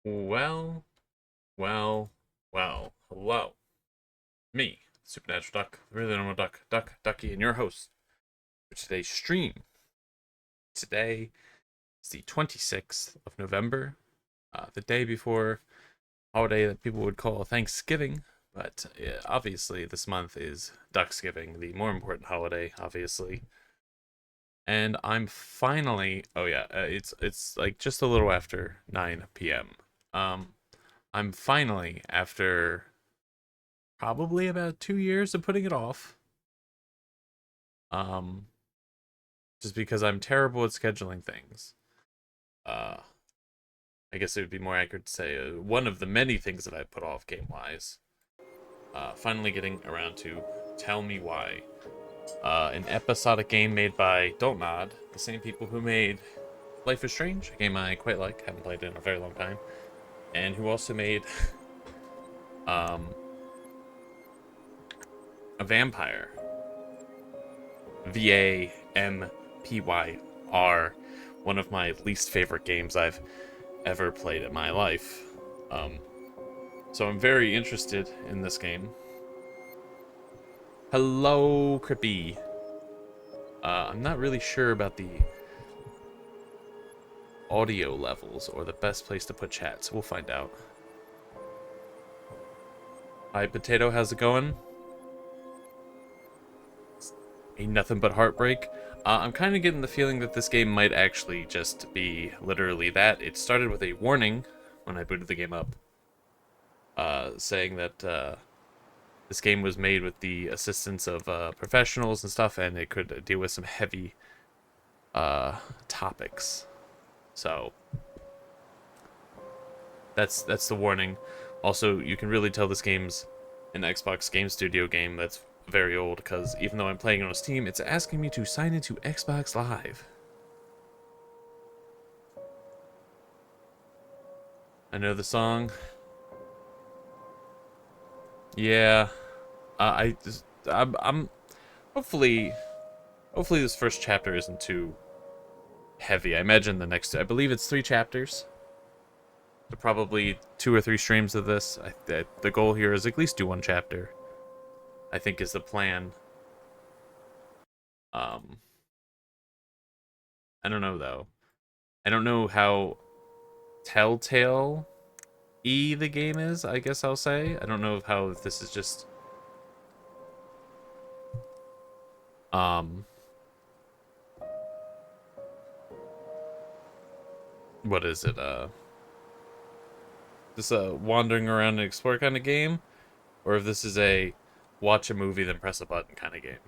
Well, well, hello. Me, Supernatural Duck, the really normal Ducky, and your host for today's stream. Today is the 26th of November, the day before holiday that people would call Thanksgiving, but obviously this month is Ducksgiving, the more important holiday, obviously. And I'm finally, it's like just a little after 9 p.m. Um, I'm finally, after probably about 2 years of putting it off. Um, just because I'm terrible at scheduling things. Uh, I guess it would be more accurate to say one of the many things that I put off game wise. Finally getting around to Tell Me Why. An episodic game made by Don't Nod, the same people who made Life is Strange, a game I quite like, haven't played it in a very long time, and who also made um, a vampire. Vampyr, one of my least favorite games I've ever played in my life. Um, so I'm very interested in this game. Hello, Crippy. I'm not really sure about the audio levels or the best place to put chat, so we'll find out. Hi, Potato, how's it going? Ain't nothing but heartbreak. I'm kind of getting the feeling that this game might actually just be literally that. It started with a warning when I booted the game up, saying that this game was made with the assistance of professionals and stuff, and it could deal with some heavy topics. So that's the warning. Also, you can really tell this game's an Xbox Game Studio game that's very old, because even though I'm playing it on Steam, it's asking me to sign into Xbox Live. I know the song. Yeah, I'm hopefully this first chapter isn't too heavy. I imagine the next, I believe it's 3 chapters. So probably 2 or 3 streams of this. The goal here is at least do 1 chapter, I think, is the plan. Um, I don't know though. I don't know how telltale the game is, I guess I'll say. I don't know how this is just um what is it, this wandering around and explore kind of game, or if this is a watch a movie then press a button kind of game.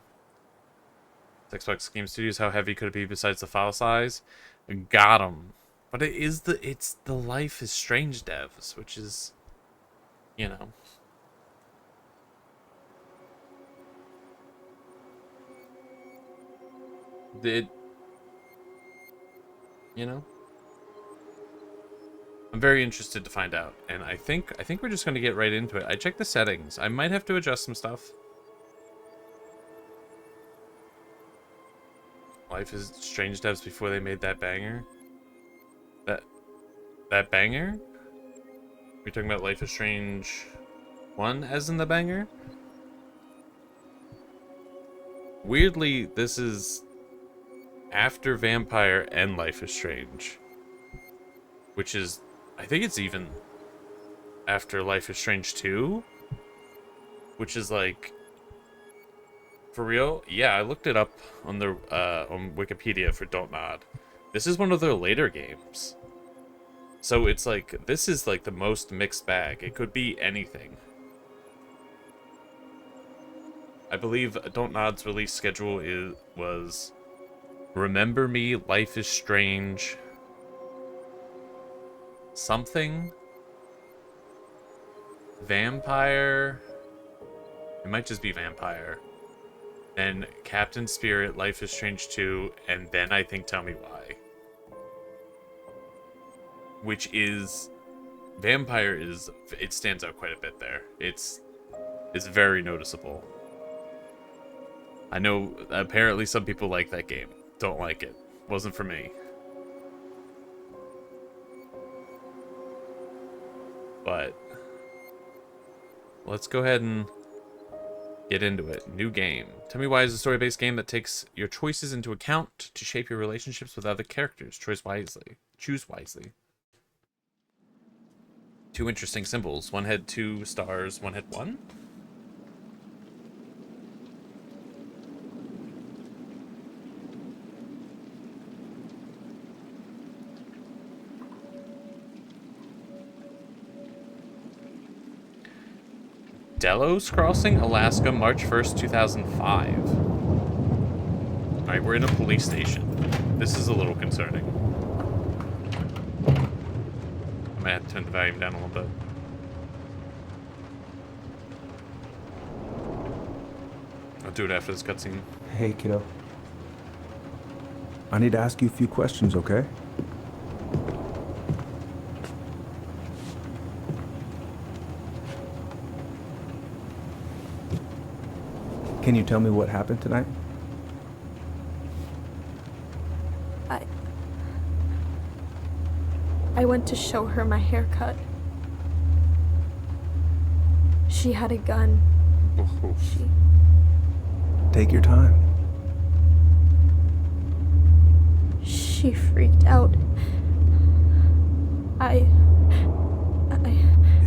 Xbox Game Studios, how heavy could it be besides the file size? Got 'em. But it's the Life is Strange devs, which is, you know, it, you know, I'm very interested to find out, and I think we're just gonna get right into it. I checked the settings. I might have to adjust some stuff. Life is Strange devs before they made that banger. That that banger? We're talking about Life is Strange 1 as in the banger? Weirdly, this is after Vampire and Life is Strange, which is, I think it's even after Life is Strange 2, which is like, for real? Yeah, I looked it up on the on Wikipedia for Don't Nod. This is one of their later games. So it's like, this is like the most mixed bag. It could be anything. I believe Don't Nod's release schedule was Remember Me, Life is Strange, something, Vampire. It might just be Vampire. Then Captain Spirit, Life is Strange 2, and then I think Tell Me Why. Which is, Vampire is, it stands out quite a bit there. It's very noticeable. I know apparently some people like that game. Don't like it. Wasn't for me. but let's go ahead and get into it. New game. Tell me why is a story-based game that takes your choices into account to shape your relationships with other characters. Choose wisely. Choose wisely. 2 interesting symbols. One had 2 stars, one had 1. Delos Crossing, Alaska, March 1st, 2005. Alright, we're in a police station. This is a little concerning. I might have to turn the volume down a little bit. I'll do it after this cutscene. Hey, kiddo. I need to ask you a few questions, okay? Can you tell me what happened tonight? I went to show her my haircut. She had a gun. Take your time. She freaked out.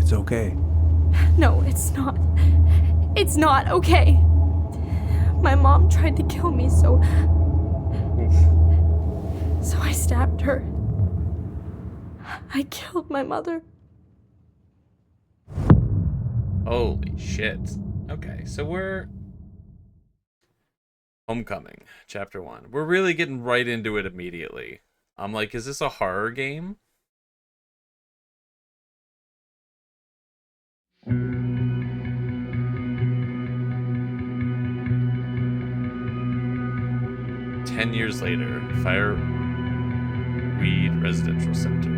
It's okay. No, it's not. It's not okay. My mom tried to kill me, so I stabbed her. I killed my mother. Holy shit. Okay, so we're... Homecoming, Chapter 1. We're really getting right into it immediately. I'm like, is this a horror game? Ten years later, Fireweed Residential Center.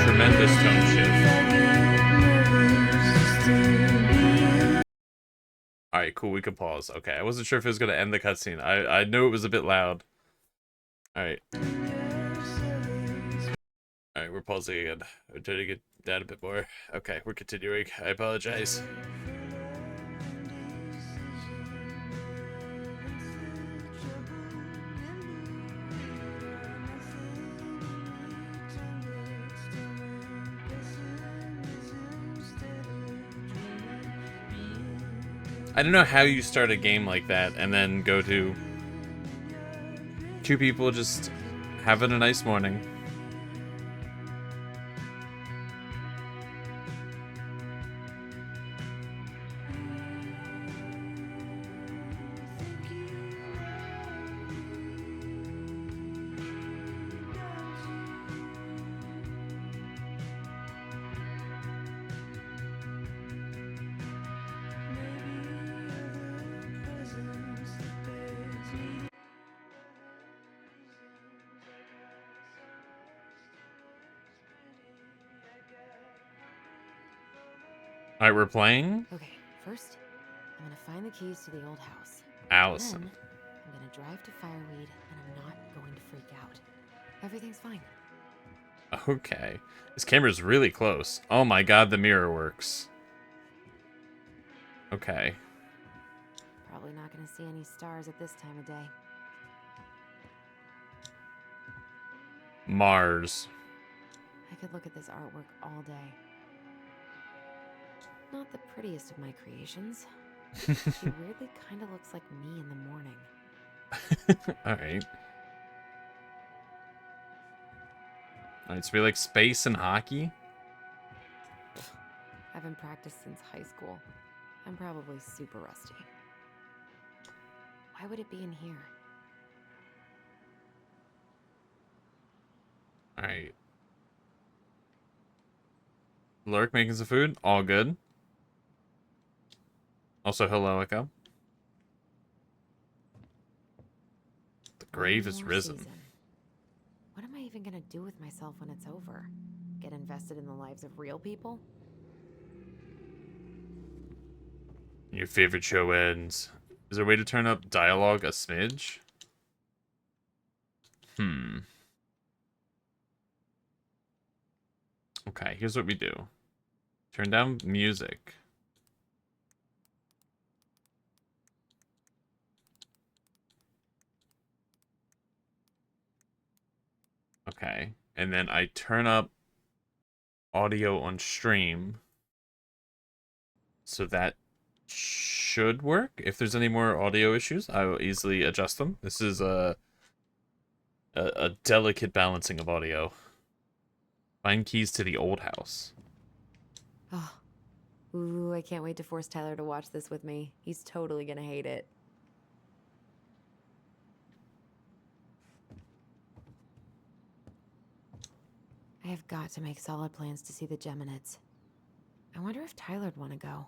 Tremendous tone shift. Alright, cool, we can pause. Okay, I wasn't sure if it was going to end the cutscene. I knew it was a bit loud. Alright. Alright, we're pausing again. I'm trying to get down a bit more. Okay, we're continuing. I apologize. I don't know how you start a game like that and then go to 2 people just having a nice morning. Alright, we're playing. Okay, first, I'm gonna find the keys to the old house. Allison. Then, I'm gonna drive to Fireweed, and I'm not going to freak out. Everything's fine. Okay. This camera's really close. Oh my god, the mirror works. Okay. Probably not gonna see any stars at this time of day. Mars. I could look at this artwork all day. Not the prettiest of my creations. She weirdly kind of looks like me in the morning. Alright. Alright, so we like space and hockey? I haven't practiced since high school. I'm probably super rusty. Why would it be in here? Alright. Lurk making some food? All good. Also, hello, Echo. The grave One is more risen. season. What am I even gonna do with myself when it's over? Get invested in the lives of real people? Your favorite show ends. Is there a way to turn up dialogue a smidge? Okay, here's what we do. Turn down music. Okay, and then I turn up audio on stream. So that should work. If there's any more audio issues, I will easily adjust them. This is a delicate balancing of audio. Find keys to the old house. Oh. Ooh, I can't wait to force Tyler to watch this with me. He's totally gonna hate it. I have got to make solid plans to see the Geminids. I wonder if Tyler'd want to go.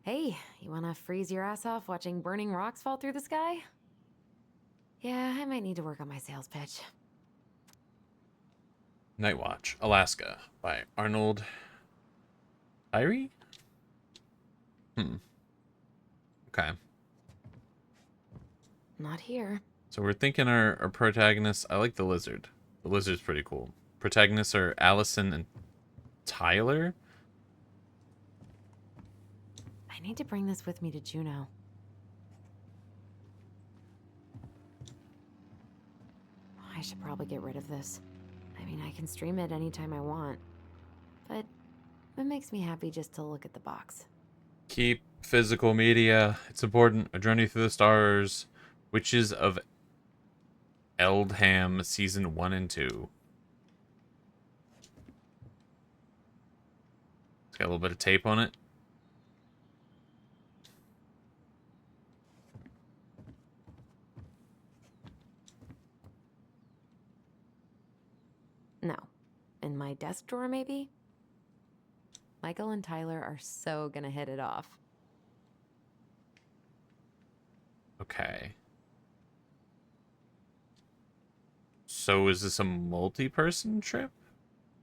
Hey, you want to freeze your ass off watching burning rocks fall through the sky? Yeah, I might need to work on my sales pitch. Night Watch, Alaska, by Arnold Irie? Okay. Not here. So we're thinking our protagonists, I like the lizard. The lizard's pretty cool. Protagonists are Allison and Tyler. I need to bring this with me to Juneau. I should probably get rid of this. I mean, I can stream it anytime I want. But it makes me happy just to look at the box. Keep physical media. It's important. A Journey Through the Stars. Witches of Eldham, Season 1 and 2. It's got a little bit of tape on it. No. In my desk drawer, maybe? Michael and Tyler are so gonna hit it off. Okay. So is this a multi-person trip?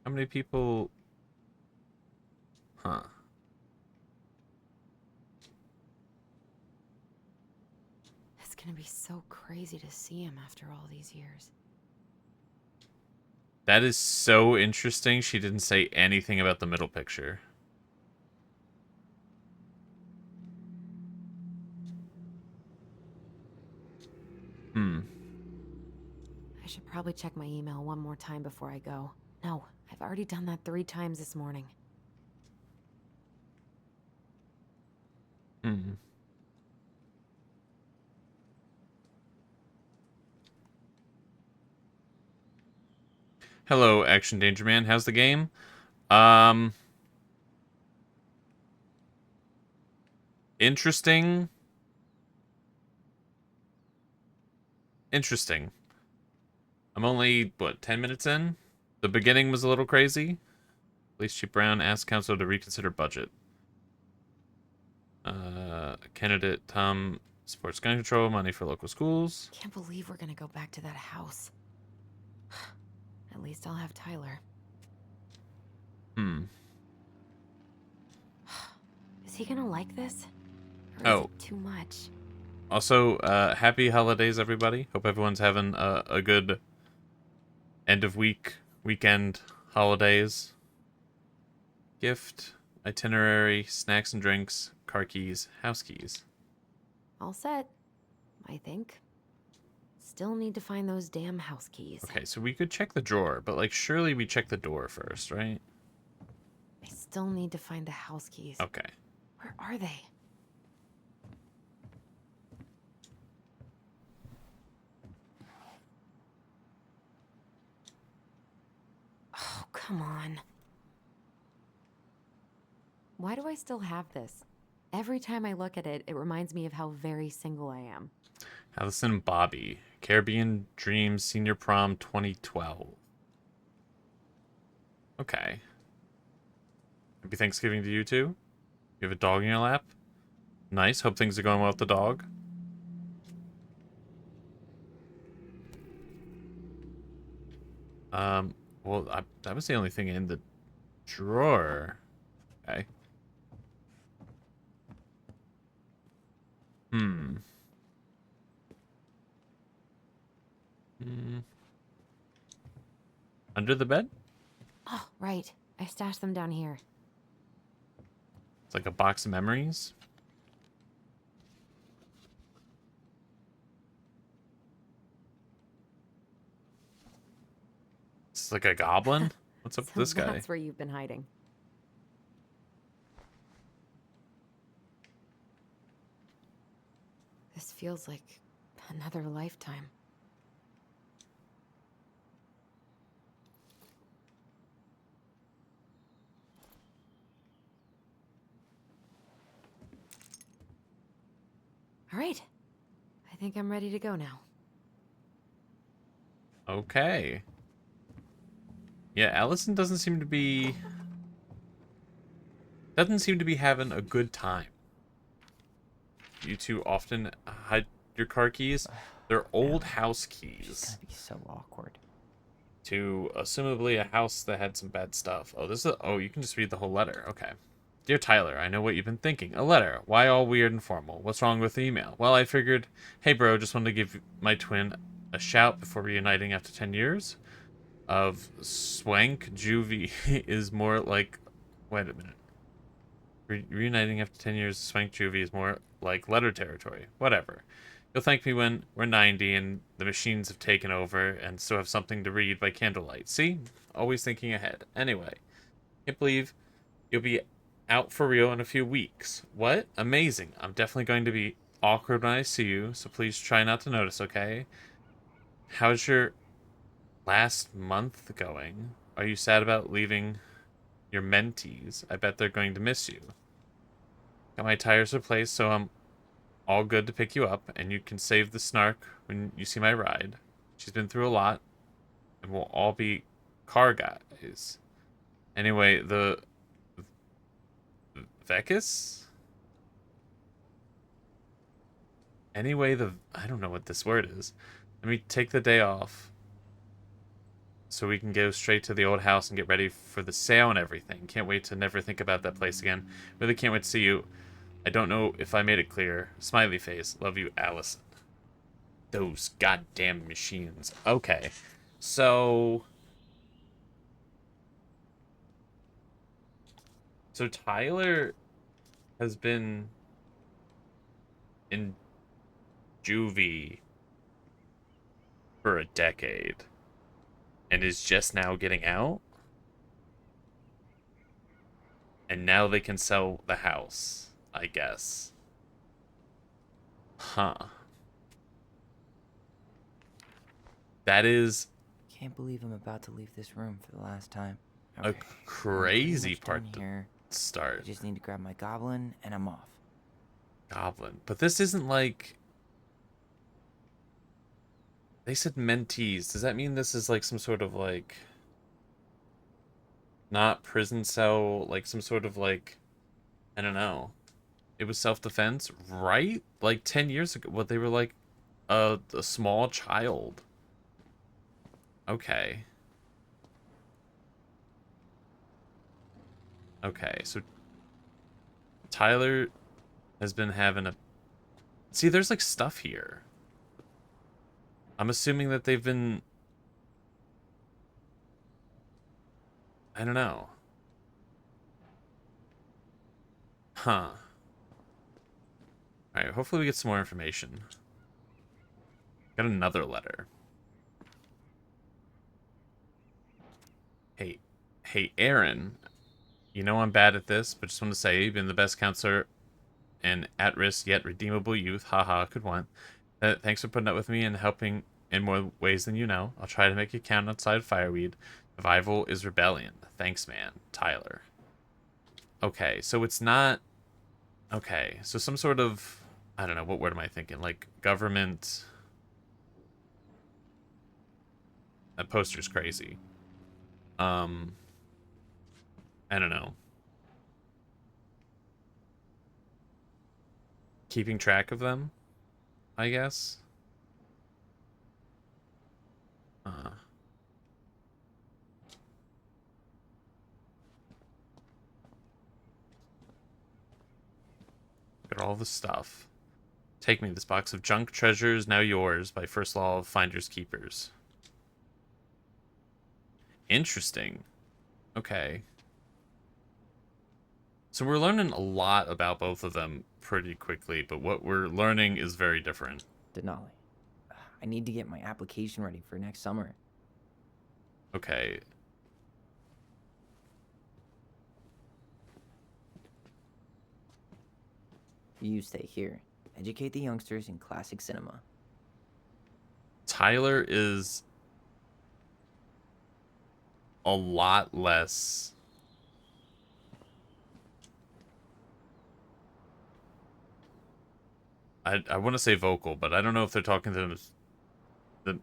How many people? Huh. It's gonna be so crazy to see him after all these years. That is so interesting. She didn't say anything about the middle picture. I should probably check my email one more time before I go. No, I've already done that 3 times this morning. Hello, Action Danger Man. How's the game? Interesting. Interesting. I'm only, what, 10 minutes in? The beginning was a little crazy. Police Chief Brown asked council to reconsider budget. Candidate Tom supports gun control, money for local schools. Can't believe we're gonna go back to that house. At least I'll have Tyler. Is he gonna like this? Or is it too much? Also, happy holidays, everybody. Hope everyone's having a good end of weekend, holidays. Gift, itinerary, snacks and drinks, car keys, house keys. All set, I think. Still need to find those damn house keys. Okay, so we could check the drawer, but like surely we check the door first, right? I still need to find the house keys. Okay. Where are they? Oh, come on. Why do I still have this? Every time I look at it, it reminds me of how very single I am. Allison and Bobby, Caribbean Dreams Senior Prom 2012. Okay. Happy Thanksgiving to you too. You have a dog in your lap? Nice. Hope things are going well with the dog. Well, that was the only thing in the drawer. Okay. Hmm. Under the bed? Oh, right. I stashed them down here. It's like a box of memories. It's like a goblin? What's up with So this guy? that's where you've been hiding. This feels like another lifetime. All right. I think I'm ready to go now. Okay. Yeah, Allison doesn't seem to be having a good time. You two often hide your car keys. They're old house It's keys gonna be so awkward. to assumably a house that had some bad stuff. Oh, you can just read the whole letter. Okay. Dear Tyler, I know what you've been thinking. A letter. Why all weird and formal? What's wrong with the email? Well, I figured, hey bro, just wanted to give my twin a shout before reuniting after 10 years of swank juvie is more like, wait a minute. Reuniting after 10 years of swank juvie is more like letter territory. Whatever. You'll thank me when we're 90 and the machines have taken over and still have something to read by candlelight. See? Always thinking ahead. Anyway, can't believe you'll be out for real in a few weeks. What? Amazing. I'm definitely going to be awkward when I see you, so please try not to notice, okay? How's your last month going? Are you sad about leaving your mentees? I bet they're going to miss you. Got my tires replaced, so I'm all good to pick you up, and you can save the snark when you see my ride. She's been through a lot, and we'll all be car guys. Anyway, the Vecus? Anyway, I don't know what this word is. Let me take the day off so we can go straight to the old house and get ready for the sale and everything. Can't wait to never think about that place again. Really can't wait to see you. I don't know if I made it clear. Smiley face. Love you, Allison. Those goddamn machines. Okay. So Tyler has been in juvie for a decade and is just now getting out. And now they can sell the house, I guess. Huh. That is Can't believe I'm about to leave this room for the last time. a Okay, I'm pretty crazy much part done to here. I start. just need to grab my goblin and I'm off. Goblin. But this isn't like... They said mentees. Does that mean this is like some sort of like... Not prison cell, like some sort of like... I don't know. It was self-defense, right? Like 10 years ago. Well, they were like a small child. Okay. Okay, so Tyler has been having a... See, there's like stuff here. I'm assuming that they've been... I don't know. Huh. Alright, hopefully we get some more information. Got another letter. Hey, Aaron. You know I'm bad at this, but just want to say you've been the best counselor and at-risk yet redeemable youth. Haha, could want. Thanks for putting up with me and helping in more ways than you know. I'll try to make it count outside fireweed. Survival is rebellion. Thanks, man. Tyler. Okay, so it's not... Okay, so some sort of... I don't know, what word am I thinking? Like, government... That poster's crazy. I don't know. Keeping track of them, I guess. Got all the stuff. Take me. This box of junk treasures now yours by first law of finders keepers. Interesting. Okay. So we're learning a lot about both of them pretty quickly, but what we're learning is very different. Denali. I need to get my application ready for next summer. Okay. You stay here. Educate the youngsters in classic cinema. Tyler is a lot less... I want to say vocal, but I don't know if they're talking to them.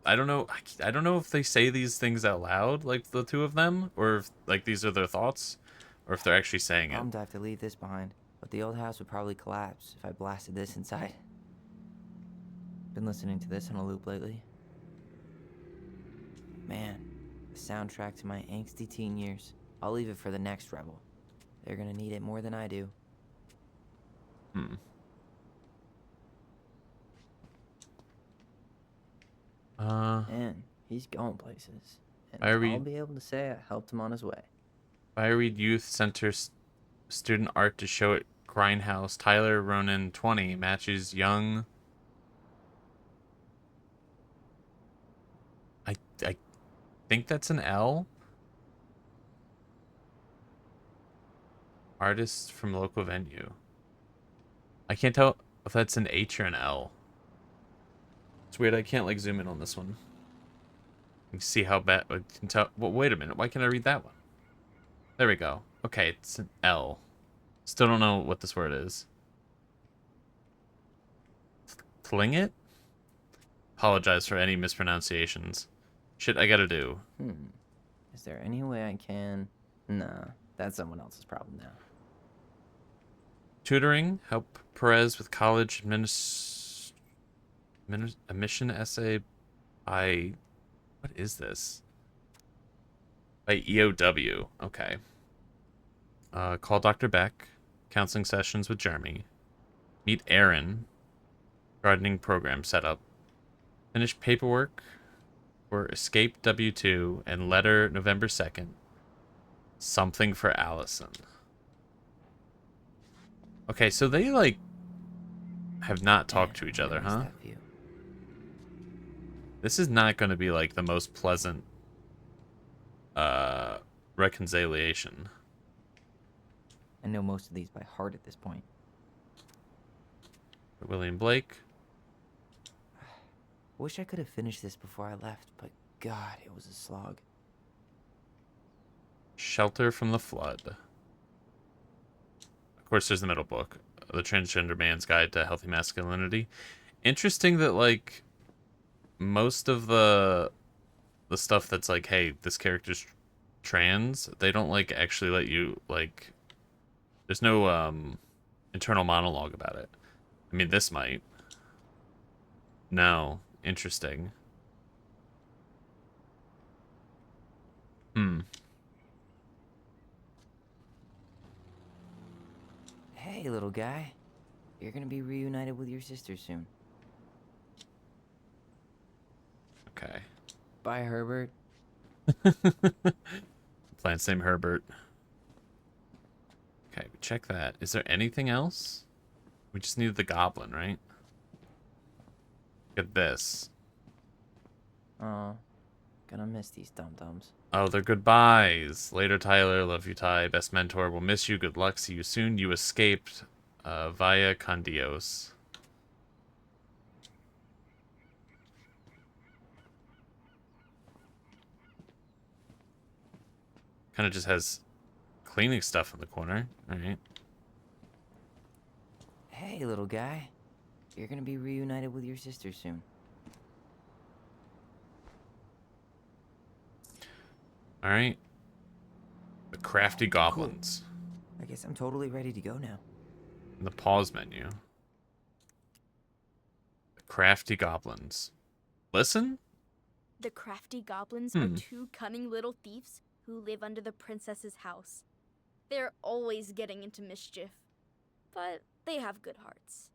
I don't know. I don't know if they say these things out loud, like the two of them, or if like these are their thoughts, or if they're actually saying it. Bummed I have to leave this behind, but the old house would probably collapse if I blasted this inside. Been listening to this on a loop lately. Man, the soundtrack to my angsty teen years. I'll leave it for the next rebel. They're gonna need it more than I do. Hmm. And he's going places. And Fiery- I'll be able to say I helped him on his way. Fireweed Youth Center student art to show at Grindhouse. Tyler Ronan 20 matches young. I think that's an L. Artist from local venue. I can't tell if that's an H or an L. It's weird. I can't like zoom in on this one. You can see how bad. I can tell. Well, wait a minute. Why can't I read that one? There we go. Okay, it's an L. Still don't know what this word is. Fling it? Apologize for any mispronunciations. Shit I gotta do. Is there any way I can... Nah, that's someone else's problem now. Tutoring. Help Perez with college admission essay by... What is this? By EOW. Okay. Call Dr. Beck. Counseling sessions with Jeremy. Meet Aaron. Gardening program setup. Finish paperwork for Escape W2 and letter November 2nd. Something for Allison. Okay, so they, like, have not talked to each other, Notice huh? that view. This is not going to be, like, the most pleasant reconciliation. I know most of these by heart at this point. William Blake. Wish I could have finished this before I left, but God, it was a slog. Shelter from the Flood. Of course, there's the middle book. The Transgender Man's Guide to Healthy Masculinity. Interesting that, like, most of the stuff that's like, hey, this character's trans, they don't, like, actually let you, like... There's no, internal monologue about it. I mean, this might. No. Interesting. Hey, little guy. You're gonna be reunited with your sister soon. Okay. Bye, Herbert. Plant's name Herbert. Okay, check that. Is there anything else? We just needed the goblin, right? Look at this. Oh, gonna miss these dum-dums. Oh, they're goodbyes. Later, Tyler. Love you, Ty. Best mentor. Will miss you. Good luck. See you soon. You escaped via con Dios. Kind of just has cleaning stuff in the corner. All right. Hey, little guy. You're gonna be reunited with your sister soon. All right. The crafty goblins. I guess I'm totally ready to go now. In the pause menu. The crafty goblins. Listen? The crafty goblins Hmm. are two cunning little thieves who live under the princess's house. They're always getting into mischief, but they have good hearts.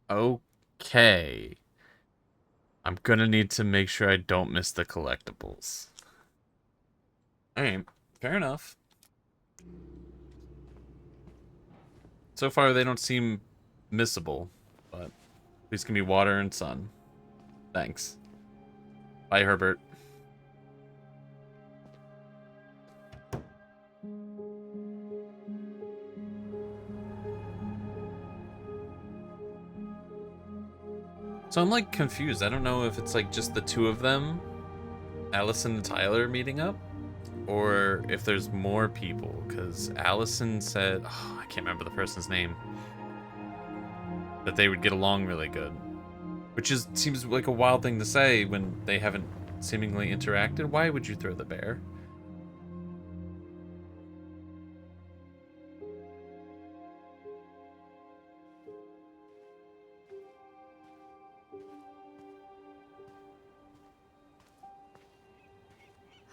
Okay. I'm gonna need to make sure I don't miss the collectibles. Alright, fair enough. So far, they don't seem missable, but please give me water and sun. Thanks. Bye, Herbert. So I'm like confused. I don't know if it's like just the two of them, Allison and Tyler, meeting up, or if there's more people. Because Allison said, oh, I can't remember the person's name, that they would get along really good, which seems like a wild thing to say when they haven't seemingly interacted. Why would you throw the bear?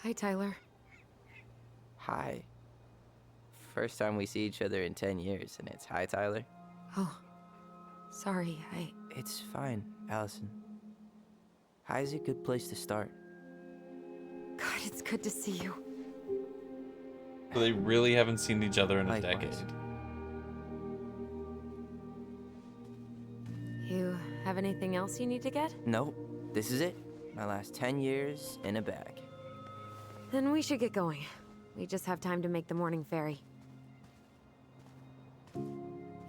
Hi, Tyler. Hi. First time we see each other in 10 years, and it's hi, Tyler. Oh, sorry, It's fine, Allison. Hi is a good place to start. God, it's good to see you. So they really haven't seen each other in a Likewise. decade. You have anything else you need to get? Nope, this is it. My last 10 years in a bag. Then we should get going. We just have time to make the morning ferry.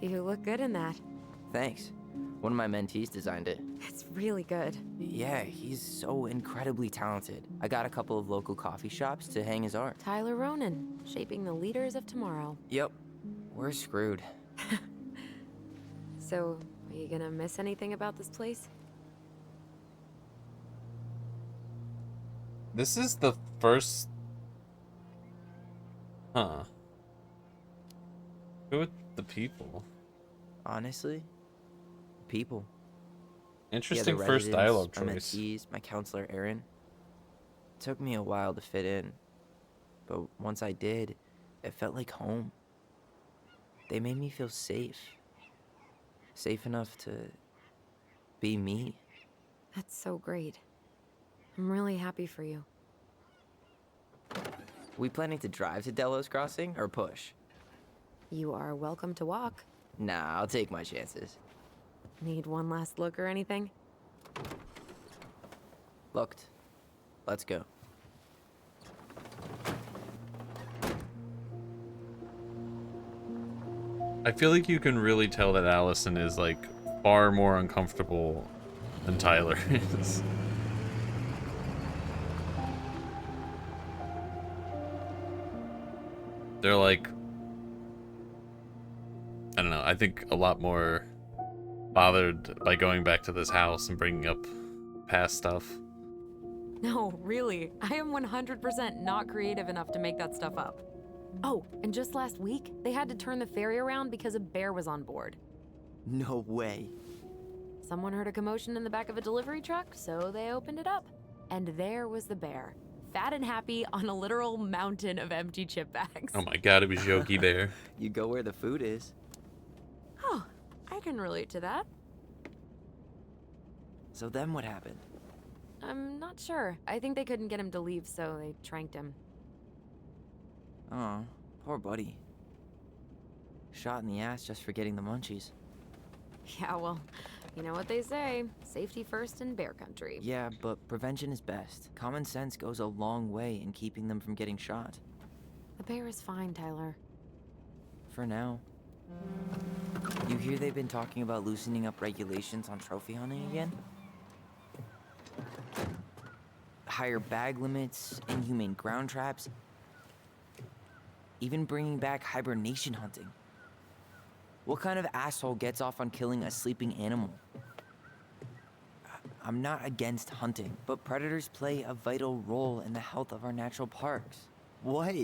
You look good in that. Thanks. One of my mentees designed it. It's really good. Yeah, he's so incredibly talented. I got a couple of local coffee shops to hang his art. Tyler Ronan, shaping the leaders of tomorrow. Yep, we're screwed. So, are you gonna miss anything about this place? This is the first... Huh. Go with the people. Honestly, people. Interesting the first residents, dialogue my choice. mentees, my counselor Aaron. It took me a while to fit in, but once I did, it felt like home. They made me feel safe. Safe enough to be me. That's so great. I'm really happy for you. We planning to drive to Delos Crossing or push? You are welcome to walk. Nah, I'll take my chances. Need one last look or anything? Looked. Let's go. I feel like you can really tell that Allison is like far more uncomfortable than Tyler is. They're like, I don't know, I think a lot more bothered by going back to this house and bringing up past stuff. No, really. I am 100% not creative enough to make that stuff up. Oh, and just last week, they had to turn the ferry around because a bear was on board. No way. Someone heard a commotion in the back of a delivery truck, so they opened it up. And there was the bear, fat and happy on a literal mountain of empty chip bags. Oh my god, it was Yogi Bear. You go where the food is. Oh, I can relate to that. So then what happened? I'm not sure. I think they couldn't get him to leave, so they tranked him. Oh, poor buddy. Shot in the ass just for getting the munchies. Yeah, well, You know what they say, safety first in bear country. Yeah, but prevention is best. Common sense goes a long way in keeping them from getting shot. The bear is fine, Tyler. For now. You hear they've been talking about loosening up regulations on trophy hunting again? Higher bag limits, inhumane ground traps, even bringing back hibernation hunting. What kind of asshole gets off on killing a sleeping animal? I'm not against hunting, but predators play a vital role in the health of our natural parks. What?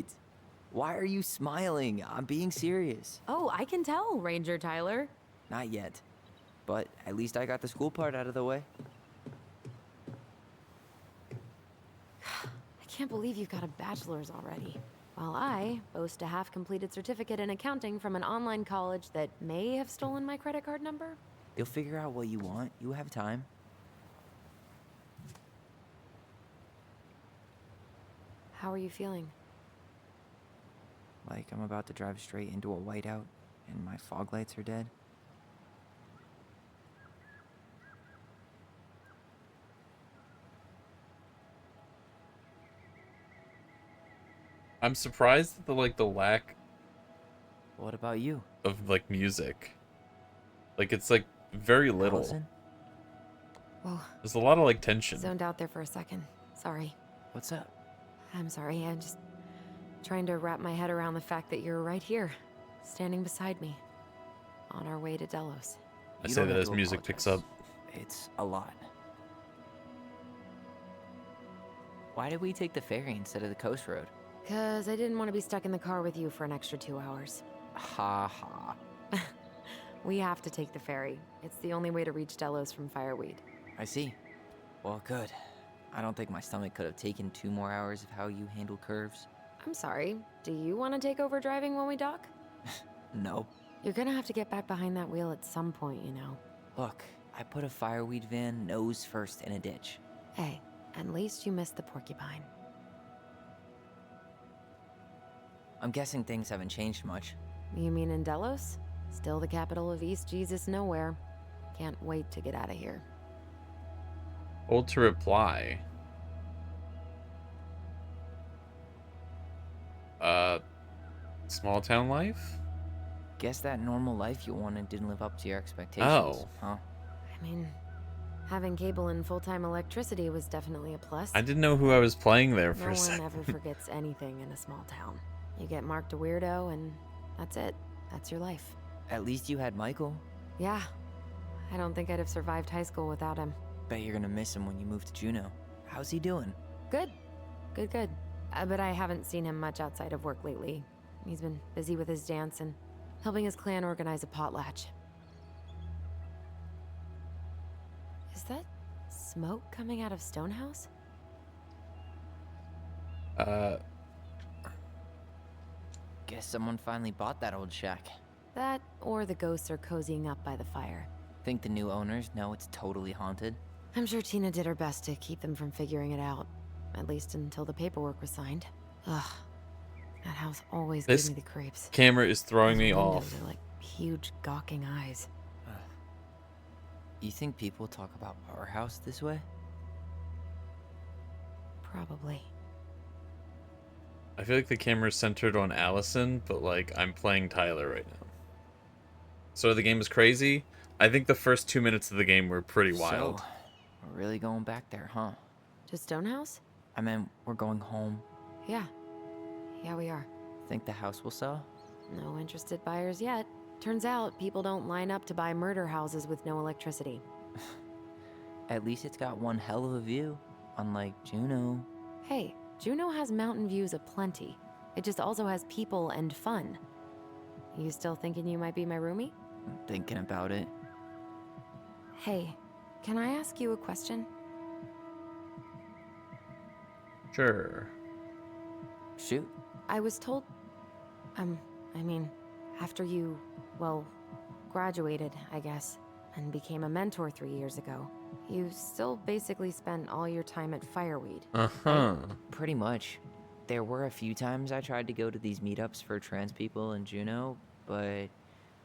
Why are you smiling? I'm being serious. Oh, I can tell, Ranger Tyler. Not yet. But at least I got the school part out of the way. I can't believe you've got a bachelor's already. While I boast a half-completed certificate in accounting from an online college that may have stolen my credit card number. You'll figure out what you want. You have time. How are you feeling? Like I'm about to drive straight into a whiteout and my fog lights are dead. I'm surprised at the lack What about you? of music. Like it's like very little. Allison? Whoa, There's a lot of tension. zoned out there for a second. Sorry. What's up? I'm sorry, I'm just trying to wrap my head around the fact that you're right here, standing beside me, on our way to Delos. I You say don't that have as to music picks up. apologize. It's a lot. Why did we take the ferry instead of the coast road? Because I didn't want to be stuck in the car with you for an extra 2 hours. Ha ha. We have to take the ferry. It's the only way to reach Delos from Fireweed. I see. Well, good. I don't think my stomach could have taken 2 more hours of how you handle curves. I'm sorry, do you want to take over driving when we dock? No. You're gonna have to get back behind that wheel at some point, you know. Look, I put a fireweed van nose first in a ditch. Hey, at least you missed the porcupine. I'm guessing things haven't changed much. You mean in Delos? Still the capital of East Jesus Nowhere. Can't wait to get out of here. Hold to reply. Small town life? Guess that normal life you wanted didn't live up to your expectations. Oh. Huh? I mean, having cable and full-time electricity was definitely a plus. I didn't know who I was playing there for No a one second. ever forgets anything in a small town. You get marked a weirdo and that's it. That's your life. At least you had Michael. Yeah. I don't think I'd have survived high school without him. Bet you're gonna miss him when you move to Juneau. How's he doing? Good. Good. But I haven't seen him much outside of work lately. He's been busy with his dance and helping his clan organize a potlatch. Is that smoke coming out of Stonehouse? Guess someone finally bought that old shack. That, or the ghosts are cozying up by the fire. Think the new owners know it's totally haunted? I'm sure Tina did her best to keep them from figuring it out. At least until the paperwork was signed. Ugh. That house always This gives me the creeps. Camera is throwing Those me windows off. are like huge gawking eyes. You think people talk about our house this way? Probably. I feel like the camera's centered on Allison, but I'm playing Tyler right now. So the game is crazy. I think the first 2 minutes of the game were pretty wild. So, we're really going back there, huh? To Stonehouse? I mean, we're going home. Yeah. Yeah, we are. Think the house will sell? No interested buyers yet. Turns out people don't line up to buy murder houses with no electricity. At least it's got one hell of a view, unlike Juneau. Hey, Juneau has mountain views aplenty. It just also has people and fun. You still thinking you might be my roomie? I'm thinking about it. Hey, can I ask you a question? Sure. Shoot. I was told... I mean, after you, graduated, I guess, and became a mentor 3 years ago, you still basically spent all your time at Fireweed. Uh-huh. Pretty much. There were a few times I tried to go to these meetups for trans people in Juneau, but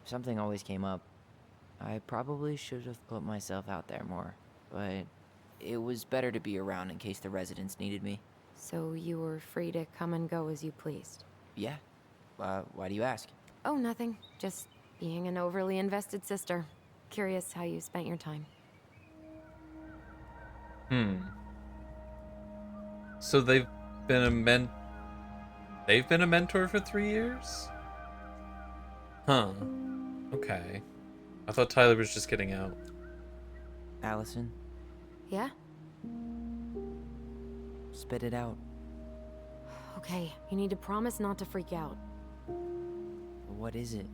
something always came up. I probably should have put myself out there more, but it was better to be around in case the residents needed me. So you were free to come and go as you pleased? Yeah. Why do you ask? Oh, nothing. Just being an overly invested sister. Curious how you spent your time. So been a they've been a mentor for 3 years? Huh. Okay. I thought Tyler was just getting out. Allison, Yeah? spit it out. Okay, you need to promise not to freak out. What is it?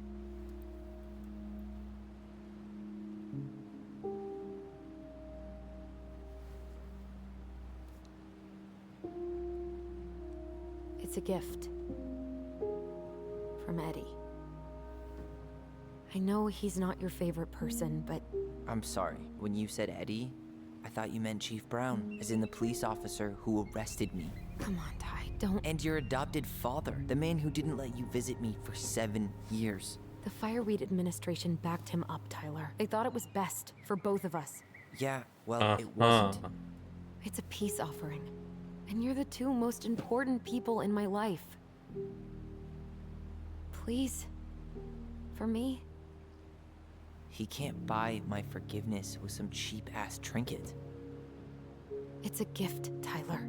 It's a gift. From Eddie. I know he's not your favorite person, but I'm sorry. When you said Eddie, I thought you meant Chief Brown, as in the police officer who arrested me. come on, Ty, don't. And your adopted father, the man who didn't let you visit me for 7 years. The Fireweed administration backed him up, Tyler. They thought it was best for both of us. Yeah, well, it wasn't. It's a peace offering. And you're the two most important people in my life. Please. For me. He can't buy my forgiveness with some cheap-ass trinket. It's a gift, Tyler.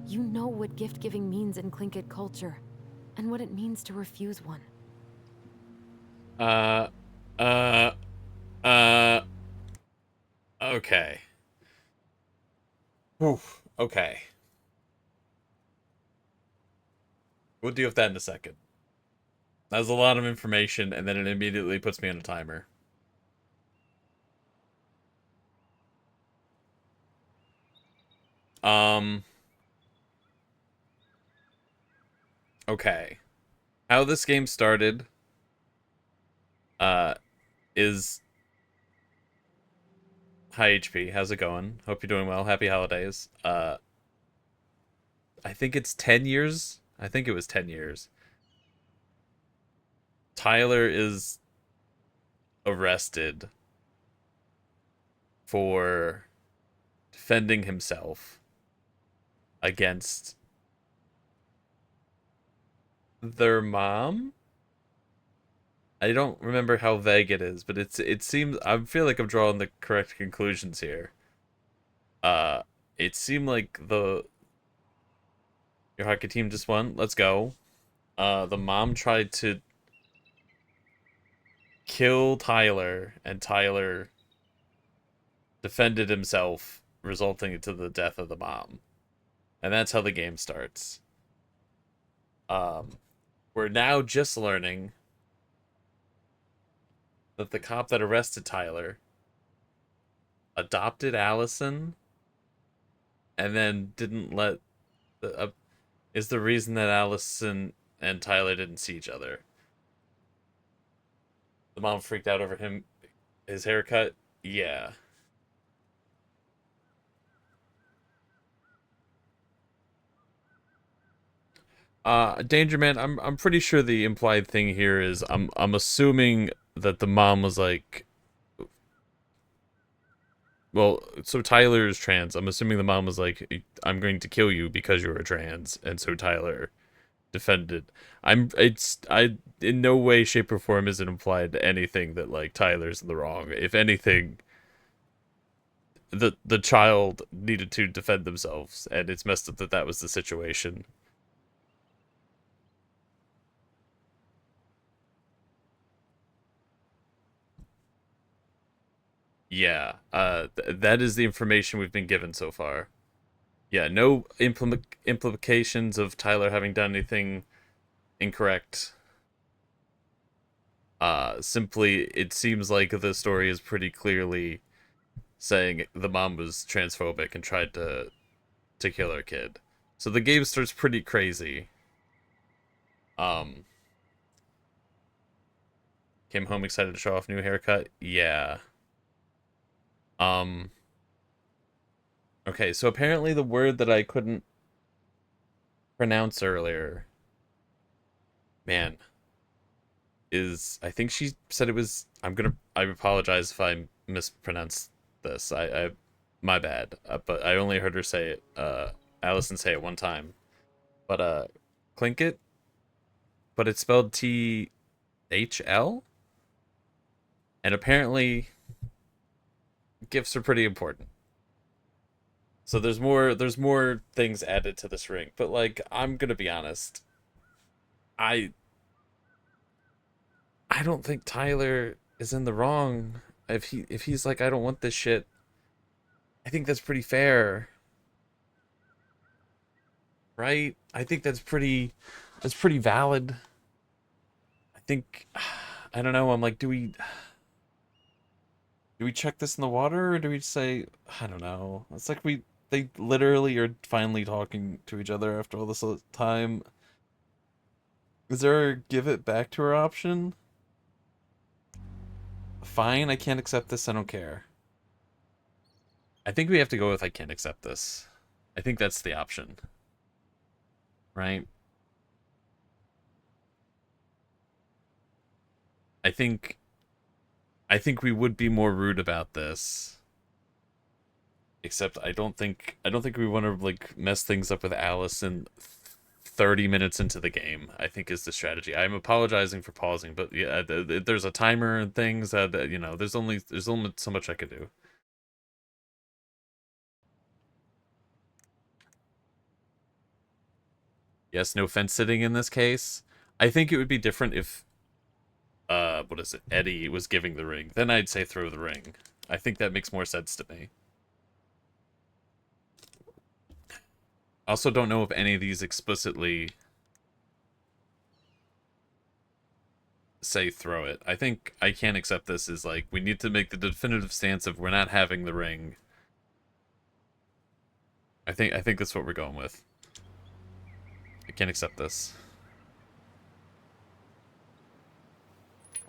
You know what gift-giving means in Tlingit culture. And what it means to refuse one. Okay. Oof. Okay. We'll deal with that in a second. That was a lot of information, and then it immediately puts me on a timer. Okay. How this game started, is... Hi, HP. How's it going? Hope you're doing well. Happy holidays. I think it's 10 years. I think it was 10 years. Tyler is arrested for defending himself against their mom. I don't remember how vague it is, but it seems I feel like I'm drawing the correct conclusions here. It seemed like your hockey team just won. Let's go. The mom tried to kill Tyler, and Tyler defended himself, resulting to the death of the mom. And that's how the game starts. We're now just learning that the cop that arrested Tyler adopted Allison and then didn't let is the reason that Allison and Tyler didn't see each other. The mom freaked out over his haircut. Yeah. Danger Man, I'm pretty sure the implied thing here is I'm assuming that the mom was like, well, so Tyler is trans. I'm assuming the mom was like, I'm going to kill you because you're a trans, and so Tyler defended. I in no way, shape, or form is it implied anything that like Tyler's in the wrong. If anything, the child needed to defend themselves, and it's messed up that that was the situation. Yeah, that is the information we've been given so far. Yeah, no implications of Tyler having done anything incorrect. Simply, it seems like the story is pretty clearly saying the mom was transphobic and tried to kill her kid. So the game starts pretty crazy. Um, Came home excited to show off new haircut. Yeah. Um, okay, so apparently the word that I couldn't pronounce earlier, man, is, I think she said it was, I apologize if I mispronounced this. My bad. But I only heard her say it, Allison say it one time. But, Clinket, but it's spelled THL? And apparently, gifts are pretty important. So there's more things added to this ring. But, like, I'm gonna be honest. I don't think Tyler is in the wrong if he's like, I don't want this shit. I think that's pretty fair, right? I think that's pretty valid. I think I don't know. I'm like, do we check this in the water, or do we say, I don't know. It's like they literally are finally talking to each other after all this time. Is there a give it back to her option? Fine, I can't accept this. I don't care. I think we have to go with I can't accept this. I think that's the option. Right? I think we would be more rude about this. Except I don't think we want to like mess things up with Allison 30 minutes into the game. I think is the strategy. I'm apologizing for pausing, but yeah, there's a timer and things that you know, there's only so much I could do. Yes, no fence sitting in this case. I think it would be different if what is it, Eddie was giving the ring. Then I'd say throw the ring. I think that makes more sense to me. I also don't know if any of these explicitly say throw it. I think I can't accept this is like, we need to make the definitive stance of we're not having the ring. I think that's what we're going with. I can't accept this.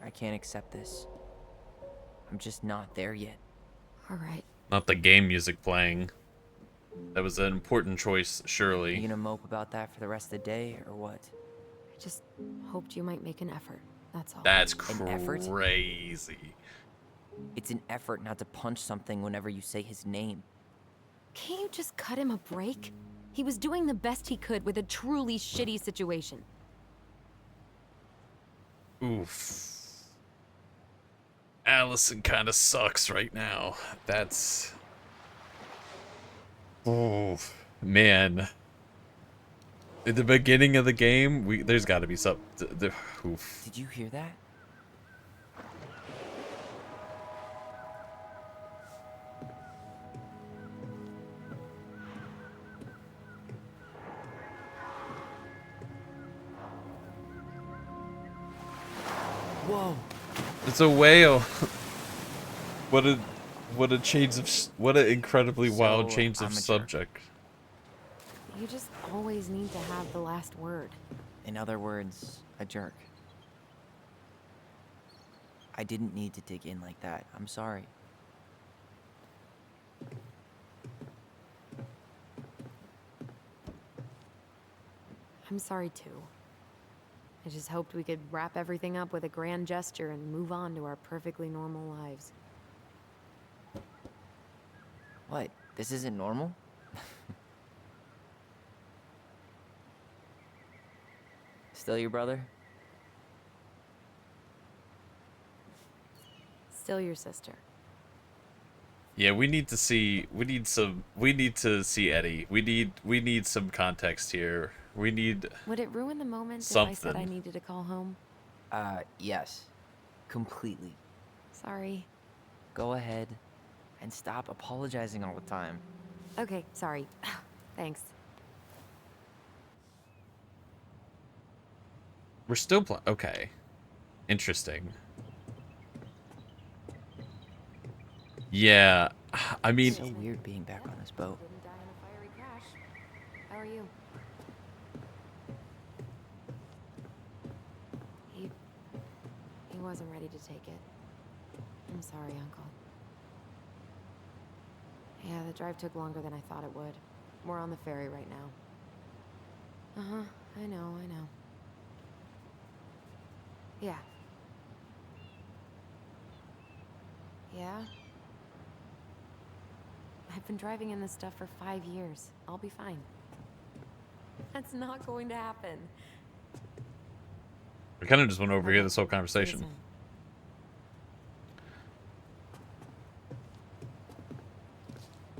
I can't accept this. I'm just not there yet. All right. Not the game music playing. That was an important choice, surely. You gonna mope about that for the rest of the day, or what? I just hoped you might make an effort. That's all. That's An effort? crazy. It's an effort not to punch something whenever you say his name. Can't you just cut him a break? He was doing the best he could with a truly shitty situation. Oof. Allison kind of sucks right now. That's... Oh, man. At the beginning of the game, there's got to be some... Oof. Did you hear that? Whoa. It's a whale. What an incredibly wild So, change I'm of a jerk. subject. You just always need to have the last word. In other words, a jerk. I didn't need to dig in like that. I'm sorry. I'm sorry too. I just hoped we could wrap everything up with a grand gesture and move on to our perfectly normal lives. What? This isn't normal? Still your brother? Still your sister. Yeah, we need to see Eddie. We need some context here. We need Would it ruin the moment if I said I something. needed to call home? Yes. Completely. Sorry. Go ahead and stop apologizing all the time. Okay, sorry. Thanks. We're still okay. Interesting. Yeah, I mean, It's so weird being back on this boat. Didn't die in a fiery crash. How are you? He wasn't ready to take it. I'm sorry, Uncle. Yeah, the drive took longer than I thought it would. We're on the ferry right now. Uh-huh, I know. Yeah, Yeah? I've been driving in this stuff for 5 years. I'll be fine. That's not going to happen. We kind of just went over here Okay, this whole see you conversation. soon.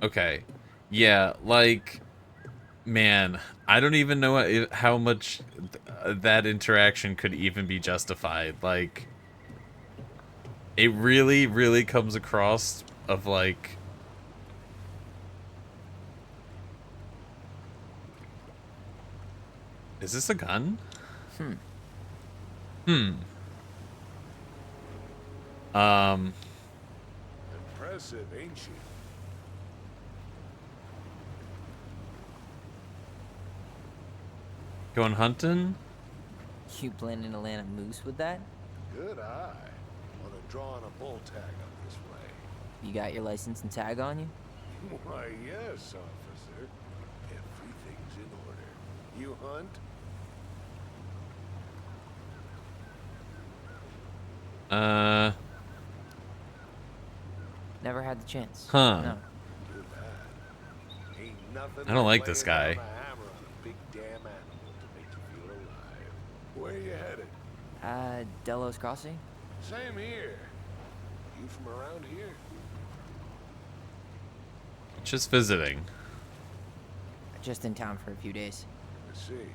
Okay. Yeah, like, man, I don't even know how much that interaction could even be justified. Like, it really, really comes across of like, is this a gun? Hmm. Hmm. Impressive, ain't she? Going hunting? You planning to land a moose with that? Good eye. On a draw on a bull tag up this way. You got your license and tag on you? Why, yes, officer. Everything's in order. You hunt? Never had the chance. Huh. No. Too bad. Ain't nothing I don't like laying this down guy. a hammer on a big damn animal to make you feel alive. Where you headed? Delos Crossing? Same here. You from around here? Just visiting. Just in town for a few days. I see.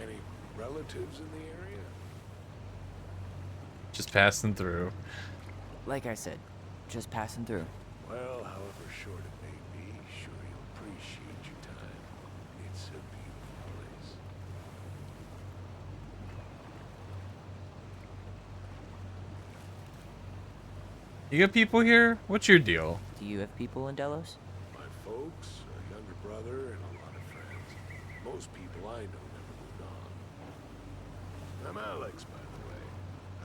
Any relatives in the area? Just passing through. Like I said, just passing through. Well, however short it may be, sure you'll appreciate your time. It's a beautiful place. You got people here? What's your deal? Do you have people in Delos? My folks, a younger brother, and a lot of friends. Most people I know never moved on. I'm Alex, by the way.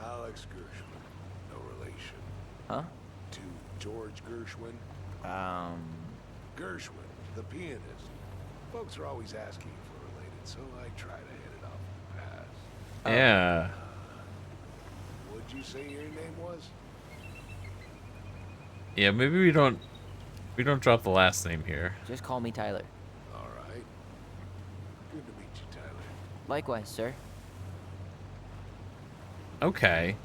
Alex Gershwin. No relation. Huh? To George Gershwin. Gershwin, the pianist. Folks are always asking if we're related, so I try to hit it off in the past. Yeah. What'd you say your name was? Yeah, maybe we don't drop the last name here. Just call me Tyler. All right. Good to meet you, Tyler. Likewise, sir. Okay.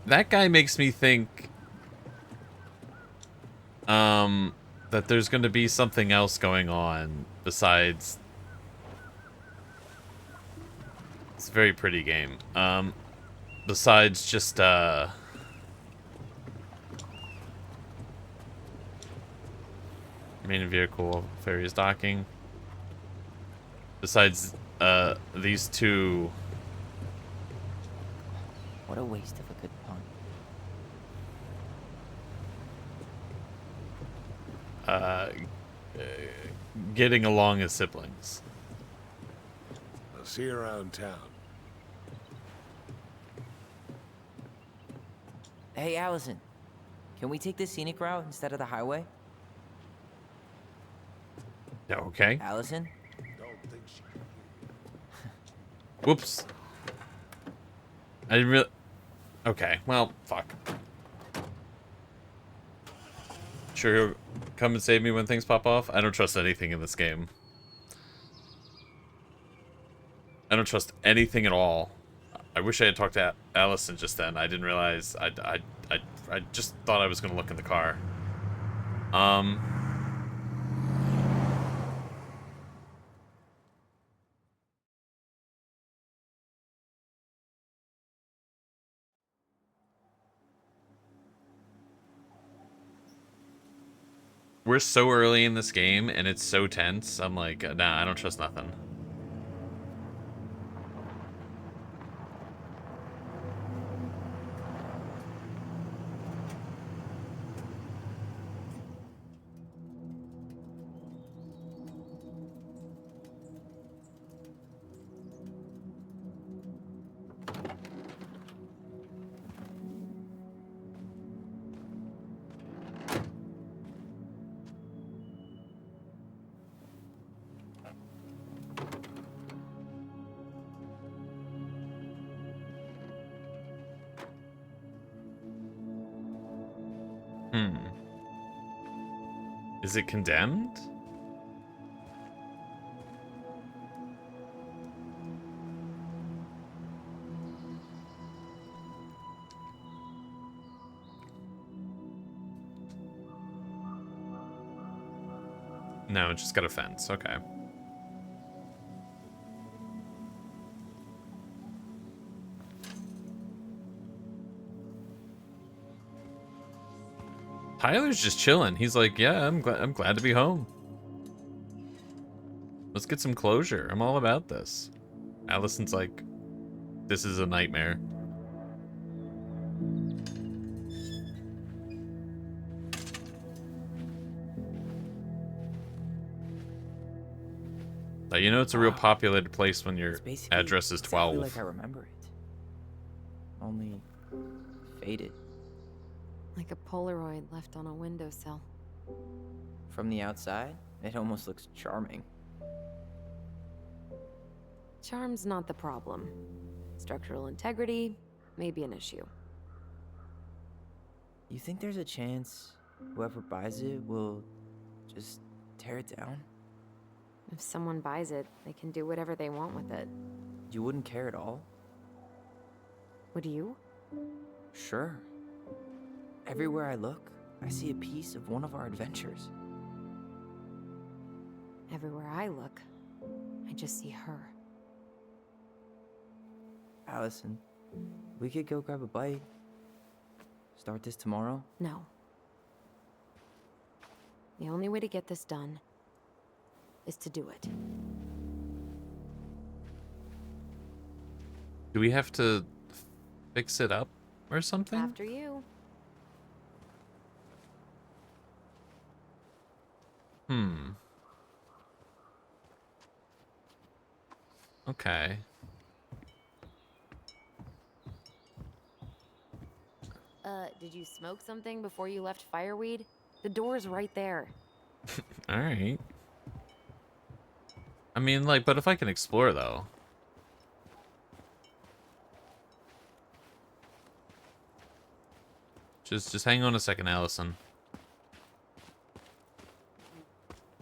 That guy makes me think that there's going to be something else going on besides. It's a very pretty game. Besides just main vehicle, ferries docking. Besides these two. What a waste of a good pun. Getting along as siblings. I'll see you around town. Hey, Allison. Can we take the scenic route instead of the highway? Yeah, okay. Allison? Don't think she can hear you. Whoops. I didn't really. Okay, well, fuck. Sure he'll come and save me when things pop off? I don't trust anything in this game. I don't trust anything at all. I wish I had talked to Allison just then. I didn't realize. I just thought I was gonna look in the car. We're so early in this game, and it's so tense. I'm like, nah, I don't trust nothing. Hmm. Is it condemned? No, it just got a fence. Okay. Tyler's just chilling. He's like, yeah, I'm glad to be home. Let's get some closure. I'm all about this. Allison's like, this is a nightmare. You know it's a real Wow. populated place when your It's basically address is exactly 12. like I remember it. Only faded. Like a Polaroid left on a windowsill. From the outside, it almost looks charming. Charm's not the problem. Structural integrity may be an issue. You think there's a chance whoever buys it will just tear it down? If someone buys it, they can do whatever they want with it. You wouldn't care at all? Would you? Sure. Everywhere I look, I see a piece of one of our adventures. Everywhere I look, I just see her. Allison, we could go grab a bite. Start this tomorrow? No. The only way to get this done is to do it. Do we have to fix it up or something? After you. Hmm. Okay. Did you smoke something before you left Fireweed? The door's right there. All right. I mean, like, but if I can explore, though. Just hang on a second, Allison.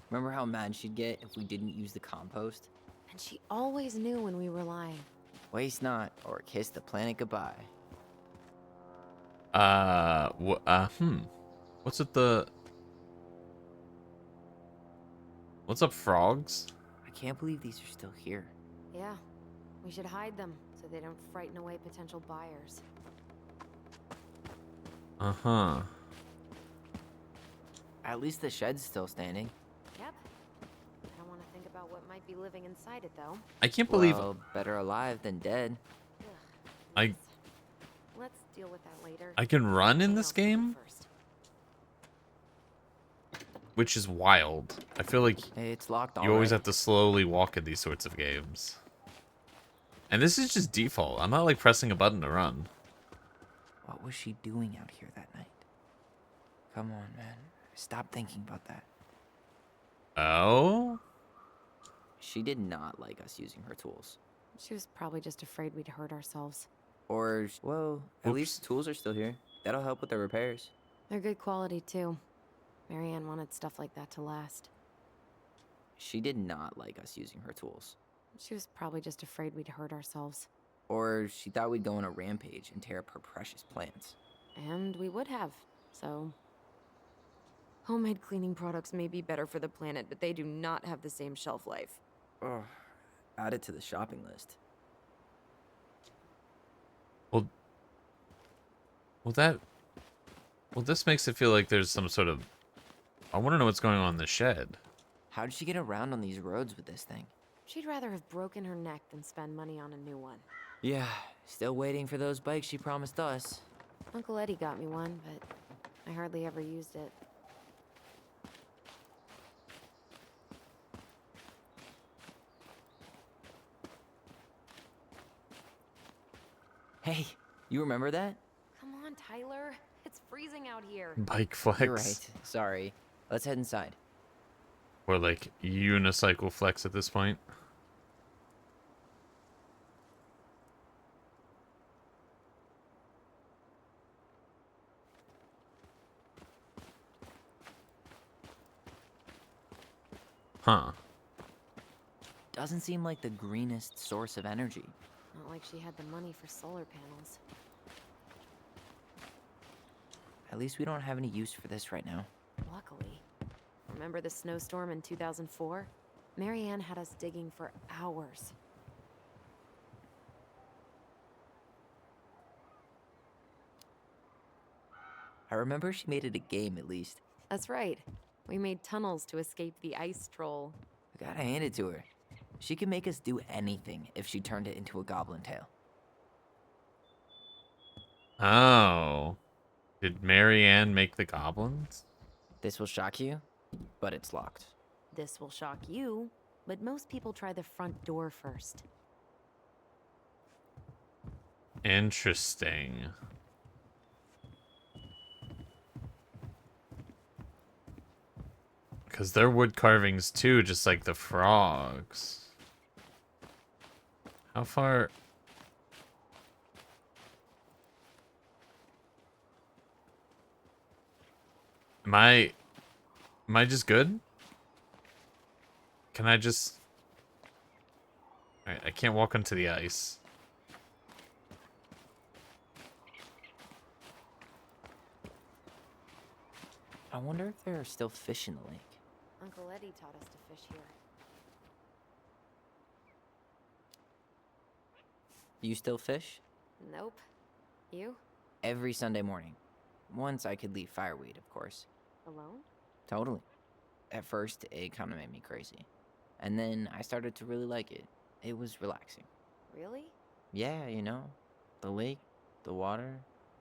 Remember how mad she'd get if we didn't use the compost? And she always knew when we were lying. Waste not, or kiss the planet goodbye. What's with the... What's up, frogs? I can't believe these are still here. Yeah, we should hide them so they don't frighten away potential buyers. Uh-huh. At least the shed's still standing. Yep. I don't want to think about what might be living inside it, though. I can't believe... Well, better alive than dead. Ugh, I- yes. Let's deal with that later. I can run in Something this else to do game? first. Which is wild. I feel like It's locked you always alright. have to slowly walk in these sorts of games. And this is just default. I'm not like pressing a button to run. What was she doing out here that night? Come on, man. Stop thinking about that. Oh? She did not like us using her tools. She was probably just afraid we'd hurt ourselves. Or, well, at Oops. least the tools are still here. That'll help with the repairs. They're good quality, too. Marianne wanted stuff like that to last. She did not like us using her tools. She was probably just afraid we'd hurt ourselves. Or she thought we'd go on a rampage and tear up her precious plants. And we would have, so... Homemade cleaning products may be better for the planet, but they do not have the same shelf life. Ugh. Add it to the shopping list. Well, this makes it feel like there's some sort of... I want to know what's going on in the shed. How did she get around on these roads with this thing? She'd rather have broken her neck than spend money on a new one. Yeah, still waiting for those bikes she promised us. Uncle Eddie got me one, but I hardly ever used it. Hey, you remember that? Come on, Tyler. It's freezing out here. Bike flex. You're right. Sorry. Let's head inside. Or like unicycle flex at this point. Huh. Doesn't seem like the greenest source of energy. Not like she had the money for solar panels. At least we don't have any use for this right now. Luckily. Remember the snowstorm in 2004? Marianne had us digging for hours. I remember she made it a game at least. That's right. We made tunnels to escape the ice troll. I gotta hand it to her. She could make us do anything if she turned it into a goblin tail. Oh. Did Marianne make the goblins? This will shock you, but it's locked. This will shock you, but most people try the front door first. Interesting. Because they're wood carvings too, just like the frogs. How far? Am I just good? Can I just... Alright, I can't walk onto the ice. I wonder if there are still fish in the lake. Uncle Eddie taught us to fish here. You still fish? Nope. You? Every Sunday morning. Once I could leave fireweed, of course. Alone? Totally. At first, it kind of made me crazy. And then I started to really like it. It was relaxing. Really? Yeah, you know, the lake, the water,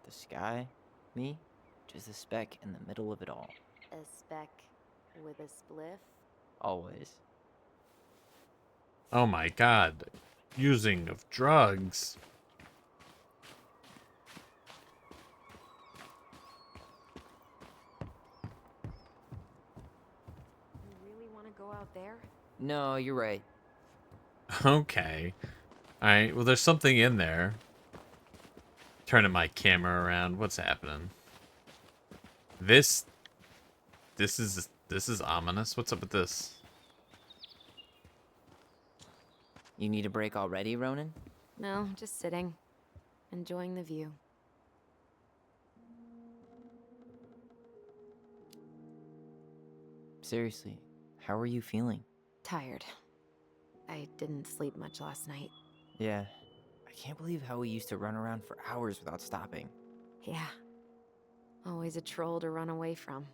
the sky, me, just a speck in the middle of it all. A speck with a spliff? Always. Oh my god. Using of drugs. You really want to go out there? No, you're right. Okay. Alright, well there's something in there. Turning my camera around. What's happening? This is ominous. What's up with this? You need a break already, Ronan? No, just sitting. Enjoying the view. Seriously, how are you feeling? Tired. I didn't sleep much last night. Yeah. I can't believe how we used to run around for hours without stopping. Yeah. Always a troll to run away from.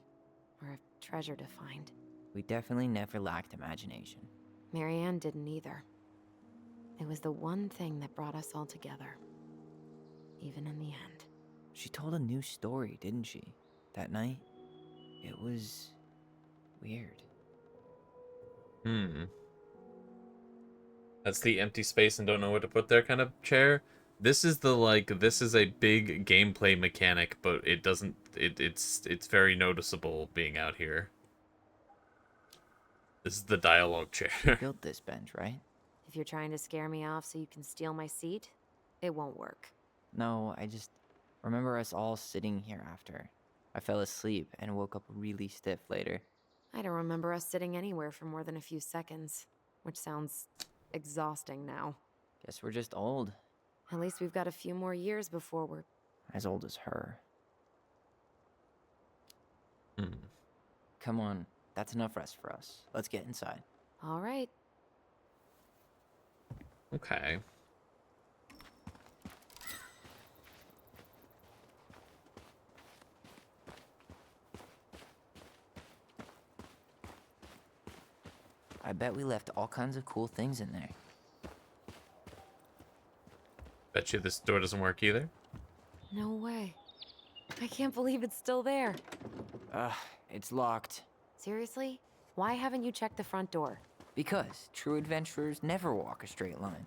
Or a treasure to find. We definitely never lacked imagination. Marianne didn't either. It was the one thing that brought us all together. Even in the end. She told a new story, didn't she? That night? It was... weird. That's the empty space and don't know what to put there kind of chair. This is the this is a big gameplay mechanic, but it doesn't it's very noticeable being out here. This is the dialogue chair. Built this bench, right? If you're trying to scare me off so you can steal my seat, it won't work. No, I just remember us all sitting here after. I fell asleep and woke up really stiff later. I don't remember us sitting anywhere for more than a few seconds, which sounds exhausting now. Guess we're just old. At least we've got a few more years before we're... As old as her. Hmm. Come on, that's enough rest for us. Let's get inside. All right. Okay. I bet we left all kinds of cool things in there. Bet you this door doesn't work either. No way. I can't believe it's still there. Ugh, it's locked. Seriously? Why haven't you checked the front door? Because true adventurers never walk a straight line.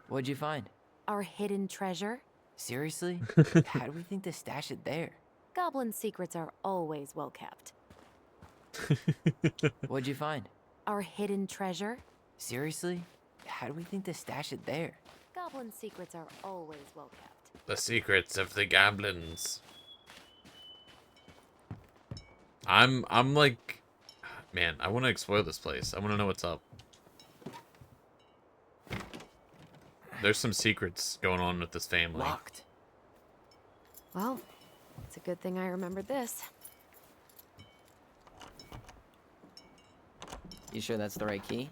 What'd you find? Our hidden treasure? Seriously? How do we think to stash it there? Goblin secrets are always well kept. What'd you find? Our hidden treasure? Seriously? How do we think to stash it there? Goblin secrets are always well kept. The secrets of the goblins. I'm like, man, I want to explore this place. I want to know what's up. There's some secrets going on with this family. Locked. Well, it's a good thing I remembered this. You sure that's the right key?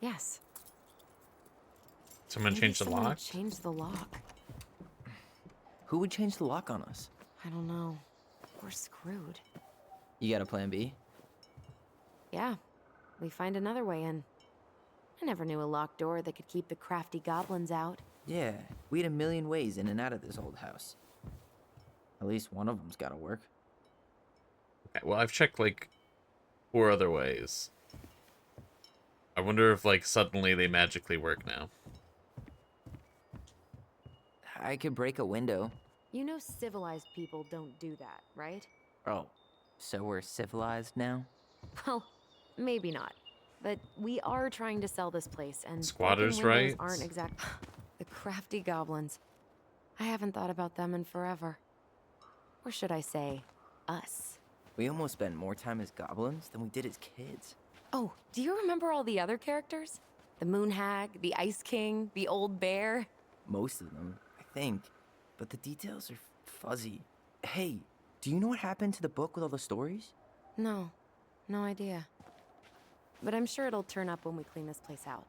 Yes. Someone Maybe changed the someone lock? changed the lock. Who would change the lock on us? I don't know. We're screwed. You got a plan B? Yeah, we find another way in. I never knew a locked door that could keep the crafty goblins out. Yeah, we had a million ways in and out of this old house. At least one of them's gotta work. Okay, well, I've checked like 4 other ways. I wonder if like suddenly they magically work now. I could break a window. You know civilized people don't do that, right? Oh, so we're civilized now? Well, maybe not. But we are trying to sell this place, and Squatters' broken windows rights? aren't exact. The crafty goblins. I haven't thought about them in forever. Or should I say, us? We almost spent more time as goblins than we did as kids. Oh, do you remember all the other characters? The Moon Hag, the Ice King, the Old Bear? Most of them, I think. But the details are fuzzy. Hey, do you know what happened to the book with all the stories? No, no idea. But I'm sure it'll turn up when we clean this place out.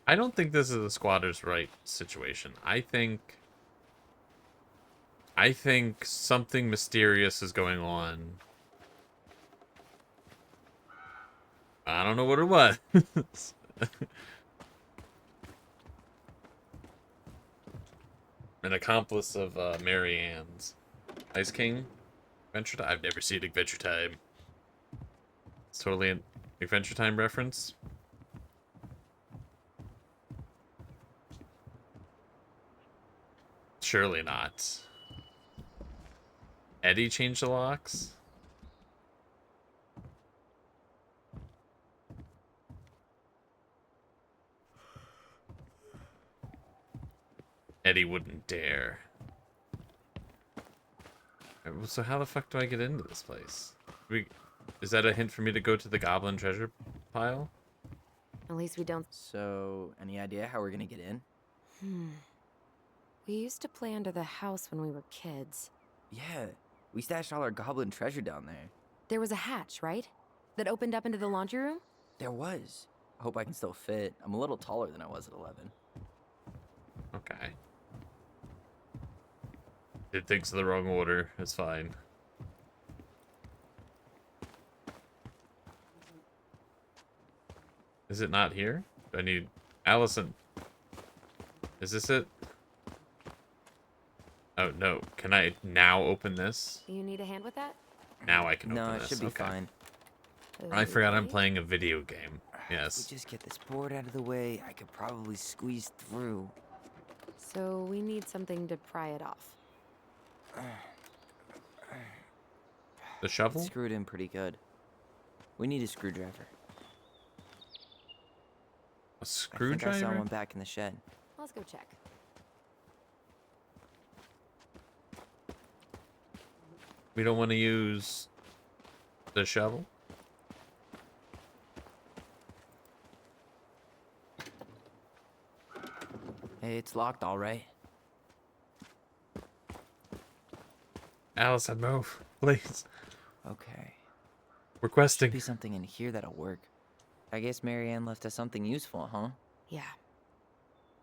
I don't think this is a squatter's right situation. I think something mysterious is going on. I don't know what it was. An accomplice of Mary Ann's. Ice King? Adventure Time? I've never seen Adventure Time. It's totally an Adventure Time reference. Surely not. Eddie changed the locks? Eddie wouldn't dare. So how the fuck do I get into this place? Is that a hint for me to go to the goblin treasure pile? At least we don't. So, any idea how we're gonna get in? We used to play under the house when we were kids. Yeah, we stashed all our goblin treasure down there. There was a hatch, right? That opened up into the laundry room? There was. I hope I can still fit. I'm a little taller than I was at 11. Okay. Did things in the wrong order. It's fine. Is it not here? Do I need... Allison. Is this it? Oh, no. Can I now open this? You need a hand with that? Now I can No, open it this. should be Okay. fine. I forgot I'm Okay. playing a video game. If Yes. we just get this board out of the way, I could probably squeeze through. So we need something to pry it off. The shovel? It's screwed in pretty good. We need a screwdriver. A I think I saw screwdriver? one back in the shed. Let's go check. We don't want to use the shovel? Hey, it's locked all right. Allison, move. Please. Okay. Requesting. Should be something in here that'll work. I guess Marianne left us something useful, huh? Yeah.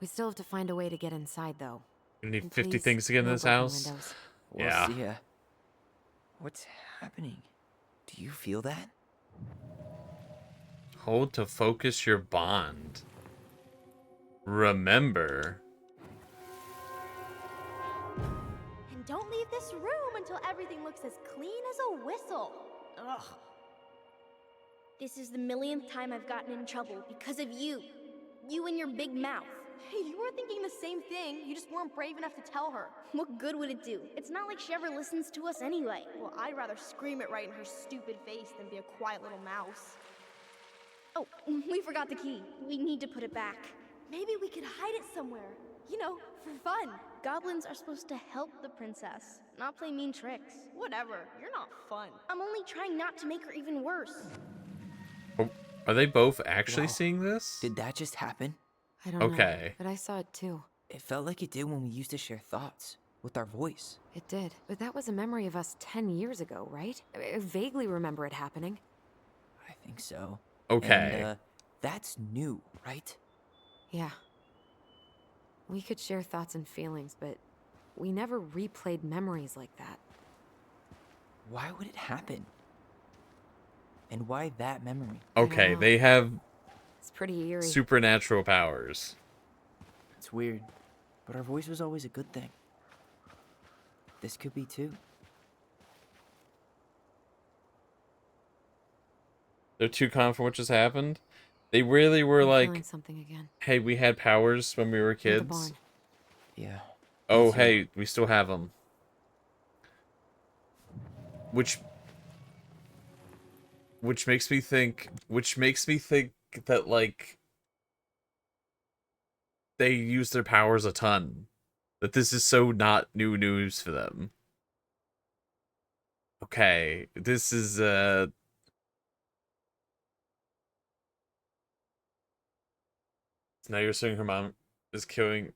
We still have to find a way to get inside, though. You need And 50 please, things to get in no this broken house? windows. We'll Yeah. see ya. What's happening? Do you feel that? Hold to focus your bond. Remember. And don't leave this room until everything looks as clean as a whistle. Ugh. This is the millionth time I've gotten in trouble because of you. You and your big mouth. Hey, you were thinking the same thing. You just weren't brave enough to tell her. What good would it do? It's not like she ever listens to us anyway. Well, I'd rather scream it right in her stupid face than be a quiet little mouse. Oh, we forgot the key. We need to put it back. Maybe we could hide it somewhere. You know, for fun. Goblins are supposed to help the princess, not play mean tricks. Whatever, you're not fun. I'm only trying not to make her even worse. Oh, are they both actually Whoa. seeing this? Did that just happen? I don't know, Okay. but I saw it too. It felt like it did when we used to share thoughts with our voice. It did. But that was a memory of us 10 years ago, right? I vaguely remember it happening. I think so. Okay. And, that's new, right? Yeah. We could share thoughts and feelings, but we never replayed memories like that. Why would it happen? And why that memory? Okay, know. they have It's pretty eerie. supernatural powers. It's weird, but our voice was always a good thing. This could be too. They're too calm for what just happened. They really were I'm like, feeling something again. hey, we had powers when we were Near the kids. barn. Yeah. Oh, me too. hey, we still have them. Which makes me think that, like, they use their powers a ton. That this is so not new news for them. Okay, this is, so now you're saying her mom is killing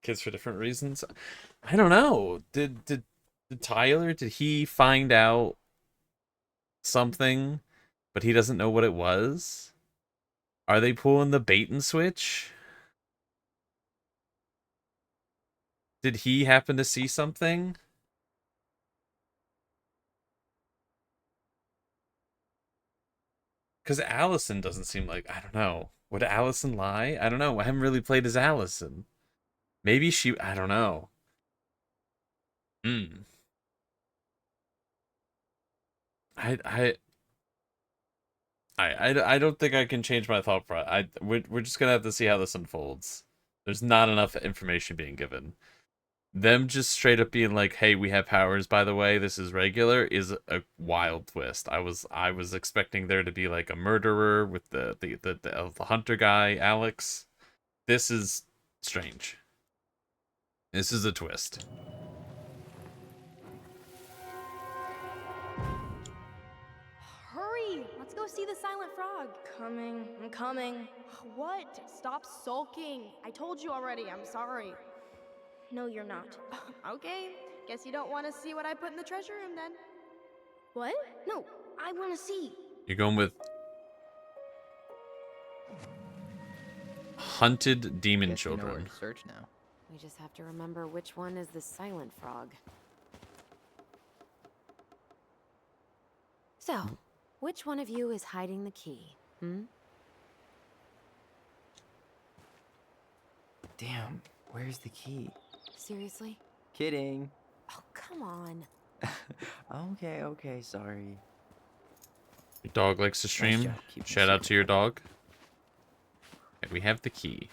kids for different reasons? I don't know. Did Tyler, did he find out something, but he doesn't know what it was? Are they pulling the bait and switch? Did he happen to see something? Because Allison doesn't seem like, I don't know. Would Allison lie? I don't know. I haven't really played as Allison. Maybe she, I don't know. Hmm. I, I, I don't think I can change my thought process. We're just gonna have to see how this unfolds. There's not enough information being given. Them just straight up being like, "Hey, we have powers, by the way. This is regular," is a wild twist. I was expecting there to be like a murderer with the hunter guy, Alex. This is strange. This is a twist. Hurry! Let's go see the silent frog. Coming. I'm coming. What? Stop sulking. I told you already, I'm sorry. No, you're not. Okay, guess you don't want to see what I put in the treasure room then. What? No, I want to see. You're going with hunted demon Guess we know where children. to search now. We just have to remember which one is the silent frog. So, which one of you is hiding the key? Damn, where's the key? Seriously? Kidding. Oh, come on. Okay, sorry. Your dog likes to stream. job keeping Shout out secret to your private. dog. Okay, we have the key.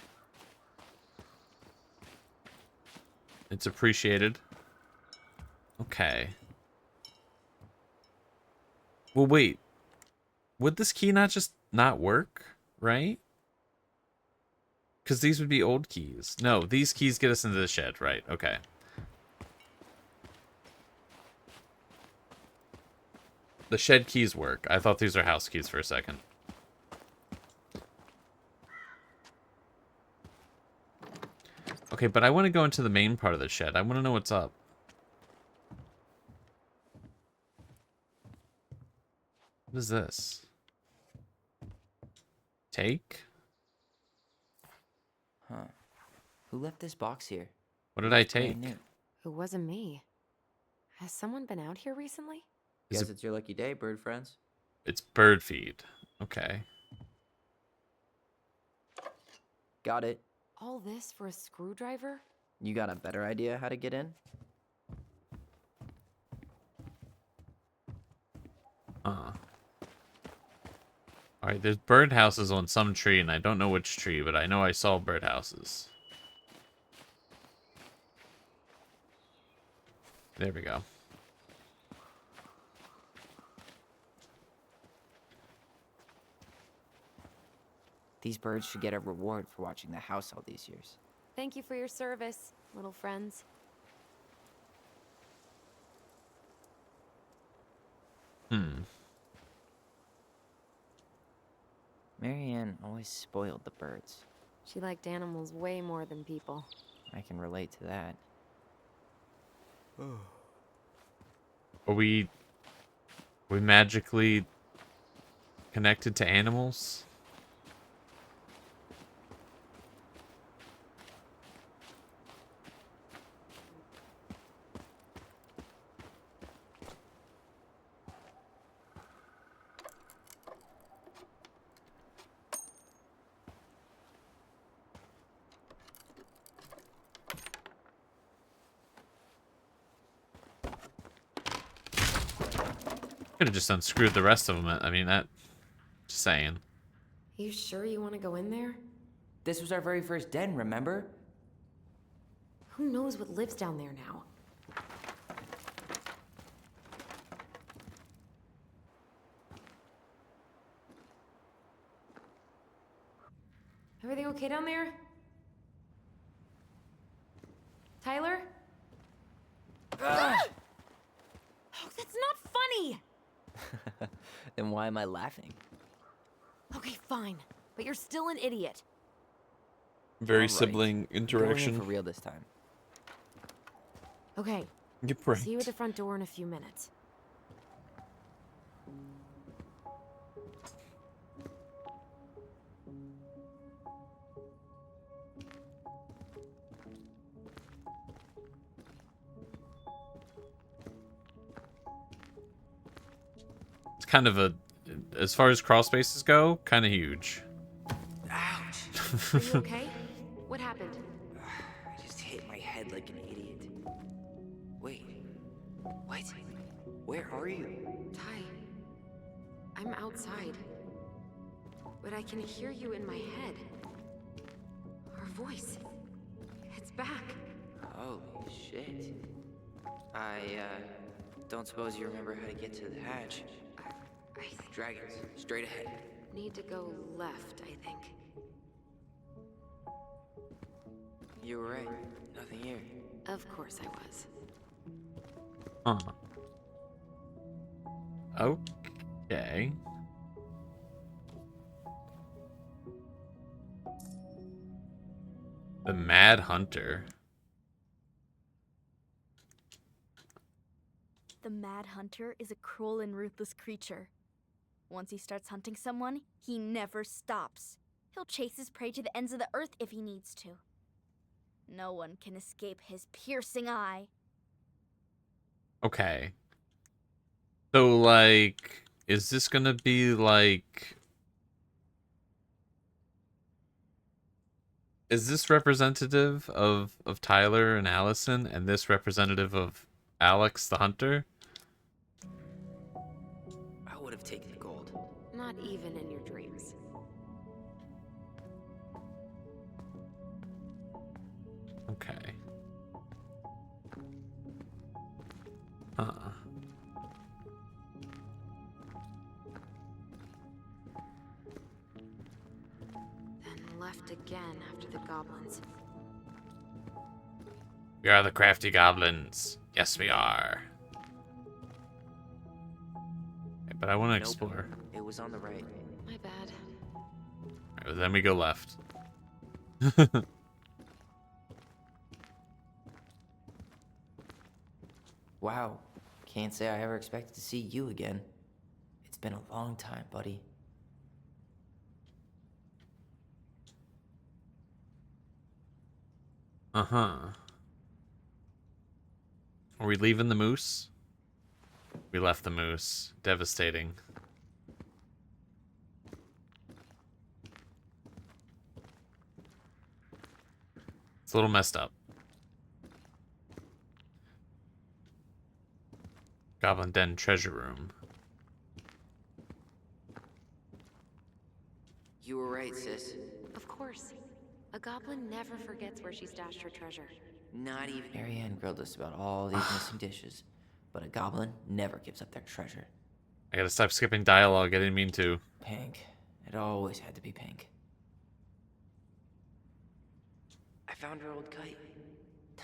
It's appreciated. Okay. Well, wait. Would this key not just not work, right? Because these would be old keys. No, these keys get us into the shed, right? Okay. The shed keys work. I thought these were house keys for a second. Okay, but I want to go into the main part of the shed. I want to know what's up. What is this? Take? Huh. Who left this box here? What did I It's brand take? new. It wasn't me. Has someone been out here recently? Is Guess it- it's your lucky day, bird friends. It's bird feed. Okay. Got it. All this for a screwdriver? You got a better idea how to get in? Alright, there's birdhouses on some tree, and I don't know which tree, but I know I saw birdhouses. There we go. These birds should get a reward for watching the house all these years. Thank you for your service, little friends. Hmm. Marianne always spoiled the birds. She liked animals way more than people. I can relate to that. Are we magically connected to animals? Could have just unscrewed the rest of them. I mean, that. Just saying. You sure you want to go in there? This was our very first den, remember? Who knows what lives down there now? Everything okay down there? Tyler? Oh, that's not funny! Then why am I laughing? Okay, fine. But you're still an idiot. Very Alright. sibling Going in interaction. for real this time. Okay, Get see you at pranked. the front door in a few minutes. It's kind of a, as far as crawl spaces go, kind of huge. Ouch! Are you okay? What happened? I just hit my head like an idiot. Wait. What? Where are you? Ty, I'm outside. But I can hear you in my head. Our voice. It's back. Holy shit. I, don't suppose you remember how to get to the hatch. I Dragons, straight ahead. need to go left, I think. You were right. Nothing here. Of course I was. Huh. Okay. The Mad Hunter. The Mad Hunter is a cruel and ruthless creature. Once he starts hunting someone, he never stops. He'll chase his prey to the ends of the earth if he needs to. No one can escape his piercing eye. Okay. So, like, is this gonna be like... Is this representative of Tyler and Allison, and this representative of Alex the Hunter? I would have taken the gold. Not even in your dreams. Okay. Huh. Then left again after the goblins. We are the crafty goblins. Yes, we are. Okay, but I want to Nope. explore. It was on the right. My bad. Alright, well, then we go left. Wow. Can't say I ever expected to see you again. It's been a long time, buddy. Uh-huh. Are we leaving the moose? We left the moose. Devastating. It's a little messed up. Goblin Den treasure room. You were right, sis. Of course. A goblin never forgets where she stashed her treasure. Not even. Marianne grilled us about all these missing dishes, but a goblin never gives up their treasure. I gotta stop skipping dialogue. I didn't mean to. Pink. It always had to be pink. found her old kite.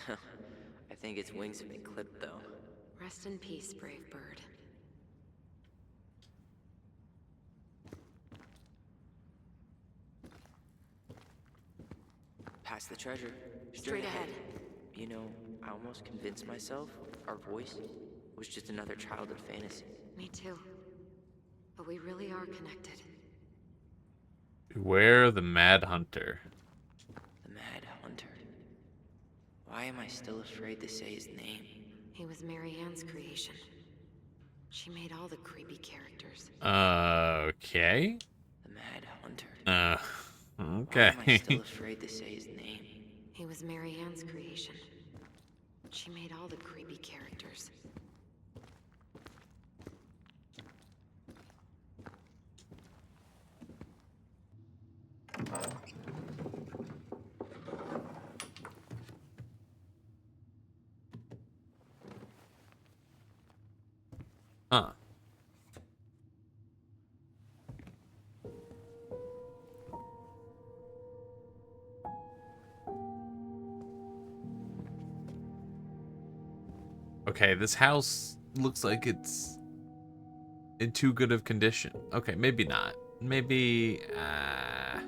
I think its wings have been clipped, though. Rest in peace, brave bird. Past the treasure. Straight ahead. You know, I almost convinced myself our voice was just another childhood fantasy. Me too. But we really are connected. Beware the Mad Hunter. The Mad Hunter. Why am I still afraid to say his name? He was Mary Ann's creation. She made all the creepy characters. Okay. The Mad Hunter. Okay. Why am I still afraid to say his name? He was Mary Ann's creation. She made all the creepy characters. Huh. Okay, this house looks like it's in too good of condition. Okay, maybe not. Maybe, I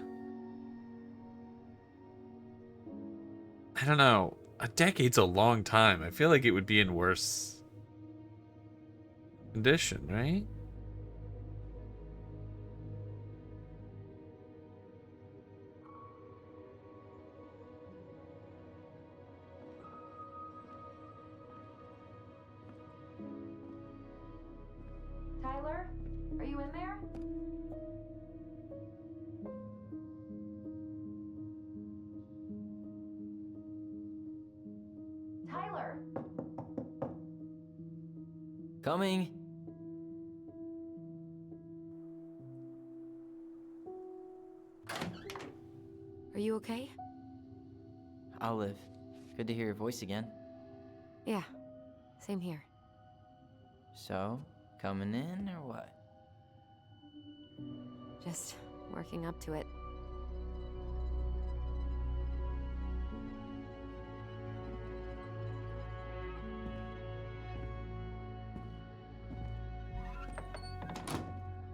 don't know. A decade's a long time. I feel like it would be in worse condition, right? Tyler, are you in there? Tyler! Coming! Are you okay? Olive, good to hear your voice again. Yeah, same here. So, coming in or what? Just working up to it.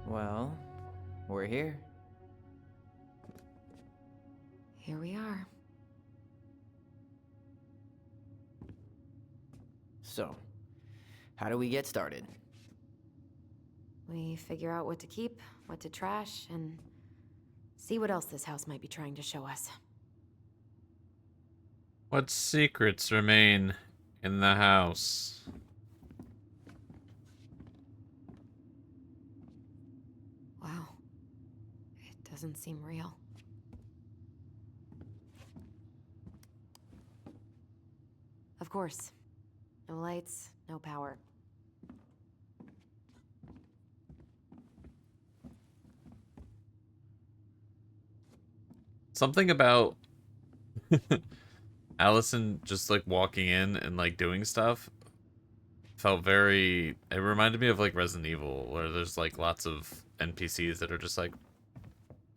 Well, we're here. Here we are. So, how do we get started? We figure out what to keep, what to trash, and see what else this house might be trying to show us. What secrets remain in the house? Wow. It doesn't seem real. Of course. No lights, no power. Something about Allison just like walking in and like doing stuff felt very, it reminded me of like Resident Evil, where there's like lots of NPCs that are just like,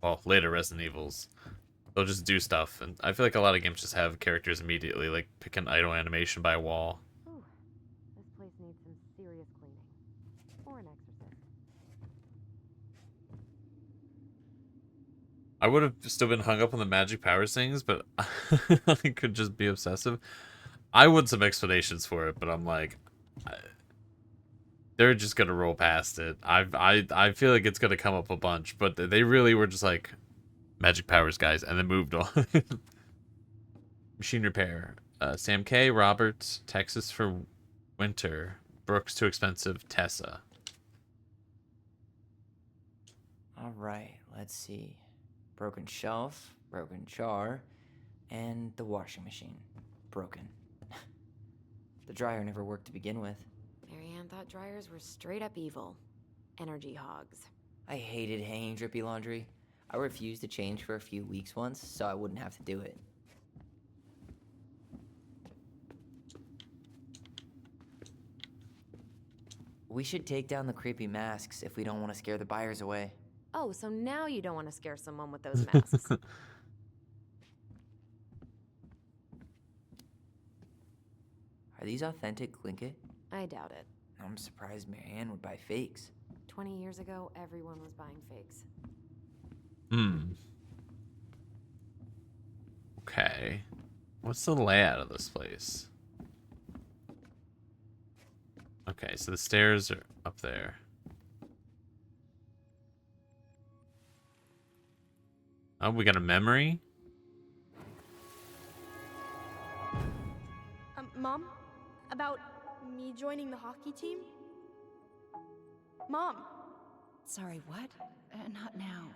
well, later Resident Evils, they'll just do stuff. And I feel like a lot of games just have characters immediately like pick an idle animation by a wall. Ooh, this place needs some serious cleaning. Or an exorcist. I would have still been hung up on the magic powers things, but I could just be obsessive. I want some explanations for it, but I'm like, they're just gonna roll past it. I feel like it's gonna come up a bunch, but they really were just like magic powers, guys, and then moved on. Machine repair. Sam K. Roberts, Texas for winter. Brooks too expensive. Tessa. All right, let's see. Broken shelf, broken jar, and the washing machine. Broken. The dryer never worked to begin with. Marianne thought dryers were straight up evil. Energy hogs. I hated hanging drippy laundry. I refused to change for a few weeks once, so I wouldn't have to do it. We should take down the creepy masks if we don't want to scare the buyers away. Oh, so now you don't want to scare someone with those masks. Are these authentic Tlingit? I doubt it. I'm surprised Marianne would buy fakes. 20 years ago, everyone was buying fakes. Okay. What's the layout of this place? Okay, so the stairs are up there. Oh, we got a memory? Mom? About me joining the hockey team? Mom! Sorry, what? Not now.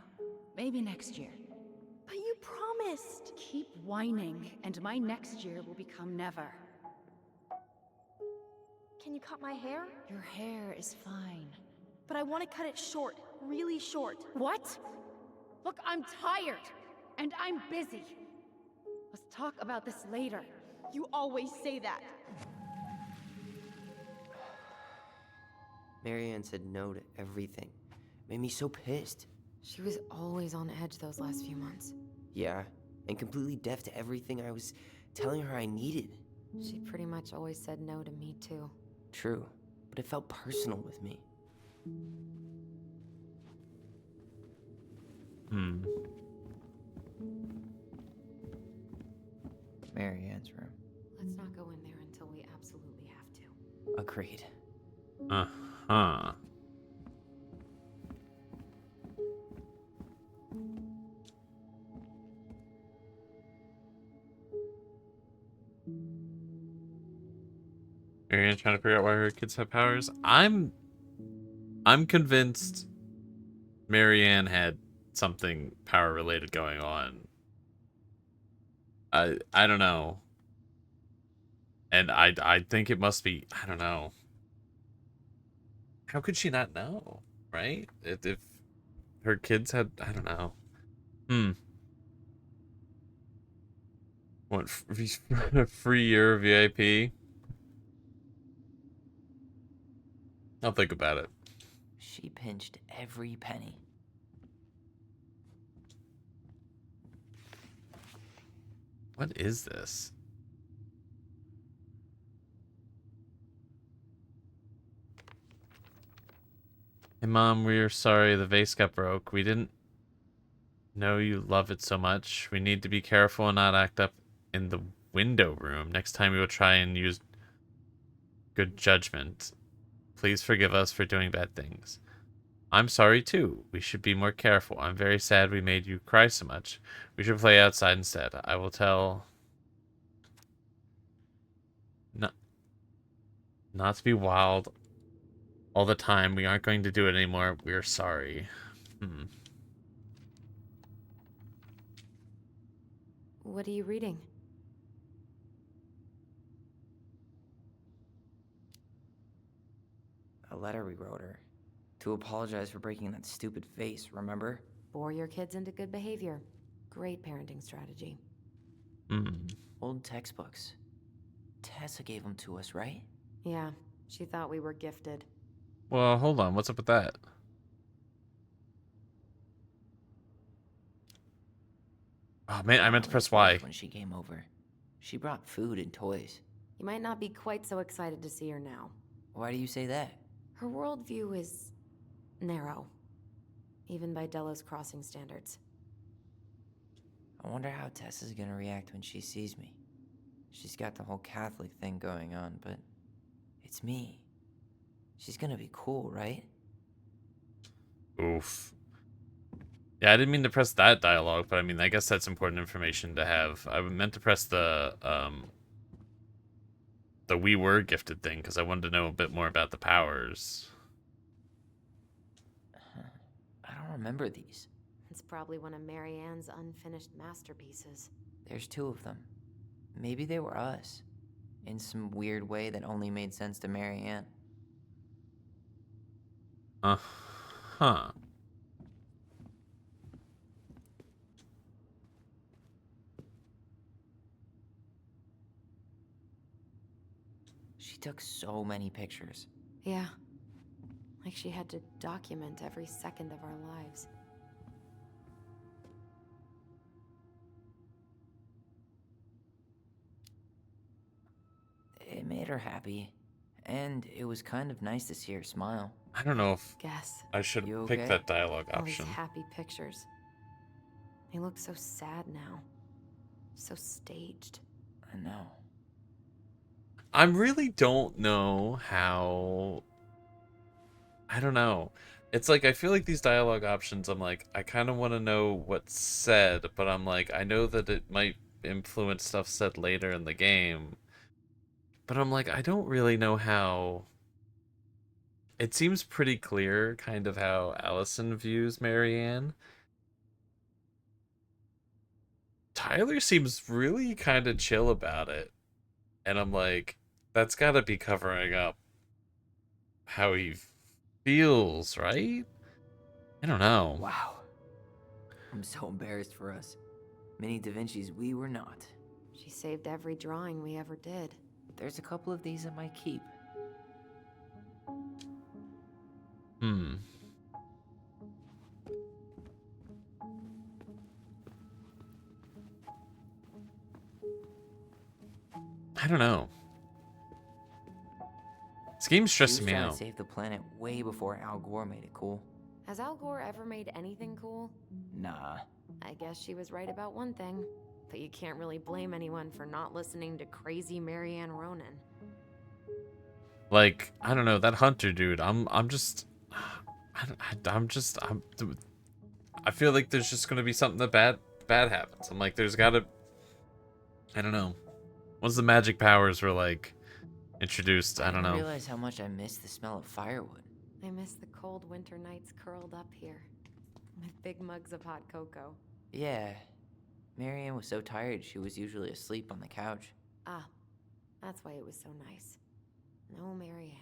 Maybe next year. But you promised! Keep whining, and my next year will become never. Can you cut my hair? Your hair is fine. But I want to cut it short. Really short. What? Look, I'm tired, and I'm busy. Let's talk about this later. You always say that. Marianne said no to everything. Made me so pissed. She was always on edge those last few months. Yeah, and completely deaf to everything I was telling her I needed. She pretty much always said no to me, too. True, but it felt personal with me. Marianne's room. Let's not go in there until we absolutely have to. Agreed. Uh-huh. Marianne trying to figure out why her kids have powers. I'm convinced Marianne had something power related going on. I don't know. And I think it must be, I don't know. How could she not know, right? If her kids had, I don't know. What, free year VIP? I'll think about it. She pinched every penny. What is this? Hey Mom, we're sorry the vase got broke. We didn't know you love it so much. We need to be careful and not act up in the window room. Next time we will try and use good judgment. Please forgive us for doing bad things. I'm sorry too. We should be more careful. I'm very sad we made you cry so much. We should play outside instead. I will tell... Not to be wild all the time. We aren't going to do it anymore. We're sorry. What are you reading? A letter we wrote her. To apologize for breaking that stupid vase, remember? Bore your kids into good behavior. Great parenting strategy. Old textbooks. Tessa gave them to us, right? Yeah, she thought we were gifted. Well, hold on. What's up with that? Oh, man, I meant to press Y. When she came over, she brought food and toys. You might not be quite so excited to see her now. Why do you say that? Her worldview is narrow, even by Delos Crossing standards. I wonder how Tessa's gonna react when she sees me. She's got the whole Catholic thing going on, but it's me. She's gonna be cool, right? Oof. Yeah, I didn't mean to press that dialogue, but I mean, I guess that's important information to have. I meant to press the we were gifted thing, because I wanted to know a bit more about the powers. I don't remember these. It's probably one of Marianne's unfinished masterpieces. There's 2 of them. Maybe they were us. In some weird way that only made sense to Marianne. Uh-huh. She took so many pictures. Yeah. Like she had to document every second of our lives. It may made her happy. And it was kind of nice to see her smile. I don't know if Guess. I should You pick okay? that dialogue All these option. happy pictures. They look so sad now. So staged. I know. I really don't know how. I don't know. It's like I feel like these dialogue options, I'm like, I kind of want to know what's said, but I'm like, I know that it might influence stuff said later in the game. But I'm like, I don't really know how. It seems pretty clear kind of how Allison views Marianne. Tyler seems really kind of chill about it. And I'm like, that's got to be covering up how he feels, right? I don't know. Wow. I'm so embarrassed for us. Mini Da Vinci's we were not. She saved every drawing we ever did. There's a couple of these I might keep. Hmm. I don't know. This game's She was stressing me trying out. to save the planet way before Al Gore made it cool. Has Al Gore ever made anything cool? Nah. I guess she was right about one thing. But you can't really blame anyone for not listening to crazy Marianne Ronan. Like, I don't know, that Hunter dude, I'm I feel like there's just gonna be something that bad happens. I'm like, there's gotta, I don't know. Once the magic powers were like introduced, I don't didn't know. realize how much I missed the smell of firewood. I miss the cold winter nights curled up here. With big mugs of hot cocoa. Yeah. Marianne was so tired she was usually asleep on the couch. Ah, that's why it was so nice. No Marianne.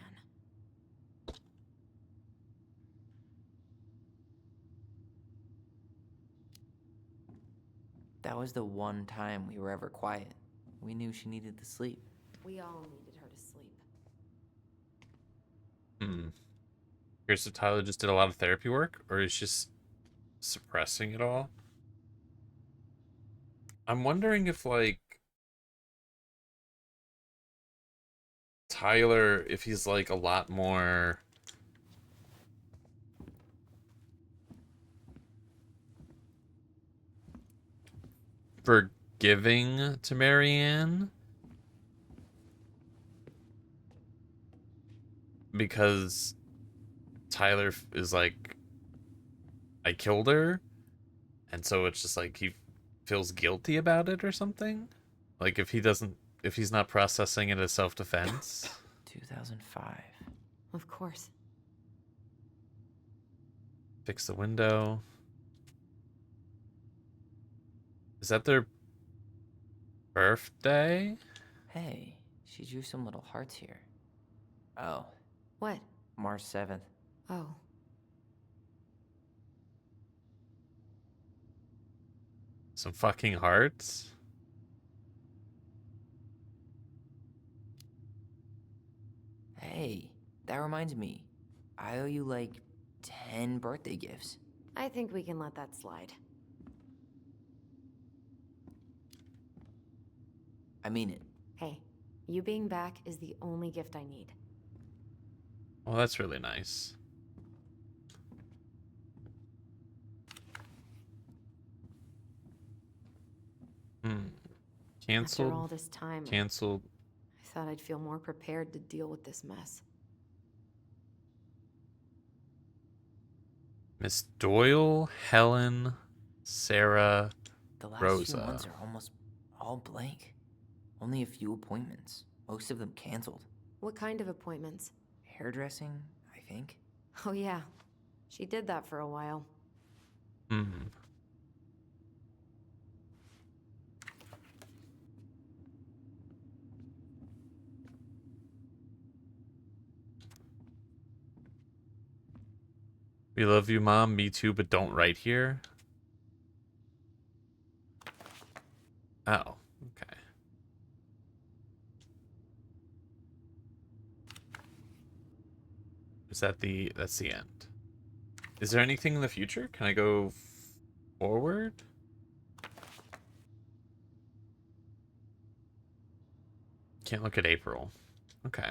That was the one time we were ever quiet. We knew she needed to sleep. We all needed her to sleep. Hmm. Here's so Tyler just did a lot of therapy work, or he's just suppressing it all. I'm wondering if like Tyler, if he's like a lot more forgiving to Marianne because Tyler is like, I killed her, and so it's just like he feels guilty about it or something. Like if he's not processing it as self-defense. 2005. Of course. Fix the window. Is that their birthday? Hey, she drew some little hearts here. Oh, What? March 7th. Oh. Some fucking hearts? Hey, that reminds me. I owe you like 10 birthday gifts. I think we can let that slide. I mean it. Hey, you being back is the only gift I need. Well, that's really nice. Hmm. After all Canceled. this time, Canceled. I thought I'd feel more prepared to deal with this mess. Miss Doyle, Helen, Sarah, The last Rosa. few months are almost all blank. Only a few appointments. Most of them canceled. What kind of appointments? Hairdressing, I think. Oh yeah, she did that for a while. Hmm. We love you, Mom. Me too, but don't write here. Oh, okay. Is that that's the end? Is there anything in the future? Can I go forward? Can't look at April. Okay.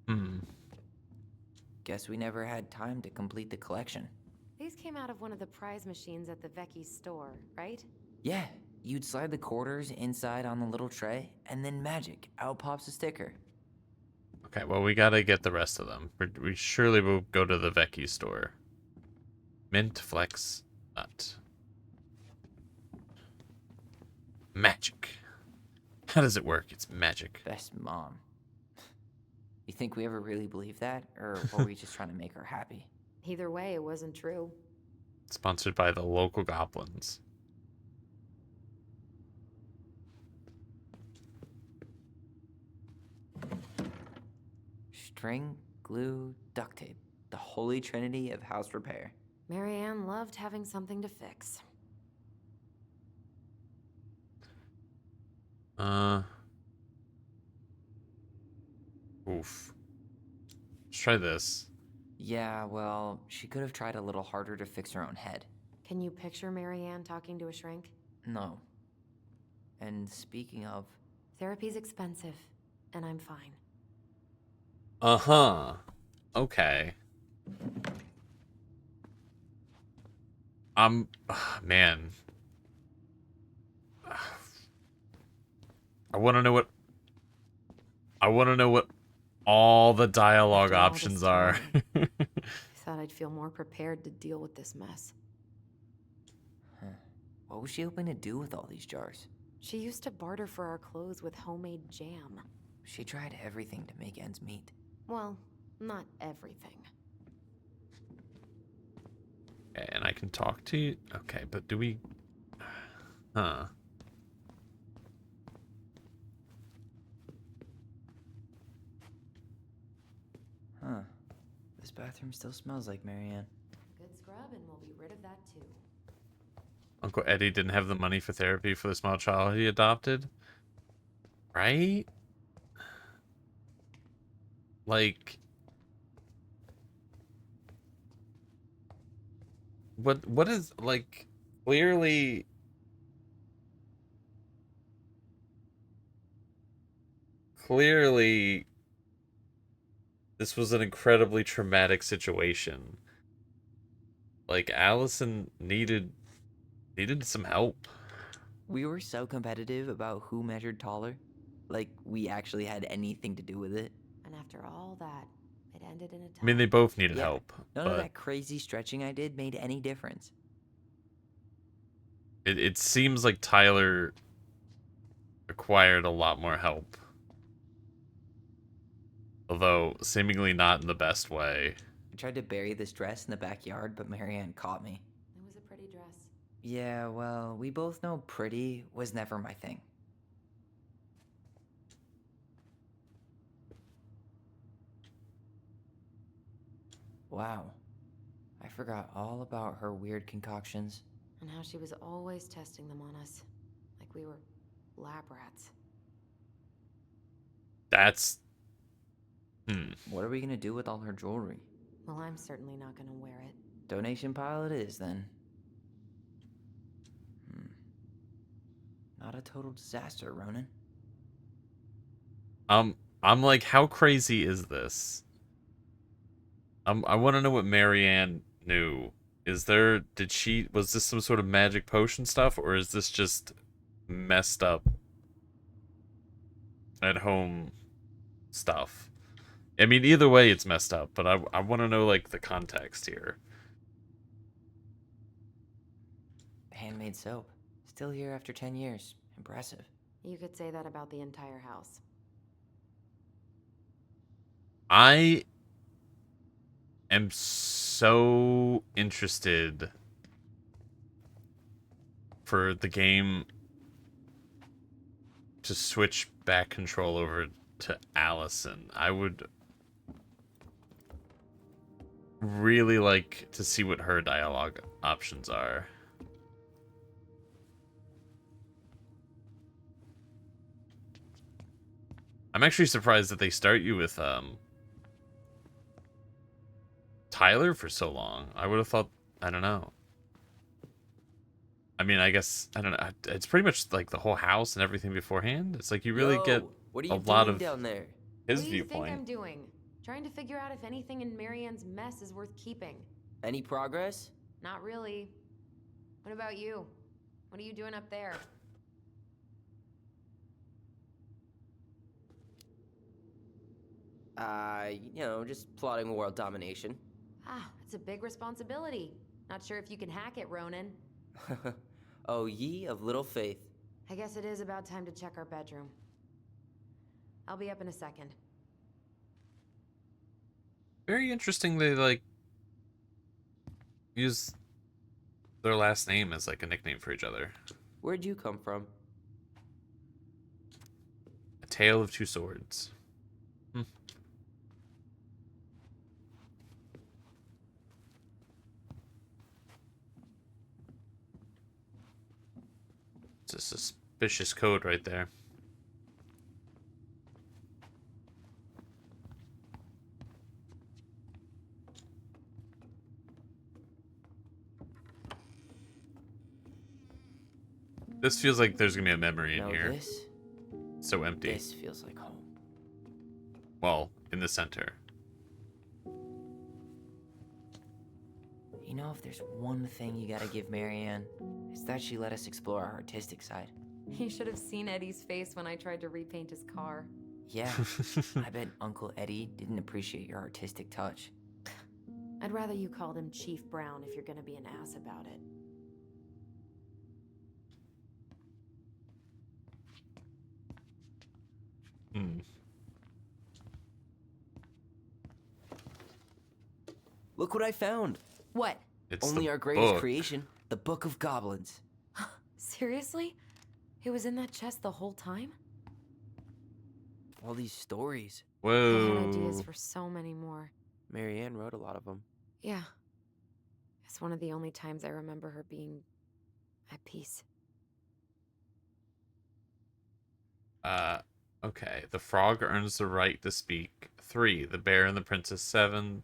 Hmm. Guess we never had time to complete the collection. These came out of one of the prize machines at the Vecchi's store, right? Yeah, you'd slide the quarters inside on the little tray, and then magic, out pops a sticker. Okay, well, we gotta get the rest of them. We surely will go to the Vecchi store. Mint Flex Nut. Magic. How does it work? It's magic. Best mom. You think we ever really believed that, or were we just trying to make her happy? Either way, it wasn't true. Sponsored by the local goblins. String, glue, duct tape. The holy trinity of house repair. Marianne loved having something to fix. Oof. Let's try this. Yeah, well, she could have tried a little harder to fix her own head. Can you picture Marianne talking to a shrink? No. And speaking of... Therapy's expensive, and I'm fine. Uh-huh. Okay. Man. I want to know what all the dialogue After all options this are. time, I thought I'd feel more prepared to deal with this mess. Huh. What was she hoping to do with all these jars? She used to barter for our clothes with homemade jam. She tried everything to make ends meet. Well, not everything. Okay, and I can talk to you? Okay, but do we... Huh. Huh. This bathroom still smells like Marianne. Good scrub, and we'll be rid of that too. Uncle Eddie didn't have the money for therapy for the small child he adopted? Right? Like... What is, like, clearly... Clearly... This was an incredibly traumatic situation. Like, Allison needed some help. We were so competitive about who measured taller. Like, we actually had anything to do with it. And after all that, it ended in a tie. I mean, they both needed Yeah, help. None of but that crazy stretching I did made any difference. it seems like Tyler required a lot more help. Although, seemingly not in the best way. I tried to bury this dress in the backyard, but Marianne caught me. It was a pretty dress. Yeah, well, we both know pretty was never my thing. Wow. I forgot all about her weird concoctions. And how she was always testing them on us. Like we were lab rats. That's... What are we gonna do with all her jewelry? Well, I'm certainly not gonna wear it. Donation pile it is, then. Not a total disaster, Ronan. I'm like, how crazy is this? I want to know what Marianne knew. Was this some sort of magic potion stuff, or is this just messed up at home stuff? I mean, either way, it's messed up, but I want to know, like, the context here. Handmade soap. Still here after 10 years. Impressive. You could say that about the entire house. I am so interested for the game to switch back control over to Allison. I would really like to see what her dialogue options are. I'm actually surprised that they start you with Tyler for so long. I would have thought, I don't know. I mean, I guess I don't know. It's pretty much like the whole house and everything beforehand. It's like you really get Yo, what are a you lot doing of down there? What his do you think viewpoint. I'm doing? Trying to figure out if anything in Marianne's mess is worth keeping. Any progress? Not really. What about you? What are you doing up there? Just plotting world domination. Ah, it's a big responsibility. Not sure if you can hack it, Ronan. Oh, ye of little faith. I guess it is about time to check our bedroom. I'll be up in a second. Very interesting. They like use their last name as like a nickname for each other. Where'd you come from? A tale of two swords. Hmm. It's a suspicious code right there. This feels like there's gonna be a memory in Now here. this? So empty. This feels like home. Well, in the center. You know, if there's one thing you gotta give Marianne, it's that she let us explore our artistic side. You should have seen Eddie's face when I tried to repaint his car. Yeah, I bet Uncle Eddie didn't appreciate your artistic touch. I'd rather you called him Chief Brown if you're gonna be an ass about it. Hmm. Look what I found! What? It's Only the our greatest book. creation, the Book of Goblins. Seriously? It was in that chest the whole time? All these stories. I had Whoa. ideas for so many more. Marianne wrote a lot of them. Yeah. It's one of the only times I remember her being at peace. Okay. The frog earns the right to speak. 3. The bear and the princess. 7.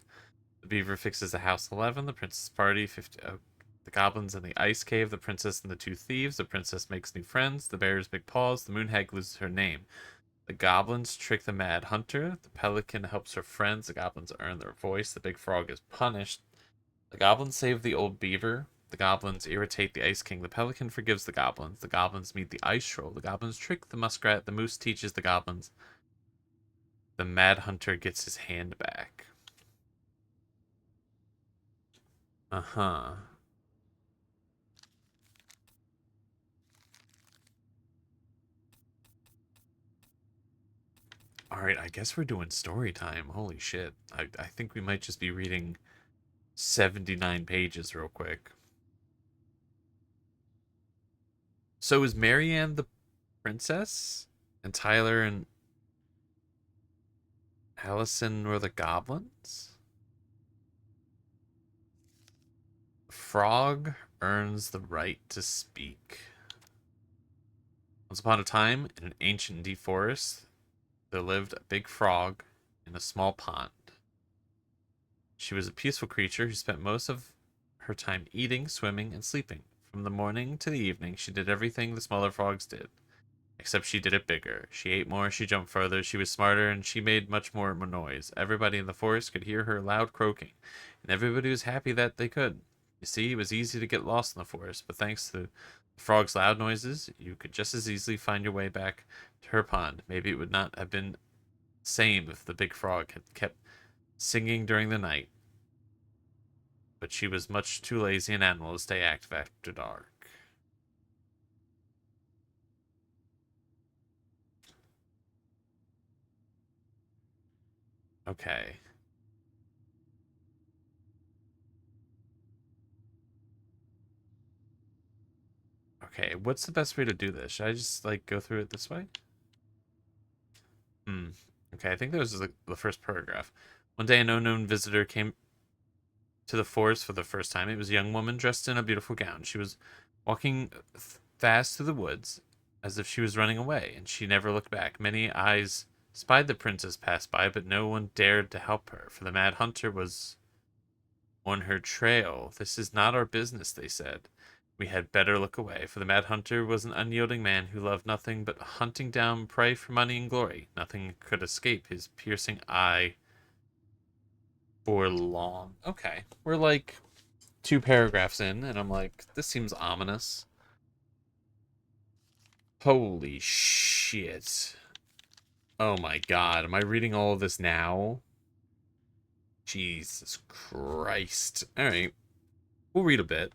The beaver fixes the house. 11. The princess party. 50. Oh, the goblins in the ice cave. The princess and the two thieves. The princess makes new friends. The bear's big paws. The moon hag loses her name. The goblins trick the mad hunter. The pelican helps her friends. The goblins earn their voice. The big frog is punished. The goblins save the old beaver. The goblins irritate the Ice King. The pelican forgives the goblins. The goblins meet the ice troll. The goblins trick the muskrat. The moose teaches the goblins. The mad hunter gets his hand back. Uh-huh. Alright, I guess we're doing story time. Holy shit. I think we might just be reading 79 pages real quick. So is Marianne the princess? And Tyler and Allison were the goblins? Frog earns the right to speak. Once upon a time, in an ancient deep forest, there lived a big frog in a small pond. She was a peaceful creature who spent most of her time eating, swimming, and sleeping. From the morning to the evening, she did everything the smaller frogs did. Except she did it bigger. She ate more, she jumped further, she was smarter, and she made much more noise. Everybody in the forest could hear her loud croaking, and everybody was happy that they could. You see, it was easy to get lost in the forest, but thanks to the frog's loud noises, you could just as easily find your way back to her pond. Maybe it would not have been the same if the big frog had kept singing during the night, but she was much too lazy an animal to stay active after dark. Okay. Okay, what's the best way to do this? Should I just, like, go through it this way? Okay, I think that was the first paragraph. One day, an unknown visitor came to the forest for the first time. It was a young woman dressed in a beautiful gown. She was walking fast through the woods as if she was running away, and she never looked back. Many eyes spied the princess pass by, but no one dared to help her, for the mad hunter was on her trail. This is not our business, they said. We had better look away, for the Mad Hunter was an unyielding man who loved nothing but hunting down prey for money and glory. Nothing could escape his piercing eye for long. Okay, we're like 2 paragraphs in, and I'm like, this seems ominous. Holy shit. Oh my god, am I reading all of this now? Jesus Christ. Alright, we'll read a bit.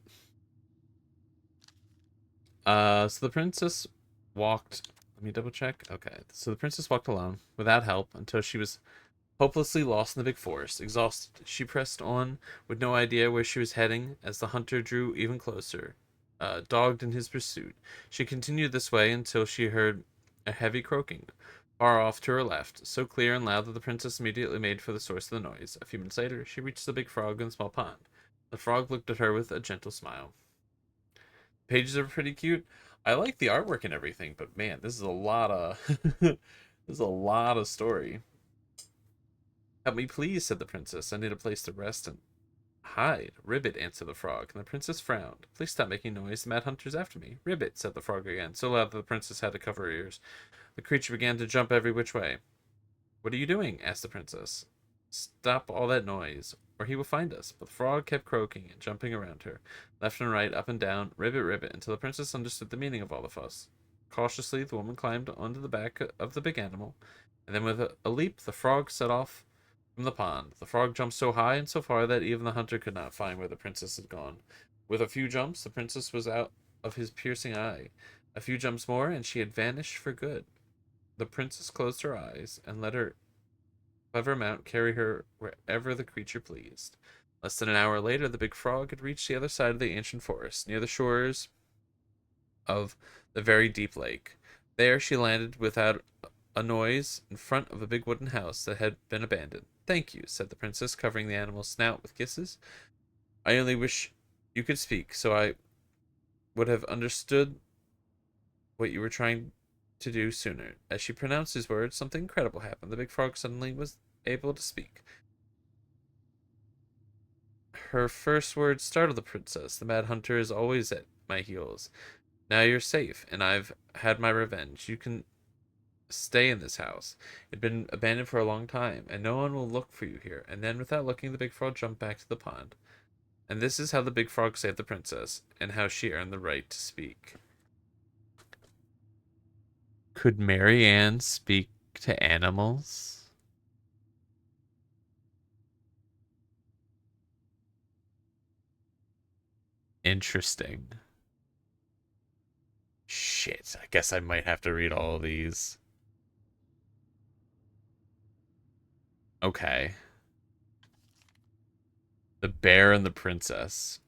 So the princess walked... Let me double check. Okay, so the princess walked alone, without help, until she was hopelessly lost in the big forest. Exhausted, she pressed on, with no idea where she was heading, as the hunter drew even closer, dogged in his pursuit. She continued this way until she heard a heavy croaking, far off to her left, so clear and loud that the princess immediately made for the source of the noise. A few minutes later, she reached the big frog in the small pond. The frog looked at her with a gentle smile. Pages are pretty cute. I like the artwork and everything, but man, this is a lot of this is a lot of story. Help me, please, said the princess. I need a place to rest and hide. Ribbit, answered the frog, and the princess frowned. Please stop making noise. The mad hunter's after me. Ribbit, said the frog again, so loud that the princess had to cover her ears. The creature began to jump every which way. What are you doing? Asked the princess. Stop all that noise, or he will find us. But the frog kept croaking and jumping around her, left and right, up and down, ribbit, ribbit, until the princess understood the meaning of all the fuss. Cautiously, the woman climbed onto the back of the big animal, and then with a leap, the frog set off from the pond. The frog jumped so high and so far that even the hunter could not find where the princess had gone. With a few jumps, the princess was out of his piercing eye. A few jumps more, and she had vanished for good. The princess closed her eyes and let her clever mount carry her wherever the creature pleased. Less than an hour later, the big frog had reached the other side of the ancient forest, near the shores of the very deep lake. There she landed without a noise in front of a big wooden house that had been abandoned. Thank you, said the princess, covering the animal's snout with kisses. I only wish you could speak, so I would have understood what you were trying to do sooner. As she pronounced these words, something incredible happened. The big frog suddenly was able to speak. Her first words startled the princess. The mad hunter is always at my heels. Now you're safe, and I've had my revenge. You can stay in this house. It'd been abandoned for a long time, and no one will look for you here. And then, without looking, the big frog jumped back to the pond. And this is how the big frog saved the princess, and how she earned the right to speak. Could Marianne speak to animals? Interesting. Shit, I guess I might have to read all of these. Okay. The Bear and the Princess.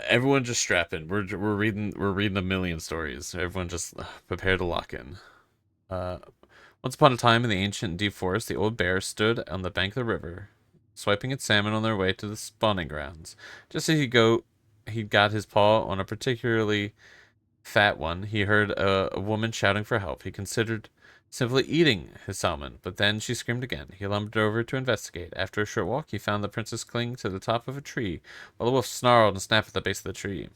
Everyone just strap in. We're reading a million stories. Everyone just prepare to lock in. Once upon a time in the ancient deep forest, the old bear stood on the bank of the river, swiping its salmon on their way to the spawning grounds. Just as he got his paw on a particularly fat one, he heard a woman shouting for help. He considered simply eating his salmon, but then she screamed again. He lumbered over to investigate. After a short walk, he found the princess clinging to the top of a tree, while the wolf snarled and snapped at the base of the tree.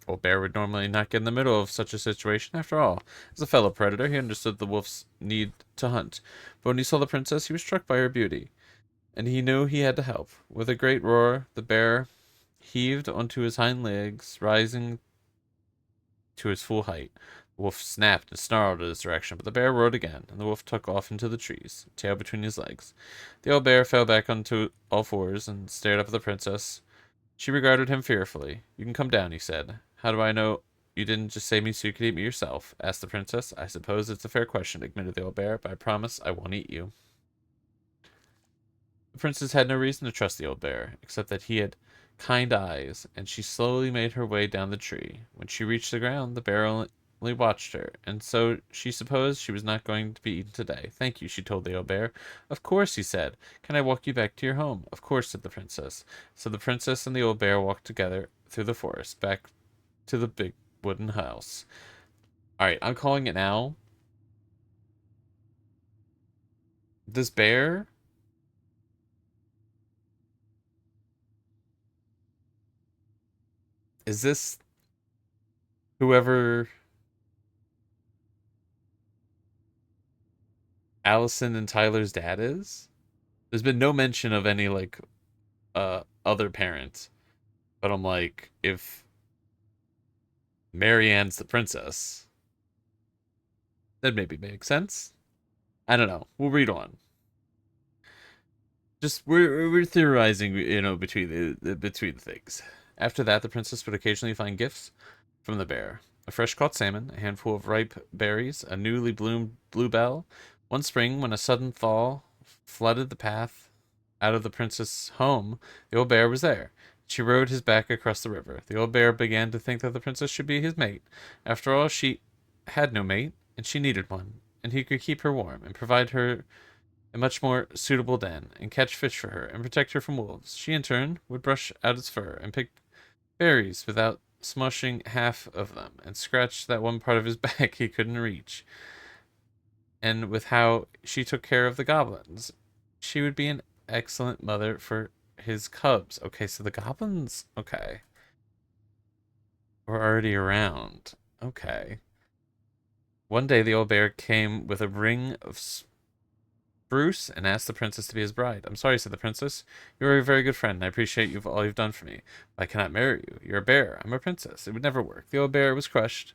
Old Bear would normally not get in the middle of such a situation. After all, as a fellow predator, he understood the wolf's need to hunt. But when he saw the princess, he was struck by her beauty, and he knew he had to help. With a great roar, the bear heaved onto his hind legs, rising to his full height. The wolf snapped and snarled in his direction, but the bear roared again, and the wolf took off into the trees, tail between his legs. The old bear fell back onto all fours and stared up at the princess. She regarded him fearfully. You can come down, he said. How do I know you didn't just save me so you could eat me yourself? Asked the princess. I suppose it's a fair question, admitted the old bear, but I promise I won't eat you. The princess had no reason to trust the old bear, except that he had kind eyes, and she slowly made her way down the tree. When she reached the ground, the bear only watched her, and so she supposed she was not going to be eaten today. Thank you, she told the old bear. Of course, he said. Can I walk you back to your home? Of course, said the princess. So the princess and the old bear walked together through the forest, back to the big wooden house. Alright, I'm calling it now. This bear... Is this whoever Allison and Tyler's dad is? There's been no mention of any like other parents, but I'm like, if Marianne's the princess, that maybe makes sense. I don't know. We'll read on. Just we're theorizing, between things. After that, the princess would occasionally find gifts from the bear: a fresh caught salmon, a handful of ripe berries, a newly bloomed bluebell. One spring, when a sudden thaw flooded the path out of the princess' home, the old bear was there. She rode his back across the river. The old bear began to think that the princess should be his mate. After all, she had no mate, and she needed one, and he could keep her warm and provide her a much more suitable den, and catch fish for her, and protect her from wolves. She, in turn, would brush out its fur, and pick berries without smushing half of them, and scratch that one part of his back he couldn't reach. And with how she took care of the goblins, she would be an excellent mother for his cubs. Okay, so the goblins, okay, were already around. Okay. One day, the old bear came with a ring of Bruce and asked the princess to be his bride. "I'm sorry," said the princess. "You are a very good friend, and I appreciate all you've done for me. But I cannot marry you. You're a bear. I'm a princess. It would never work." The old bear was crushed.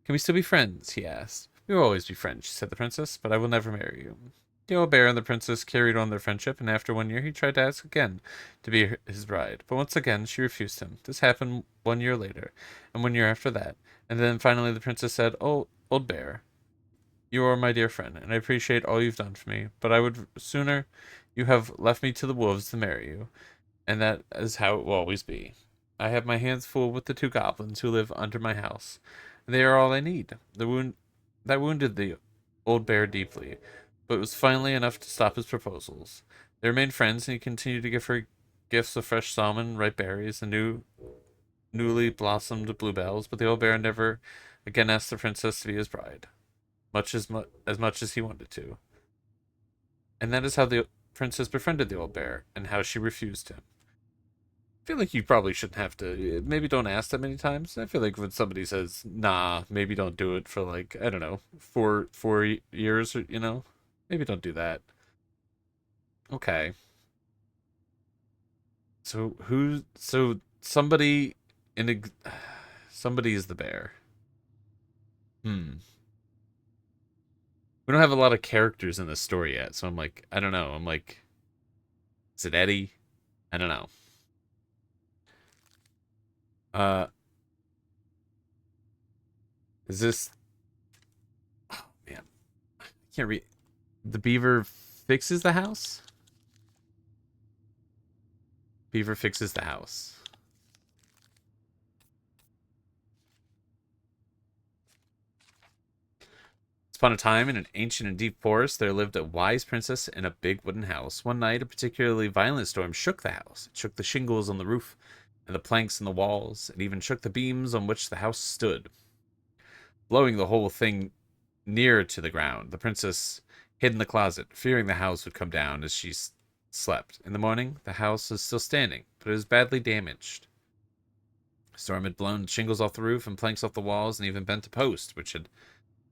"Can we still be friends?" he asked. "We will always be friends," said the princess, "but I will never marry you." The old bear and the princess carried on their friendship, and after 1 year he tried to ask again to be his bride. But once again she refused him. This happened 1 year later, and 1 year after that. And then finally the princess said, "Oh, old bear, you are my dear friend, and I appreciate all you've done for me, but I would sooner you have left me to the wolves than marry you, and that is how it will always be. I have my hands full with the two goblins who live under my house, and they are all I need." That wounded the old bear deeply, but it was finally enough to stop his proposals. They remained friends, and he continued to give her gifts of fresh salmon, ripe berries, and newly blossomed bluebells, but the old bear never again asked the princess to be his bride as much as he wanted to. And that is how the princess befriended the old bear, and how she refused him. I feel like you probably shouldn't have to. Maybe don't ask that many times. I feel like when somebody says nah, maybe don't do it for like, I don't know, four years, or maybe don't do that. Okay. So who? So somebody in a somebody is the bear. Hmm. We don't have a lot of characters in this story yet, so I'm like, I don't know. I'm like, is it Eddie? I don't know. Uh, is this? Oh man, I can't read. The beaver fixes the house. Beaver fixes the house. Once upon a time, in an ancient and deep forest, there lived a wise princess in a big wooden house. One night, a particularly violent storm shook the house. It shook the shingles on the roof, and the planks in the walls. It even shook the beams on which the house stood, blowing the whole thing near to the ground. The princess hid in the closet, fearing the house would come down as she slept. In the morning, the house was still standing, but it was badly damaged. The storm had blown shingles off the roof and planks off the walls, and even bent a post which had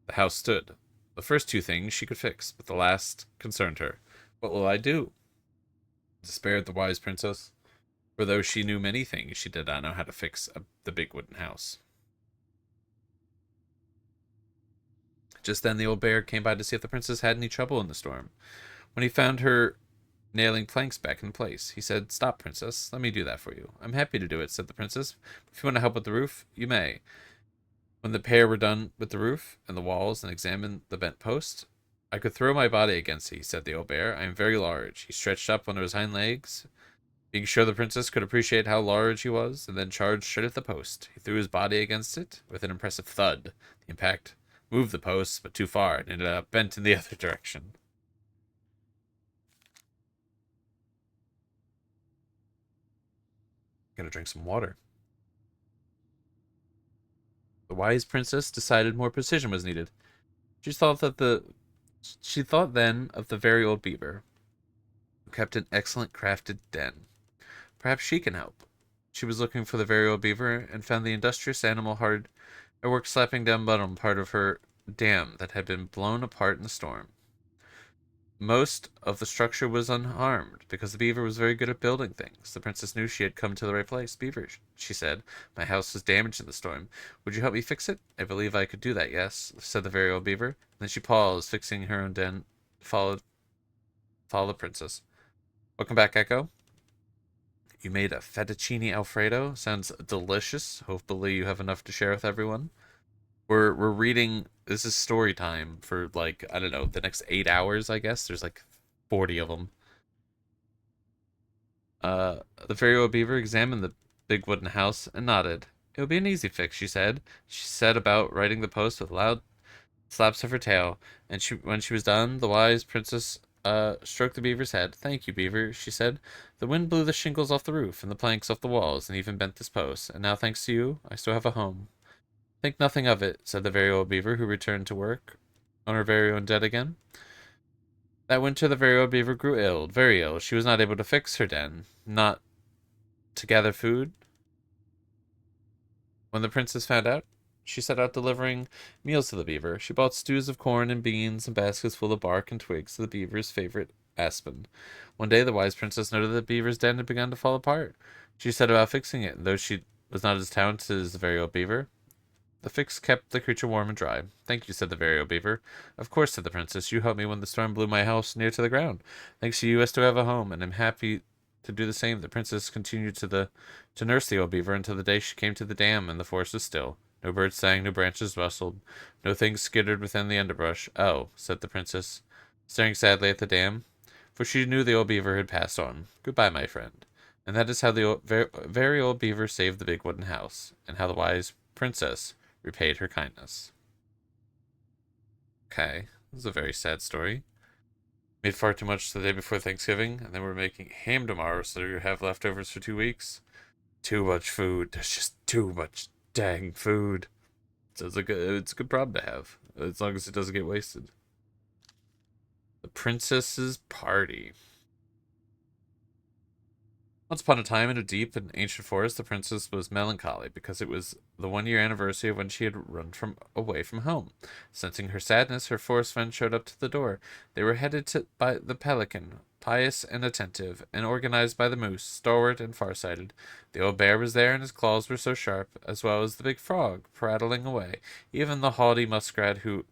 the house stood. The first two things she could fix, but the last concerned her. "What will I do?" despaired the wise princess, for though she knew many things, she did not know how to fix the big wooden house. Just then the old bear came by to see if the princess had any trouble in the storm. When he found her nailing planks back in place, he said, "Stop, princess. Let me do that for you." "I'm happy to do it," said the princess. "If you want to help with the roof, you may." When the pair were done with the roof and the walls and examined the bent post, "I could throw my body against it," said the old bear. "I am very large." He stretched up on his hind legs, being sure the princess could appreciate how large he was, and then charged straight at the post. He threw his body against it with an impressive thud. The impact moved the post, but too far, and ended up bent in the other direction. Gotta drink some water. The wise princess decided more precision was needed. She thought then of the very old beaver, who kept an excellent crafted den. Perhaps she can help. She was looking for the very old beaver and found the industrious animal hard at work slapping down bottom part of her dam that had been blown apart in the storm. Most of the structure was unharmed because the beaver was very good at building things. The princess knew she had come to the right place. Beaver, she said, my house was damaged in the storm. Would you help me fix it? I believe I could do that, yes, said the very old beaver. Then she paused, fixing her own den, followed the princess. Welcome back, Echo. You made a fettuccine alfredo. Sounds delicious. Hopefully you have enough to share with everyone. We're reading. This is story time for like I don't know the next 8 hours. I guess there's like 40 of them. The fairy old beaver examined the big wooden house and nodded. It will be an easy fix, she said. She set about writing the post with loud slaps of her tail, and when she was done, the wise princess stroked the beaver's head. Thank you, beaver, she said. The wind blew the shingles off the roof and the planks off the walls, and even bent this post. And now, thanks to you, I still have a home. Think nothing of it, said the very old beaver, who returned to work on her very own den again. That winter, the very old beaver grew ill, very ill. She was not able to fix her den, not to gather food. When the princess found out, she set out delivering meals to the beaver. She bought stews of corn and beans and baskets full of bark and twigs of the beaver's favorite aspen. One day, the wise princess noted that the beaver's den had begun to fall apart. She set about fixing it, and though she was not as talented as the very old beaver, the fix kept the creature warm and dry. Thank you, said the very old beaver. Of course, said the princess. You helped me when the storm blew my house near to the ground. Thanks to you, I still have a home, and I'm happy to do the same. The princess continued to nurse the old beaver until the day she came to the dam, and the forest was still. No birds sang, no branches rustled, no things skittered within the underbrush. Oh, said the princess, staring sadly at the dam, for she knew the old beaver had passed on. Goodbye, my friend. And that is how the very old beaver saved the big wooden house, and how the wise princess repaid her kindness. Okay, this is a very sad story. Made far too much the day before Thanksgiving, and then we're making ham tomorrow, so you have leftovers for 2 weeks. Too much food. There's just too much dang food. So it's a good problem to have, as long as it doesn't get wasted. The princess's party. Once upon a time, in a deep and ancient forest, the princess was melancholy because it was the 1 year anniversary of when she had run away from home. Sensing her sadness, her forest friends showed up to the door. They were headed by the pelican, pious and attentive, and organized by the moose, stalwart and farsighted. The old bear was there, and his claws were so sharp, as well as the big frog, prattling away. Even the haughty muskrat, who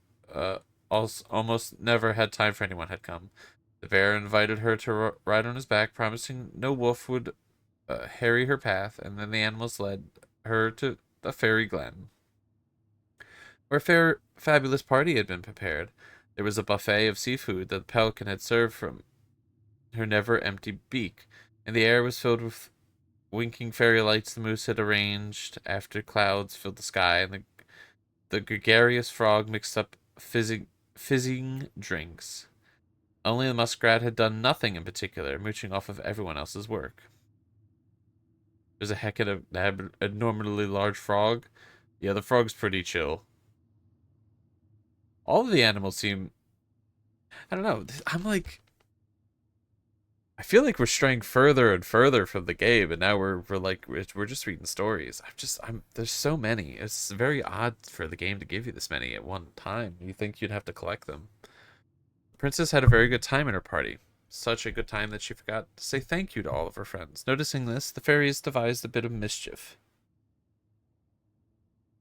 almost never had time for anyone, had come. The bear invited her to ride on his back, promising no wolf would harry her path, and then the animals led her to a fairy glen, where a fabulous party had been prepared. There was a buffet of seafood that the pelican had served from her never-empty beak, and the air was filled with winking fairy lights the moose had arranged after clouds filled the sky, and the gregarious frog mixed up fizzing drinks. Only the muskrat had done nothing in particular, mooching off of everyone else's work. There's a heck of an abnormally large frog. Yeah, the frog's pretty chill. All of the animals seem... I don't know. I feel like we're straying further and further from the game, and now we're just reading stories. There's so many. It's very odd for the game to give you this many at one time. You think you'd have to collect them. Princess had a very good time in her party. Such a good time that she forgot to say thank you to all of her friends. Noticing this, the fairies devised a bit of mischief.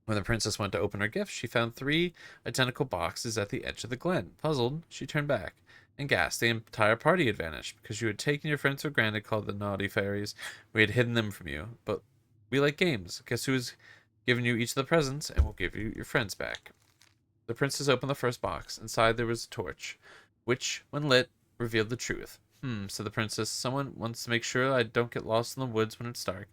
When the princess went to open her gift, she found 3 identical boxes at the edge of the glen. Puzzled, she turned back and gasped. The entire party had vanished because you had taken your friends for granted, called the naughty fairies. We had hidden them from you, but we like games. Guess who's given you each of the presents, and we'll give you your friends back. The princess opened the first box. Inside there was a torch, which, when lit, revealed the truth. Said the princess. Someone wants to make sure I don't get lost in the woods when it's dark,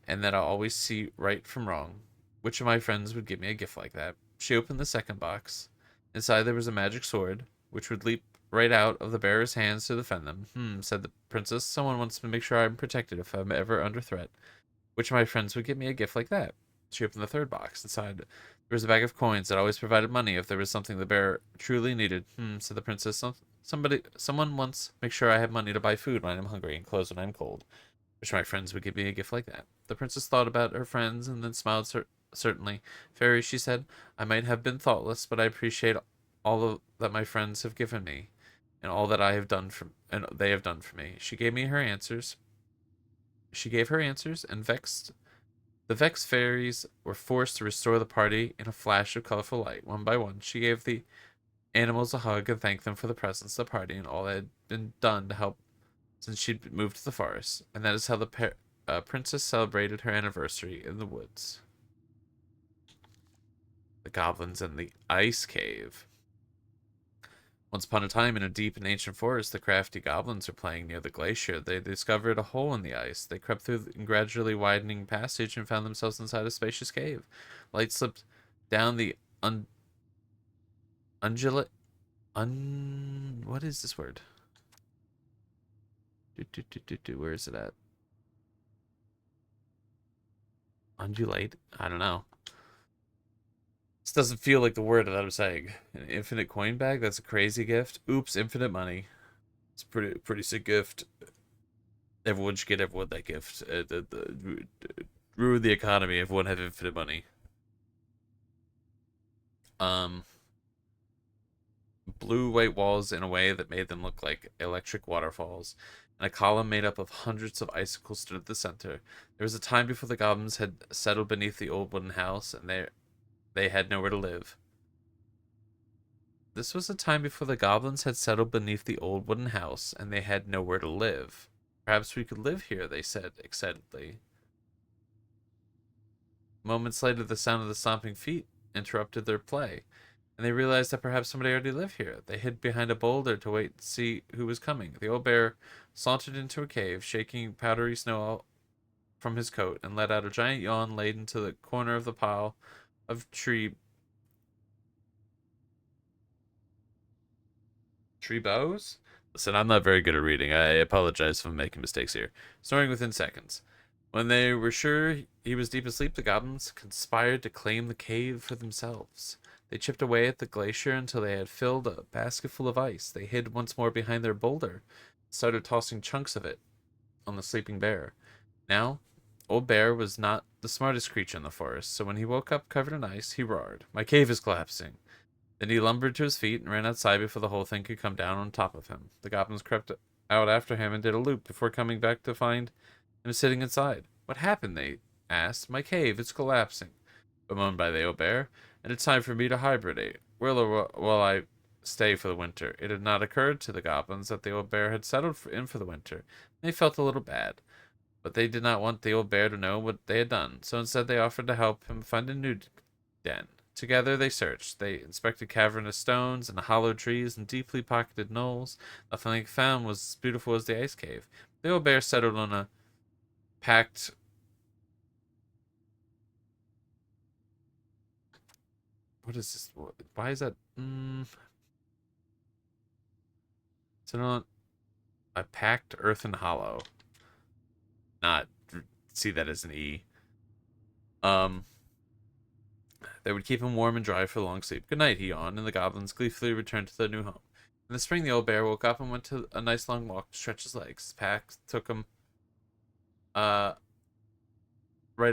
and that I'll always see right from wrong. Which of my friends would give me a gift like that? She opened the second box. Inside there was a magic sword, which would leap right out of the bearer's hands to defend them. Said the princess. Someone wants to make sure I'm protected if I'm ever under threat. Which of my friends would give me a gift like that? She opened the third box. Inside there was a bag of coins that always provided money if there was something the bear truly needed. Said the princess. Someone wants to make sure I have money to buy food when I'm hungry and clothes when I'm cold. Which of my friends would give me a gift like that? The princess thought about her friends and then smiled certainly. Fairy, she said, I might have been thoughtless, but I appreciate that my friends have given me, and all that I have done for and they have done for me. She gave me her answers. She gave her answers, and the vexed fairies were forced to restore the party in a flash of colorful light. One by one, she gave the animals a hug and thanked them for the presence of the party and all that had been done to help since she'd moved to the forest. And that is how the princess celebrated her anniversary in the woods. The goblins in the ice cave. Once upon a time, in a deep and ancient forest, the crafty goblins were playing near the glacier. They discovered a hole in the ice. They crept through the gradually widening passage and found themselves inside a spacious cave. Light slipped down the undulate. What is this word? Where is it at? Undulate? I don't know. This doesn't feel like the word that I'm saying. An infinite coin bag? That's a crazy gift. Oops, infinite money. It's pretty sick gift. Everyone should get everyone that gift. Ruin the economy. Everyone have infinite money. Blue white walls in a way that made them look like electric waterfalls, and a column made up of hundreds of icicles stood at the center. There was a time before the goblins had settled beneath the old wooden house, and they had nowhere to live. This was a time before the goblins had settled beneath the old wooden house, and they had nowhere to live. Perhaps we could live here, they said excitedly. Moments later, the sound of the stomping feet interrupted their play, and they realized that perhaps somebody already lived here. They hid behind a boulder to wait to see who was coming. The old bear sauntered into a cave, shaking powdery snow from his coat, and let out a giant yawn laid into the corner of the pile of tree bows? Listen, I'm not very good at reading. I apologize if I'm making mistakes here. Snoring within seconds. When they were sure he was deep asleep, the goblins conspired to claim the cave for themselves. They chipped away at the glacier until they had filled a basket full of ice. They hid once more behind their boulder, started tossing chunks of it on the sleeping bear. Now, Old Bear was not the smartest creature in the forest, so when he woke up covered in ice, he roared, "My cave is collapsing!" Then he lumbered to his feet and ran outside before the whole thing could come down on top of him. The goblins crept out after him and did a loop before coming back to find him sitting inside. "What happened?" they asked. "My cave, it's collapsing," bemoaned by the old bear, "and it's time for me to hibernate. Where will I stay for the winter?" It had not occurred to the goblins that the old bear had settled in for the winter. They felt a little bad, but they did not want the old bear to know what they had done, so instead they offered to help him find a new den. Together they searched. They inspected cavernous stones and hollow trees and deeply pocketed knolls. Nothing they found was as beautiful as the ice cave. The old bear settled on a packed what is this? Why is that? Settled on a packed earthen hollow. Not see that as an E. They would keep him warm and dry for a long sleep. "Good night," he yawned, and the goblins gleefully returned to their new home. In the spring, the old bear woke up and went to a nice long walk to stretch his legs. His pack took him right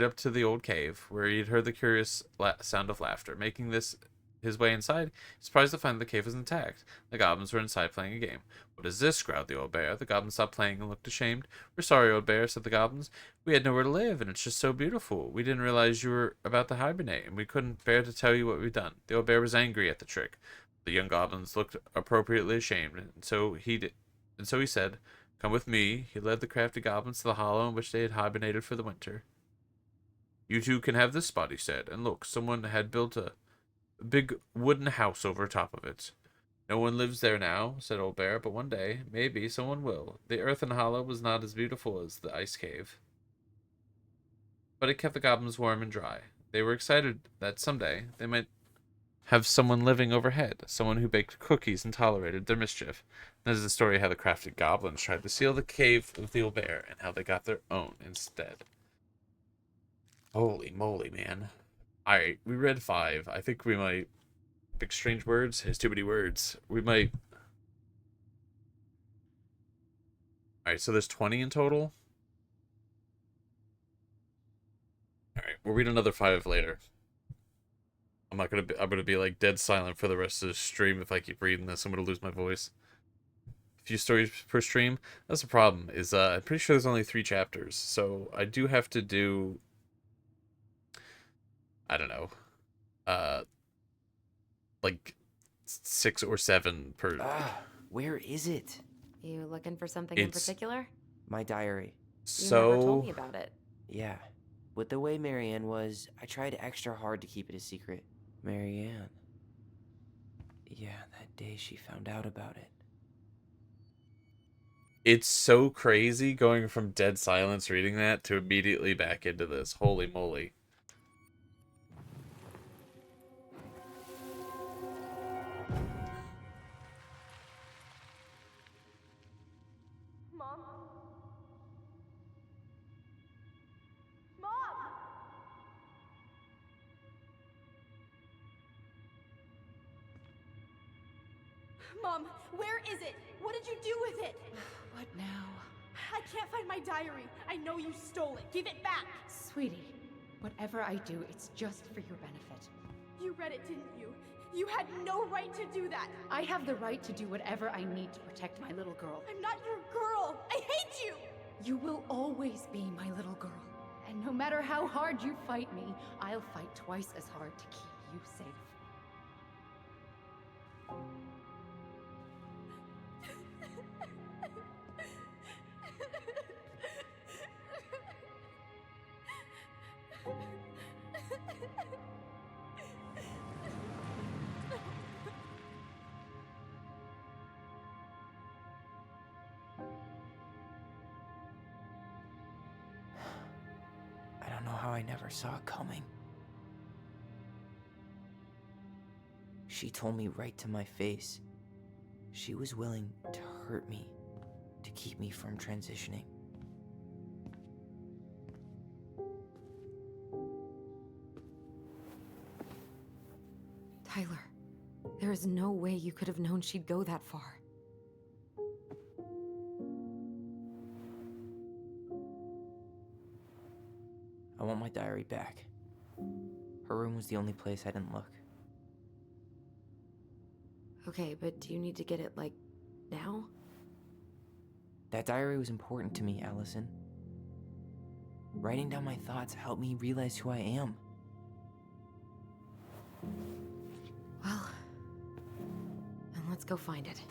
up to the old cave, where he had heard the curious sound of laughter. Making his way inside, he was surprised to find the cave was intact. The goblins were inside playing a game. "What is this?" growled the old bear. The goblins stopped playing and looked ashamed. "We're sorry, old bear," said the goblins. "We had nowhere to live, and it's just so beautiful. We didn't realize you were about to hibernate, and we couldn't bear to tell you what we'd done." The old bear was angry at the trick. The young goblins looked appropriately ashamed, and so he said, "Come with me." He led the crafty goblins to the hollow in which they had hibernated for the winter. "You two can have this spot," he said, and look, someone had built a big wooden house over top of it. "No one lives there now," said Old Bear, "but one day, maybe, someone will." The earthen hollow was not as beautiful as the ice cave, but it kept the goblins warm and dry. They were excited that someday they might have someone living overhead, someone who baked cookies and tolerated their mischief. This is the story of how the crafty goblins tried to steal the cave of the old bear and how they got their own instead. Holy moly, man. Alright, we read 5. I think we might pick strange words. There's too many words. We might... Alright, so there's 20 in total. read another 5 later. I'm gonna be like dead silent for the rest of the stream if I keep reading this. I'm gonna lose my voice. A few stories per stream. That's the problem. Is I'm pretty sure there's only 3 chapters, so I do have to do. I don't know. Like 6 or 7 per. Where is it? You looking for something in particular? My diary. You never told me So about it. Yeah. With the way Marianne was, I tried extra hard to keep it a secret. Marianne. Yeah, that day she found out about it. it's so crazy going from dead silence reading that to immediately back into this. Holy moly. Mom? Mom! Mom, where is it? What did you do with it? What now? I can't find my diary. I know you stole it. Give it back. Sweetie, whatever I do, it's just for your benefit. You read it, didn't you? You had no right to do that. I have the right to do whatever I need to protect my little girl. I'm not your girl. I hate you. You will always be my little girl. And no matter how hard you fight me, I'll fight twice as hard to keep you safe. I don't know how I never saw it coming. She told me right to my face. She was willing to hurt me to keep me from transitioning. Tyler, there is no way you could have known she'd go that far. I want my diary back. Her room was the only place I didn't look. Okay, but do you need to get it, like, now? That diary was important to me, Allison. Writing down my thoughts helped me realize who I am. Well, then let's go find it.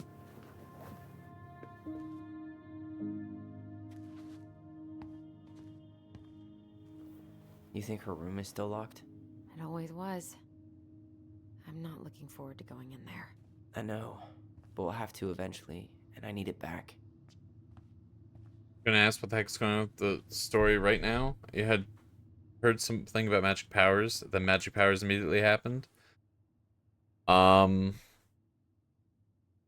You think her room is still locked? It always was. I'm not looking forward to going in there. I know, but we'll have to eventually, and I need it back. Gonna ask what the heck's going on with the story right now. You had heard something about magic powers. The magic powers immediately happened. Allison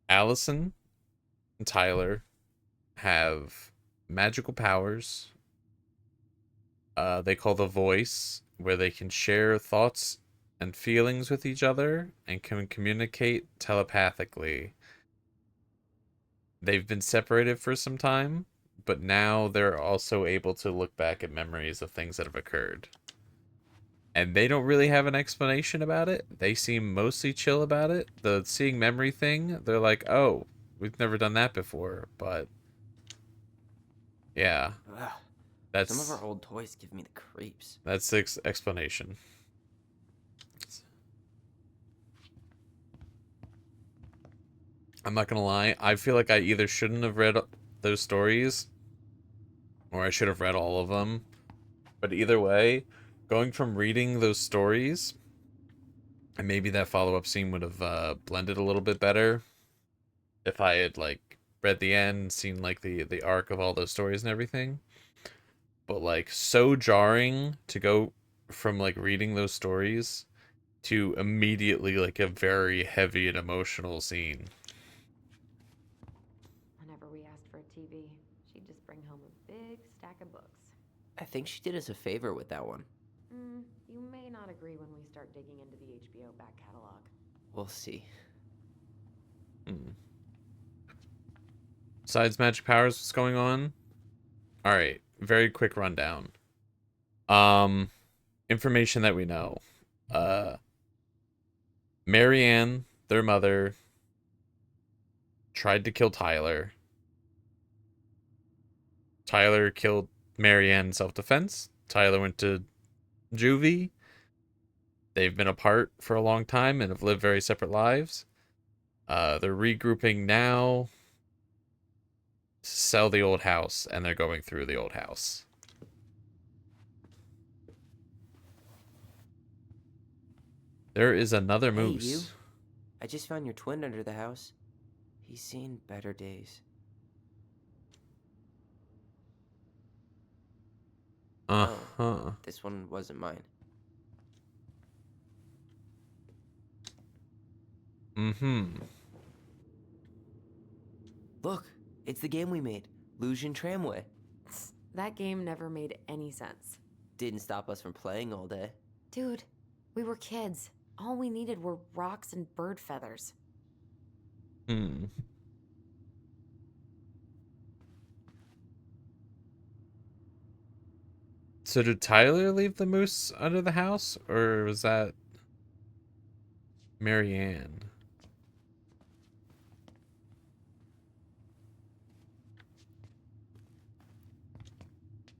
and Tyler have magical powers. They call the voice, where they can share thoughts and feelings with each other and can communicate telepathically. They've been separated for some time, but now they're also able to look back at memories of things that have occurred. And they don't really have an explanation about it. They seem mostly chill about it. The seeing memory thing, they're like, oh, we've never done that before, but yeah. Ugh. That's Some of our old toys give me the creeps. That's the explanation. I'm not gonna lie. I feel like I either shouldn't have read those stories, or I should have read all of them. But either way, going from reading those stories, and maybe that follow-up scene would have blended a little bit better if I had like read the end, seen like the arc of all those stories and everything. But like so jarring to go from like reading those stories to immediately like a very heavy and emotional scene. Whenever we asked for a TV, she'd just bring home a big stack of books. I think she did us a favor with that one. You may not agree when we start digging into the HBO back catalog. We'll see. Besides magic powers, what's going on? Alright, very quick rundown. information that we know. Marianne, their mother, tried to kill Tyler. Tyler killed Marianne in self-defense. Tyler went to juvie. They've been apart for a long time and have lived very separate lives. They're regrouping now to sell the old house, and they're going through the old house. There is another Hey, moose. you. I just found your twin under the house. He's seen better days. Uh-huh. This one wasn't mine. Mm-hmm. Look, it's the game we made, Lucian Tramway. That game never made any sense. Didn't stop us from playing all day. Dude, we were kids. All we needed were rocks and bird feathers. Hmm. So did Tyler leave the moose under the house, or was that Marianne?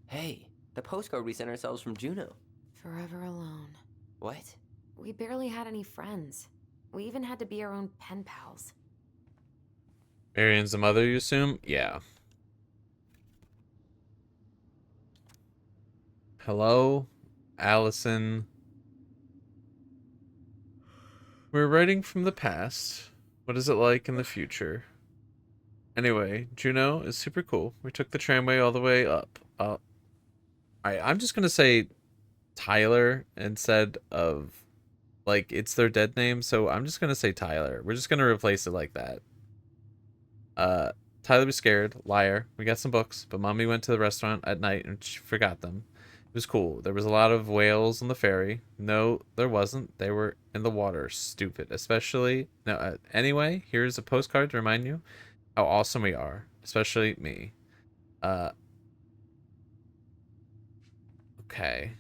Hey, the postcard we sent ourselves from Juneau. Forever alone. What? We barely had any friends. We even had to be our own pen pals. Marianne's the mother, you assume? Yeah. Hello, Allison. We're writing from the past. What is it like in the future? Anyway, Juneau is super cool. We took the tramway all the way up. I'm just gonna say Tyler instead of, like, it's their dead name, so I'm just gonna say Tyler. We're just gonna replace it like that. Tyler was scared. Liar. We got some books, but Mommy went to the restaurant at night and she forgot them. It was cool. There was a lot of whales on the ferry. No, there wasn't. They were in the water. Stupid. Especially... No, anyway, here's a postcard to remind you how awesome we are. Especially me. Okay.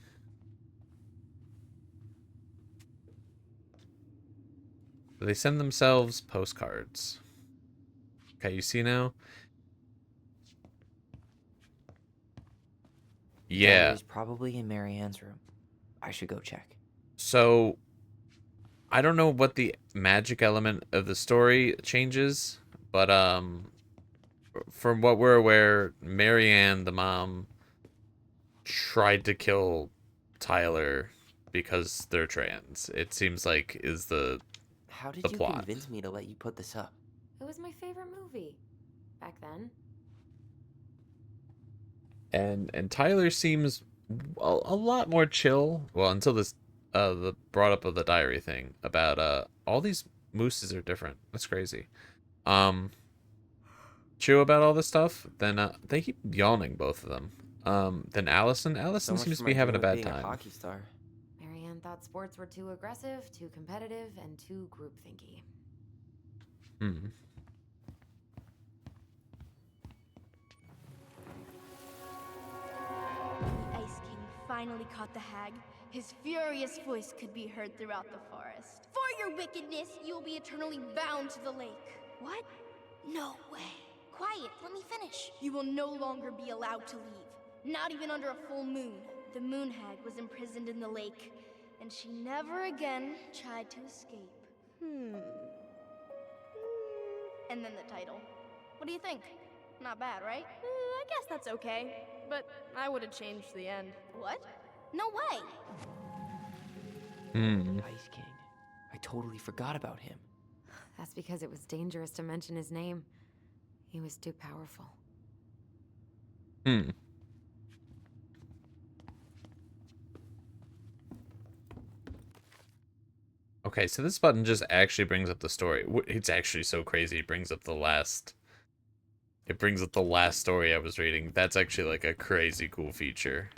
They send themselves postcards. Okay, you see now? Yeah. He's probably in Marianne's room. I should go check. So, I don't know what the magic element of the story changes, but from what we're aware, Marianne, the mom, tried to kill Tyler because they're trans. It seems like is the How did the you plot. convince me to let you put this up? It was my favorite movie. Back then. And Tyler seems a lot more chill. Well, until this the brought up of the diary thing about all these mooses are different. That's crazy. Chill about all this stuff. Then they keep yawning, both of them. Then Allison So much seems for to be my having a dream of bad being time. A hockey star. Marianne thought sports were too aggressive, too competitive, and too groupthinky. Hmm. The Ice King finally caught the hag. His furious voice could be heard throughout the forest. For your wickedness, you will be eternally bound to the lake. What? No way. Quiet, let me finish. You will no longer be allowed to leave. Not even under a full moon. The moon hag was imprisoned in the lake, and she never again tried to escape. And then the title. What do you think? Not bad, right? I guess that's okay. But I would have changed the end. What? No way! Ice King. I totally forgot about him. That's because it was dangerous to mention his name. He was too powerful. Okay, so this button just actually brings up the story. It's actually so crazy. It brings up the last. It brings up the last story I was reading. That's actually like a crazy cool feature.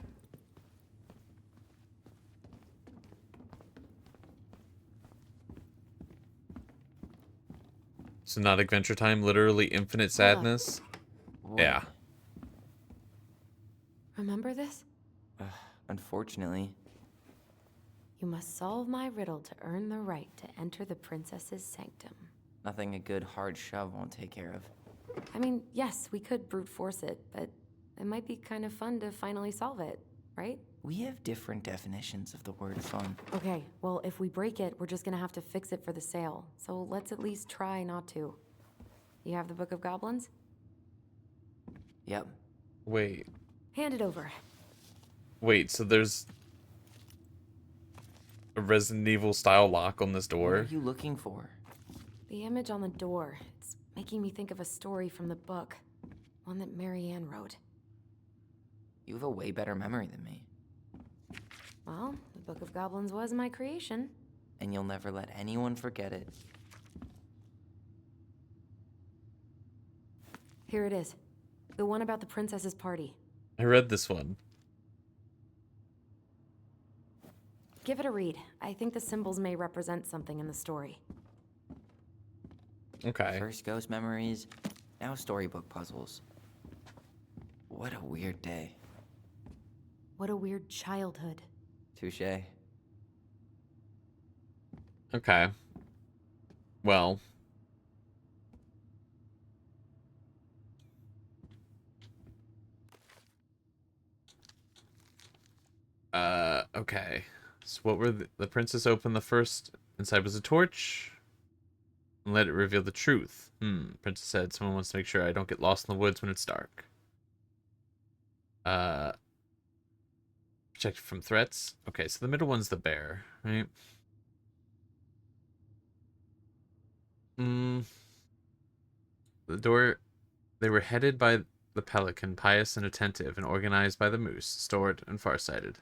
So not Adventure Time, literally infinite sadness. What? Yeah. Remember this? Unfortunately. You must solve my riddle to earn the right to enter the princess's sanctum. Nothing a good hard shove won't take care of. I mean, yes, we could brute force it, but it might be kind of fun to finally solve it, right? We have different definitions of the word fun. Okay, well, if we break it, we're just gonna have to fix it for the sale. So let's at least try not to. You have the Book of Goblins? Yep. Wait. Hand it over. Wait, so there's a Resident Evil style lock on this What door? are you looking for? The image on the door. It's making me think of a story from the book. One that Marianne wrote. You have a way better memory than me. Well, the Book of Goblins was my creation. And you'll never let anyone forget it. Here it is. The one about the princess's party. I read this one. Give it a read. I think the symbols may represent something in the story. Okay. First ghost memories, now storybook puzzles. What a weird day. What a weird childhood. Touché. Okay. Well. Okay. So what were the princess opened the first inside was a torch and let it reveal the truth. Princess said someone wants to make sure I don't get lost in the woods when it's dark. Protected from threats. Okay, so the middle one's the bear, right? The door, they were headed by the pelican, pious and attentive, and organized by the moose, stored and farsighted.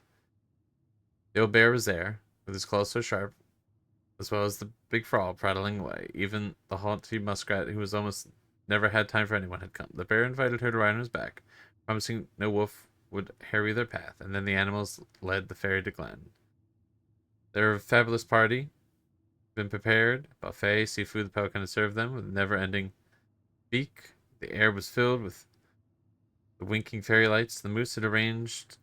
The old bear was there, with his claws so sharp, as well as the big frog prattling away. Even the haughty muskrat, who was almost never had time for anyone, had come. The bear invited her to ride on his back, promising no wolf would harry their path, and then the animals led the fairy to Glen. They were a fabulous party, been prepared, buffet, seafood, the pelican had served them with a never-ending beak. The air was filled with the winking fairy lights the moose had arranged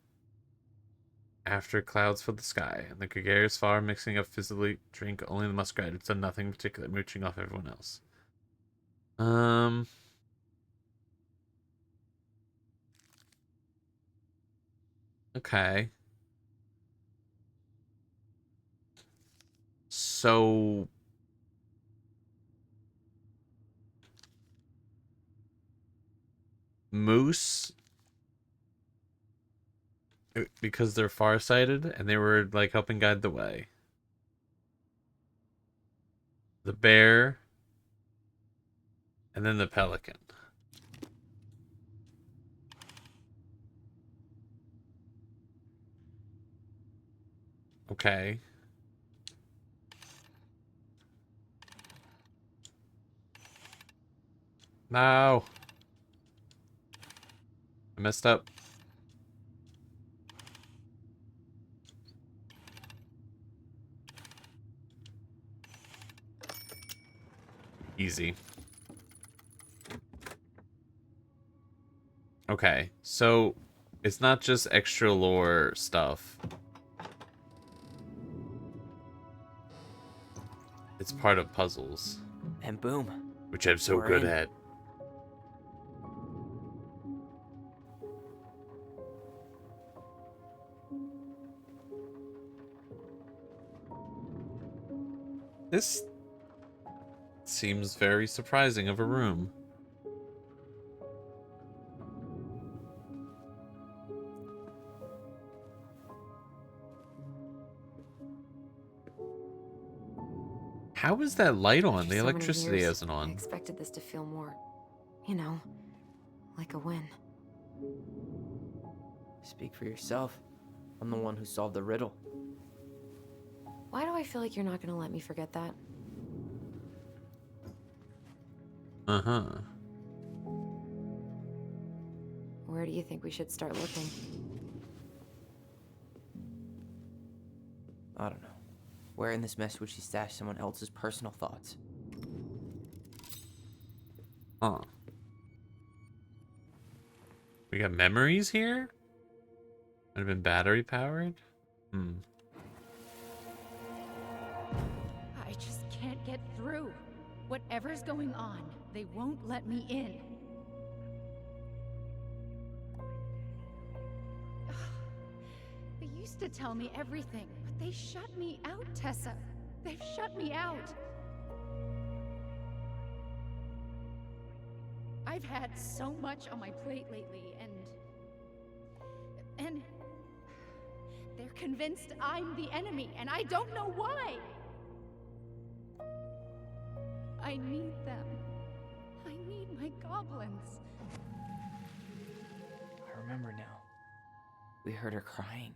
after clouds filled the sky, and the gregarious flower mixing up fizzily drink only the muskrat had done nothing particular, mooching off everyone else. Okay. So moose, because they're farsighted and they were like helping guide the way. The bear, and then the pelican. Okay. No. I messed up. Easy. Okay, so it's not just extra lore stuff. It's part of puzzles, And boom. which I'm so We're good in. at. This seems very surprising of a room. How is that light on? After The so many electricity years, isn't I on. expected this to feel more, you know, like a win. Speak for yourself. I'm the one who solved the riddle. Why do I feel like you're not gonna let me forget that? Uh-huh. Where do you think we should start looking? I don't know. Where in this mess would she stash someone else's personal thoughts? Huh. We got memories here? Might have been battery powered? get through. Whatever's going on, they won't let me in. They used to tell me everything, but they shut me out, Tessa. They've shut me out. I've had so much on my plate lately, and they're convinced I'm the enemy, and I don't know why. I need them. I need my goblins. I remember now. We heard her crying.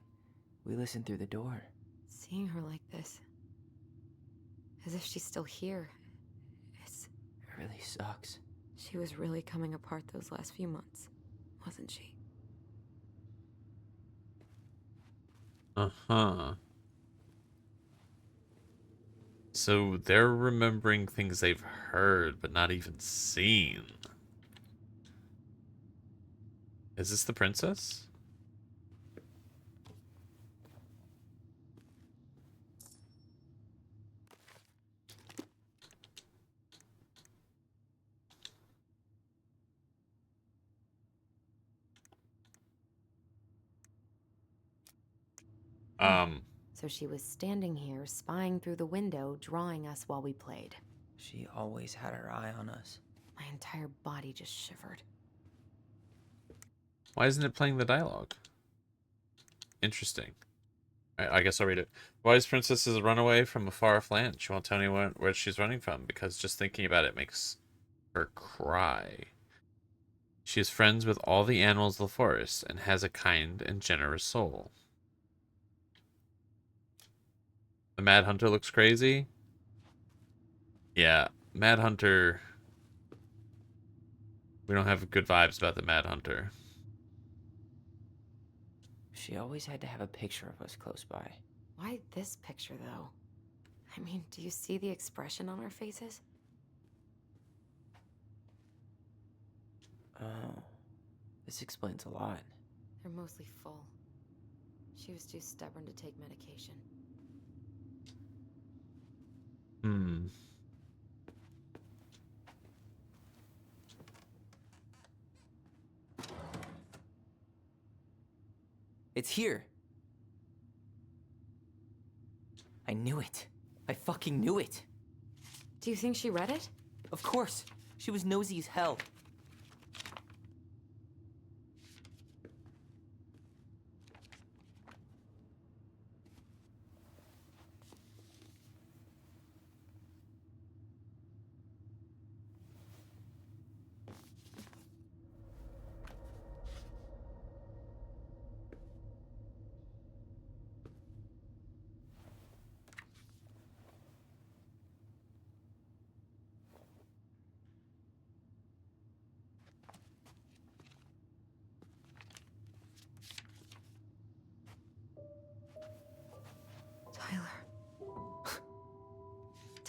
We listened through the door. Seeing her like this, as if she's still here, It really sucks. she was really coming apart those last few months, wasn't she? Uh-huh. So they're remembering things they've heard, but not even seen. Is this the princess? So she was standing here, spying through the window, drawing us while we played. She always had her eye on us. My entire body just shivered. Why isn't it playing the dialogue? Interesting. I guess I'll read it. Wise princess is a runaway from a far-off land. She won't tell anyone where she's running from because just thinking about it makes her cry. She is friends with all the animals of the forest and has a kind and generous soul. The Mad Hunter looks crazy. Yeah, Mad Hunter. We don't have good vibes about the Mad Hunter. She always had to have a picture of us close by. Why this picture, though? I mean, do you see the expression on our faces? Oh, this explains a lot. They're mostly full. She was too stubborn to take medication. It's here. I knew it. I fucking knew it. Do you think she read it? Of course. She was nosy as hell.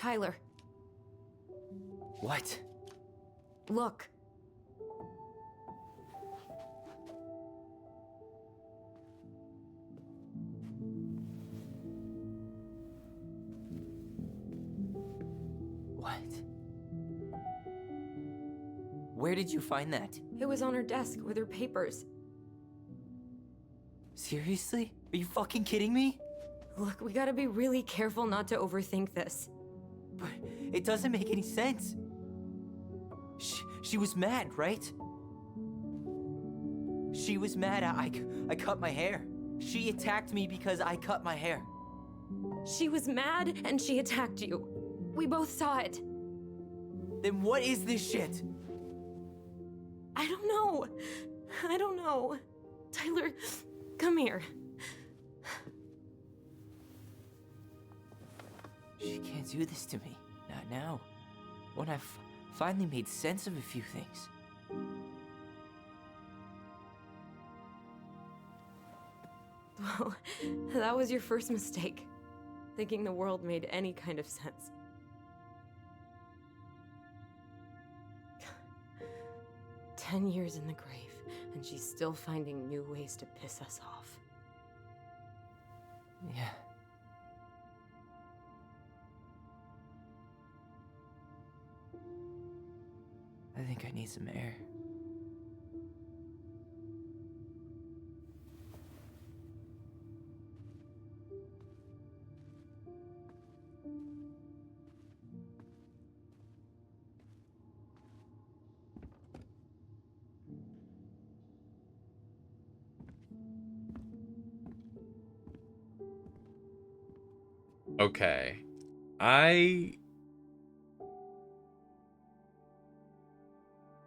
Tyler, What? look. What? Where did you find that? It was on her desk with her papers. Seriously? Are you fucking kidding me? Look, we gotta be really careful not to overthink this. But it doesn't make any sense. She was mad, right? She was mad I cut my hair. She attacked me because I cut my hair. She was mad and she attacked you. We both saw it. Then what is this shit? I don't know. I don't know. Tyler, come here. She can't do this to me. Not now. When I've finally made sense of a few things. Well, that was your first mistake. Thinking the world made any kind of sense. 10 years in the grave, and she's still finding new ways to piss us off. Yeah. I think I need some air. Okay. I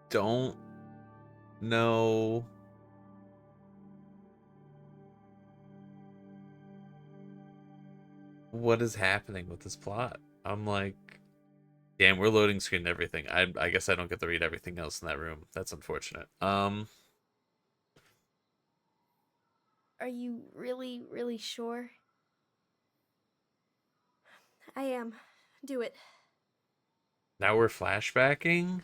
don't know what is happening with this plot. I'm like, damn, we're loading screen and everything. I guess I don't get to read everything else in that room. That's unfortunate. Are you really, really sure? I am. Do it. Now we're flashbacking?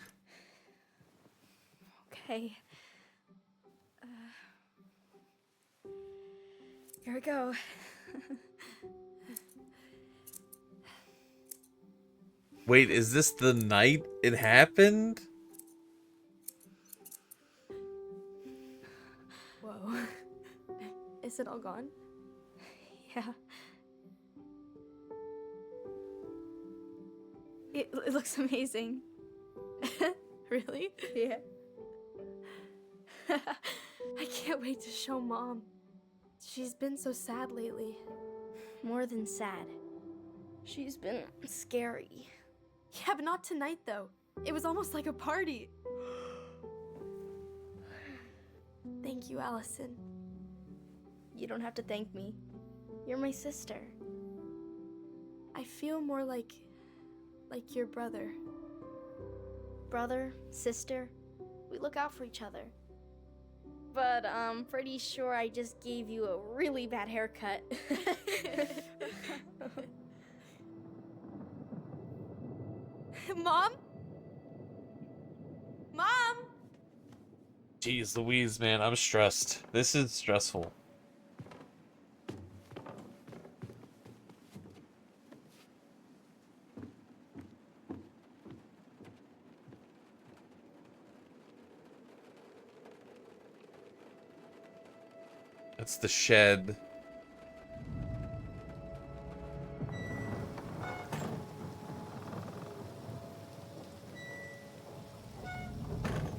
Okay. Here we go. Wait, is this the night it happened? Whoa. Is it all gone? Yeah. It looks amazing. Really? Yeah. I can't wait to show Mom. She's been so sad lately. More than sad. She's been scary. Yeah, but not tonight, though. It was almost like a party. Thank you, Allison. You don't have to thank me. You're my sister. I feel more like your brother. Brother, sister, we look out for each other. But I'm pretty sure I just gave you a really bad haircut. Mom? Mom? Jeez Louise, man, I'm stressed. This is stressful. That's the shed.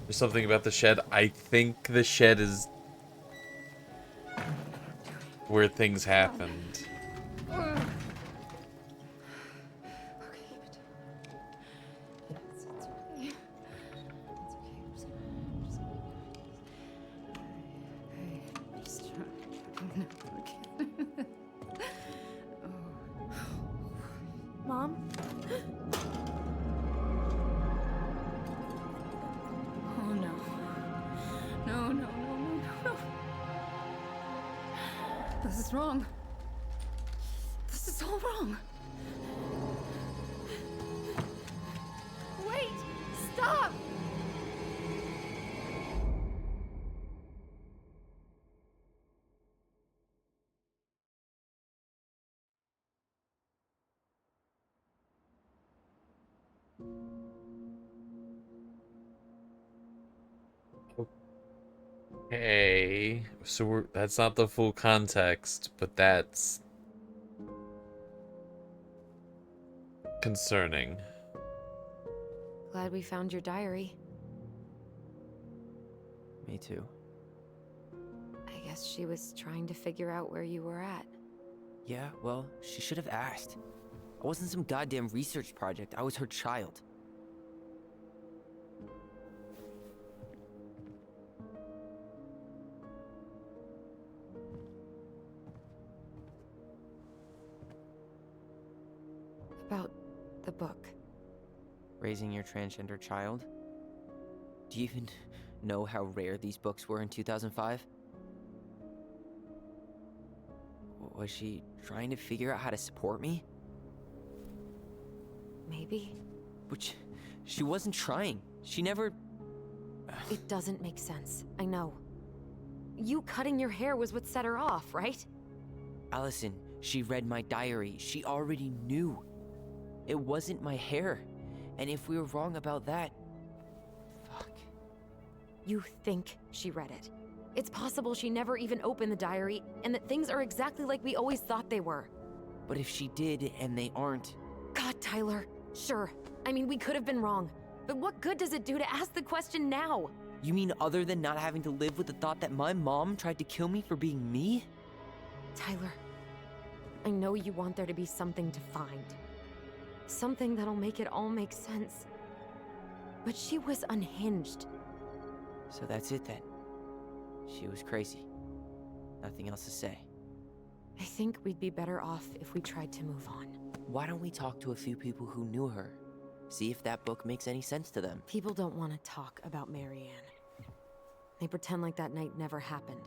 There's something about the shed. I think the shed is where things happened. Mom? Oh no. No, no, no, no, no, no. This is wrong. This is all wrong. Wait! Stop! Okay, so that's not the full context, but that's concerning. Glad we found your diary. Me too. I guess she was trying to figure out where you were at. Yeah, well, she should have asked. I wasn't some goddamn research project. I was her child. About the book. Raising your transgender child? Do you even know how rare these books were in 2005? Was she trying to figure out how to support me? Maybe. Which, she wasn't trying. She never... It doesn't make sense. I know. You cutting your hair was what set her off, right? Allison, she read my diary. She already knew. It wasn't my hair. And if we were wrong about that... You think she read it. It's possible she never even opened the diary, and that things are exactly like we always thought they were. But if she did and they aren't... God, Tyler. Sure. I mean, we could have been wrong. But what good does it do to ask the question now? You mean other than not having to live with the thought that my mom tried to kill me for being me? Tyler, I know you want there to be something to find. Something that'll make it all make sense. But she was unhinged. So that's it then. She was crazy. Nothing else to say. I think we'd be better off if we tried to move on. Why don't we talk to a few people who knew her? See if that book makes any sense to them. People don't want to talk about Marianne. They pretend like that night never happened.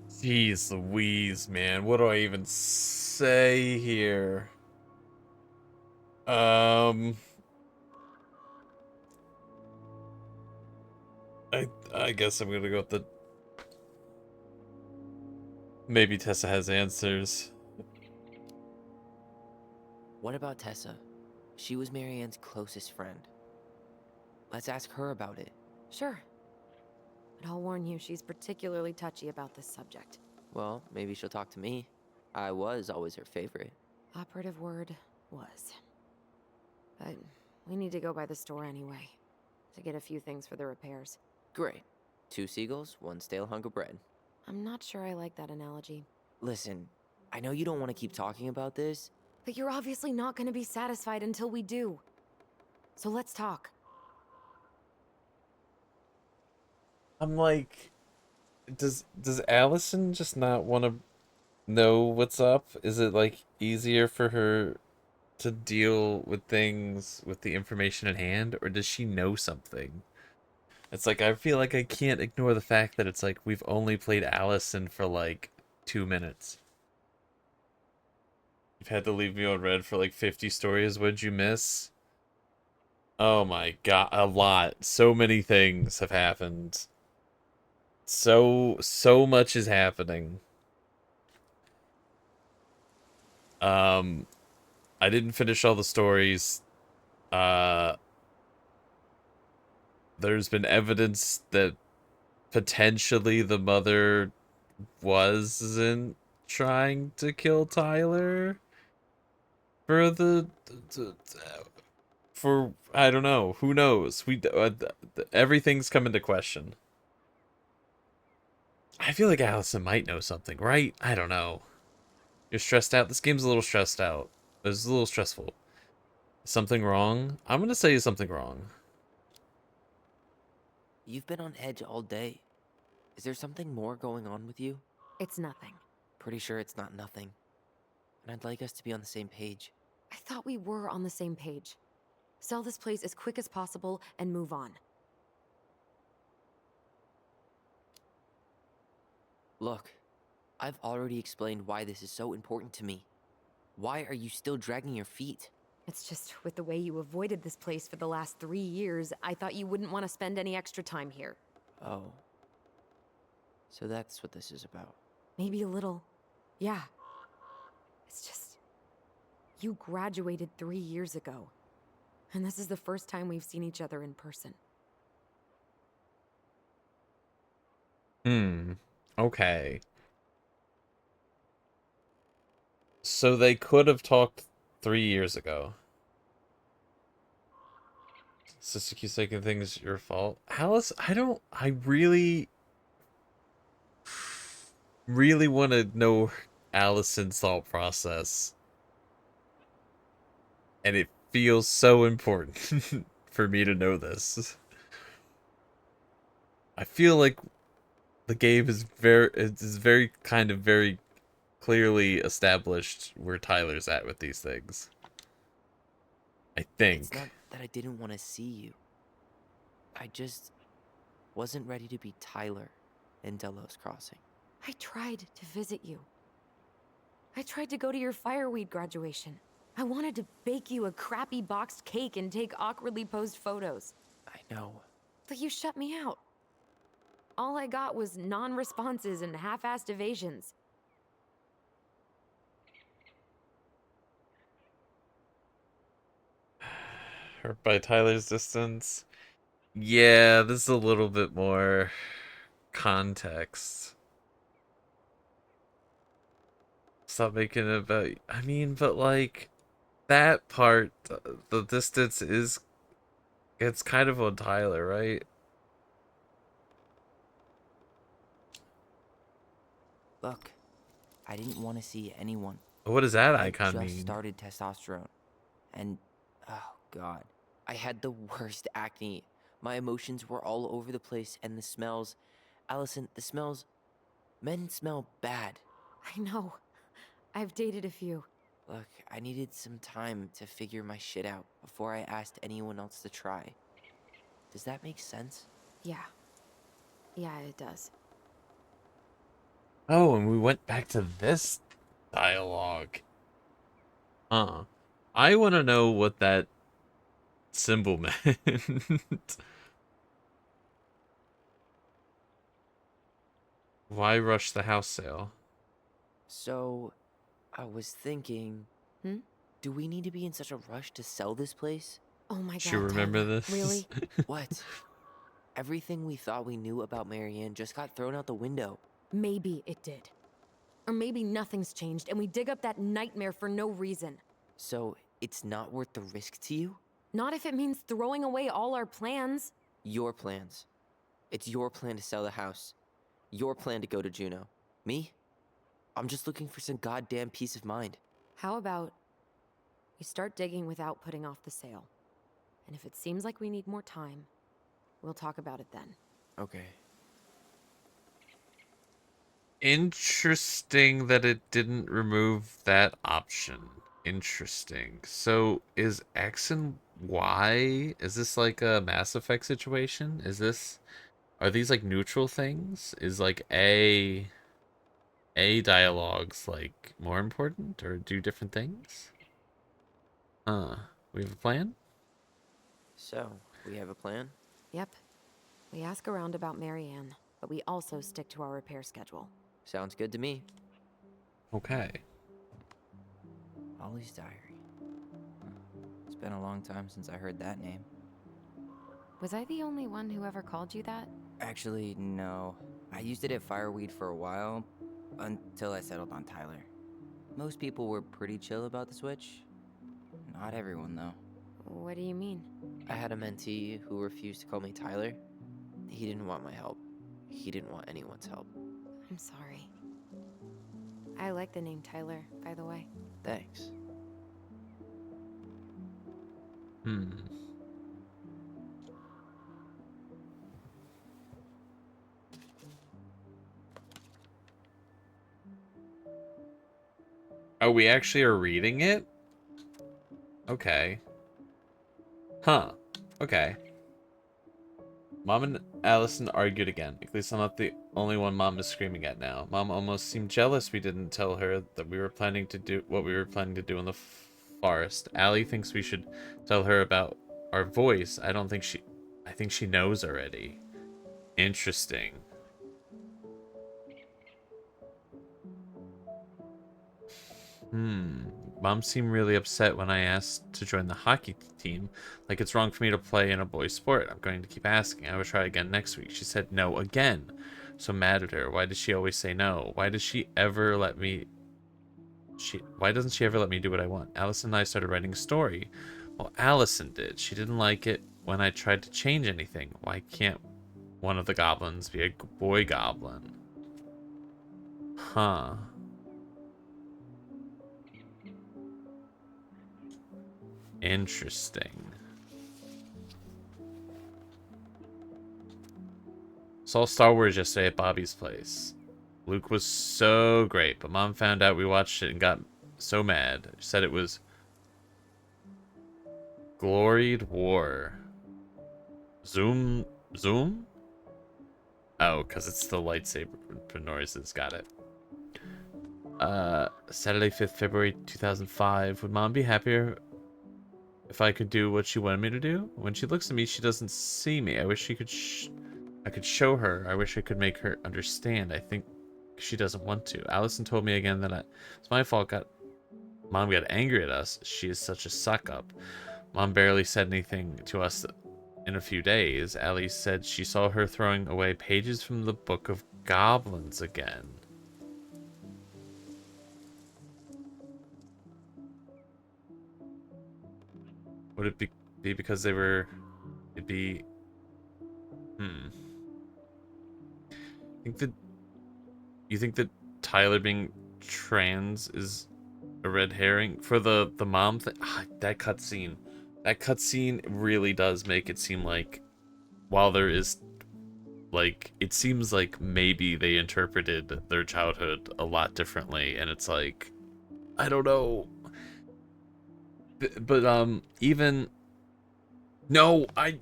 Jeez Louise, man. What do I even say here? I guess I'm gonna go with the... Maybe Tessa has answers. What about Tessa? She was Marianne's closest friend. Let's ask her about it. Sure. But I'll warn you, she's particularly touchy about this subject. Well, maybe she'll talk to me. I was always her favorite. Operative word was. But we need to go by the store anyway, to get a few things for the repairs. Great. 2 seagulls, 1 stale hunk of bread. I'm not sure I like that analogy. Listen, I know you don't want to keep talking about this. But you're obviously not going to be satisfied until we do. So let's talk. I'm like, does Allison just not want to know what's up? Is it like easier for her to deal with things with the information at hand, or does she know something? It's like, I feel like I can't ignore the fact that it's like we've only played Allison for like 2 minutes. You've had to leave me on red for like 50 stories. What'd you miss? Oh my god, a lot. So many things have happened. So much is happening. I didn't finish all the stories. There's been evidence that potentially the mother wasn't trying to kill Tyler for for I don't know. Who knows? Everything's come into question. I feel like Allison might know something, right? I don't know. You're stressed out. This game's a little stressed out. It's a little stressful. Something wrong? I'm gonna say something wrong. You've been on edge all day. Is there something more going on with you? It's nothing. Pretty sure it's not nothing. And I'd like us to be on the same page. I thought we were on the same page. Sell this place as quick as possible and move on. Look, I've already explained why this is so important to me. Why are you still dragging your feet? It's just with the way you avoided this place for the last 3 years, I thought you wouldn't want to spend any extra time here. Oh. So that's what this is about. Maybe a little. Yeah. It's just... You graduated 3 years ago. And this is the first time we've seen each other in person. Okay. So they could have talked 3 years ago. Sister keeps making things your fault. Alice, I really want to know Allison's thought process. And it feels so important for me to know this. I feel like the game is very clearly established where Tyler's at with these things. I think. It's not that I didn't want to see you. I just wasn't ready to be Tyler in Delos Crossing. I tried to visit you. I tried to go to your fireweed graduation. I wanted to bake you a crappy boxed cake and take awkwardly posed photos. I know. But you shut me out. All I got was non-responses and half-assed evasions. Hurt by Tyler's distance. Yeah, this is a little bit more context. Stop making it about. I mean, but like that part, the distance is. It's kind of on Tyler, right? Look, I didn't want to see anyone. What does that I icon just mean? started testosterone. And, oh god, I had the worst acne. My emotions were all over the place, and the smells. Allison, the smells. Men smell bad. I know. I've dated a few. Look, I needed some time to figure my shit out before I asked anyone else to try. Does that make sense? Yeah. Yeah, it does. Oh, and we went back to this dialogue. I want to know what that symbol meant. Why rush the house sale? So, I was thinking, Hmm? do we need to be in such a rush to sell this place? Oh my Should god, you remember Tyler. this? Really? What? Everything we thought we knew about Marianne just got thrown out the window. Maybe it did. Or maybe nothing's changed and we dig up that nightmare for no reason. So, it's not worth the risk to you? Not if it means throwing away all our plans. Your plans. It's your plan to sell the house. Your plan to go to Juneau. Me? I'm just looking for some goddamn peace of mind. How about we start digging without putting off the sale? And if it seems like we need more time, we'll talk about it then. Okay. Interesting that it didn't remove that option. Interesting. So is X and Y, is this like a Mass Effect situation? Are these like neutral things? Is like A dialogues like more important or do different things? We have a plan? So, we have a plan? Yep. We ask around about Marianne, but we also stick to our repair schedule. Sounds good to me. Okay. Ollie's diary. It's been a long time since I heard that name. Was I the only one who ever called you that? Actually, no. I used it at Fireweed for a while, until I settled on Tyler. Most people were pretty chill about the switch. Not everyone, though. What do you mean? I had a mentee who refused to call me Tyler. He didn't want my help. He didn't want anyone's help. I'm sorry. I like the name Tyler, by the way. Thanks. Oh, we actually are reading it? Okay. Huh. Okay. Mom and Allison argued again. At least I'm not the only one Mom is screaming at now. Mom almost seemed jealous we didn't tell her that we were planning to do what we were planning to do in the forest. Allie thinks we should tell her about our voice. I think she knows already. Interesting. Mom seemed really upset when I asked to join the hockey team. Like it's wrong for me to play in a boys' sport. I'm going to keep asking. I will try again next week. She said no again. So mad at her. Why does she always say no? Why does she ever let me... Why doesn't she ever let me do what I want? Allison and I started writing a story. Well, Allison did. She didn't like it when I tried to change anything. Why can't one of the goblins be a boy goblin? Huh. Interesting. Saw Star Wars yesterday at Bobby's place. Luke was so great, but Mom found out we watched it and got so mad. She said it was gloried war. Zoom? Oh, because it's the lightsaber noises. Got it. Saturday, 5th February 2005. Would Mom be happier if I could do what she wanted me to do? When she looks at me, she doesn't see me. I wish she could I could show her. I wish I could make her understand. I think she doesn't want to. Allison told me again that it's my fault. Mom got angry at us. She is such a suck up. Mom barely said anything to us in a few days. Allie said she saw her throwing away pages from the Book of Goblins again. Would it be because they were... It'd be... You think that Tyler being trans is a red herring for the mom thing? That cutscene really does make it seem like, while there is, like, it seems like maybe they interpreted their childhood a lot differently, and it's like, I don't know. But even no, okay,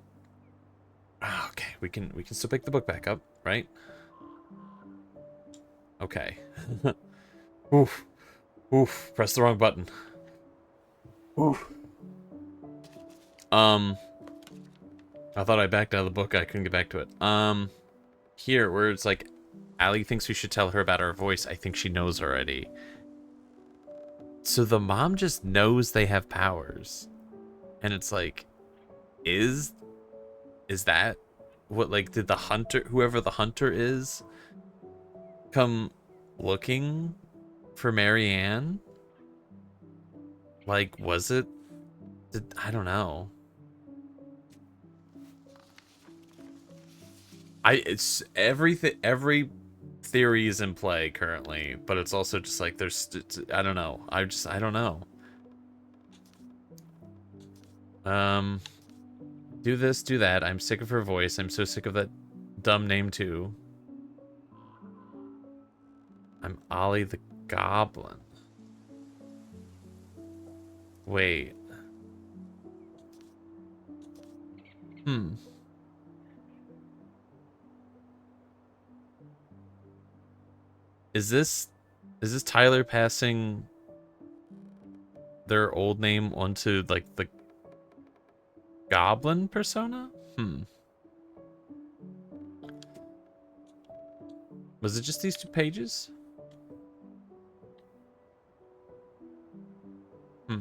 we can still pick the book back up, right? Okay. Oof. Oof. Press the wrong button. Oof. I thought I backed out of the book. I couldn't get back to it. Here, where it's like, Allie thinks we should tell her about our voice. I think she knows already. So the mom just knows they have powers. And it's like, is that what, like, did the hunter, whoever the hunter is, come looking for Marianne? Like, was it? I don't know. It's everything. Every theory is in play currently, but it's also just like there's. I don't know. I don't know. Do this, do that. I'm sick of her voice. I'm so sick of that dumb name too. I'm Ollie the Goblin. Wait. Is this Tyler passing their old name onto, like, the Goblin persona? Was it just these 2 pages? You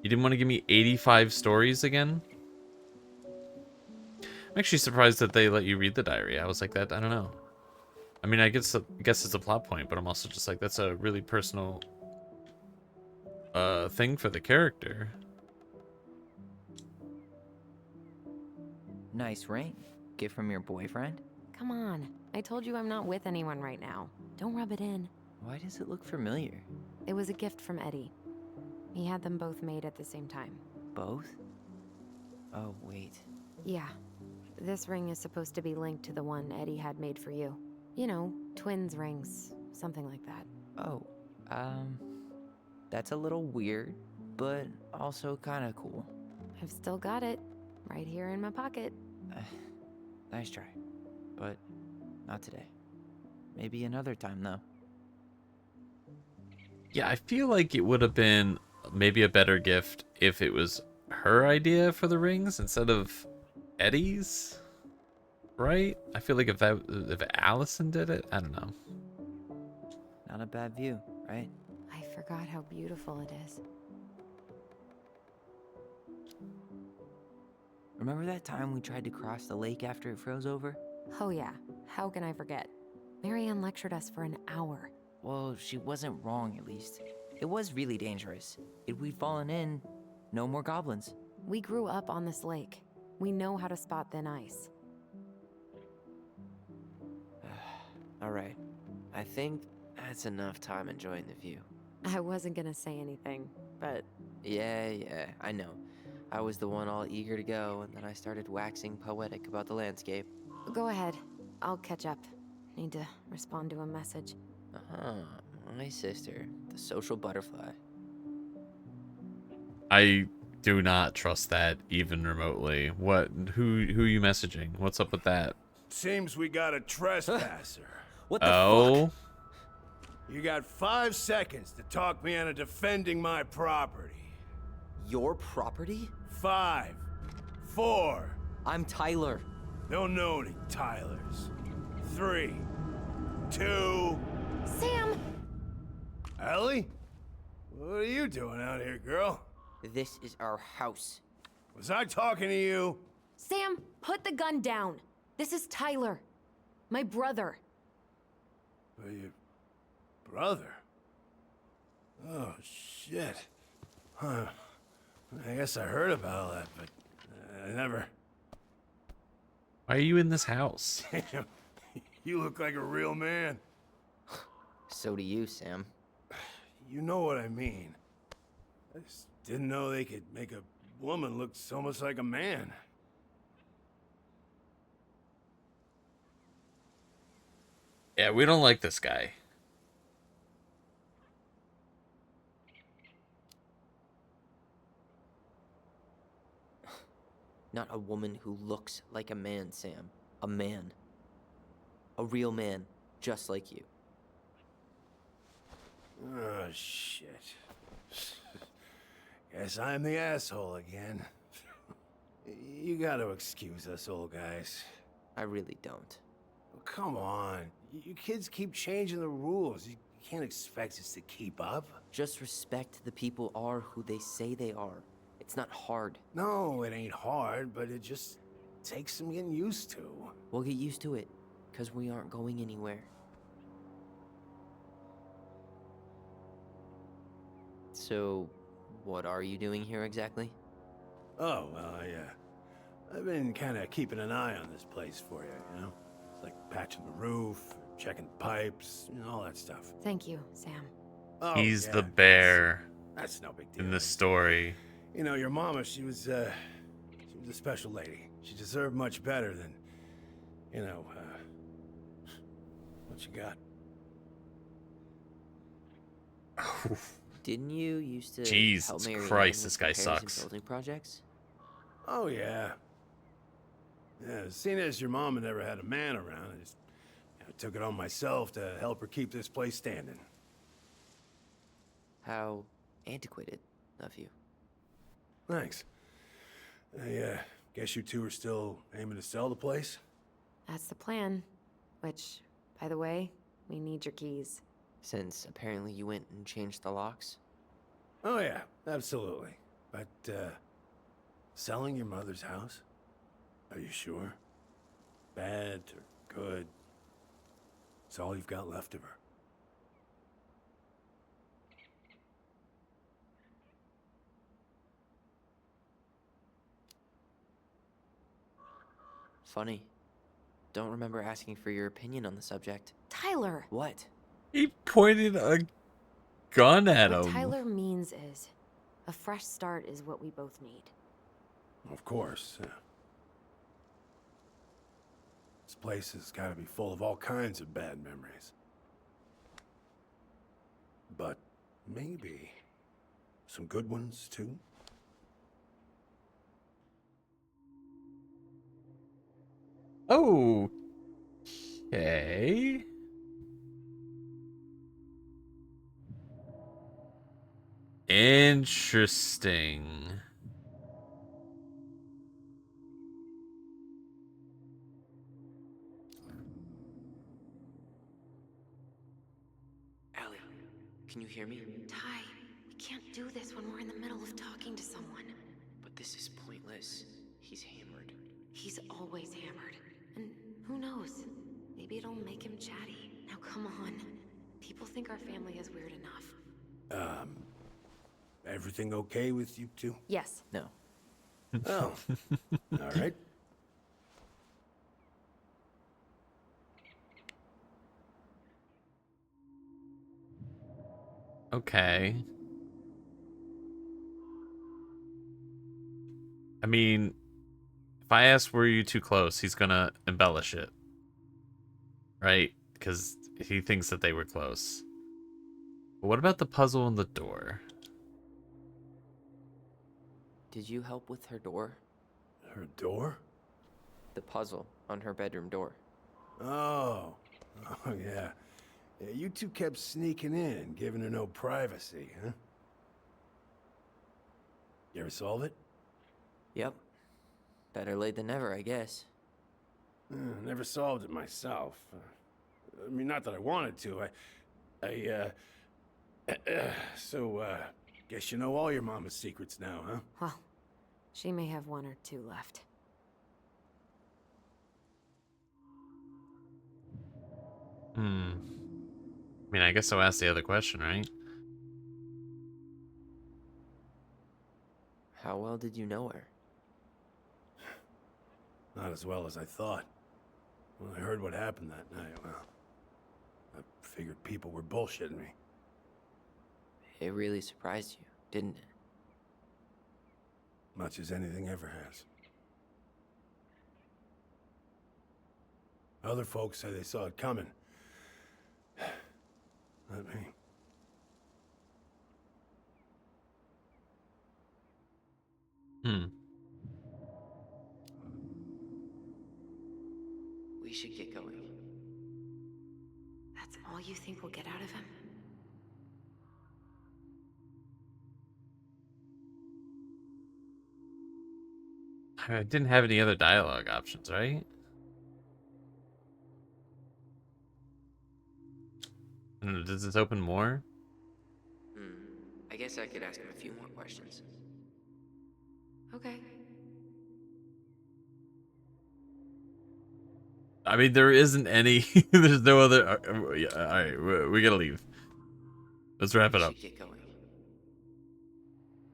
didn't want to give me 85 stories again? I'm actually surprised that they let you read the diary. I was like, that, I don't know. I mean, I guess it's a plot point, but I'm also just like, that's a really personal thing for the character. Nice ring. Gift from your boyfriend? Come on. I told you I'm not with anyone right now. Don't rub it in. Why does it look familiar? It was a gift from Eddie. He had them both made at the same time. Both? Oh, wait. Yeah. This ring is supposed to be linked to the one Eddie had made for you. You know, twins rings, something like that. Oh, that's a little weird, but also kind of cool. I've still got it, right here in my pocket. Nice try, but not today. Maybe another time, though. Yeah, I feel like it would have been maybe a better gift if it was her idea for the rings instead of Eddie's. Right? I feel like if Allison did it, I don't know. Not a bad view, right? I forgot how beautiful it is. Remember that time we tried to cross the lake after it froze over? Oh yeah, how can I forget? Marianne lectured us for an hour. Well, she wasn't wrong, at least. It was really dangerous. If we'd fallen in, no more goblins. We grew up on this lake. We know how to spot thin ice. All right. I think that's enough time enjoying the view. I wasn't gonna say anything, but... Yeah, I know. I was the one all eager to go, and then I started waxing poetic about the landscape. Go ahead. I'll catch up. Need to respond to a message. My sister, the social butterfly. I do not trust that even remotely. What? Who are you messaging? What's up with that? Seems we got a trespasser. What the fuck? You got 5 seconds to talk me into defending my property. Your property? 5, 4. I'm Tyler. Don't know any Tylers. 3, 2. Sam! Ellie? What are you doing out here, girl? This is our house. Was I talking to you? Sam, put the gun down. This is Tyler. My brother. Your brother? Oh, shit. Huh. I guess I heard about all that, but I never... Why are you in this house? Damn, you look like a real man. So do you, Sam. You know what I mean. I just didn't know they could make a woman look so much like a man. Yeah, we don't like this guy. Not a woman who looks like a man, Sam. A man. A real man, just like you. Oh, shit. Guess I'm the asshole again. You gotta excuse us old guys. I really don't. Come on. You kids keep changing the rules. You can't expect us to keep up. Just respect the people are who they say they are. It's not hard. No, it ain't hard, but it just takes some getting used to. We'll get used to it, because we aren't going anywhere. So, what are you doing here exactly? Oh, well, I've been kind of keeping an eye on this place for you, you know? It's like patching the roof, checking pipes, you know, all that stuff. Thank you, Sam. Oh, He's yeah, the bear That's no big deal. in the story. You know, your mama, she was a special lady. She deserved much better than, you know, what you got. Didn't you used to Jesus help Mary Christ, Ann this with guy repairs and sucks. building projects? Oh, yeah. Yeah, seeing as your mama never had a man around, I just took it on myself to help her keep this place standing. How antiquated of you. Thanks. I guess you two are still aiming to sell the place? That's the plan. Which, by the way, we need your keys. Since apparently you went and changed the locks? Oh, yeah, absolutely. But, selling your mother's house? Are you sure? Bad or good? It's all you've got left of her. Funny. Don't remember asking for your opinion on the subject. Tyler! What? He pointed a gun at What him. Tyler means is, a fresh start is what we both need. Of course. This place has got to be full of all kinds of bad memories. But maybe some good ones, too? Okay. Interesting. Allie, can you hear me? Ty, we can't do this when we're in the middle of talking to someone. But this is pointless. He's hammered. He's always hammered. And who knows? Maybe it'll make him chatty. Now come on. People think our family is weird enough. Everything okay with you two? Yes. No. Oh, all right. Okay. I mean, if I ask were you too close, he's gonna embellish it. Right? Because he thinks that they were close. But what about the puzzle in the door? Did you help with her door? Her door? The puzzle on her bedroom door. Oh, yeah. Yeah, you two kept sneaking in, giving her no privacy, huh? You ever solve it? Yep. Better late than never, I guess. Never solved it myself. I mean, not that I wanted to. So, Guess you know all your mama's secrets now, huh? Well, she may have one or two left. Hmm. I mean, I guess I'll ask the other question, right? How well did you know her? Not as well as I thought. When I heard what happened that night, well, I figured people were bullshitting me. It really surprised you, didn't it? Much as anything ever has. Other folks say they saw it coming. Not me. Hmm. We should get going. That's all you think we'll get out of him? I didn't have any other dialogue options, right? I don't know, does this open more? I guess I could ask him a few more questions. Okay. I mean, there isn't any. There's no other. Yeah, all right, we gotta leave. Let's wrap it We up. should get going.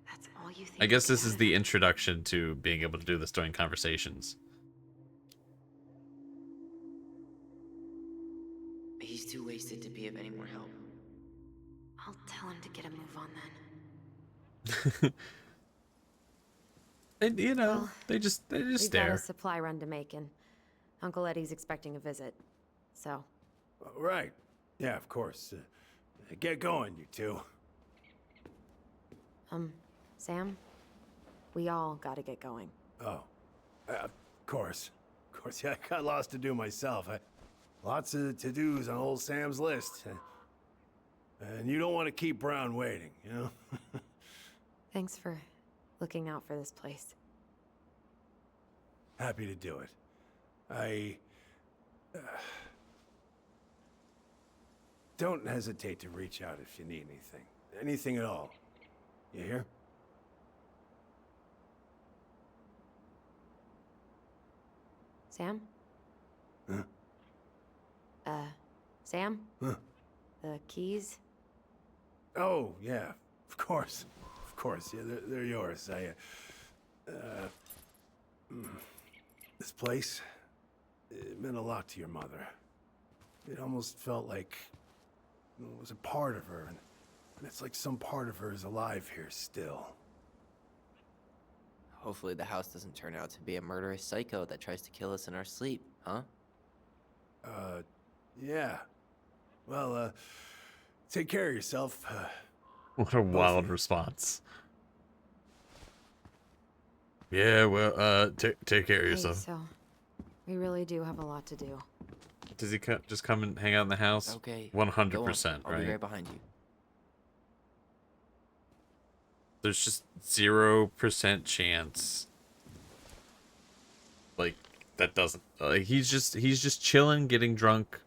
That's all you think I guess we'll this get is out of the him? introduction to being able to do this during conversations. He's too wasted to be of any more help. I'll tell him to get a move on then. And you know, Well, they just We've got a stare. supply run to make, and Uncle Eddie's expecting a visit. So, Right. Yeah, of course. Get going, you two. Sam? We all gotta get going. Oh. Of course. Of course, yeah, I got lots to do myself. Lots of to-dos on old Sam's list. And you don't want to keep Brown waiting, you know? Thanks for looking out for this place. Happy to do it. Don't hesitate to reach out if you need anything. Anything at all. You hear? Sam? Huh? Sam? Huh? The keys? Oh, yeah. Of course. Of course. Yeah, they're yours. This place, it meant a lot to your mother. It almost felt like it was a part of her, and it's like some part of her is alive here still. Hopefully the house doesn't turn out to be a murderous psycho that tries to kill us in our sleep, huh? Yeah. Well, take care of yourself. What a wild response. Yeah, well, take care of Hey, yourself. so we really do have a lot to do. Does he just come and hang out in the house? Okay. 100%, I'll be right? right behind you. There's just 0% chance. Like, that doesn't. Like, he's just chilling, getting drunk,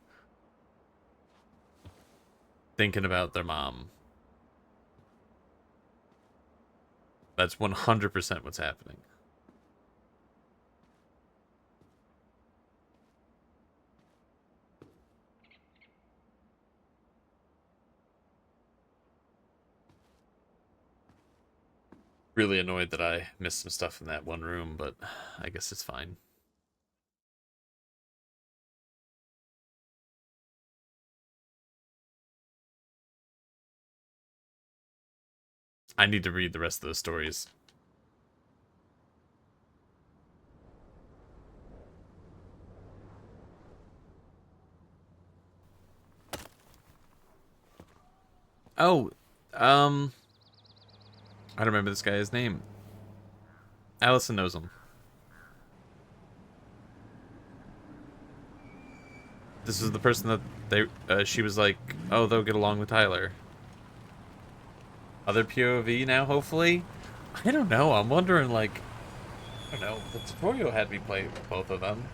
thinking about their mom. That's 100% what's happening. Really annoyed that I missed some stuff in that one room, but I guess it's fine. I need to read the rest of those stories. Oh, I don't remember this guy's name. Allison knows him. This is the person that she was like, oh, they'll get along with Tyler. Other POV now, hopefully? I don't know, I'm wondering, like, I don't know, the tutorial had me play both of them.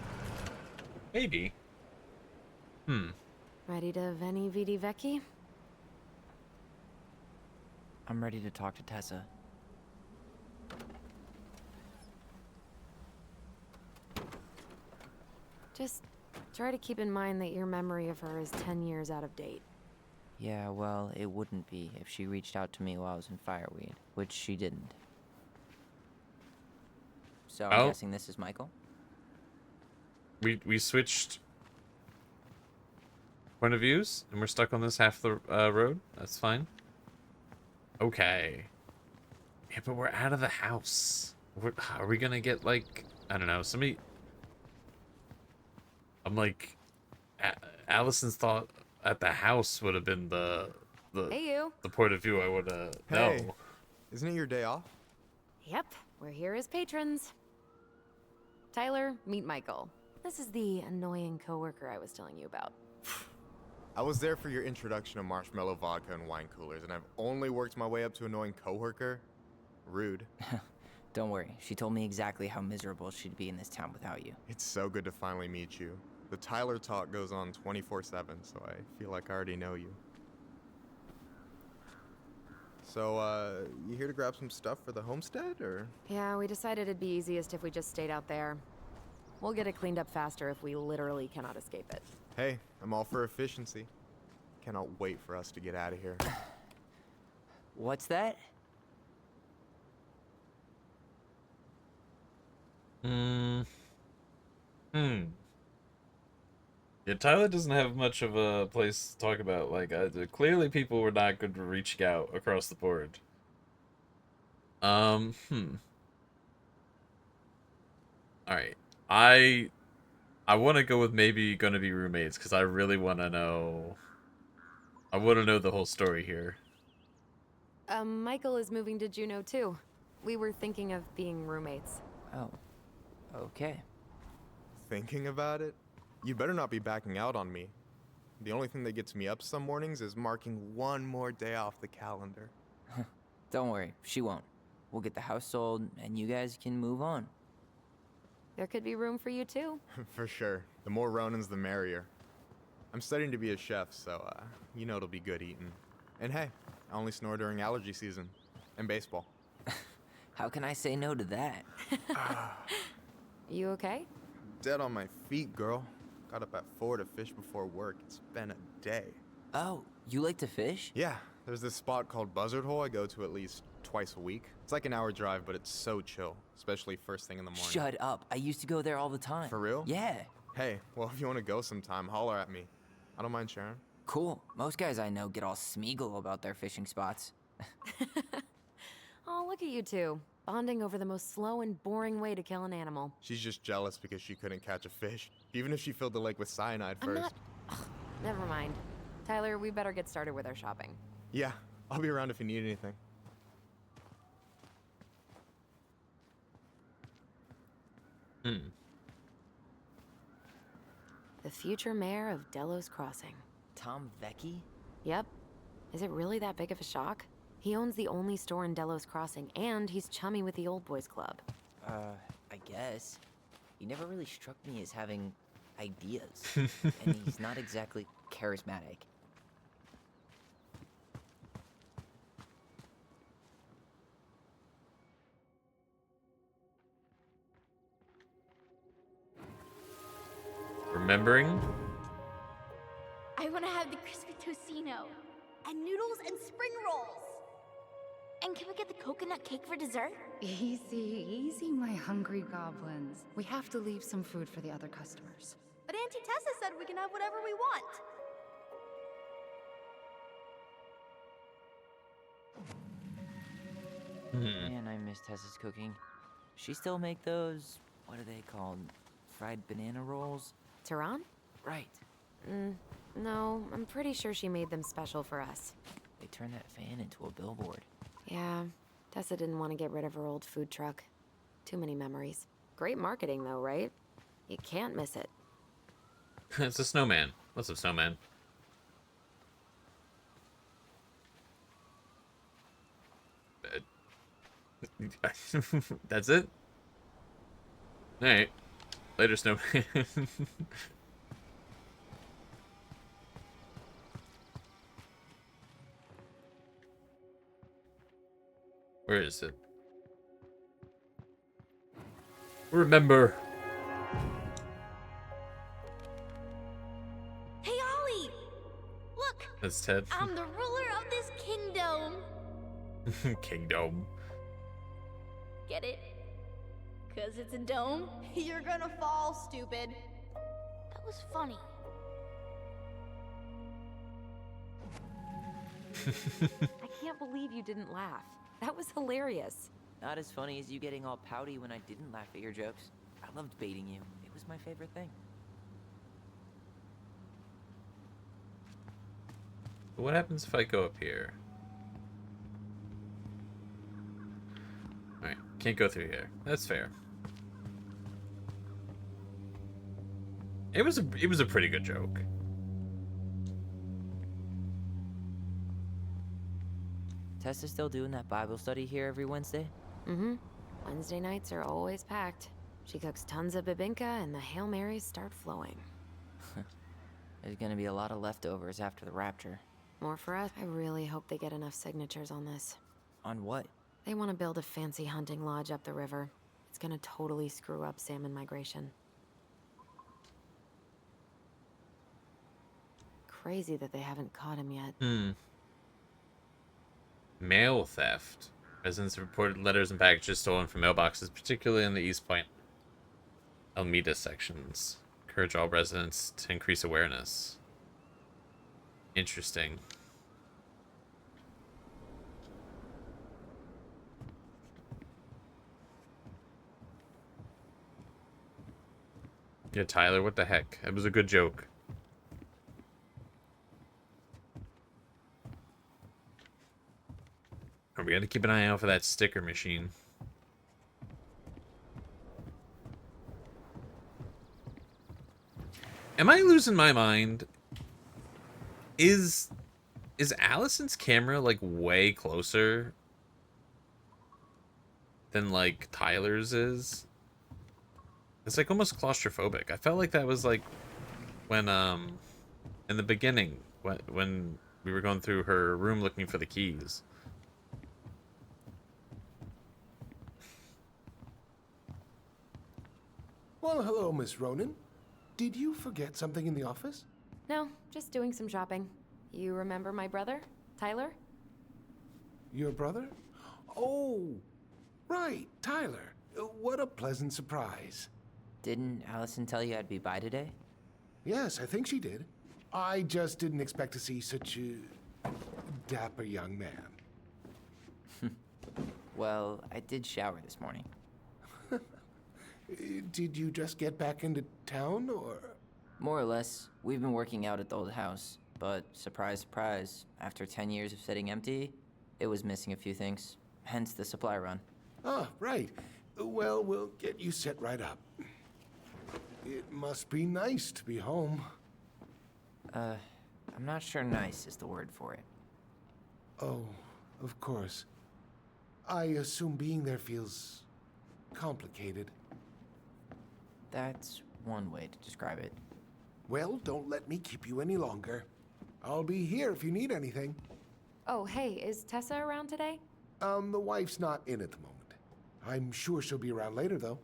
Maybe. Ready to Veni Vidi Vici? I'm ready to talk to Tessa. Just try to keep in mind that your memory of her is 10 years out of date. Yeah, well, it wouldn't be if she reached out to me while I was in Fireweed, which she didn't. So I'm Oh. guessing this is Michael? We switched point of views, and we're stuck on this half of the road. That's fine. Okay. Yeah, but we're out of the house. Are we gonna get, like, I don't know, somebody... I'm like... Allison's thought at the house would have been Hey, you. the point of view I would Hey. know. Isn't it your day off? Yep, we're here as patrons. Tyler, meet Michael. This is the annoying coworker I was telling you about. I was there for your introduction to marshmallow vodka and wine coolers, and I've only worked my way up to annoying coworker. Rude. Don't worry, she told me exactly how miserable she'd be in this town without you. It's so good to finally meet you. The Tyler talk goes on 24/7, so I feel like I already know you. So, you here to grab some stuff for the homestead, or? Yeah, we decided it'd be easiest if we just stayed out there. We'll get it cleaned up faster if we literally cannot escape it. Hey, I'm all for efficiency. Cannot wait for us to get out of here. What's that? Yeah, Tyler doesn't have much of a place to talk about. Like, clearly people were not good to reaching out across the board. Alright. I want to go with maybe gonna be roommates, because I really want to know... I want to know the whole story here. Michael is moving to Juneau too. We were thinking of being roommates. Oh, okay. Thinking about it? You better not be backing out on me. The only thing that gets me up some mornings is marking one more day off the calendar. Don't worry, she won't. We'll get the house sold, and you guys can move on. There could be room for you too. For sure. The more Ronins, the merrier. I'm studying to be a chef, so, you know it'll be good eating. And hey, I only snore during allergy season. And baseball. How can I say no to that? You okay? Dead on my feet, girl. Got up at 4 to fish before work. It's been a day. Oh, you like to fish? Yeah, there's this spot called Buzzard Hole I go to at least twice a week. It's like an hour drive, but it's so chill, especially first thing in the morning. Shut up. I used to go there all the time. For real? Yeah. Hey, well, if you want to go sometime, holler at me. I don't mind sharing. Cool. Most guys I know get all Smeagol about their fishing spots. Oh, look at you two. Bonding over the most slow and boring way to kill an animal. She's just jealous because she couldn't catch a fish, even if she filled the lake with cyanide I'm first. not... Ugh, never mind. Tyler, we better get started with our shopping. Yeah, I'll be around if you need anything. The future mayor of Delos Crossing. Tom Vecchi? Yep. Is it really that big of a shock? He owns the only store in Delos Crossing, and he's chummy with the Old Boys Club. I guess. He never really struck me as having ideas. And he's not exactly charismatic. Remembering? I want to have the crispy tocino, and noodles and spring rolls. And can we get the coconut cake for dessert? Easy, easy, my hungry goblins. We have to leave some food for the other customers. But Auntie Tessa said we can have whatever we want. Man, I miss Tessa's cooking. She still make those, what are they called? Fried banana rolls? Tehran? Right. No, I'm pretty sure she made them special for us. They turned that fan into a billboard. Yeah, Tessa didn't want to get rid of her old food truck. Too many memories. Great marketing though, right? You can't miss it. It's a snowman. What's a snowman? That's it? Alright. Later, snowman. Where is it? Remember. Hey, Ollie! Look! That's Ted. I'm the ruler of this kingdom! Kingdom. Get it? 'Cause it's a dome? You're gonna fall, stupid. That was funny. I can't believe you didn't laugh. That was hilarious. Not as funny as you getting all pouty when I didn't laugh at your jokes. I loved baiting you. It was my favorite thing. What happens if I go up here? Alright, can't go through here. That's fair. It was a pretty good joke. Tessa's still doing that Bible study here every Wednesday? Mm-hmm. Wednesday nights are always packed. She cooks tons of bibinka and the Hail Marys start flowing. There's gonna be a lot of leftovers after the rapture. More for us. I really hope they get enough signatures on this. On what? They want to build a fancy hunting lodge up the river. It's gonna totally screw up salmon migration. Crazy that they haven't caught him yet. Mail theft. Residents reported letters and packages stolen from mailboxes, particularly in the East Point Almeda sections. Encourage all residents to increase awareness. Interesting. Yeah, Tyler, what the heck? It was a good joke. We gotta keep an eye out for that sticker machine. Am I losing my mind? Is Allison's camera like way closer than like Tyler's is? It's like almost claustrophobic. I felt like that was like when in the beginning when we were going through her room looking for the keys. Well, hello, Miss Ronan. Did you forget something in the office? No, just doing some shopping. You remember my brother, Tyler? Your brother? Oh, right, Tyler. What a pleasant surprise. Didn't Allison tell you I'd be by today? Yes, I think she did. I just didn't expect to see such a dapper young man. Well, I did shower this morning. Did you just get back into town, or? More or less. We've been working out at the old house, but surprise, surprise, after 10 years of sitting empty, it was missing a few things. Hence the supply run. Ah, right. Well, we'll get you set right up. It must be nice to be home. I'm not sure nice is the word for it. Oh, of course. I assume being there feels complicated. That's one way to describe it. Well, don't let me keep you any longer. I'll be here if you need anything. Oh, hey, is Tessa around today? The wife's not in at the moment. I'm sure she'll be around later, though.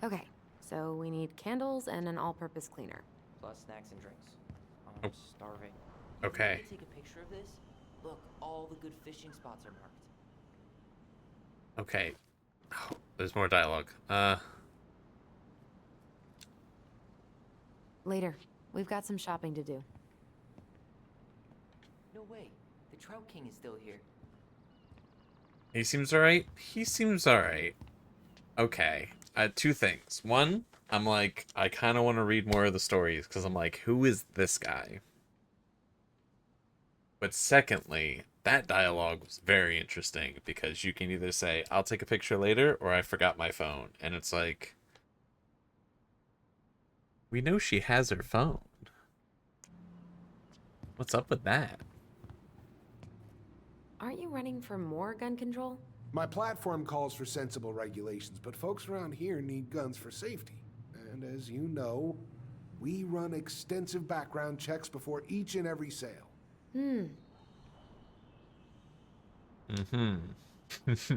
Okay, so we need candles and an all-purpose cleaner. Plus snacks and drinks. I'm starving. Okay. Can you take a picture of this? Look, all the good fishing spots are marked. Okay. Oh, there's more dialogue. Later. We've got some shopping to do. No way. The Trout King is still here. He seems alright. He seems alright. Okay. Two things. One, I'm like, I kind of want to read more of the stories because I'm like, who is this guy? But secondly, that dialogue was very interesting because you can either say, I'll take a picture later, or I forgot my phone. And it's like, we know she has her phone. What's up with that? Aren't you running for more gun control? My platform calls for sensible regulations, but folks around here need guns for safety. And as you know, we run extensive background checks before each and every sale. Mm-hmm.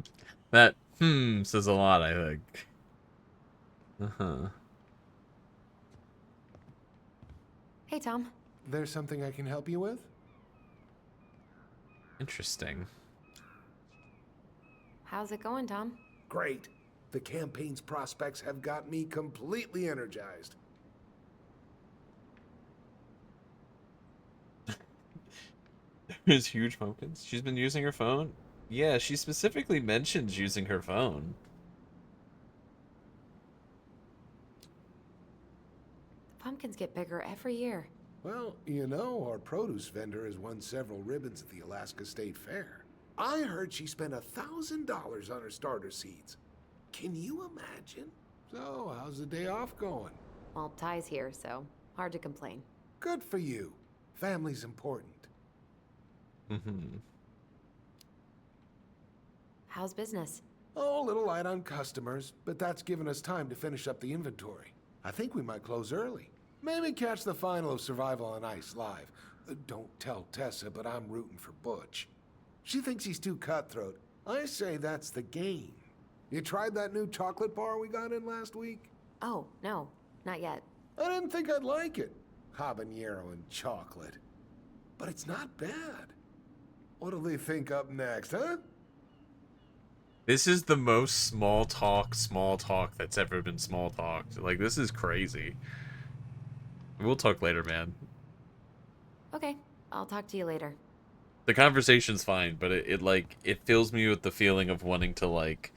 That says a lot, I think. Uh-huh. Hey, Tom. There's something I can help you with? Interesting. How's it going, Tom? Great. The campaign's prospects have got me completely energized. There's huge pumpkins. She's been using her phone? Yeah, she specifically mentions using her phone. The pumpkins get bigger every year. Well, you know, our produce vendor has won several ribbons at the Alaska State Fair. I heard she spent $1,000 on her starter seeds. Can you imagine? So, how's the day off going? Well, Ty's here, so hard to complain. Good for you. Family's important. Mm-hmm. How's business? Oh, a little light on customers, but that's given us time to finish up the inventory. I think we might close early. Maybe catch the final of Survival on Ice live. Don't tell Tessa, but I'm rooting for Butch. She thinks he's too cutthroat. I say that's the game. You tried that new chocolate bar we got in last week? Oh, no, not yet. I didn't think I'd like it. Habanero and chocolate. But it's not bad. What'll they think up next, huh? This is the most small talk that's ever been small talked. Like, this is crazy. We'll talk later, man. Okay, I'll talk to you later. The conversation's fine, but it fills me with the feeling of wanting to, like,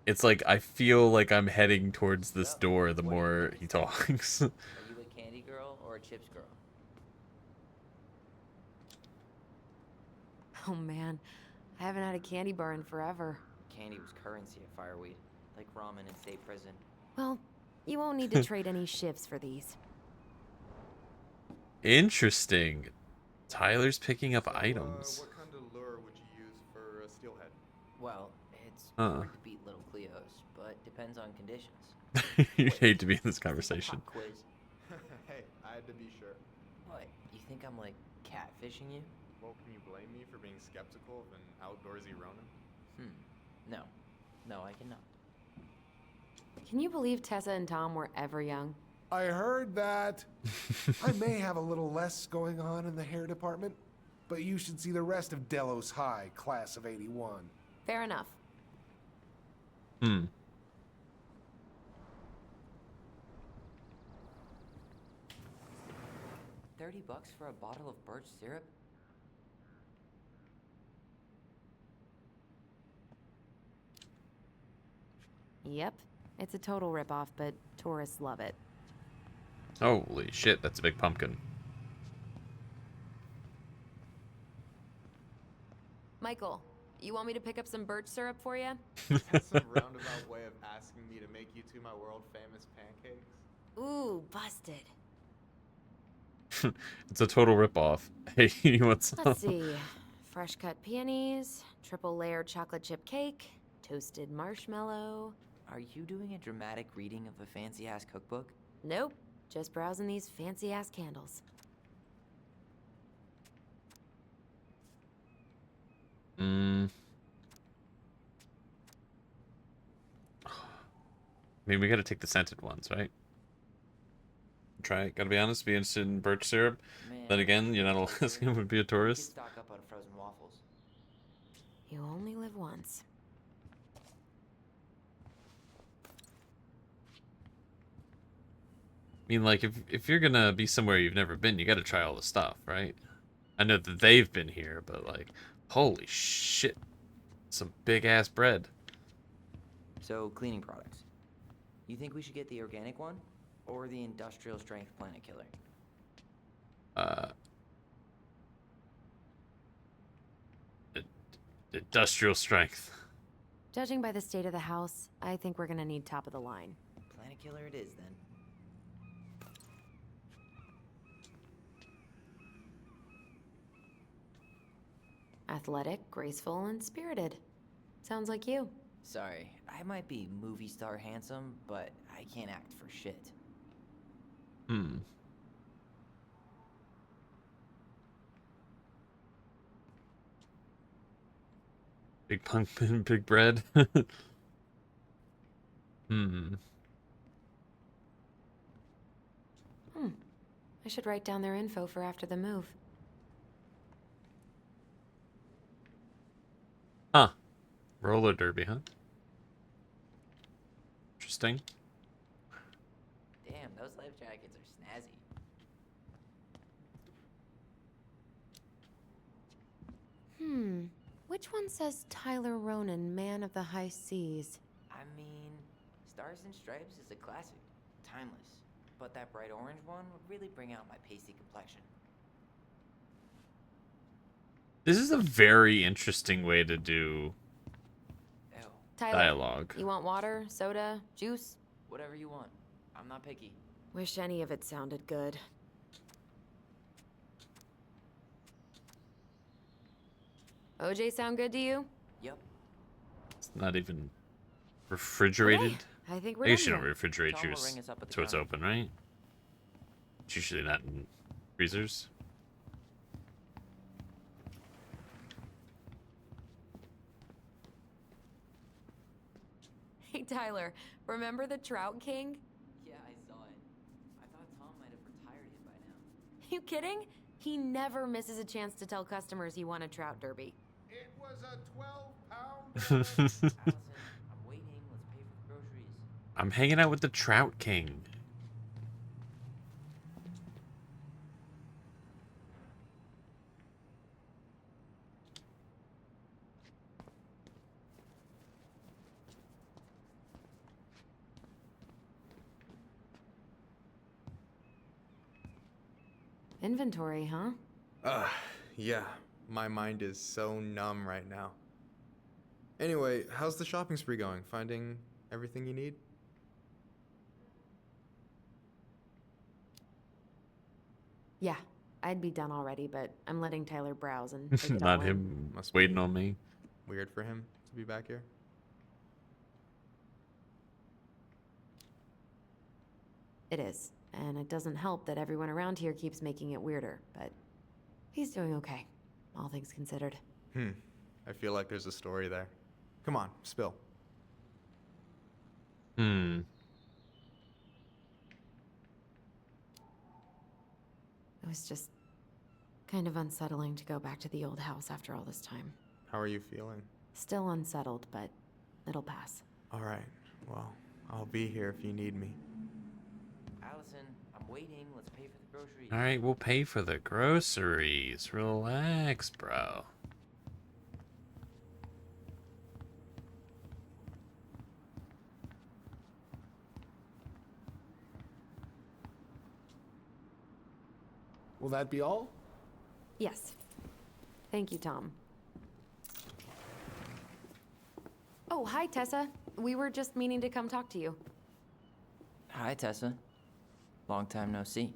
it's like I feel like I'm heading towards this door the more he talks. Are you a candy girl or a chips girl? Oh man, I haven't had a candy bar in forever. Candy was currency at Fireweed, like ramen in state prison. Well, you won't need to trade any shifts for these. Interesting. Tyler's picking up items. What kind of lure would you use for a steelhead? Well, it's Huh. hard to beat little Cleo's, but depends on conditions. You hate to be in this Is this a conversation. pop quiz? Hey, I had to be sure. What? You think I'm like catfishing you? Well, can you blame me for being skeptical of an outdoorsy Ronin? No. No, I cannot. Can you believe Tessa and Tom were ever young? I heard that. I may have a little less going on in the hair department, but you should see the rest of Delos High, class of '81. Fair enough. Hmm. $30 for a bottle of birch syrup? Yep, it's a total ripoff, but tourists love it. Holy shit, that's a big pumpkin. Michael, you want me to pick up some birch syrup for you? That's some roundabout way of asking me to make you two my world famous pancakes. Ooh, busted. It's a total ripoff. Hey, you want some? Let's see. Fresh cut peonies, triple layer chocolate chip cake, toasted marshmallow. Are you doing a dramatic reading of a fancy ass cookbook? Nope, just browsing these fancy ass candles. I mean, we gotta take the scented ones, right? Try it. Gotta be honest, be interested in birch syrup. Man, Then again, you're not Alaskan, would be a we could tourist. stock up on frozen waffles. You only live once. I mean, like, if you're gonna be somewhere you've never been, you gotta try all the stuff, right? I know that they've been here, but, like, holy shit. Some big-ass bread. So, cleaning products. You think we should get the organic one? Or the industrial strength planet killer? Industrial strength. Judging by the state of the house, I think we're gonna need top of the line. Planet killer it is, then. Athletic, graceful, and spirited. Sounds like you. Sorry, I might be movie star handsome, but I can't act for shit. Hmm. Big pumpkin, big bread. Hmm. I should write down their info for after the move. Huh. Roller derby, huh? Interesting. Damn, those life jackets are snazzy. Which one says Tyler Ronan, man of the high seas? I mean, Stars and Stripes is a classic, timeless. But that bright orange one would really bring out my pasty complexion. This is a very interesting way to do Ew, Tyler, dialogue. you want water, soda, juice? whatever you want. I'm not picky. Wish any of it sounded good. OJ sound good to you? Yep. It's not even refrigerated. Okay, I think we're I guess done you don't here. refrigerate Tom will juice ring us up at the so it's counter. open, right? It's usually not in freezers. Hey, Tyler, remember the Trout King? Yeah, I saw it. I thought Tom might have retired him by now. You kidding? He never misses a chance to tell customers he won a trout derby. It was a 12-pound. Allison, I'm waiting. Let's pay for the groceries. I'm hanging out with the Trout King. Inventory, huh? Yeah. My mind is so numb right now. Anyway, how's the shopping spree going? Finding everything you need? Yeah, I'd be done already, but I'm letting Tyler browse and take it all Not in. him Must waiting be on me. Weird for him to be back here. It is, and it doesn't help that everyone around here keeps making it weirder, but he's doing okay, all things considered. I feel like there's a story there. Come on, spill. Hmm. It was just kind of unsettling to go back to the old house after all this time. How are you feeling? Still unsettled, but it'll pass. All right. Well, I'll be here if you need me. Allison, I'm waiting. Let's pay for the groceries. All right, we'll pay for the groceries. Relax, bro. Will that be all? Yes. Thank you, Tom. Oh, hi, Tessa. We were just meaning to come talk to you. Hi, Tessa. Long time no see.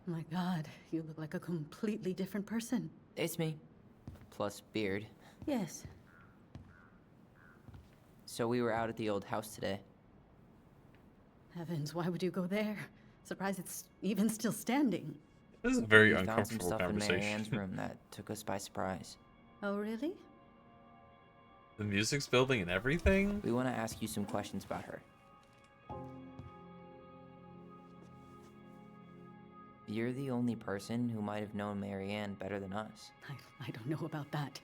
My god, you look like a completely different person. It's me. Plus beard. Yes. So we were out at the old house today. Heavens, why would you go there? Surprised it's even still standing. This is a very We found some uncomfortable stuff in Mary Ann's conversation. room that took us by surprise. Oh, really? The music's building and everything? We want to ask you some questions about her. You're the only person who might have known Mary Ann better than us. I don't know about that.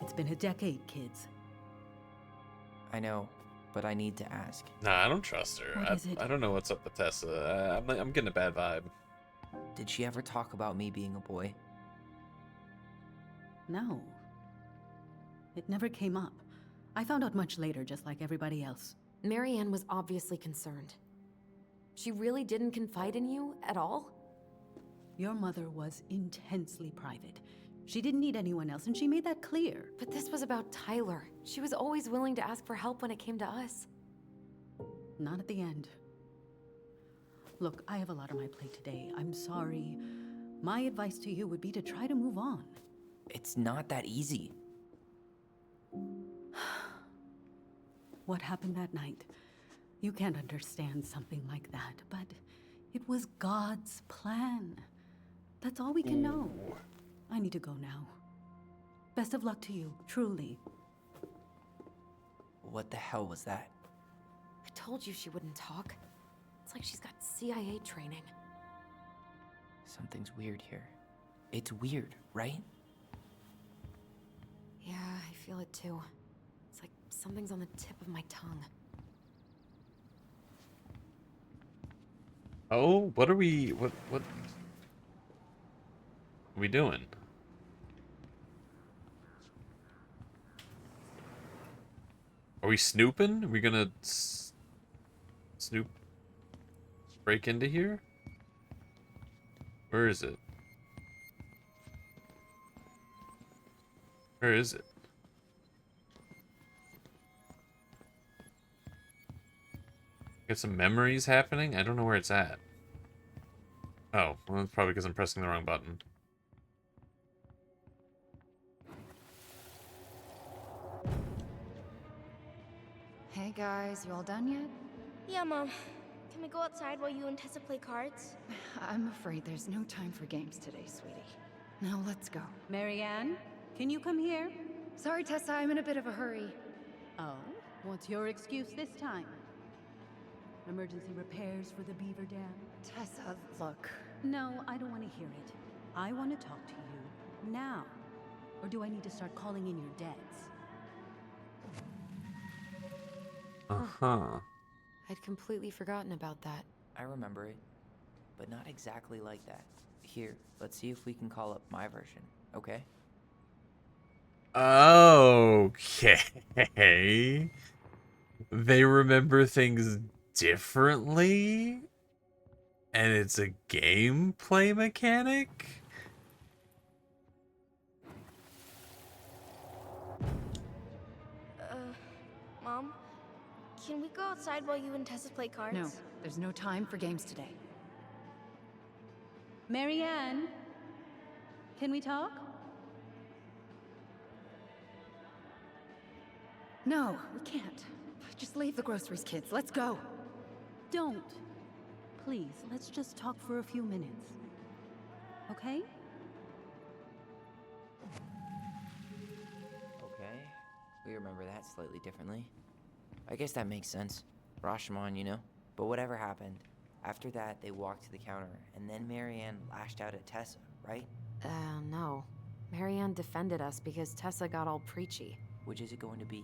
It's been a decade, kids. I know, but I need to ask. Nah, I don't trust her. What is it? I don't know what's up with Tessa. I'm getting a bad vibe. Did she ever talk about me being a boy? No. It never came up. I found out much later, just like everybody else. Mary Ann was obviously concerned. She really didn't confide in you at all? Your mother was intensely private. She didn't need anyone else, and she made that clear. But this was about Tyler. She was always willing to ask for help when it came to us. Not at the end. Look, I have a lot on my plate today. I'm sorry. My advice to you would be to try to move on. It's not that easy. What happened that night? You can't understand something like that, but it was God's plan. That's all we can know. I need to go now. Best of luck to you, truly. What the hell was that? I told you she wouldn't talk. It's like she's got CIA training. Something's weird here. It's weird, right? Yeah, I feel it too. It's like something's on the tip of my tongue. Oh, what are we? What are we doing? Are we snooping? Are we gonna snoop? Break into here? Where is it? Where is it? Got some memories happening? I don't know where it's at. Oh, well, it's probably because I'm pressing the wrong button. Hey guys, you all done yet? Yeah, Mom. Can we go outside while you and Tessa play cards? I'm afraid there's no time for games today, sweetie. Now let's go. Marianne, can you come here? Sorry, Tessa, I'm in a bit of a hurry. Oh, what's your excuse this time? Emergency repairs for the beaver dam? Tessa, look. No, I don't want to hear it. I want to talk to you now. Or do I need to start calling in your debts? Uh-huh. I'd completely forgotten about that. I remember it, but not exactly like that. Here, let's see if we can call up my version, okay? Okay. They remember things differently? And it's a gameplay mechanic? Mom? Can we go outside while you and Tessa play cards? No, there's no time for games today. Marianne, can we talk? No, we can't. Just leave the groceries, kids. Let's go. Don't. Please, let's just talk for a few minutes. Okay? Okay, we remember that slightly differently. I guess that makes sense. Rashomon, you know? But whatever happened, after that they walked to the counter, and then Marianne lashed out at Tessa, right? No. Marianne defended us because Tessa got all preachy. Which is it going to be?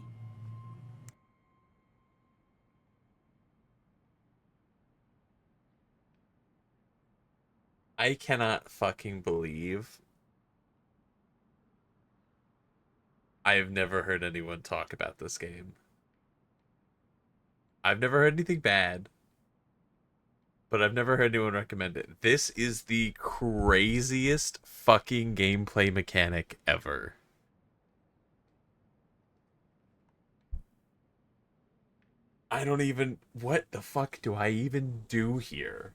I cannot fucking believe I've never heard anyone talk about this game. I've never heard anything bad, but I've never heard anyone recommend it. This is the craziest fucking gameplay mechanic ever. I don't even... What the fuck do I even do here?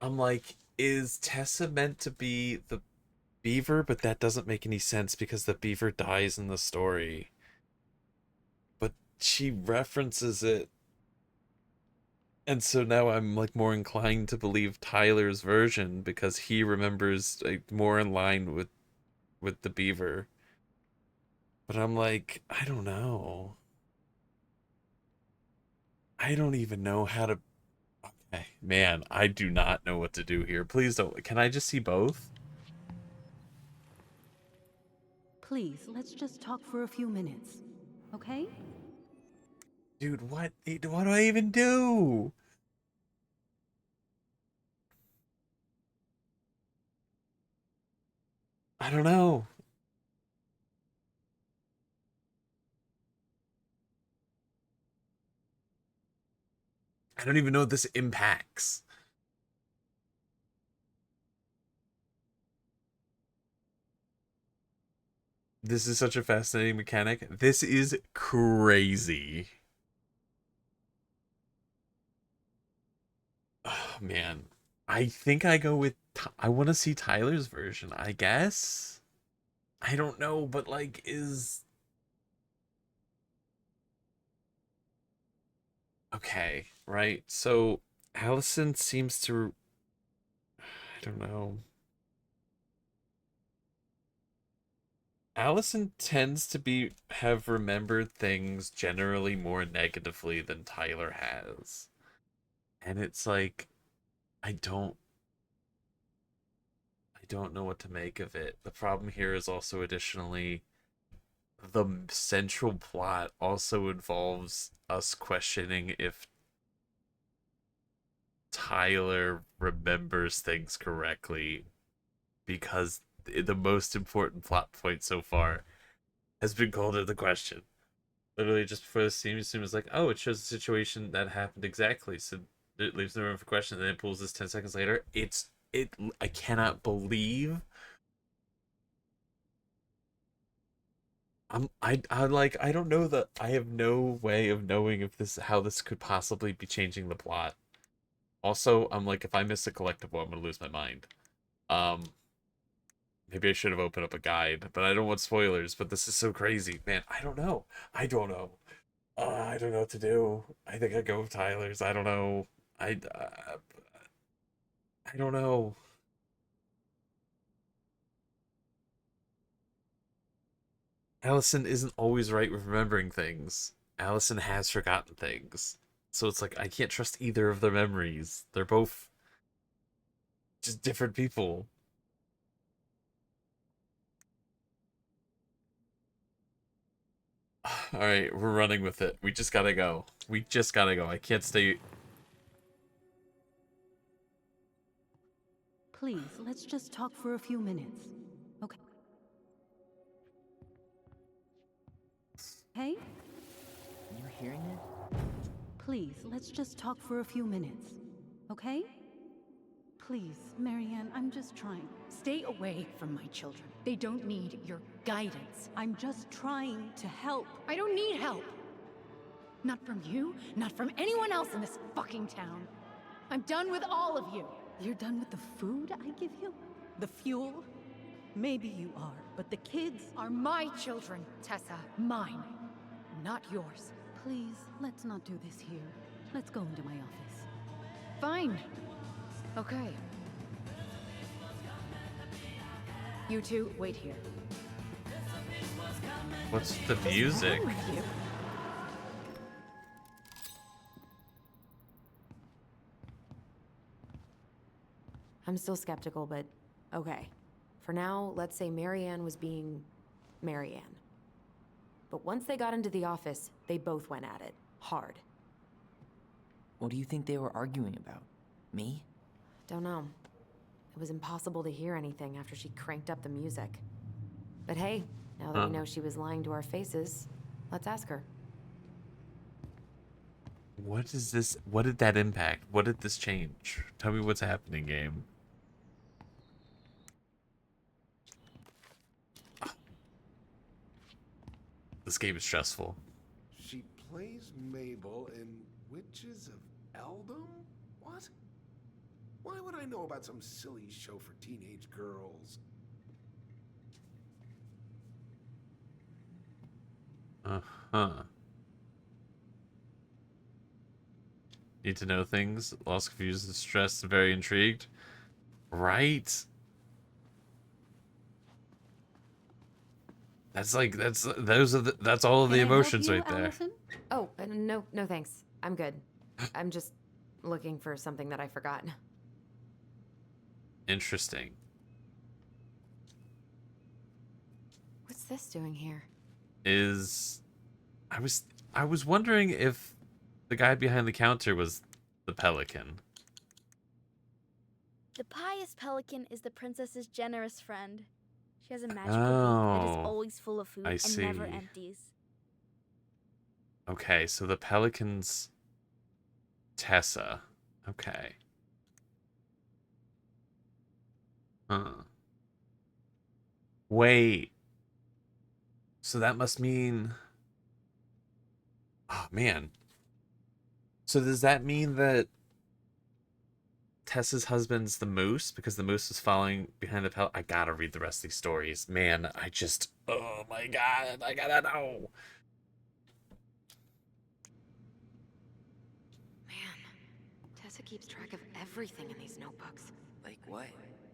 I'm like, is Tessa meant to be the beaver? But that doesn't make any sense because the beaver dies in the story. But she references it. And so now I'm like more inclined to believe Tyler's version because he remembers like, more in line with the beaver. But I'm like, I don't know. I don't even know how to... Okay, man, I do not know what to do here. Please don't... Can I just see both? Please, let's just talk for a few minutes. Okay? Dude, what do I even do? I don't know. I don't even know what this impacts. This is such a fascinating mechanic. This is crazy. Oh, man. I think I go with... I want to see Tyler's version, I guess? I don't know, but like, is... Okay, right. So, Allison seems to... I don't know. Allison tends to have remembered things generally more negatively than Tyler has. And it's like I don't I don't know what to make of it. The problem here is also additionally the central plot also involves us questioning if Tyler remembers things correctly because the most important plot point so far has been called into question. Literally, just before the scene, it was like, oh, it shows a situation that happened exactly, so it leaves no room for question. And then it pulls this 10 seconds later. It. I cannot believe. I don't know that I have no way of knowing if this how this could possibly be changing the plot. Also, I'm like, if I miss a collectible, I'm gonna lose my mind. Um, Maybe I should have opened up a guide, but I don't want spoilers. But this is so crazy, man. I don't know. I don't know. I don't know what to do. I think I go with Tyler's. I don't know. I don't know. Allison isn't always right with remembering things. Allison has forgotten things. So it's like I can't trust either of their memories. They're both just different people. All right, we're running with it. We just gotta go. We just gotta go. I can't stay. Please, let's just talk for a few minutes. Okay? Hey? You hearing it? Please, let's just talk for a few minutes. Okay? Please, Marianne, I'm just trying. Stay away from my children. They don't need your guidance. I'm just trying to help. I don't need help. Not from you, not from anyone else in this fucking town. I'm done with all of you. You're done with the food I give you? The fuel? Maybe you are, but the kids Are my children, Tessa. Mine, not yours. Please, let's not do this here. Let's go into my office. Fine. Okay. You two, wait here. What's the music? What's wrong with you? I'm still skeptical, but okay. For now, let's say Marianne was being Marianne. But once they got into the office, they both went at it. Hard. What do you think they were arguing about? Me? Don't know. It was impossible to hear anything after she cranked up the music. But hey, now that we know she was lying to our faces, let's ask her. What is this? What did that impact? What did this change? Tell me what's happening, game. This game is stressful. She plays Mabel in Witches of Eldom? What? Why would I know about some silly show for teenage girls? Uh-huh. Need to know things. Lost, confused, stressed, and very intrigued. Right? That's like that's all of the emotions right there. Allison? Oh, no thanks. I'm good. I'm just looking for something that I forgot. Interesting. What's this doing here? I was wondering if the guy behind the counter was the pelican. The pious pelican is the princess's generous friend. She has a magical beak that is Oh, always full of food I and never see. empties. Okay, so the pelican's Tessa. Okay. Huh. Wait. So that must mean... Oh, man. So does that mean that Tessa's husband's the moose? Because the moose is following behind the I gotta read the rest of these stories. Man, I just... Oh my god, I gotta know. Man, Tessa keeps track of everything in these notebooks. Like what?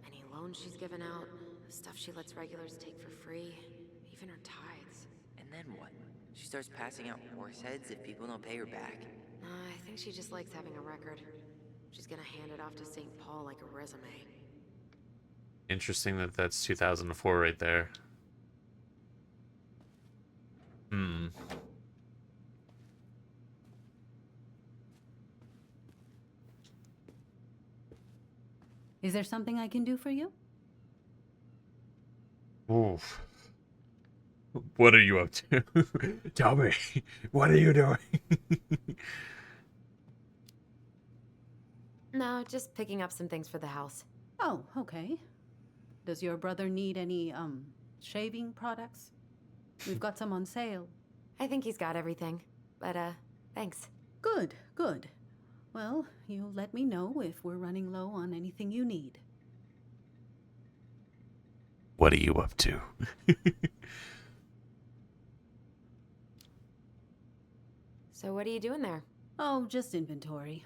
Any loans she's given out, stuff she lets regulars take for free, in her tithes. And then what? She starts passing out horse heads if people don't pay her back? I think she just likes having a record. She's gonna hand it off to St. Paul like a resume. Interesting that that's 2004 right there. Hmm. Is there something I can do for you? Oof. What are you up to? Tell me. What are you doing? No, just picking up some things for the house. Oh, okay. Does your brother need any, shaving products? We've got some on sale. I think he's got everything. But, thanks. Good, good. Well, you let me know if we're running low on anything you need. What are you up to? So what are you doing there? Oh, just inventory.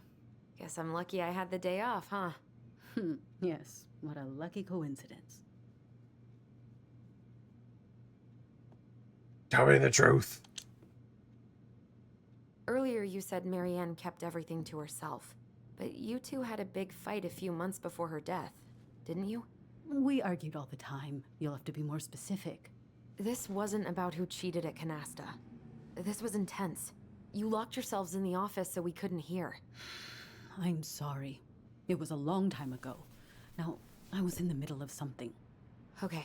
Guess I'm lucky I had the day off, huh? Yes, what a lucky coincidence. Tell me the truth. Earlier you said Marianne kept everything to herself. But you two had a big fight a few months before her death, didn't you? We argued all the time. You'll have to be more specific. This wasn't about who cheated at Canasta. This was intense. You locked yourselves in the office so we couldn't hear. I'm sorry. It was a long time ago. Now, I was in the middle of something. Okay.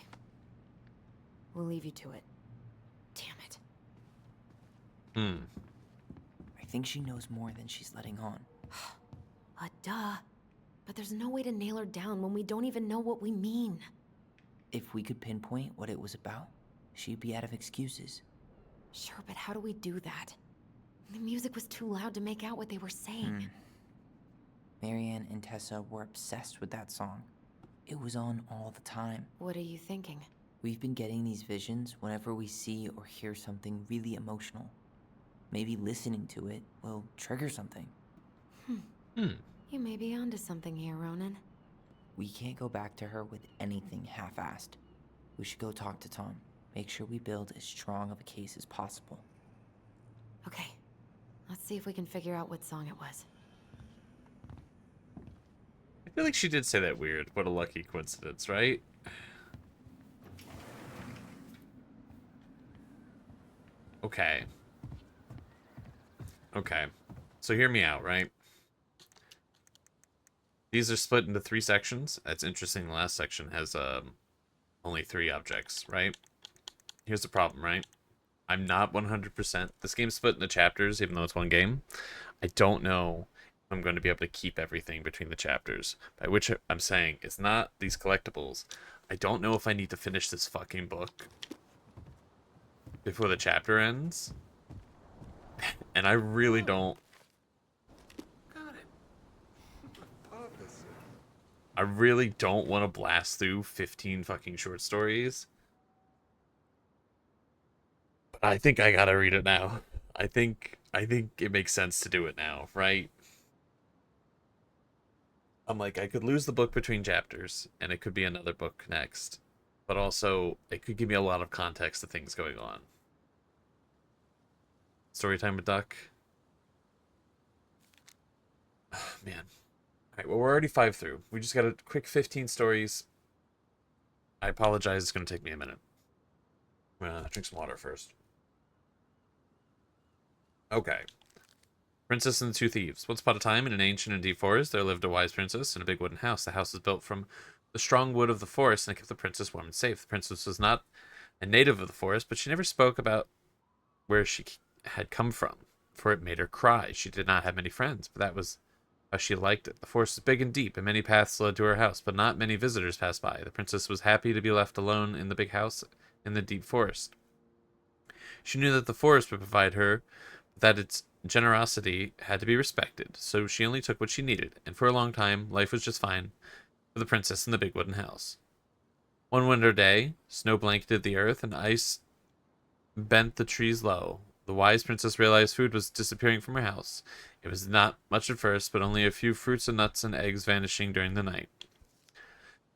We'll leave you to it. Damn it. I think she knows more than she's letting on. Duh. But there's no way to nail her down when we don't even know what we mean. If we could pinpoint what it was about, she'd be out of excuses. Sure, but how do we do that? The music was too loud to make out what they were saying. Marianne and Tessa were obsessed with that song. It was on all the time. What are you thinking? We've been getting these visions whenever we see or hear something really emotional. Maybe listening to it will trigger something. You may be onto something here, Ronan. We can't go back to her with anything half-assed. We should go talk to Tom. Make sure we build as strong of a case as possible. Okay. Let's see if we can figure out what song it was. I feel like she did say that weird. What a lucky coincidence, right? Okay. Okay. So hear me out, right? These are split into 3 sections. That's interesting. The last section has only 3 objects, right? Here's the problem, right? I'm not 100%. This game's split into chapters, even though it's one game. I don't know if I'm going to be able to keep everything between the chapters. By which I'm saying it's not these collectibles. I don't know if I need to finish this fucking book before the chapter ends. And I really don't. I really don't want to blast through 15 fucking short stories. But I think I gotta read it now. I think it makes sense to do it now, right? I'm like, I could lose the book between chapters, and it could be another book next. But also, it could give me a lot of context to things going on. Storytime with Duck. Oh, man. Alright, well, we're already 5 through. We just got a quick 15 stories. I apologize, it's going to take me a minute. I'm going to drink some water first. Okay. Princess and the Two Thieves. Once upon a time, in an ancient and deep forest, there lived a wise princess in a big wooden house. The house was built from the strong wood of the forest, and it kept the princess warm and safe. The princess was not a native of the forest, but she never spoke about where she had come from, for it made her cry. She did not have many friends, but that was how she liked it. The forest was big and deep, and many paths led to her house, but not many visitors passed by. The princess was happy to be left alone in the big house in the deep forest. She knew that the forest would provide her, but that its generosity had to be respected, so she only took what she needed, and for a long time, life was just fine for the princess in the big wooden house. One winter day, snow blanketed the earth, and ice bent the trees low. The wise princess realized food was disappearing from her house. It was not much at first, but only a few fruits and nuts and eggs vanishing during the night.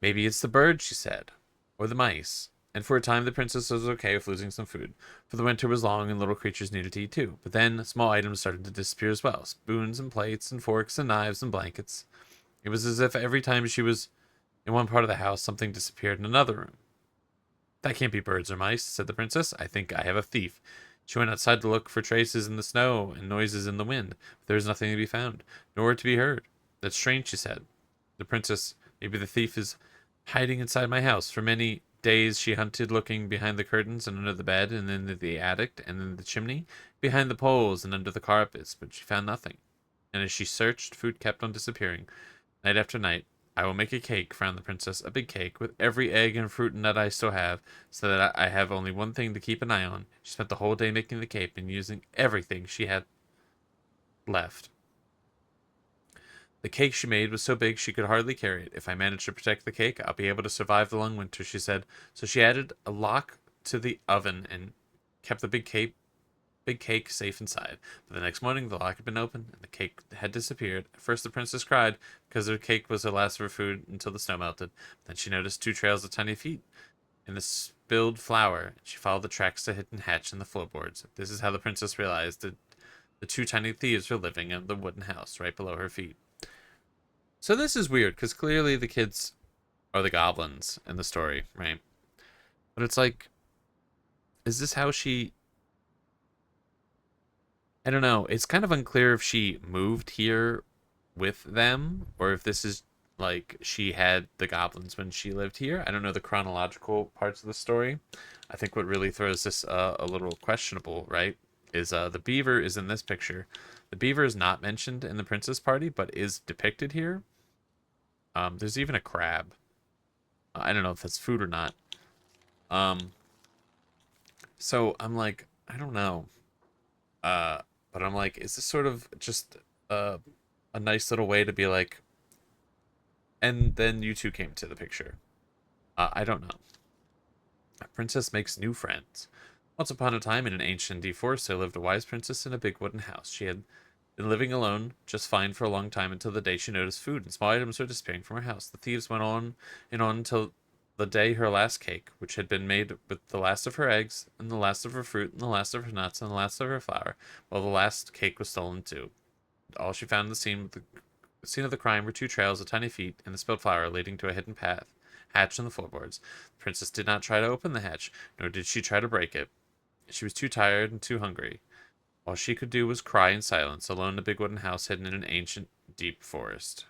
Maybe it's the birds, she said, or the mice. and for a time the princess was okay with losing some food, for the winter was long and little creatures needed to eat too. But then small items started to disappear as well, spoons and plates and forks and knives and blankets. It was as if every time she was in one part of the house, something disappeared in another room. That can't be birds or mice, said the princess. I think I have a thief. She went outside to look for traces in the snow and noises in the wind, but there was nothing to be found, nor to be heard. That's strange, she said. The princess, maybe the thief is hiding inside my house. For many days she hunted, looking behind the curtains and under the bed and in the attic and in the chimney, behind the poles and under the carpets, but she found nothing. And as she searched, food kept on disappearing. Night after night, I will make a cake, frowned the princess, a big cake, with every egg and fruit and nut I still have, so that I have only one thing to keep an eye on. She spent the whole day making the cake and using everything she had left. The cake she made was so big she could hardly carry it. If I manage to protect the cake, I'll be able to survive the long winter, she said. So she added a lock to the oven and kept the big cake safe inside. But the next morning, the lock had been opened, and the cake had disappeared. At first, the princess cried, because her cake was the last of her food until the snow melted. Then she noticed 2 trails of tiny feet in the spilled flour. She followed the tracks to a hidden hatch in the floorboards. This is how the princess realized that the 2 tiny thieves were living in the wooden house right below her feet. So this is weird, because clearly the kids are the goblins in the story, right? But it's like, is this how she... I don't know. It's kind of unclear if she moved here with them or if this is like she had the goblins when she lived here. I don't know the chronological parts of the story. I think what really throws this a little questionable, right, is the beaver is in this picture. The beaver is not mentioned in the princess party, but is depicted here. There's even a crab. I don't know if that's food or not. So I'm like, I don't know. But I'm like, is this sort of just a nice little way to be like, and then you two came to the picture? I don't know. A princess makes new friends. Once upon a time, in an ancient deep forest, there lived a wise princess in a big wooden house. She had been living alone just fine for a long time until the day she noticed food and small items were disappearing from her house. The thieves went on and on until the day her last cake, which had been made with the last of her eggs, and the last of her fruit, and the last of her nuts, and the last of her flour, well, the last cake was stolen too. All she found in the scene of the crime were 2 trails of tiny feet and the spilled flour leading to a hidden path hatch in the floorboards. The princess did not try to open the hatch, nor did she try to break it. She was too tired and too hungry. All she could do was cry in silence, alone in a big wooden house hidden in an ancient, deep forest.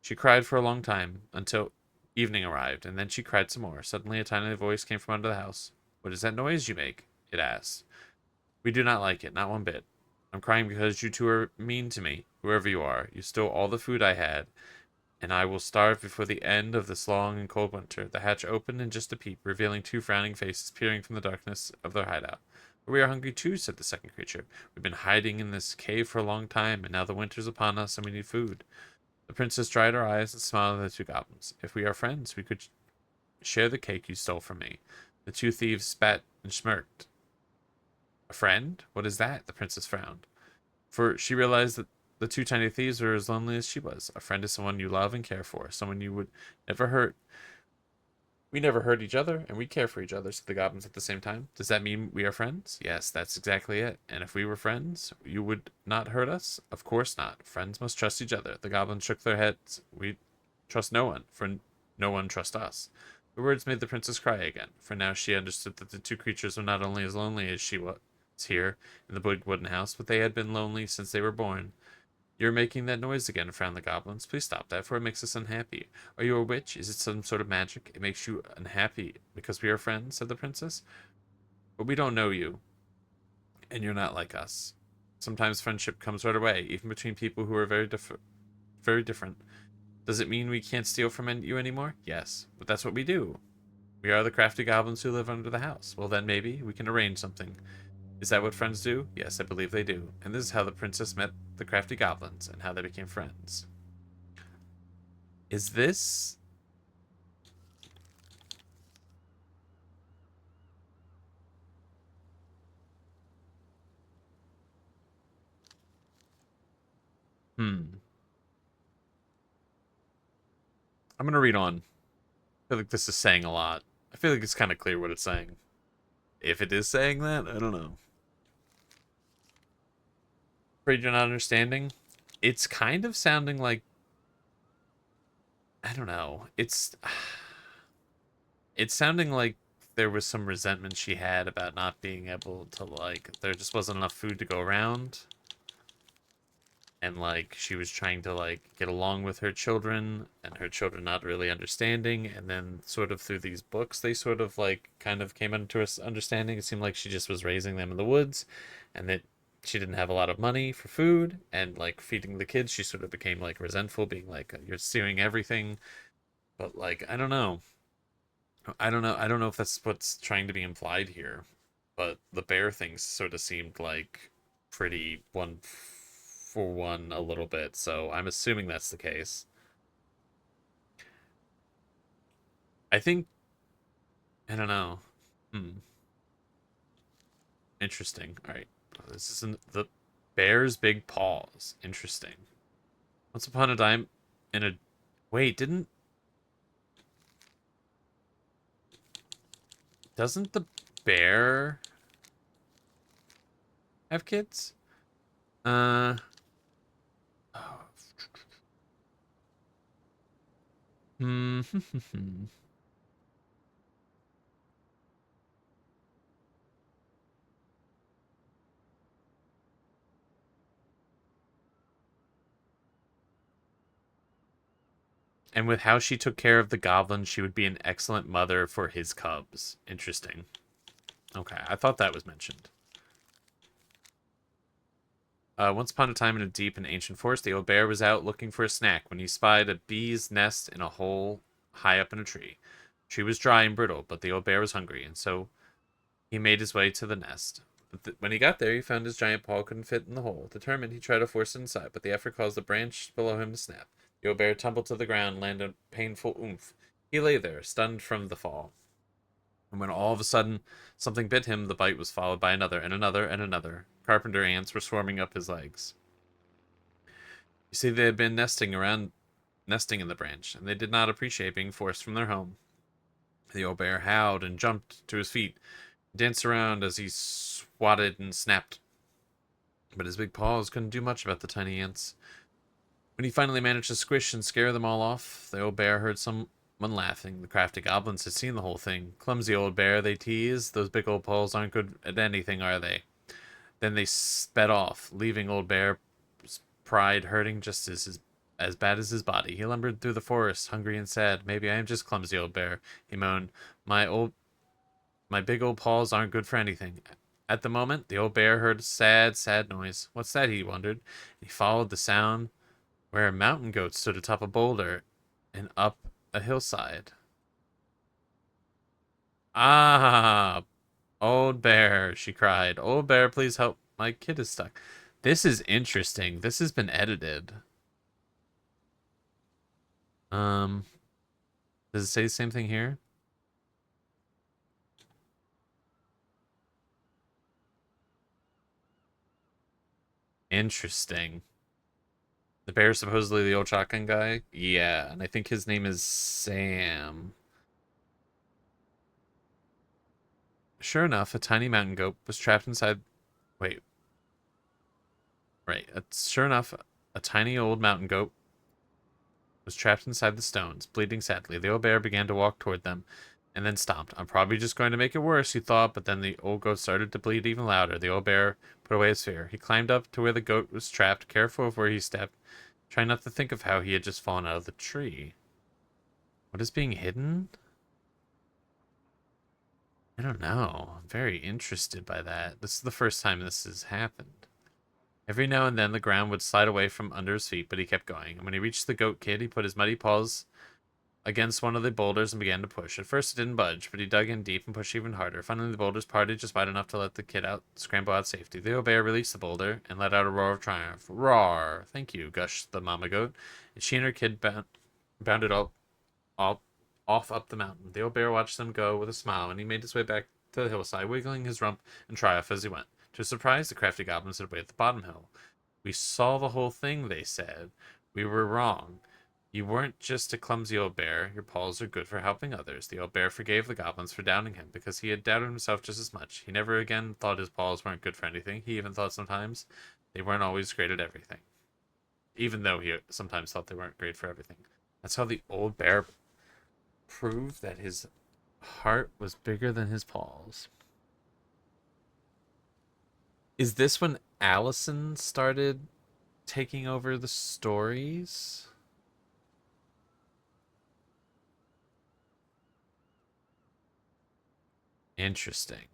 She cried for a long time, until evening arrived, and then she cried some more. Suddenly a tiny voice came from under the house. What is that noise you make? It asked. We do not like it, not one bit. I'm crying because you two are mean to me, whoever you are. You stole all the food I had, and I will starve before the end of this long and cold winter. The hatch opened in just a peep, revealing 2 frowning faces peering from the darkness of their hideout. We are hungry too, said the second creature. We've been hiding in this cave for a long time, and now the winter's upon us and we need food. The princess dried her eyes and smiled at the 2 goblins. If we are friends, we could share the cake you stole from me. The 2 thieves spat and smirked. A friend? What is that? The princess frowned. For she realized that the 2 tiny thieves were as lonely as she was. A friend is someone you love and care for, someone you would never hurt. We never hurt each other, and we care for each other, said the goblins at the same time. Does that mean we are friends? Yes, that's exactly it. And if we were friends, you would not hurt us? Of course not. Friends must trust each other. The goblins shook their heads. We trust no one, for no one trusts us. The words made the princess cry again, for now she understood that the 2 creatures were not only as lonely as she was here in the big wooden house, but they had been lonely since they were born. You're making that noise again, frowned the goblins. Please stop that, for it makes us unhappy. Are you a witch? Is it some sort of magic? It makes you unhappy because we are friends, said the princess. But we don't know you, and you're not like us. Sometimes friendship comes right away, even between people who are very different. Does it mean we can't steal from you anymore? Yes, but that's what we do. We are the crafty goblins who live under the house. Well, then maybe we can arrange something. Is that what friends do? Yes, I believe they do. And this is how the princess met the crafty goblins and how they became friends. Is this... I'm going to read on. feel like this is saying a lot. I feel like it's kind of clear what it's saying. If it is saying that, I don't know. Afraid you're not understanding? It's kind of sounding like, I don't know. It's sounding like there was some resentment she had about not being able to, like, there just wasn't enough food to go around. And, like, she was trying to, like, get along with her children, and her children not really understanding. And then, sort of through these books, they sort of, like, kind of came into her understanding. It seemed like she just was raising them in the woods, and that she didn't have a lot of money for food, and, like, feeding the kids, she sort of became, like, resentful, being like, you're stealing everything. But, like, I don't know. I don't know if that's what's trying to be implied here, but the bear thing sort of seemed like pretty one for one a little bit, so I'm assuming that's the case. I think, I don't know. Hmm. Interesting. All right. This is the bear's big paws. Interesting. Once upon a time in a wait, didn't doesn't the bear have kids? Uh oh. Hmm. And with how she took care of the goblin, she would be an excellent mother for his cubs. Interesting. Okay, I thought that was mentioned. Once upon a time in a deep and ancient forest, the old bear was out looking for a snack when he spied a bee's nest in a hole high up in a tree. The tree was dry and brittle, but the old bear was hungry, and so he made his way to the nest. But when he got there, he found his giant paw couldn't fit in the hole. Determined, he tried to force it inside, but the effort caused the branch below him to snap. The old bear tumbled to the ground and landed a painful oomph. He lay there, stunned from the fall. And when all of a sudden something bit him, the bite was followed by another and another and another. Carpenter ants were swarming up his legs. You see, they had been nesting in the branch, and they did not appreciate being forced from their home. The old bear howled and jumped to his feet, danced around as he swatted and snapped. But his big paws couldn't do much about the tiny ants. When he finally managed to squish and scare them all off, the old bear heard someone laughing. The crafty goblins had seen the whole thing. Clumsy old bear, they teased. Those big old paws aren't good at anything, are they? Then they sped off, leaving old bear's pride hurting just as bad as his body. He lumbered through the forest, hungry and sad. Maybe I am just clumsy, old bear, he moaned. My big old paws aren't good for anything. At the moment, the old bear heard a sad, sad noise. What's that, he wondered. He followed the sound where a mountain goat stood atop a boulder and up a hillside. Ah, old bear, she cried. Old bear, please help. My kid is stuck. This is interesting. This has been edited. Um, does it say the same thing here? Interesting. The bear is supposedly the old shotgun guy? Yeah, and I think his name is Sam. Sure enough, a tiny mountain goat was trapped inside... Wait. Right. Sure enough, a tiny old mountain goat was trapped inside the stones, bleeding sadly. The old bear began to walk toward them, and then stopped. I'm probably just going to make it worse, he thought, but then the old goat started to bleed even louder. The old bear put away his fear. He climbed up to where the goat was trapped, careful of where he stepped, trying not to think of how he had just fallen out of the tree. What is being hidden? I don't know. I'm very interested by that. This is the first time this has happened. Every now and then the ground would slide away from under his feet, but he kept going. And when he reached the goat kid, he put his muddy paws against one of the boulders and began to push. At first it didn't budge, but he dug in deep and pushed even harder. Finally the boulders parted just wide enough to let the kid scramble out safely. The old bear released the boulder and let out a roar of triumph. Roar! Thank you, gushed the mama goat. And she and her kid bounded all off up the mountain. The old bear watched them go with a smile, and he made his way back to the hillside, wiggling his rump in triumph as he went. To his surprise, the crafty goblins had waited at the bottom hill. We saw the whole thing, they said. We were wrong. You weren't just a clumsy old bear. Your paws are good for helping others. The old bear forgave the goblins for doubting him because he had doubted himself just as much. He never again thought his paws weren't good for anything. He even thought sometimes they weren't always great at everything. Even though he sometimes thought they weren't great for everything. That's how the old bear proved that his heart was bigger than his paws. Is this when Allison started taking over the stories? Interesting.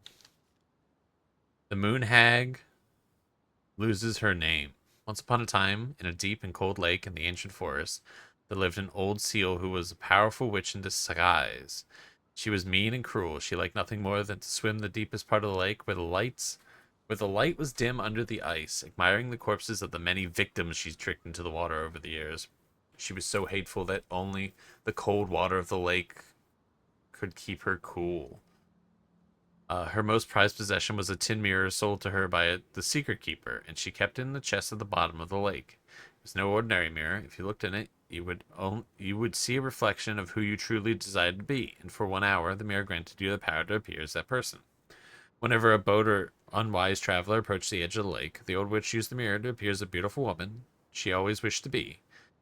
The Moon Hag loses her name. Once upon a time, in a deep and cold lake in the ancient forest, there lived an old seal who was a powerful witch in disguise. She was mean and cruel. She liked nothing more than to swim the deepest part of the lake where the light was dim under the ice, admiring the corpses of the many victims she'd tricked into the water over the years. She was so hateful that only the cold water of the lake could keep her cool. Her most prized possession was a tin mirror sold to her by the secret keeper, and she kept it in the chest at the bottom of the lake. It was no ordinary mirror. If you looked in it, you would see a reflection of who you truly desired to be, and for 1 hour the mirror granted you the power to appear as that person. Whenever a boat or unwise traveler approached the edge of the lake, the old witch used the mirror to appear as a beautiful woman she always wished to be.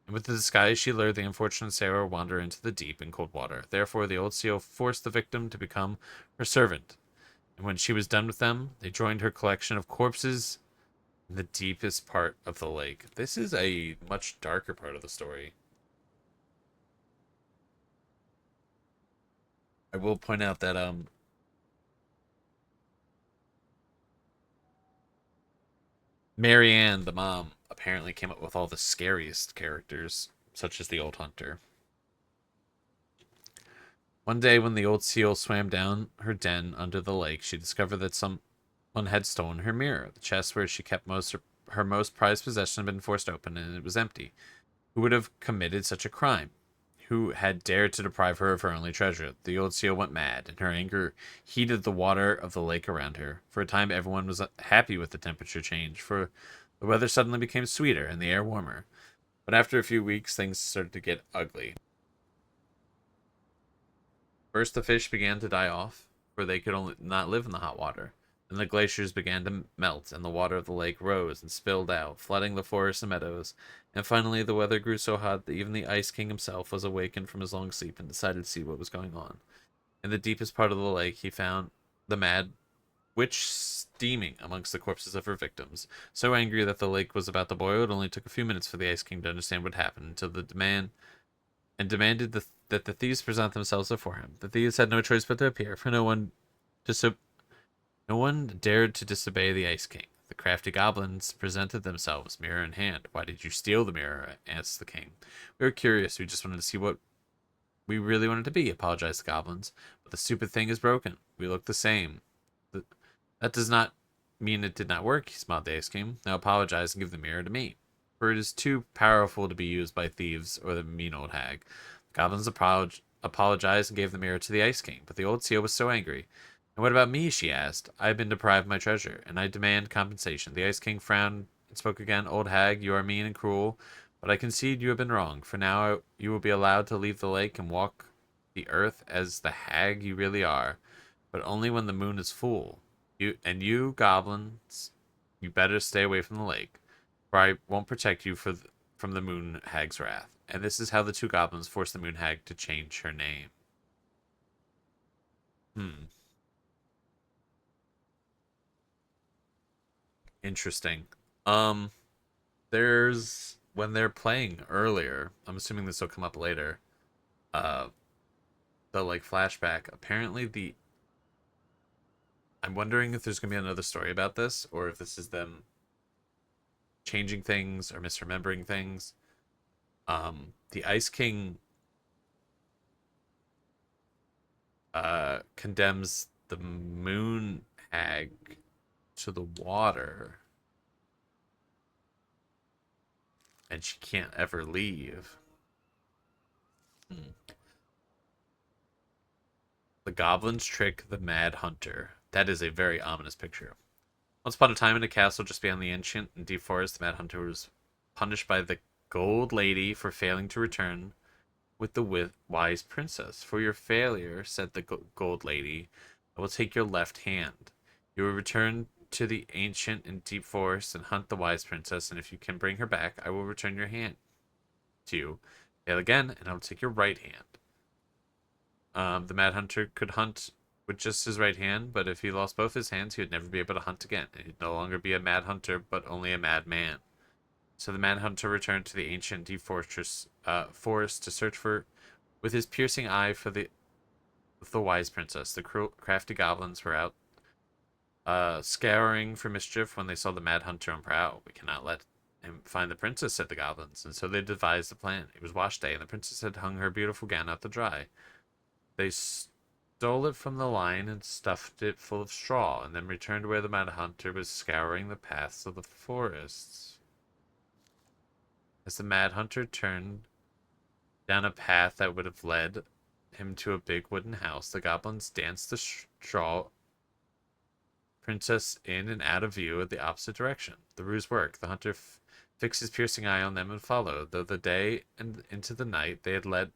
And with the disguise, she lured the unfortunate sailor wander into the deep and cold water. Therefore, the old seal forced the victim to become her servant. And when she was done with them, they joined her collection of corpses in the deepest part of the lake. This is a much darker part of the story. I will point out that Marianne, the mom, apparently came up with all the scariest characters, such as the old hunter. One day, when the old seal swam down her den under the lake, she discovered that someone had stolen her mirror. The chest where she kept her most prized possession had been forced open, and it was empty. Who would have committed such a crime? Who had dared to deprive her of her only treasure? The old seal went mad, and her anger heated the water of the lake around her. For a time, everyone was happy with the temperature change, for the weather suddenly became sweeter and the air warmer. But after a few weeks, things started to get ugly. First, the fish began to die off, for they could only not live in the hot water. Then the glaciers began to melt, and the water of the lake rose and spilled out, flooding the forests and meadows. And finally, the weather grew so hot that even the Ice King himself was awakened from his long sleep and decided to see what was going on. In the deepest part of the lake, he found the mad witch steaming amongst the corpses of her victims. So angry that the lake was about to boil, it only took a few minutes for the Ice King to understand what happened until demanded that the thieves present themselves before him. The thieves had no choice but to appear, for no one dared to disobey the Ice King. The crafty goblins presented themselves, mirror in hand. "Why did you steal the mirror?" asked the king. "We were curious. We just wanted to see what we really wanted to be," apologized the goblins. "But the stupid thing is broken. We look the same." "That does not mean it did not work," smiled the Ice King. "Now apologize and give the mirror to me, for it is too powerful to be used by thieves or the mean old hag." The goblins apologized and gave the mirror to the Ice King, but the old seal was so angry. "And what about me?" she asked. "I have been deprived of my treasure, and I demand compensation." The Ice King frowned and spoke again. "Old hag, you are mean and cruel, but I concede you have been wrong. For now, you will be allowed to leave the lake and walk the earth as the hag you really are, but only when the moon is full. You goblins, you better stay away from the lake, for I won't protect you from the moon hag's wrath." And this is how the two goblins forced the moon hag to change her name. Interesting. Um, there's when they're playing earlier, I'm assuming this will come up later. Uh, the like flashback. Apparently, I'm wondering if there's gonna be another story about this, or if this is them changing things or misremembering things. The Ice King condemns the moon hag to the water, and she can't ever leave. The goblins trick the mad hunter. That is a very ominous picture. Once upon a time, in a castle just beyond the ancient and deep forest, the mad hunter was punished by the gold lady for failing to return with the wise princess. For your failure, said the gold lady, I will take your left hand. You will return to the ancient and deep forest and hunt the wise princess, and if you can bring her back, I will return your hand to you. Fail again, and I will take your right hand. The Mad Hunter could hunt with just his right hand, but if he lost both his hands, he would never be able to hunt again. He'd no longer be a Mad Hunter, but only a Mad Man. So the Mad Hunter returned to the ancient deep forest to search for, with his piercing eye, for the wise princess. The crafty goblins were out scouring for mischief when they saw the Mad Hunter on prowl. We cannot let him find the princess, said the goblins, and so they devised a plan. It was wash day, and the princess had hung her beautiful gown out to dry. They stole it from the line and stuffed it full of straw, and then returned where the Mad Hunter was scouring the paths of the forests. As the Mad Hunter turned down a path that would have led him to a big wooden house, the goblins danced the straw princess in and out of view at the opposite direction. The ruse worked. The hunter fixed his piercing eye on them and followed, though the day and into the night they had led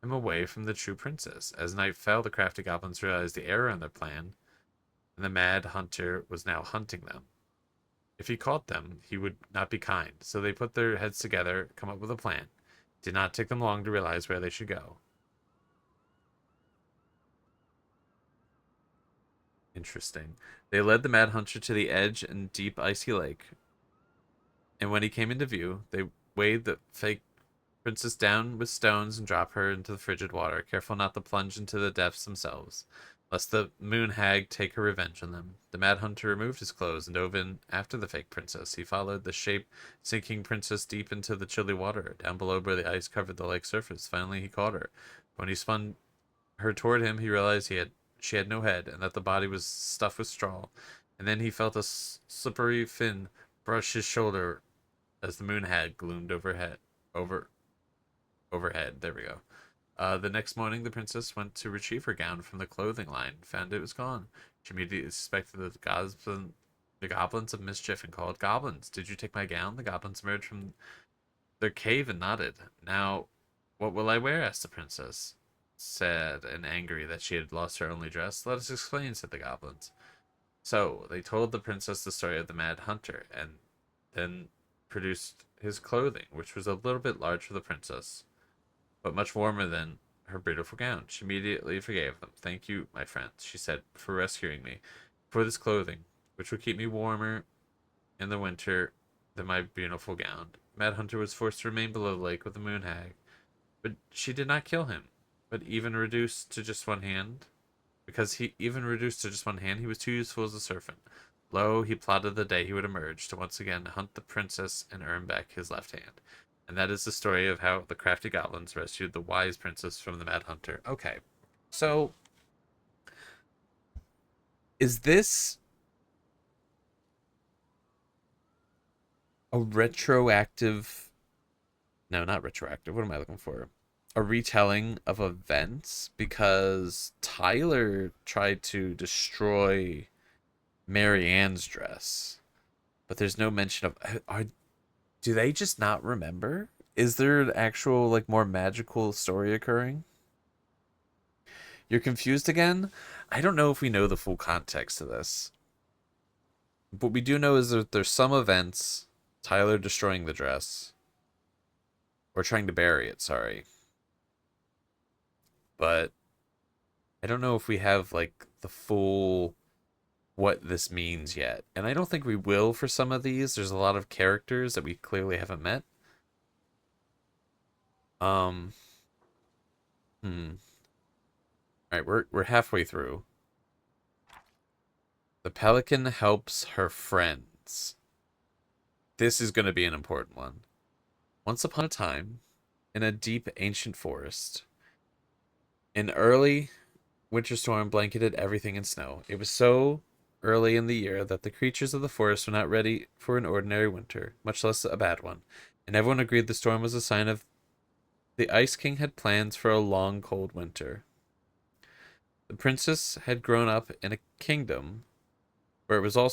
him away from the true princess. As night fell, the crafty goblins realized the error in their plan, and the Mad Hunter was now hunting them. If he caught them, he would not be kind, so they put their heads together, come up with a plan. It did not take them long to realize where they should go. Interesting. They led the Mad Hunter to the edge and deep icy lake, and when he came into view, they weighed the fake princess down with stones and dropped her into the frigid water, careful not to plunge into the depths themselves, lest the moon hag take her revenge on them. The Mad Hunter removed his clothes and dove in after the fake princess. He followed the shape-sinking princess deep into the chilly water, down below where the ice covered the lake surface. Finally, he caught her. When he spun her toward him, he realized she had no head, and that the body was stuffed with straw. And then he felt a slippery fin brush his shoulder as the moon hag gloomed overhead. There we go. The next morning, the princess went to retrieve her gown from the clothing line and found it was gone. She immediately suspected the goblins of mischief and called, "Goblins, did you take my gown?" The goblins emerged from their cave and nodded. "Now, what will I wear?" asked the princess, sad and angry that she had lost her only dress. "Let us explain," said the goblins. So they told the princess the story of the Mad Hunter, and then produced his clothing, which was a little bit large for the princess, but much warmer than her beautiful gown. She immediately forgave them. "Thank you, my friends," she said, "for rescuing me, for this clothing, which will keep me warmer in the winter than my beautiful gown." Mad Hunter was forced to remain below the lake with the moon hag, but she did not kill him. But even reduced to just one hand, he was too useful as a servant. Lo, he plotted the day he would emerge to once again hunt the princess and earn back his left hand. And that is the story of how the crafty goblins rescued the wise princess from the Mad Hunter. Okay, so is this a retroactive... No, not retroactive. What am I looking for? A retelling of events? Because Tyler tried to destroy Marianne's dress, but there's no mention of... do they just not remember? Is there an actual, like, more magical story occurring? You're confused again? I don't know if we know the full context of this. What we do know is that there's some events, Tyler destroying the dress, or trying to bury it, sorry. But I don't know if we have, like, the full what this means yet. And I don't think we will for some of these. There's a lot of characters that we clearly haven't met. Alright, we're halfway through. The pelican helps her friends. This is going to be an important one. Once upon a time, in a deep ancient forest, an early winter storm blanketed everything in snow. It was so early in the year that the creatures of the forest were not ready for an ordinary winter, much less a bad one, and everyone agreed the storm was a sign of the Ice King had plans for a long, cold winter. The princess had grown up in a kingdom where it was all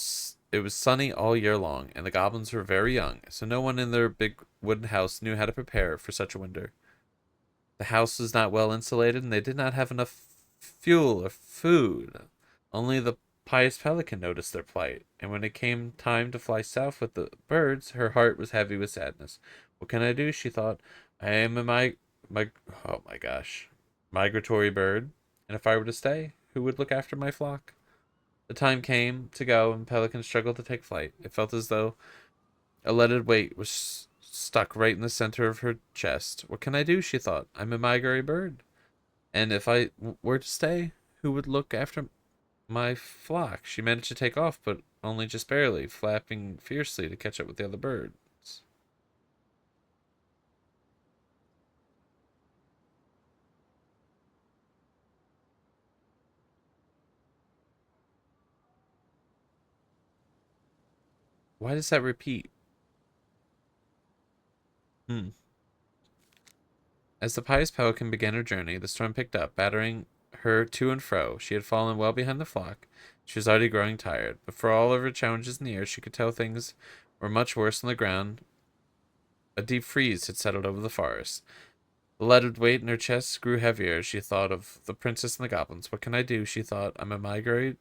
It was sunny all year long, and the goblins were very young, so no one in their big wooden house knew how to prepare for such a winter. The house was not well insulated, and they did not have enough fuel or food. Only the pious pelican noticed their plight, and when it came time to fly south with the birds, her heart was heavy with sadness. What can I do? She thought. I am a oh my gosh, migratory bird, and if I were to stay, who would look after my flock? The time came to go, and Pelican struggled to take flight. It felt as though a leaded weight was stuck right in the center of her chest. What can I do? She thought. I'm a migratory bird, and if I were to stay, who would look after my flock? She managed to take off, but only just barely, flapping fiercely to catch up with the other birds. Why does that repeat? As the pious pelican began her journey, the storm picked up, battering her to and fro. She had fallen well behind the flock. She was already growing tired, but for all of her challenges in the air, she could tell things were much worse on the ground. A deep freeze had settled over the forest. The leaded weight in her chest grew heavier as she thought of the princess and the goblins. What can I do? She thought. I'm a migratory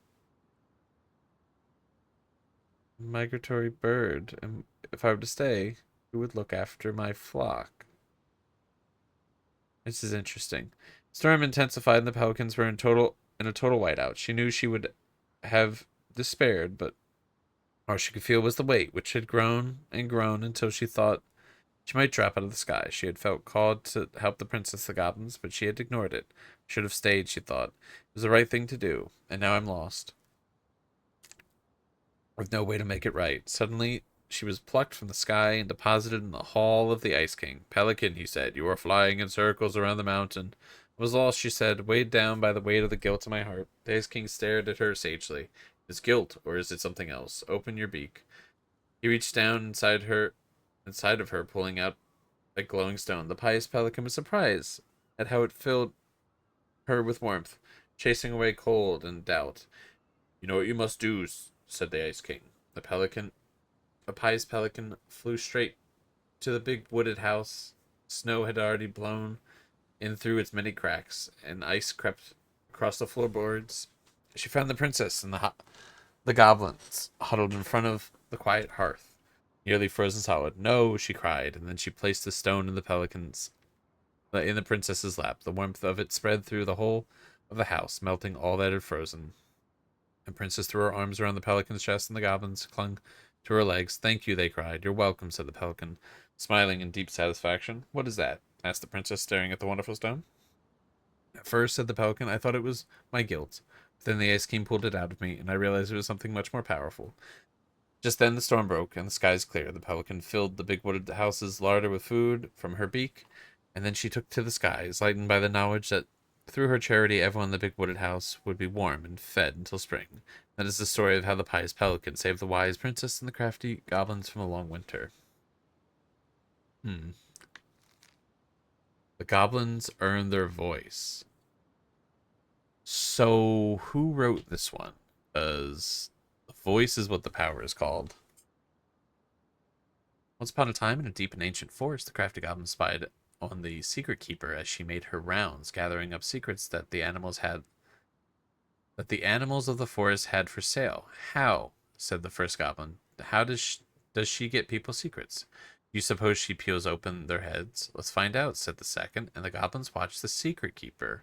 bird, and if I were to stay, who would look after my flock? This is interesting. Storm intensified and the pelicans were in a total whiteout. She knew she would have despaired, but all she could feel was the weight, which had grown and grown until she thought she might drop out of the sky. She had felt called to help the princess the goblins, but she had ignored it. Should have stayed, she thought. It was the right thing to do, and now I'm lost, with no way to make it right. Suddenly, she was plucked from the sky and deposited in the hall of the Ice King. Pelican, he said, you are flying in circles around the mountain. I was lost, she said, weighed down by the weight of the guilt in my heart. The Ice King stared at her sagely. Is guilt, or is it something else? Open your beak. He reached down inside of her, pulling out a glowing stone. The pious pelican was surprised at how it filled her with warmth, chasing away cold and doubt. You know what you must do, said the Ice King. A pious pelican flew straight to the big wooded house. Snow had already blown in through its many cracks, and ice crept across the floorboards. She found the princess and the goblins huddled in front of the quiet hearth, nearly frozen solid. No, she cried, and then she placed the stone in the princess's lap. The warmth of it spread through the whole of the house, melting all that had frozen. The princess threw her arms around the pelican's chest, and the goblins clung to her legs. Thank you, they cried. You're welcome, said the pelican, smiling in deep satisfaction. What is that? Asked the princess, staring at the wonderful stone. At first, said the pelican, I thought it was my guilt. But then the Ice King pulled it out of me, and I realized it was something much more powerful. Just then the storm broke, and the skies cleared. The pelican filled the big wooded house's larder with food from her beak, and then she took to the skies, lightened by the knowledge that through her charity everyone in the big wooded house would be warm and fed until spring. That is the story of how the pious pelican saved the wise princess and the crafty goblins from a long winter. The goblins earned their voice. So, who wrote this one? Because the voice is what the power is called. Once upon a time, in a deep and ancient forest, the crafty goblin spied on the secret keeper as she made her rounds, gathering up secrets that the animals of the forest had for sale. How? Said the first goblin. How does she get people's secrets? You suppose she peels open their heads? Let's find out, said the second, and the goblins watched the secret keeper.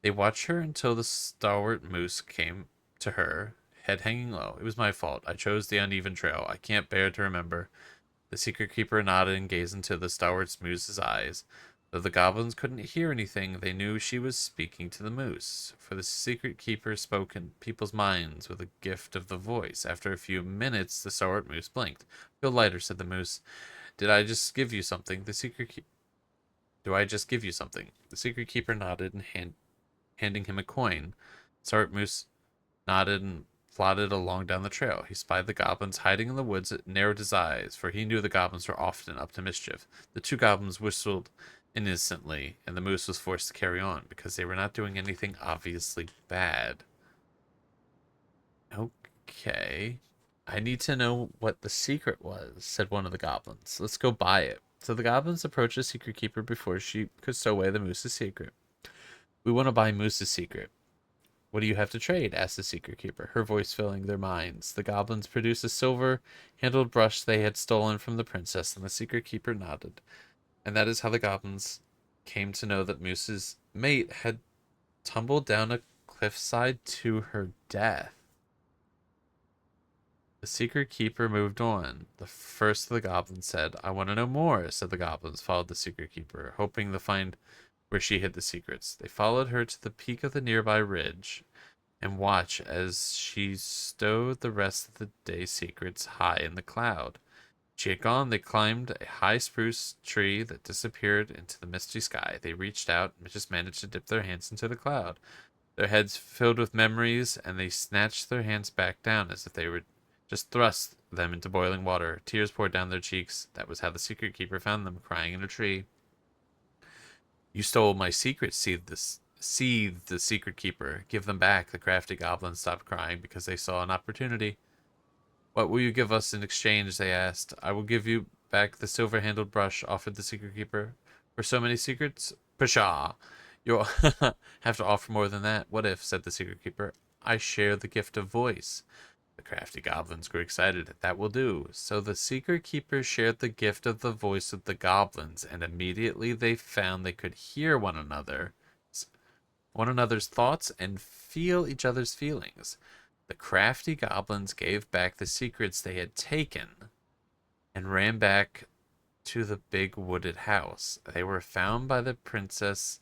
They watched her until the stalwart moose came to her, head hanging low. It was my fault. I chose the uneven trail. I can't bear to remember. The secret keeper nodded and gazed into the stalwart moose's eyes. Though the goblins couldn't hear anything, they knew she was speaking to the moose, for the secret keeper spoke in people's minds with a gift of the voice. After a few minutes, the stalwart moose blinked. Feel lighter, said the moose. Do I just give you something? The secret keeper nodded and handing him a coin. Stalwart moose nodded and plodded along down the trail. He spied the goblins hiding in the woods and narrowed his eyes, for he knew the goblins were often up to mischief. The two goblins whistled innocently, and the moose was forced to carry on, because they were not doing anything obviously bad. Okay. I need to know what the secret was, said one of the goblins. Let's go buy it. So the goblins approached the secret keeper before she could stow away the moose's secret. We want to buy Moose's secret. What do you have to trade? Asked the secret keeper, her voice filling their minds. The goblins produced a silver-handled brush they had stolen from the princess, and the secret keeper nodded. And that is how the goblins came to know that Moose's mate had tumbled down a cliffside to her death. The secret keeper moved on. The first of the goblins said, I want to know more, said the goblins, followed the secret keeper, hoping to find where she hid the secrets. They followed her to the peak of the nearby ridge and watched as she stowed the rest of the day's secrets high in the cloud. She had gone, they climbed a high spruce tree that disappeared into the misty sky. They reached out and just managed to dip their hands into the cloud. Their heads filled with memories, and they snatched their hands back down as if they were just thrust them into boiling water. Tears poured down their cheeks. That was how the secret keeper found them, crying in a tree. You stole my secrets, seethed the secret keeper. Give them back. The crafty goblins stopped crying because they saw an opportunity. What will you give us in exchange? They asked. I will give you back the silver-handled brush, offered the secret keeper. For so many secrets? Pshaw! You'll have to offer more than that. What if, said the secret keeper, I share the gift of voice? The crafty goblins grew excited. That will do. So the secret keeper shared the gift of the voice with the goblins, and immediately they found they could hear one another's thoughts and feel each other's feelings. The crafty goblins gave back the secrets they had taken and ran back to the big wooded house. They were found by the princess.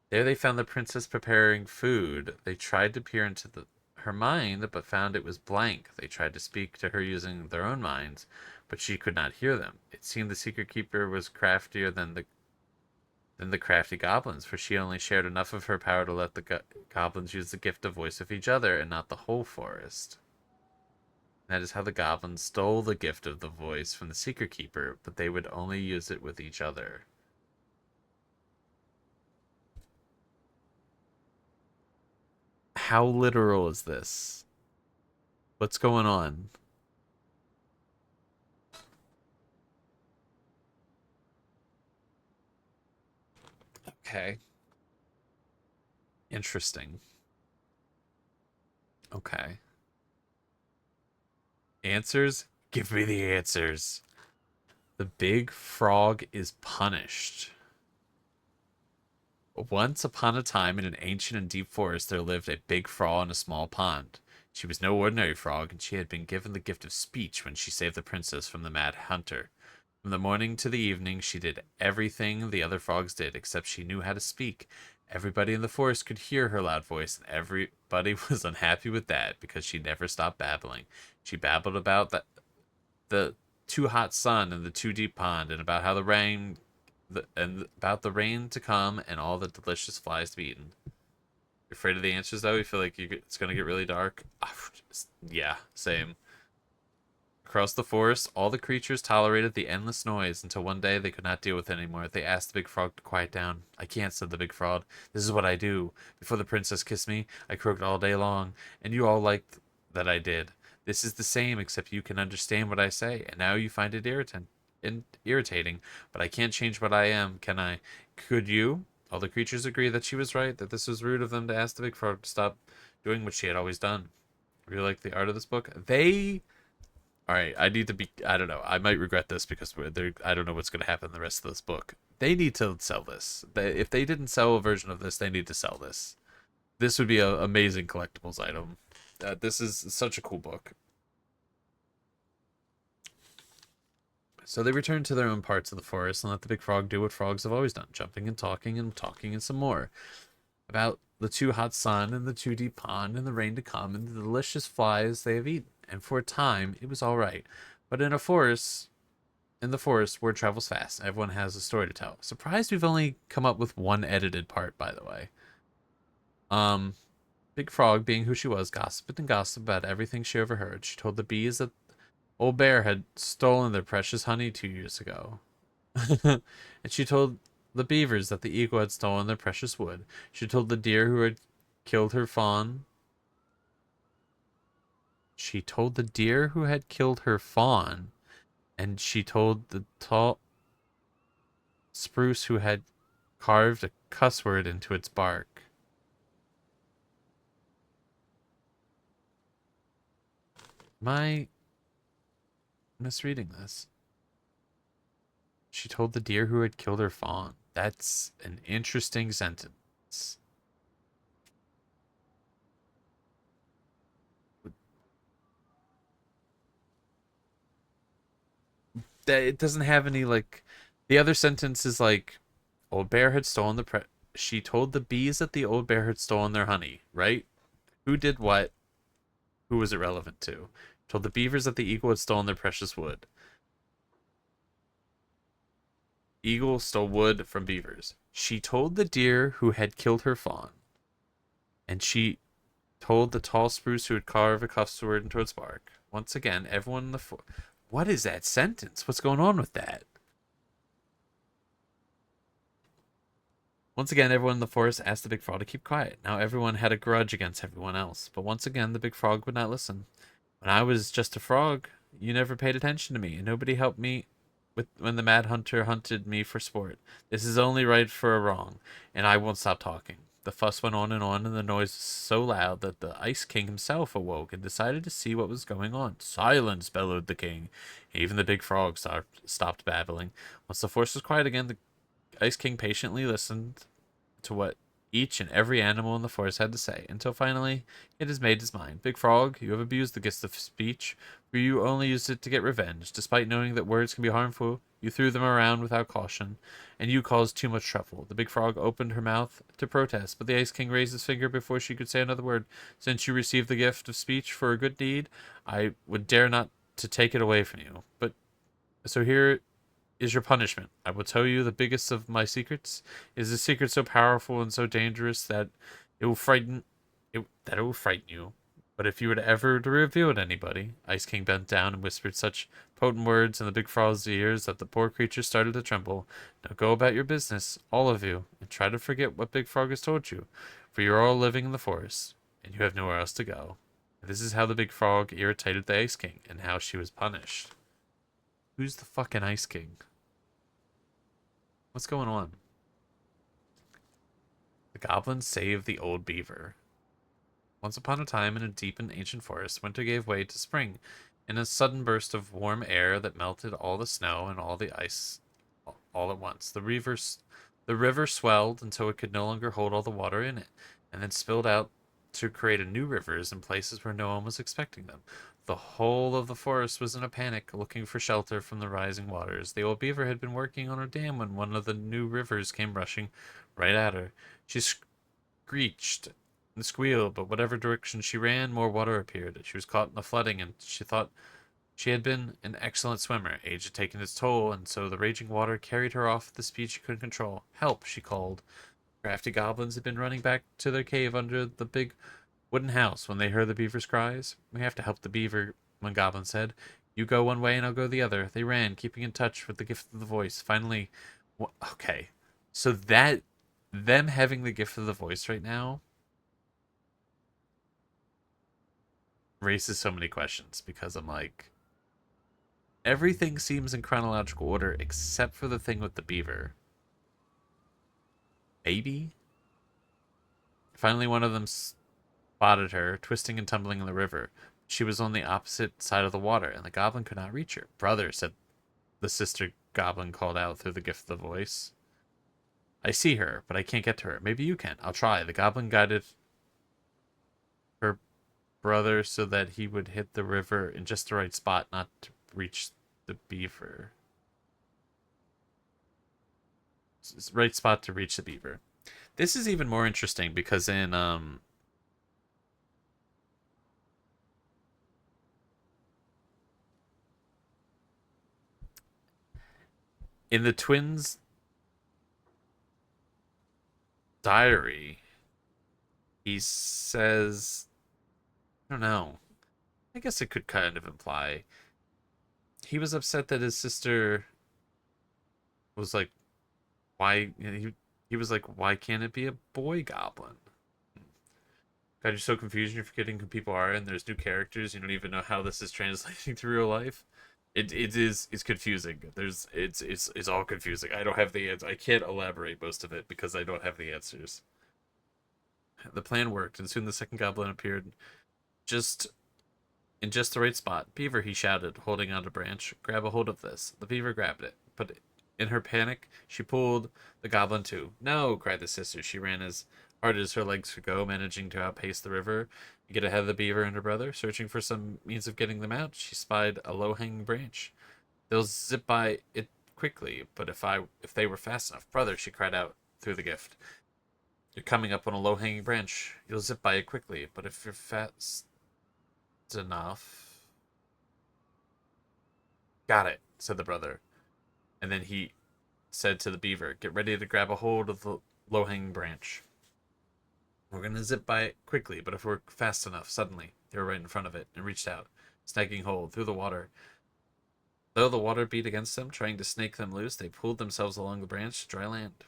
There they found the princess preparing food. They tried to peer into her mind, but found it was blank. They tried to speak to her using their own minds, but she could not hear them. It seemed the secret keeper was craftier than the crafty goblins, for she only shared enough of her power to let the goblins use the gift of voice of each other and not the whole forest. That is how the goblins stole the gift of the voice from the secret keeper, but they would only use it with each other. How literal is this? What's going on? Okay. Interesting. Okay. Answers? Give me the answers. The big frog is punished. Once upon a time, in an ancient and deep forest, there lived a big frog in a small pond. She was no ordinary frog, and she had been given the gift of speech when she saved the princess from the mad hunter. From the morning to the evening, she did everything the other frogs did, except she knew how to speak. Everybody in the forest could hear her loud voice, and everybody was unhappy with that because she never stopped babbling. She babbled about the too hot sun and the too deep pond, and about how and about the rain to come and all the delicious flies to be eaten. You're afraid of the answers, though? You feel like it's gonna get really dark? Yeah, same. Across the forest, all the creatures tolerated the endless noise until one day they could not deal with it anymore. They asked the big frog to quiet down. I can't, said the big frog. This is what I do. Before the princess kissed me, I croaked all day long, and you all liked that I did. This is the same, except you can understand what I say, and now you find it irritating, but I can't change what I am, can I? Could you? All the creatures agreed that she was right, that this was rude of them to ask the big frog to stop doing what she had always done. Really like the art of this book? All right, I need to be. I don't know. I might regret this because I don't know what's going to happen in the rest of this book. They need to sell this. If they didn't sell a version of this, they need to sell this. This would be an amazing collectibles item. This is such a cool book. So they returned to their own parts of the forest and let the big frog do what frogs have always done, jumping and talking and some more. About the too hot sun and the too deep pond and the rain to come and the delicious flies they have eaten. And for a time, it was all right. But in the forest, word travels fast. Everyone has a story to tell. Surprised we've only come up with one edited part, by the way. Big Frog, being who she was, gossiped and gossiped about everything she overheard. She told the bees that Old Bear had stolen their precious honey 2 years ago. And she told the beavers that the eagle had stolen their precious wood. She told the deer who had killed her fawn. She told the deer who had killed her fawn, and she told the tall spruce who had carved a cuss word into its bark. Am I misreading this? She told the deer who had killed her fawn. That's an interesting sentence. That it doesn't have any like. The other sentence is like, old bear had stolen the. She told the bees that the old bear had stolen their honey. Right? Who did what? Who was it relevant to? Told the beavers that the eagle had stolen their precious wood. Eagle stole wood from beavers. She told the deer who had killed her fawn. And she told the tall spruce who had carved a cuff sword into its bark. Once again, everyone in the what is that sentence? What's going on with that? Once again, everyone in the forest asked the big frog to keep quiet. Now everyone had a grudge against everyone else, but once again, the big frog would not listen. When I was just a frog, you never paid attention to me, and nobody helped me when the mad hunter hunted me for sport. This is only right for a wrong, and I won't stop talking. The fuss went on, and the noise was so loud that the Ice King himself awoke and decided to see what was going on. Silence, bellowed the king. Even the big frog stopped babbling. Once the forest was quiet again, the Ice King patiently listened to what each and every animal in the forest had to say, until finally it has made his mind. Big Frog, you have abused the gift of speech, for you only used it to get revenge. Despite knowing that words can be harmful, you threw them around without caution, and you caused too much trouble. The Big Frog opened her mouth to protest, but the Ice King raised his finger before she could say another word. Since you received the gift of speech for a good deed, I would dare not to take it away from you. But so here is your punishment. I will tell you the biggest of my secrets. It is a secret so powerful and so dangerous that it will frighten you. But if you were to ever to reveal it to anybody, Ice King bent down and whispered such potent words in the big frog's ears that the poor creature started to tremble. Now go about your business, all of you, and try to forget what Big Frog has told you, for you are all living in the forest, and you have nowhere else to go. This is how the big frog irritated the Ice King, and how she was punished. Who's the fucking Ice King? What's going on? The goblins saved the old beaver. Once upon a time, in a deep and ancient forest, winter gave way to spring, in a sudden burst of warm air that melted all the snow and all the ice all at once. The river swelled until it could no longer hold all the water in it, and then spilled out to create new rivers in places where no one was expecting them. The whole of the forest was in a panic, looking for shelter from the rising waters. The old beaver had been working on her dam when one of the new rivers came rushing right at her. She screeched and squealed, but whatever direction she ran, more water appeared. She was caught in the flooding, and she thought she had been an excellent swimmer. Age had taken its toll, and so the raging water carried her off at the speed she couldn't control. Help, she called. Crafty goblins had been running back to their cave under the big wooden house when they heard the beaver's cries. We have to help the beaver, one goblin said. You go one way and I'll go the other. They ran, keeping in touch with the gift of the voice. Finally, okay. So them having the gift of the voice right now raises so many questions, because I'm like, everything seems in chronological order except for the thing with the beaver. Maybe? Finally, one of them spotted her, twisting and tumbling in the river. She was on the opposite side of the water, and the goblin could not reach her. Brother, said the sister goblin, called out through the gift of the voice. I see her, but I can't get to her. Maybe you can. I'll try. The goblin guided her brother so that he would hit the river in just the right spot, not to reach the beaver. Right spot to reach the beaver. This is even more interesting because in the twins' diary, he says, I don't know. I guess it could kind of imply he was upset that his sister was like, why he was like, why can't it be a boy goblin? God, you're so confused. You're forgetting who people are, and there's new characters. You don't even know how this is translating to real life. It's confusing. It's all confusing. I don't have the answer. I can't elaborate most of it because I don't have the answers. The plan worked, and soon the second goblin appeared, just in just the right spot. Beaver, he shouted, holding out a branch. Grab a hold of this. The beaver grabbed it, but in her panic, she pulled the goblin too. No, cried the sister. She ran as hard as her legs could go, managing to outpace the river and get ahead of the beaver and her brother. Searching for some means of getting them out, she spied a low-hanging branch. They'll zip by it quickly, but if they were fast enough, brother, she cried out through the gift. You're coming up on a low-hanging branch. You'll zip by it quickly, but if you're fast enough. Got it, said the brother. And then he said to the beaver, get ready to grab a hold of the low-hanging branch. We're going to zip by it quickly, but if we're fast enough, suddenly, they were right in front of it and reached out, snagging hold through the water. Though the water beat against them, trying to snake them loose, they pulled themselves along the branch to dry land.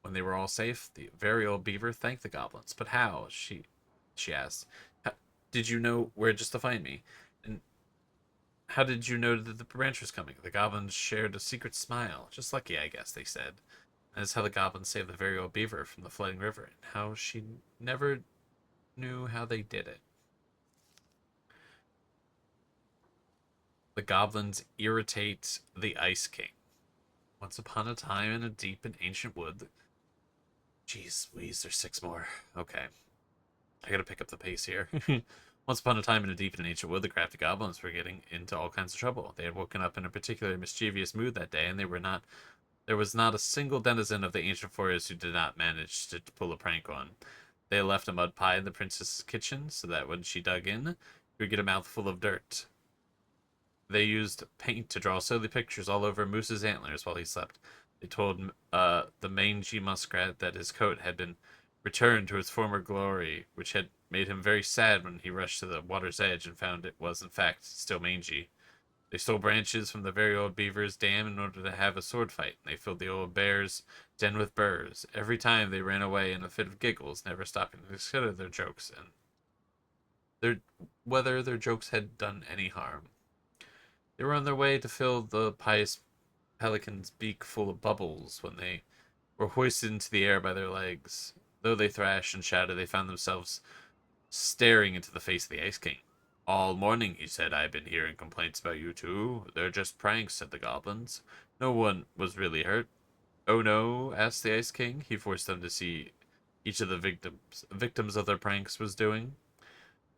When they were all safe, the very old beaver thanked the goblins. But how? She asked. How did you know where just to find me? And how did you know that the branch was coming? The goblins shared a secret smile. Just lucky, I guess, they said. That's how the goblins saved the very old beaver from the flooding river, and how she never knew how they did it. The goblins irritate the Ice King. Once upon a time in a deep and ancient wood. Jeez, Louise, there's 6 more. Okay. I gotta pick up the pace here. Once upon a time in a deep and ancient wood, the crafty goblins were getting into all kinds of trouble. They had woken up in a particularly mischievous mood that day, and there was not a single denizen of the ancient forest who did not manage to pull a prank on. They left a mud pie in the princess's kitchen, so that when she dug in, she would get a mouthful of dirt. They used paint to draw silly pictures all over Moose's antlers while he slept. They told the mangy muskrat that his coat had been returned to its former glory, which had made him very sad when he rushed to the water's edge and found it was, in fact, still mangy. They stole branches from the very old beaver's dam in order to have a sword fight, and they filled the old bear's den with burrs. Every time they ran away in a fit of giggles, never stopping to consider their jokes and whether their jokes had done any harm. They were on their way to fill the pious pelican's beak full of bubbles when they were hoisted into the air by their legs. Though they thrashed and shouted, they found themselves staring into the face of the Ice King. All morning, he said, I've been hearing complaints about you two. They're just pranks, said the goblins. No one was really hurt. Oh no, asked the Ice King. He forced them to see each of the victims of their pranks was doing.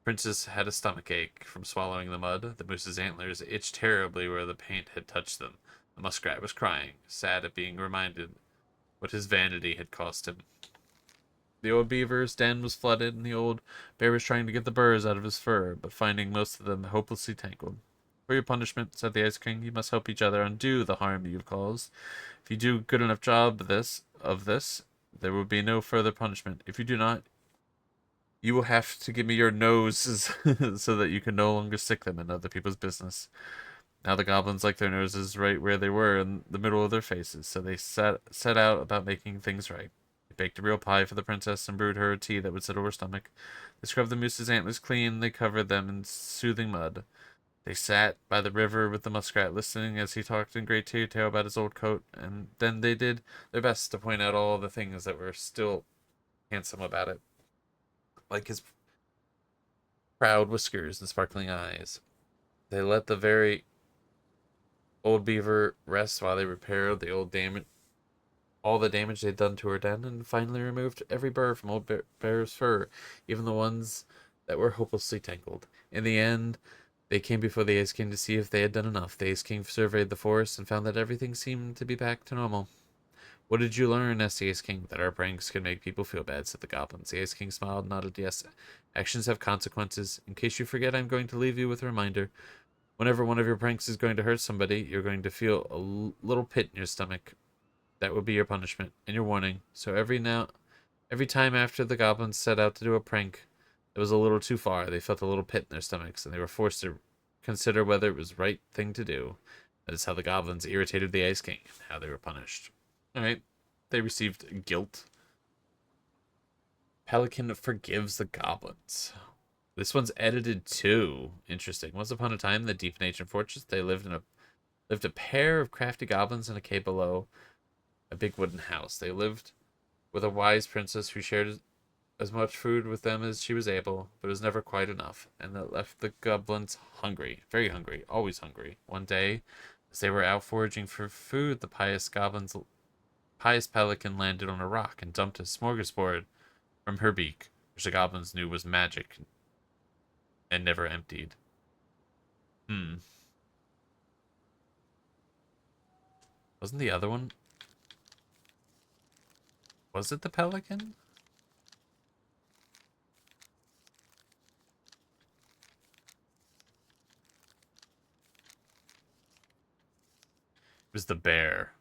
Princess had a stomachache from swallowing the mud. The moose's antlers itched terribly where the paint had touched them. The muskrat was crying, sad at being reminded what his vanity had cost him. The old beaver's den was flooded, and the old bear was trying to get the burrs out of his fur, but finding most of them hopelessly tangled. For your punishment, said the Ice King, you must help each other undo the harm you've caused. If you do a good enough job of this, there will be no further punishment. If you do not, you will have to give me your noses so that you can no longer stick them in other people's business. Now the goblins liked their noses right where they were in the middle of their faces, so they set out about making things right. They baked a real pie for the princess and brewed her a tea that would settle her stomach. They scrubbed the moose's antlers clean, they covered them in soothing mud. They sat by the river with the muskrat, listening as he talked in great detail about his old coat, and then they did their best to point out all the things that were still handsome about it, like his proud whiskers and sparkling eyes. They let the very old beaver rest while they repaired all the damage they'd done to her den, and finally removed every burr from old bear's fur, even the ones that were hopelessly tangled. In the end, they came before the Ice King to see if they had done enough. The Ice King surveyed the forest and found that everything seemed to be back to normal. What did you learn? Asked the Ice King. That our pranks can make people feel bad, said the goblins. The Ice King smiled and nodded yes. Actions have consequences. In case you forget, I'm going to leave you with a reminder. Whenever one of your pranks is going to hurt somebody, you're going to feel a little pit in your stomach. That will be your punishment and your warning. So every time after the goblins set out to do a prank that was a little too far, they felt a little pit in their stomachs, and they were forced to consider whether it was the right thing to do. That is how the goblins irritated the Ice King, and how they were punished. Alright, they received guilt Pelican forgives the goblins. This one's edited too. Interesting. Once upon a time, in the deep ancient fortress, they lived a pair of crafty goblins in a cave below a big wooden house. They lived with a wise princess who shared as much food with them as she was able, but it was never quite enough, and that left the goblins hungry, very hungry, always hungry. One day, as they were out foraging for food, the pious pelican landed on a rock and dumped a smorgasbord from her beak, which the goblins knew was magic and never emptied. Hmm. Wasn't the other one? Was it the pelican? It was the bear.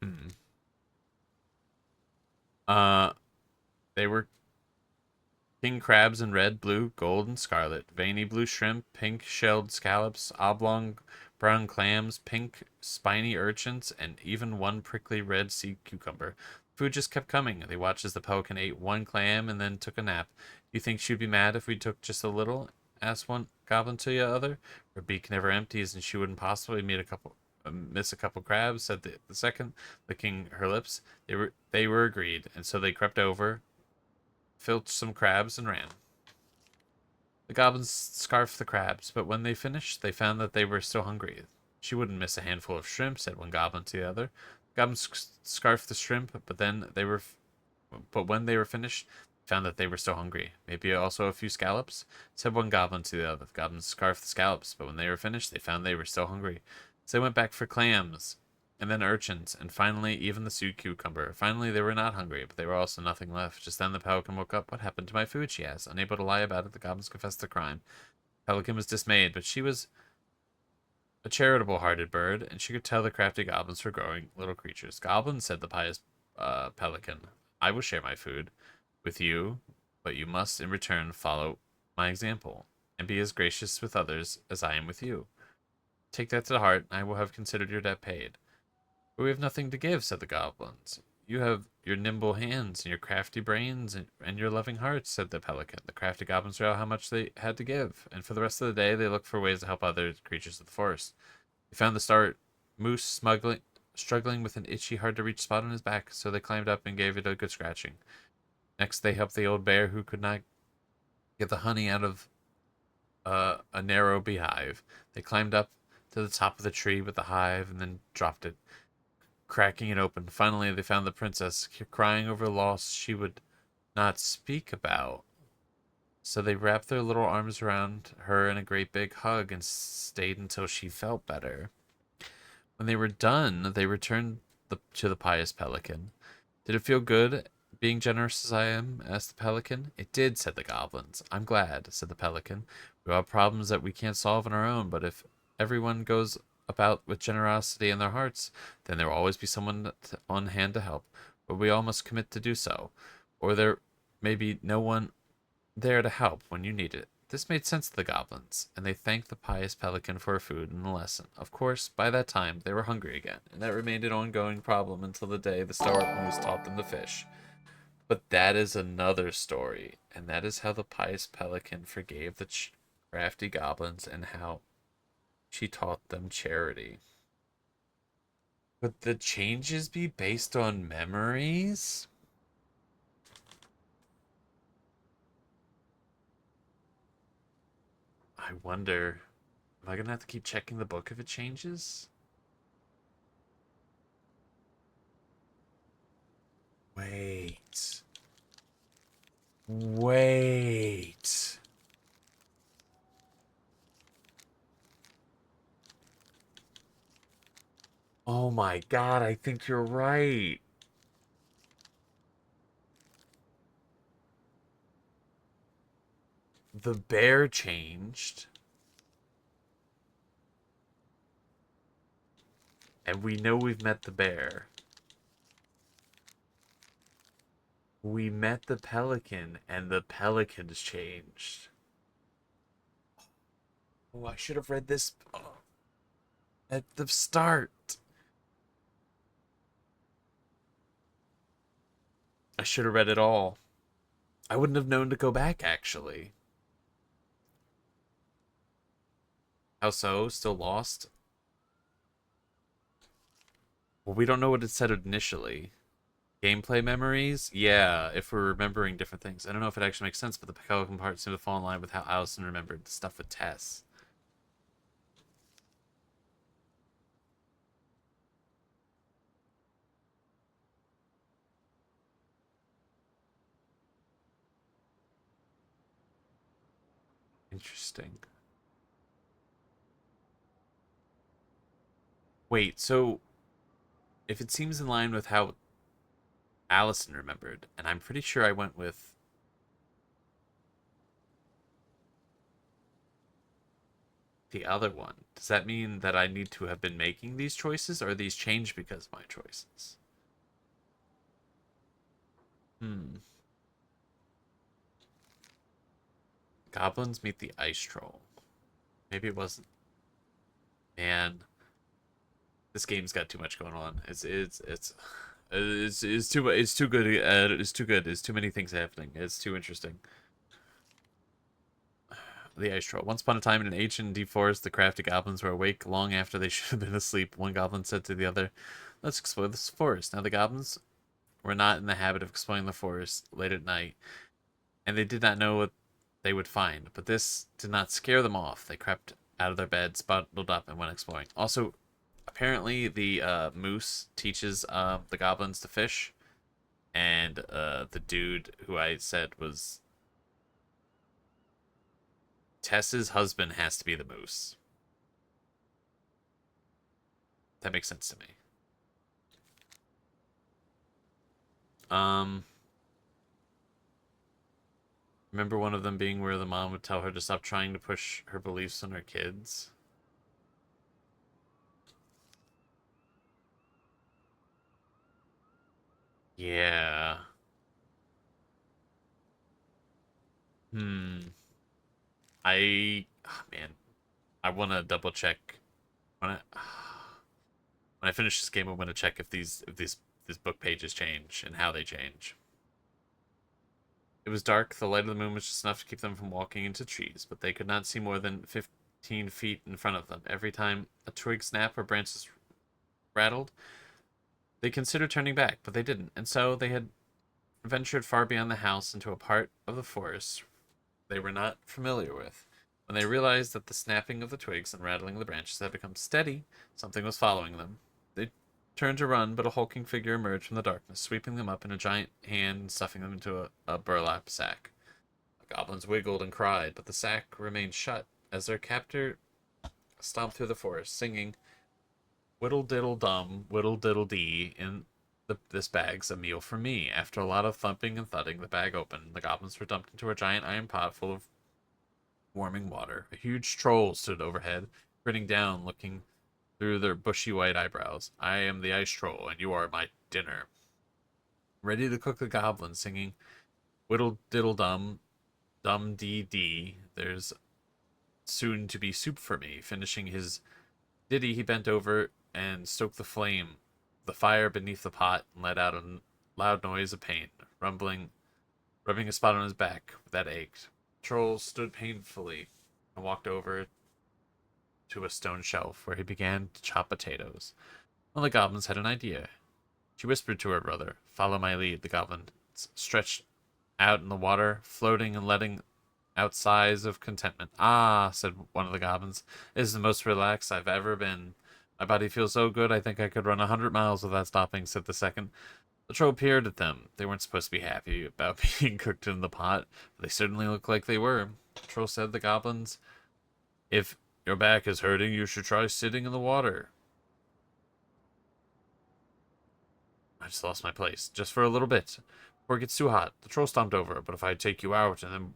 Hmm. Uh, they were king crabs in red, blue, gold, and scarlet, veiny blue shrimp, pink shelled scallops, oblong brown clams, pink spiny urchins, and even one prickly red sea cucumber. Food just kept coming. They watched as the pelican ate one clam and then took a nap. Do you think she'd be mad if we took just a little? Asked one goblin to the other. Her beak never empties, and she wouldn't possibly miss a couple crabs, said the second, licking her lips. They were agreed, and so they crept over, filched some crabs, and ran. The goblins scarfed the crabs, but when they finished, they found that they were still hungry. She wouldn't miss a handful of shrimp, said one goblin to the other. The goblins scarfed the shrimp, but when they were finished, found that they were still hungry. Maybe also a few scallops, said one goblin to the other. The goblins scarfed the scallops, but when they were finished, they found they were still hungry. So they went back for clams, and then urchins, and finally even the sea cucumber. Finally, they were not hungry, but they were also nothing left. Just then the pelican woke up. What happened to my food? She asked. Unable to lie about it, the goblins confessed the crime. Pelican was dismayed, but she was a charitable-hearted bird, and she could tell the crafty goblins were growing little creatures. Goblins, said the pious pelican, I will share my food with you, but you must in return follow my example and be as gracious with others as I am with you. Take that to heart, and I will have considered your debt paid. But we have nothing to give, said the goblins. You have your nimble hands and your crafty brains and your loving hearts, said the pelican. The crafty goblins realized how much they had to give, and for the rest of the day they looked for ways to help other creatures of the forest. They found the start moose struggling with an itchy, hard-to-reach spot on his back, so they climbed up and gave it a good scratching. Next, they helped the old bear who could not get the honey out of a narrow beehive. They climbed up to the top of the tree with the hive and then dropped it, cracking it open. Finally, they found the princess crying over loss she would not speak about. So they wrapped their little arms around her in a great big hug and stayed until she felt better. When they were done, they returned to the pious pelican. Did it feel good being generous as I am? Asked the pelican. It did, said the goblins. I'm glad, said the pelican. We all have problems that we can't solve on our own, but if everyone goes about with generosity in their hearts, then there will always be someone on hand to help. But we all must commit to do so, or there may be no one there to help when you need it. This made sense to the goblins, and they thanked the pious pelican for her food and the lesson. Of course, by that time, they were hungry again, and that remained an ongoing problem until the day the stalwart moose taught them to fish. But that is another story, and that is how the pious pelican forgave the crafty goblins and how she taught them charity. Could the changes be based on memories? I wonder, am I gonna have to keep checking the book if it changes? Wait. Wait. Oh my god, I think you're right. The bear changed. And we know we've met the bear. We met the pelican, and the pelican's changed. Oh, I should have read this. Oh, at the start. I should have read it all. I wouldn't have known to go back, actually. How so? Still lost? Well, we don't know what it said initially. Gameplay memories? Yeah, if we're remembering different things. I don't know if it actually makes sense, but the Pelican part seemed to fall in line with how Allison remembered the stuff with Tess. Interesting. Wait, so if it seems in line with how Allison remembered, and I'm pretty sure I went with the other one, does that mean that I need to have been making these choices, or are these changed because of my choices? Goblins meet the ice troll. Maybe it wasn't. Man, this game's got too much going on. It's too good. It's too good. It's too many things happening. It's too interesting. The ice troll. Once upon a time in an ancient deep forest, the crafty goblins were awake long after they should have been asleep. One goblin said to the other, "Let's explore this forest." Now the goblins were not in the habit of exploring the forest late at night, and they did not know what they would find. But this did not scare them off. They crept out of their beds, bundled up, and went exploring. Also, apparently the moose teaches the goblins to fish, and the dude who I said was Tess's husband has to be the moose. That makes sense to me. Remember one of them being where the mom would tell her to stop trying to push her beliefs on her kids? Yeah. Man, I want to double check when I when I finish this game. I'm going to check if these book pages change and how they change. It was dark. The light of the moon was just enough to keep them from walking into trees, but they could not see more than 15 feet in front of them. Every time a twig snapped or branches rattled, they considered turning back, but they didn't, and so they had ventured far beyond the house into a part of the forest they were not familiar with. When they realized that the snapping of the twigs and rattling of the branches had become steady, something was following them. They turned to run, but a hulking figure emerged from the darkness, sweeping them up in a giant hand and stuffing them into a burlap sack. The goblins wiggled and cried, but the sack remained shut as their captor stomped through the forest, singing, "Whittle diddle dum, whittle diddle dee, in this bag's a meal for me." After a lot of thumping and thudding, the bag opened. The goblins were dumped into a giant iron pot full of warming water. A huge troll stood overhead, grinning down, looking through their bushy white eyebrows. "I am the ice troll, and you are my dinner." Ready to cook the goblin, singing, "Whittle diddle dum, dum dee dee, there's soon to be soup for me." Finishing his ditty, he bent over and stoked the fire beneath the pot, and let out a loud noise of pain, rubbing a spot on his back that ached. Troll stood painfully and walked over to a stone shelf where he began to chop potatoes. One of the goblins had an idea. She whispered to her brother, "Follow my lead." The goblin stretched out in the water, floating and letting out sighs of contentment. "Ah," said one of the goblins, "this is the most relaxed I've ever been. My body feels so good, I think I could run 100 miles without stopping," said the second. The troll peered at them. They weren't supposed to be happy about being cooked in the pot, but they certainly looked like they were. The troll said, "The goblins, if your back is hurting, you should try sitting in the water." I just lost my place. "Just for a little bit, before it gets too hot." The troll stomped over. "But if I take you out, and then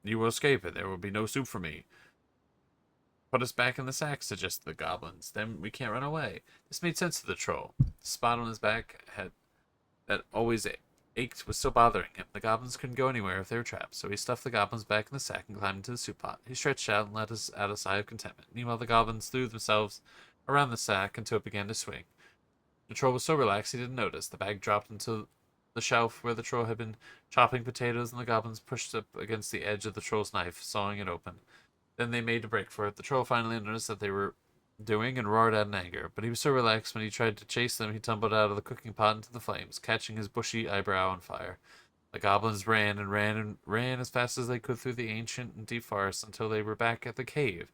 you will escape, and there will be no soup for me." "Put us back in the sack," suggested the goblins. "Then we can't run away." This made sense to the troll. The spot on his back that always ached was still bothering him. The goblins couldn't go anywhere if they were trapped, so he stuffed the goblins back in the sack and climbed into the soup pot. He stretched out and let out a sigh of contentment. Meanwhile, the goblins threw themselves around the sack until it began to swing. The troll was so relaxed he didn't notice. The bag dropped into the shelf where the troll had been chopping potatoes, and the goblins pushed up against the edge of the troll's knife, sawing it open. Then they made a break for it. The troll finally noticed that they were doing and roared out in anger, but he was so relaxed when he tried to chase them he tumbled out of the cooking pot into the flames, catching his bushy eyebrow on fire. The goblins ran and ran and ran as fast as they could through the ancient and deep forest until they were back at the cave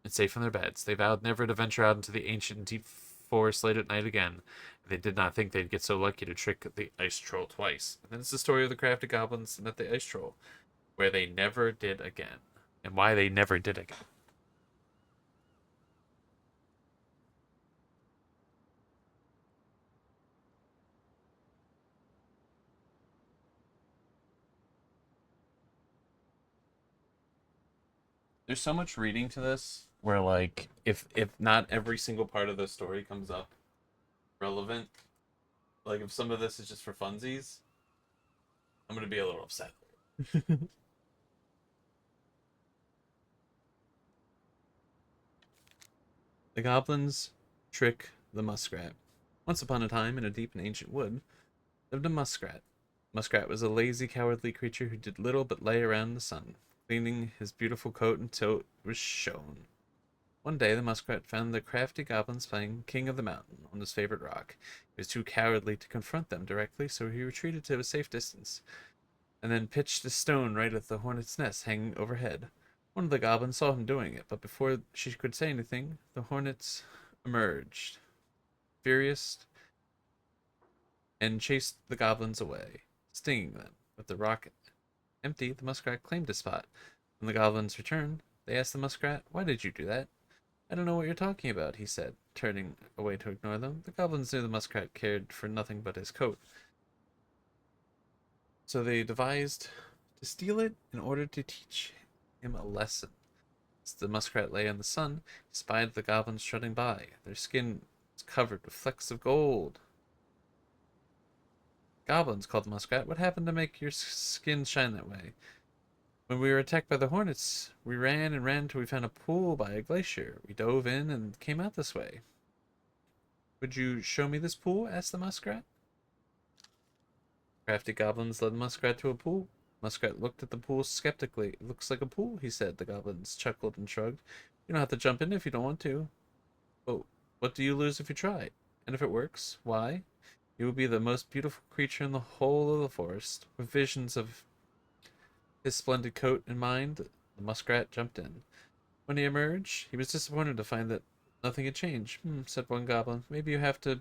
and safe in their beds. They vowed never to venture out into the ancient and deep forest late at night again. They did not think they'd get so lucky to trick the ice troll twice. And then it's the story of the crafty goblins and the ice troll, where they never did again, and why they never did again. There's so much reading to this where like if not every single part of the story comes up relevant, like if some of this is just for funsies, I'm gonna be a little upset. The goblins trick the muskrat. Once upon a time, in a deep and ancient wood, lived a muskrat. Muskrat was a lazy, cowardly creature who did little but lay around in the sun, cleaning his beautiful coat until it was shone. One day, the muskrat found the crafty goblins playing King of the Mountain on his favorite rock. He was too cowardly to confront them directly, so he retreated to a safe distance, and then pitched a stone right at the hornet's nest hanging overhead. One of the goblins saw him doing it, but before she could say anything, the hornets emerged, furious, and chased the goblins away, stinging them. With the rock empty, the muskrat claimed his spot. When the goblins returned, they asked the muskrat, "Why did you do that?" "I don't know what you're talking about," he said, turning away to ignore them. The goblins knew the muskrat cared for nothing but his coat, so they devised to steal it in order to teach him a lesson. As the muskrat lay in the sun, he spied the goblins strutting by. Their skin was covered with flecks of gold. "Goblins," called the muskrat, "what happened to make your skin shine that way?" "When we were attacked by the hornets, we ran and ran till we found a pool by a glacier. We dove in and came out this way." "Would you show me this pool?" asked the muskrat. Crafty goblins led the muskrat to a pool. Muskrat looked at the pool skeptically. "It looks like a pool," he said. The goblins chuckled and shrugged. "You don't have to jump in if you don't want to." "But what do you lose if you try? And if it works, why, you will be the most beautiful creature in the whole of the forest." With visions of his splendid coat in mind, the muskrat jumped in. When he emerged, he was disappointed to find that nothing had changed. Said one goblin. "Maybe you have to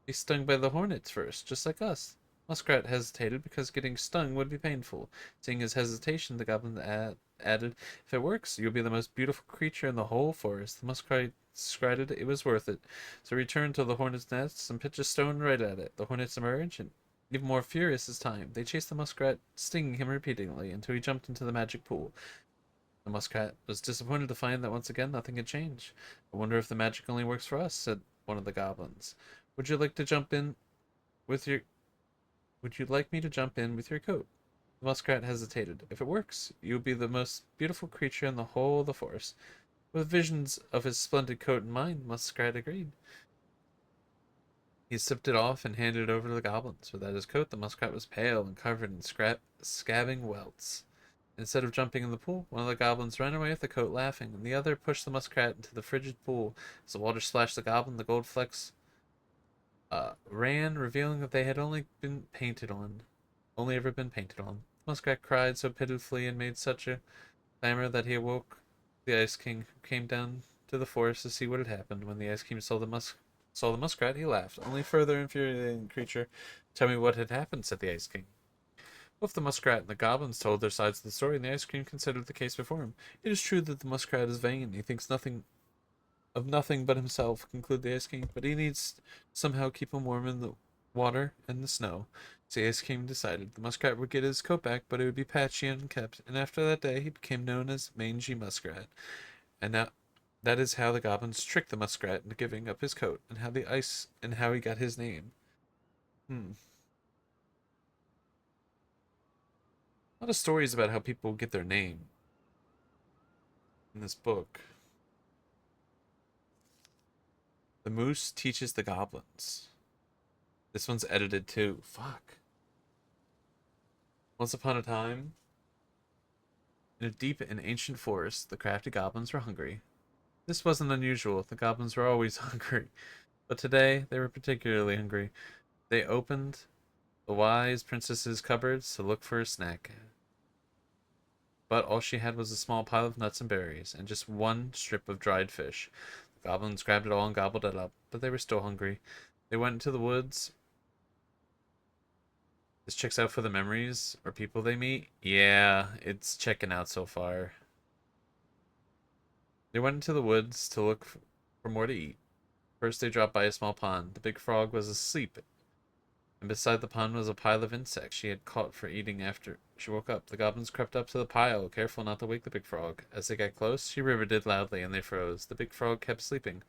be stung by the hornets first, just like us." Muskrat hesitated because getting stung would be painful. Seeing his hesitation, the goblin added, "If it works, you'll be the most beautiful creature in the whole forest." The muskrat decided it was worth it, so he returned to the hornet's nest and pitched a stone right at it. The hornets emerged, and even more furious this time, they chased the muskrat, stinging him repeatedly until he jumped into the magic pool. The muskrat was disappointed to find that once again nothing had changed. "I wonder if the magic only works for us," said one of the goblins. "Would you like to jump in with your Would you like me to jump in with your coat?" The muskrat hesitated. "If it works, you will be the most beautiful creature in the whole of the forest." With visions of his splendid coat in mind, Muskrat agreed. He stripped it off and handed it over to the goblins. Without his coat, the muskrat was pale and covered in scabbing welts. Instead of jumping in the pool, one of the goblins ran away with the coat, laughing, and the other pushed the muskrat into the frigid pool. As the water splashed the goblin, the gold flecks ran, revealing that they had only ever been painted on. The muskrat cried so pitifully and made such a clamor that he awoke the Ice King, who came down to the forest to see what had happened. When the Ice King saw the muskrat, he laughed. "Only further infuriating creature. Tell me what had happened," said the Ice King. Both the muskrat and the goblins told their sides of the story, and the Ice Cream considered the case before him. "It is true that the muskrat is vain. He thinks nothing but himself," concluded the Ice King, "but he needs to somehow keep him warm in the water and the snow." So the Ice King decided the muskrat would get his coat back, but it would be patchy and unkept, and after that day he became known as Mangy Muskrat. And now that is how the goblins tricked the muskrat into giving up his coat, and how he got his name. A lot of stories about how people get their name in this book. The moose teaches the goblins. This one's edited too. Fuck. Once upon a time, in a deep and ancient forest, the crafty goblins were hungry. This wasn't unusual. The goblins were always hungry. But today, they were particularly hungry. They opened the wise princess's cupboards to look for a snack. But all she had was a small pile of nuts and berries, and just one strip of dried fish. The goblins grabbed it all and gobbled it up, but they were still hungry. They went into the woods. This checks out for the memories or people they meet. Yeah, it's checking out so far. They went into the woods to look for more to eat. First, they dropped by a small pond. The big frog was asleep, and beside the pond was a pile of insects she had caught for eating after she woke up. The goblins crept up to the pile, careful not to wake the big frog. As they got close, she riveted loudly, and they froze. The big frog kept sleeping.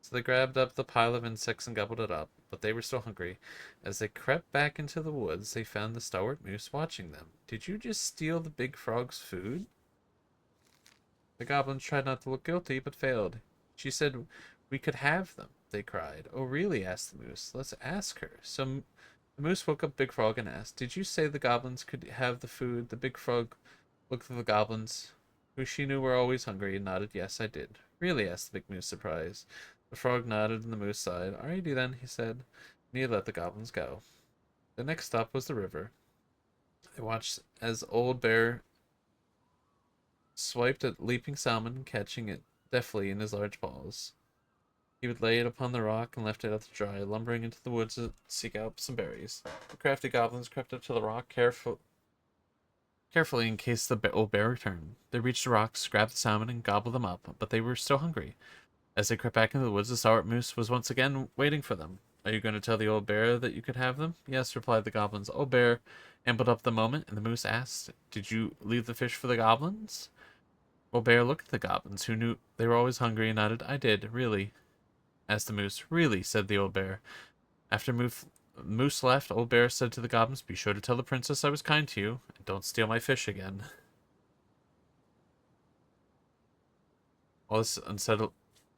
So they grabbed up the pile of insects and gobbled it up, but they were still hungry. As they crept back into the woods, they found the stalwart moose watching them. Did you just steal the big frog's food? The goblins tried not to look guilty, but failed. She said, "We could have them," they cried. "Oh, really?" asked the moose. "Let's ask her." So the moose woke up Big Frog and asked, "Did you say the goblins could have the food?" The big frog looked at the goblins, who she knew were always hungry, and nodded. "Yes, I did." "Really?" asked the big moose, surprised. The frog nodded, and the moose sighed. "Alrighty then," he said, and he let the goblins go. The next stop was the river. They watched as Old Bear swiped at leaping salmon, catching it deftly in his large paws. He would lay it upon the rock and left it out to dry, lumbering into the woods to seek out some berries. The crafty goblins crept up to the rock carefully in case the old bear returned. They reached the rocks, grabbed the salmon, and gobbled them up, but they were still hungry. As they crept back into the woods, the stalwart moose was once again waiting for them. "Are you going to tell the old bear that you could have them?" "Yes," replied the goblins. Old Bear ambled up the moment, and the moose asked, "Did you leave the fish for the goblins?" Old Bear looked at the goblins, who knew they were always hungry, and nodded. "I did, really," asked the moose. "Really," said the old bear. After Moose left, Old Bear said to the goblins, "Be sure to tell the princess I was kind to you, and don't steal my fish again." All this unsettled.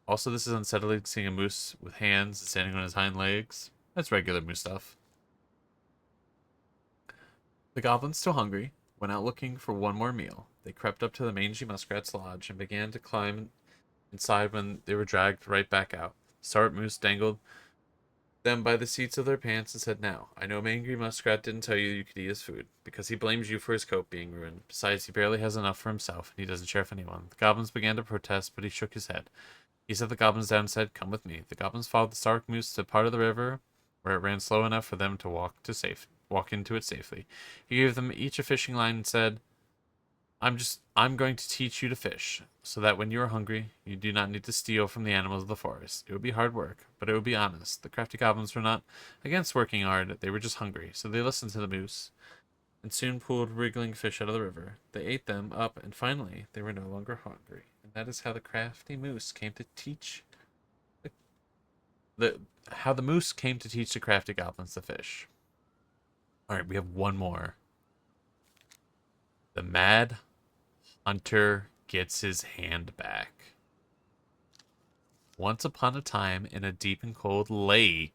Also, this is unsettling, seeing a moose with hands and standing on his hind legs. That's regular moose stuff. The goblins, still hungry, went out looking for one more meal. They crept up to the mangy muskrat's lodge and began to climb inside when they were dragged right back out. Sart Moose dangled them by the seats of their pants and said, "Now, I know Angry Muskrat didn't tell you could eat his food, because he blames you for his coat being ruined. Besides, he barely has enough for himself, and he doesn't share with anyone." The goblins began to protest, but he shook his head. He set the goblins down and said, "Come with me." The goblins followed the Stark Moose to part of the river where it ran slow enough for them to walk into it safely. He gave them each a fishing line and said, I'm going to teach you to fish, so that when you are hungry, you do not need to steal from the animals of the forest. It would be hard work, but it would be honest. The crafty goblins were not against working hard, they were just hungry, so they listened to the moose, and soon pulled wriggling fish out of the river. They ate them up, and finally, they were no longer hungry. And that is how the crafty moose came to teach how the moose came to teach the crafty goblins to fish. Alright, we have one more. The Mad Hunter gets his hand back. Once upon a time, in a deep and cold lake,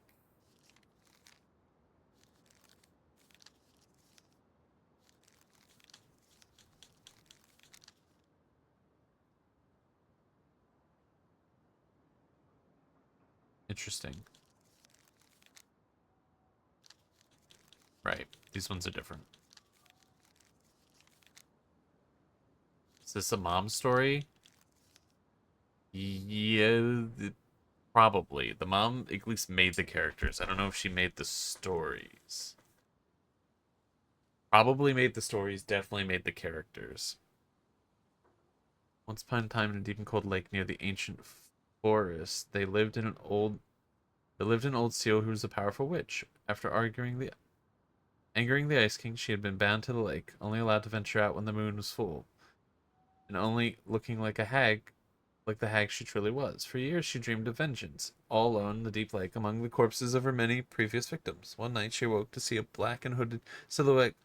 interesting. Right, these ones are different. Is this a mom story? Yeah, probably. The mom at least made the characters. I don't know if she made the stories. Probably made the stories, definitely made the characters. Once upon a time in a deep and cold lake near the ancient forest, lived an old seal who was a powerful witch. After angering the Ice King, she had been bound to the lake, only allowed to venture out when the moon was full, and only looking like the hag she truly was. For years she dreamed of vengeance, all alone in the deep lake among the corpses of her many previous victims. One night she awoke to see a black and hooded silhouette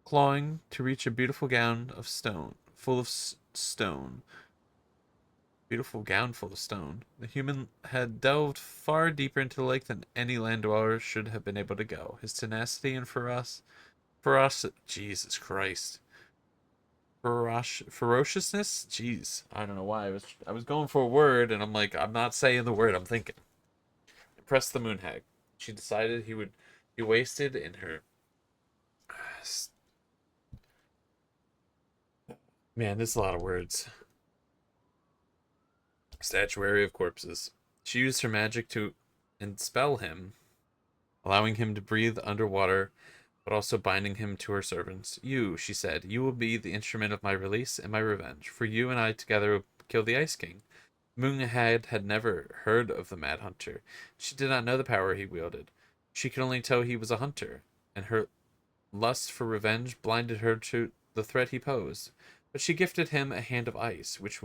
clawing to reach a beautiful gown of stone, full of stone. beautiful gown full of stone. The human had delved far deeper into the lake than any land dweller should have been able to go. His tenacity and Jesus Christ. Ferociousness? Jeez. I don't know why. I was going for a word and I'm like, I'm not saying the word, I'm thinking. Impressed the moon hag. She decided he would be wasted in her. Man, there's a lot of words. Statuary of corpses. She used her magic to enspell him, allowing him to breathe underwater, but also binding him to her servants. You, she said, you will be the instrument of my release and my revenge. For you and I together will kill the Ice King. Moon had never heard of the Mad Hunter. She did not know the power he wielded. She could only tell he was a hunter, and her lust for revenge blinded her to the threat he posed. But she gifted him a hand of ice, which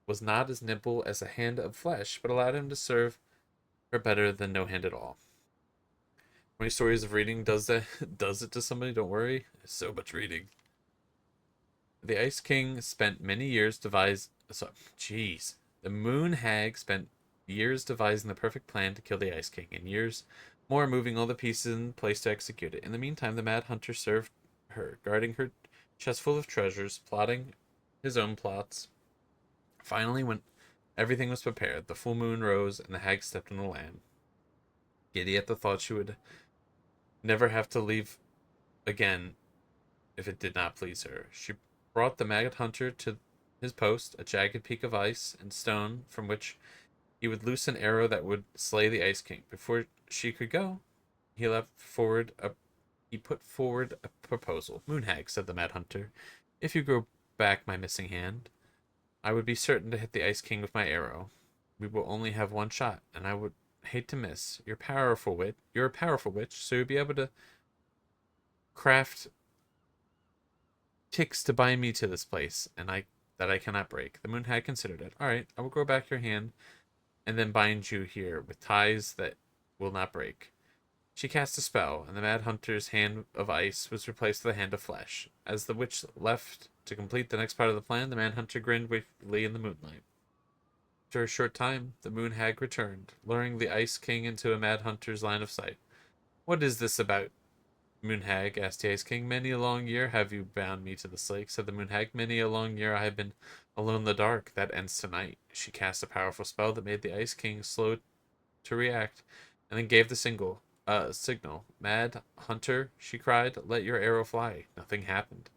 was not as nimble as a hand of flesh, but allowed him to serve her better than no hand at all. 20 stories of reading does it to somebody, don't worry. There's so much reading. The Ice King spent many years jeez. The Moon Hag spent years devising the perfect plan to kill the Ice King, and years more moving all the pieces in place to execute it. In the meantime, the Mad Hunter served her, guarding her chest full of treasures, plotting his own plots. Finally, when everything was prepared, the full moon rose and the hag stepped on the land. Giddy at the thought she would never have to leave again if it did not please her, she brought the Mad Hunter to his post, a jagged peak of ice and stone from which he would loose an arrow that would slay the Ice King. Before she could go, he put forward a proposal. Moon Hag, said the Mad Hunter, if you grow back my missing hand, I would be certain to hit the Ice King with my arrow. We will only have one shot, and I would hate to miss. You're a powerful witch, so you'll be able to craft ticks to bind me to this place, and I cannot break. The moon hag considered it. All right, I will grow back your hand, and then bind you here with ties that will not break. She cast a spell, and the Mad Hunter's hand of ice was replaced with a hand of flesh. As the witch left to complete the next part of the plan, the Mad Hunter grinned wickedly in the moonlight. After a short time, the moon hag returned, luring the Ice King into a Mad Hunter's line of sight. What is this about, Moon Hag? Asked the Ice King. Many a long year have you bound me to this lake, said the Moon Hag. Many a long year I have been alone in the dark. That ends tonight. She cast a powerful spell that made the Ice King slow to react, and then gave the signal. Mad Hunter, she cried, let your arrow fly. Nothing happened.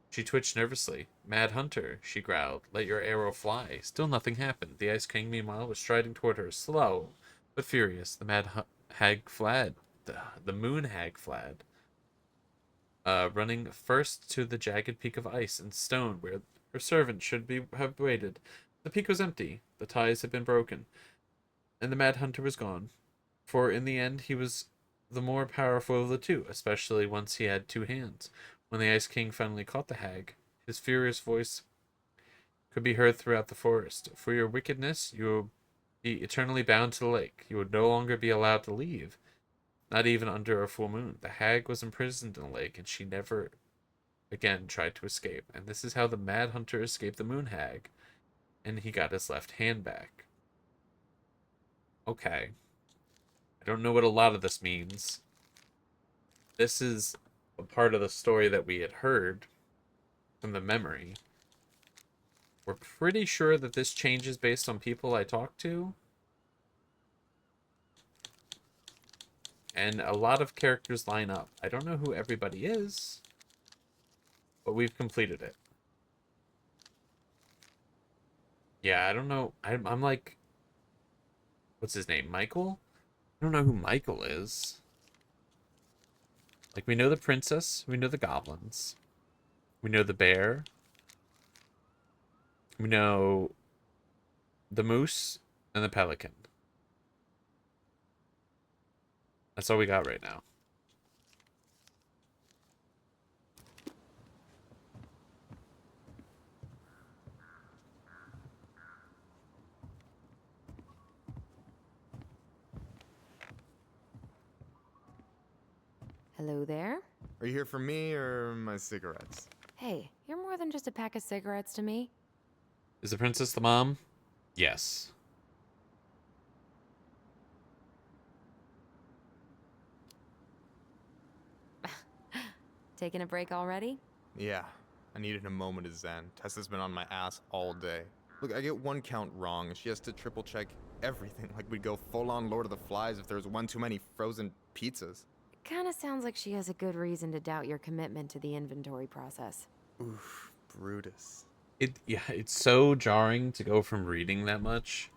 She twitched nervously. Mad Hunter, she growled, let your arrow fly. Still nothing happened. The Ice King, meanwhile, was striding toward her, slow but furious. The Mad Hag fled. The Moon Hag fled. Running first to the jagged peak of ice and stone where her servant have waited. The peak was empty, the ties had been broken, and the Mad Hunter was gone. For in the end, he was the more powerful of the two, especially once he had two hands. When the Ice King finally caught the hag, his furious voice could be heard throughout the forest. For your wickedness, you will be eternally bound to the lake. You would no longer be allowed to leave. Not even under a full moon. The hag was imprisoned in the lake, and she never again tried to escape. And this is how the Mad Hunter escaped the moon hag, and he got his left hand back. Okay. I don't know what a lot of this means. This is a part of the story that we had heard from the memory. We're pretty sure that this changes based on people I talk to. And a lot of characters line up. I don't know who everybody is, but we've completed it. Yeah, I don't know. I'm like, what's his name? Michael? I don't know who Michael is. Like, we know the princess. We know the goblins. We know the bear. We know the moose and the pelican. That's all we got right now. Hello there? Are you here for me or my cigarettes? Hey, you're more than just a pack of cigarettes to me. Is the princess the mom? Yes. Taking a break already? Yeah, I needed a moment of zen. Tessa's been on my ass all day. Look, I get one count wrong, and she has to triple check everything, like we'd go full-on Lord of the Flies if there was one too many frozen pizzas. Kinda sounds like she has a good reason to doubt your commitment to the inventory process. Oof, Brutus. It's so jarring to go from reading that much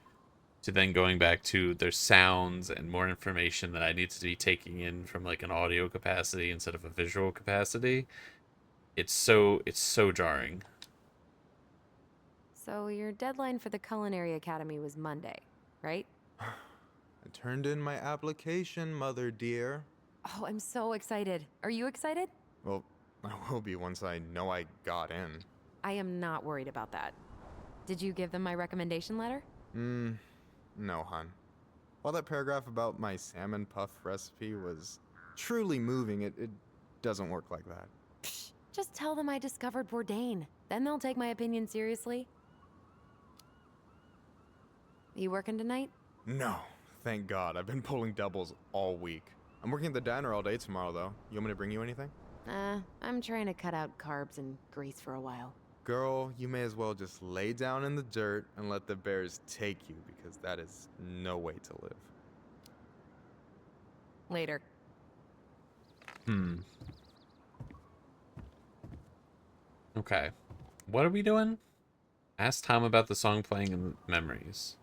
to then going back to there's sounds and more information that I need to be taking in from like an audio capacity instead of a visual capacity. It's so jarring. So your deadline for the Culinary Academy was Monday, right? I turned in my application, mother dear. Oh, I'm so excited. Are you excited? Well, I will be once I know I got in. I am not worried about that. Did you give them my recommendation letter? No, hun. While that paragraph about my salmon puff recipe was truly moving, it doesn't work like that. Psh, just tell them I discovered Bourdain. Then they'll take my opinion seriously. You working tonight? No, thank God. I've been pulling doubles all week. I'm working at the diner all day tomorrow, though. You want me to bring you anything? I'm trying to cut out carbs and grease for a while. Girl, you may as well just lay down in the dirt and let the bears take you, because that is no way to live. Later. Okay. What are we doing? Ask Tom about the song playing in Memories.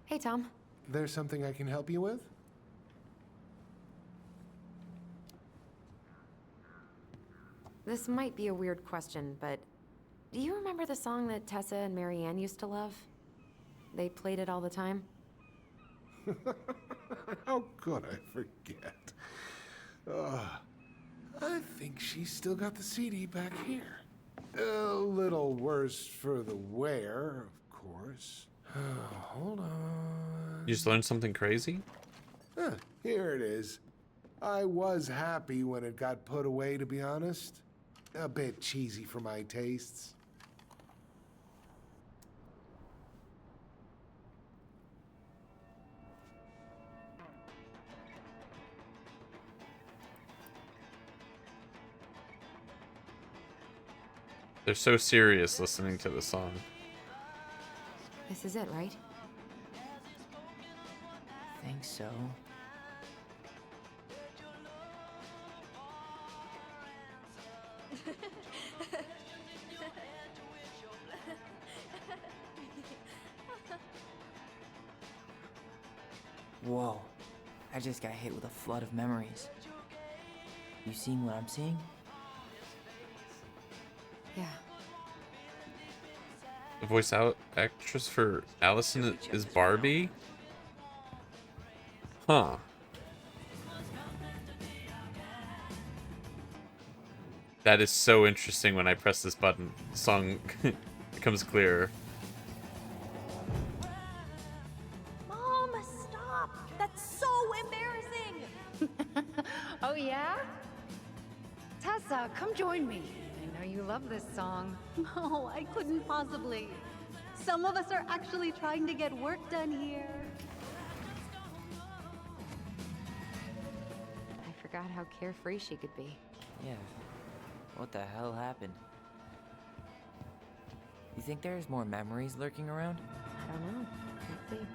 Hey, Tom. There's something I can help you with? This might be a weird question, but do you remember the song that Tessa and Marianne used to love? They played it all the time. How could I forget? I think she's still got the CD back here. A little worse for the wear, of course. Hold on. You just learned something crazy? Here it is. I was happy when it got put away, to be honest. A bit cheesy for my tastes. They're so serious listening to the song. This is it, right? Think so. Whoa. I just got hit with a flood of memories. You seeing what I'm seeing? Yeah. The voice out actress for Allison is Barbie? Huh. That is so interesting. When I press this button, the song becomes clearer. Mom, stop! That's so embarrassing! Oh, yeah? Tessa, come join me. I know you love this song. No, I couldn't possibly. Some of us are actually trying to get work done here. I forgot how carefree she could be. Yeah. What the hell happened? You think there's more memories lurking around? I don't know. Let's see.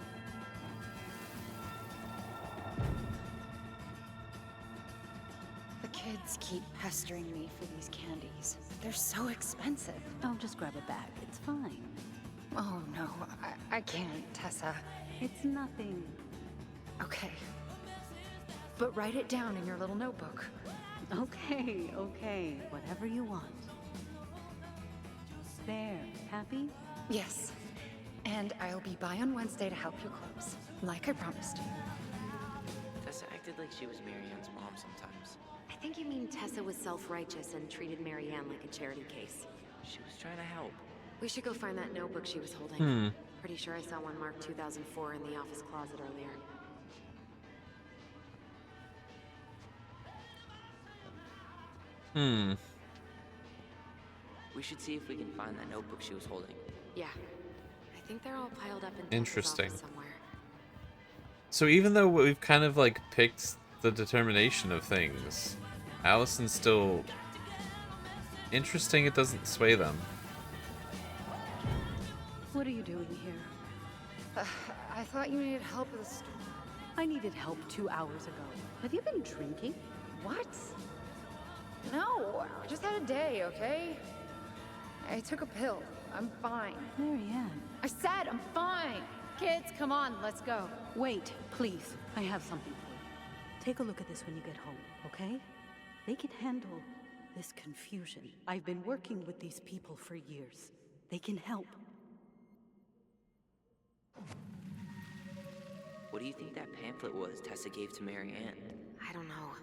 The kids keep pestering me for these candies. They're so expensive. Oh, just grab a bag. It's fine. Oh, no. I can't, Tessa. It's nothing. Okay. But write it down in your little notebook. Okay, okay. Whatever you want. There. Happy? Yes. And I'll be by on Wednesday to help you close, like I promised. Tessa acted like she was Marianne's mom sometimes. I think you mean Tessa was self-righteous and treated Marianne like a charity case. She was trying to help. We should go find that notebook she was holding. Pretty sure I saw one marked 2004 in the office closet earlier. Hmm. We should see if we can find that notebook she was holding. Yeah. I think they're all piled up in Tessa's Interesting. office somewhere. So even though we've kind of like picked the determination of things, Allison's still interesting. It doesn't sway them. What are you doing here? I thought you needed help with the store. I needed help 2 hours ago. Have you been drinking? What? No, I just had a day, okay? I took a pill. I'm fine. Marianne. I said I'm fine. Kids, come on, let's go. Wait, please. I have something for you. Take a look at this when you get home, okay? They can handle this confusion. I've been working with these people for years. They can help. What do you think that pamphlet was Tessa gave to Mary Ann? I don't know.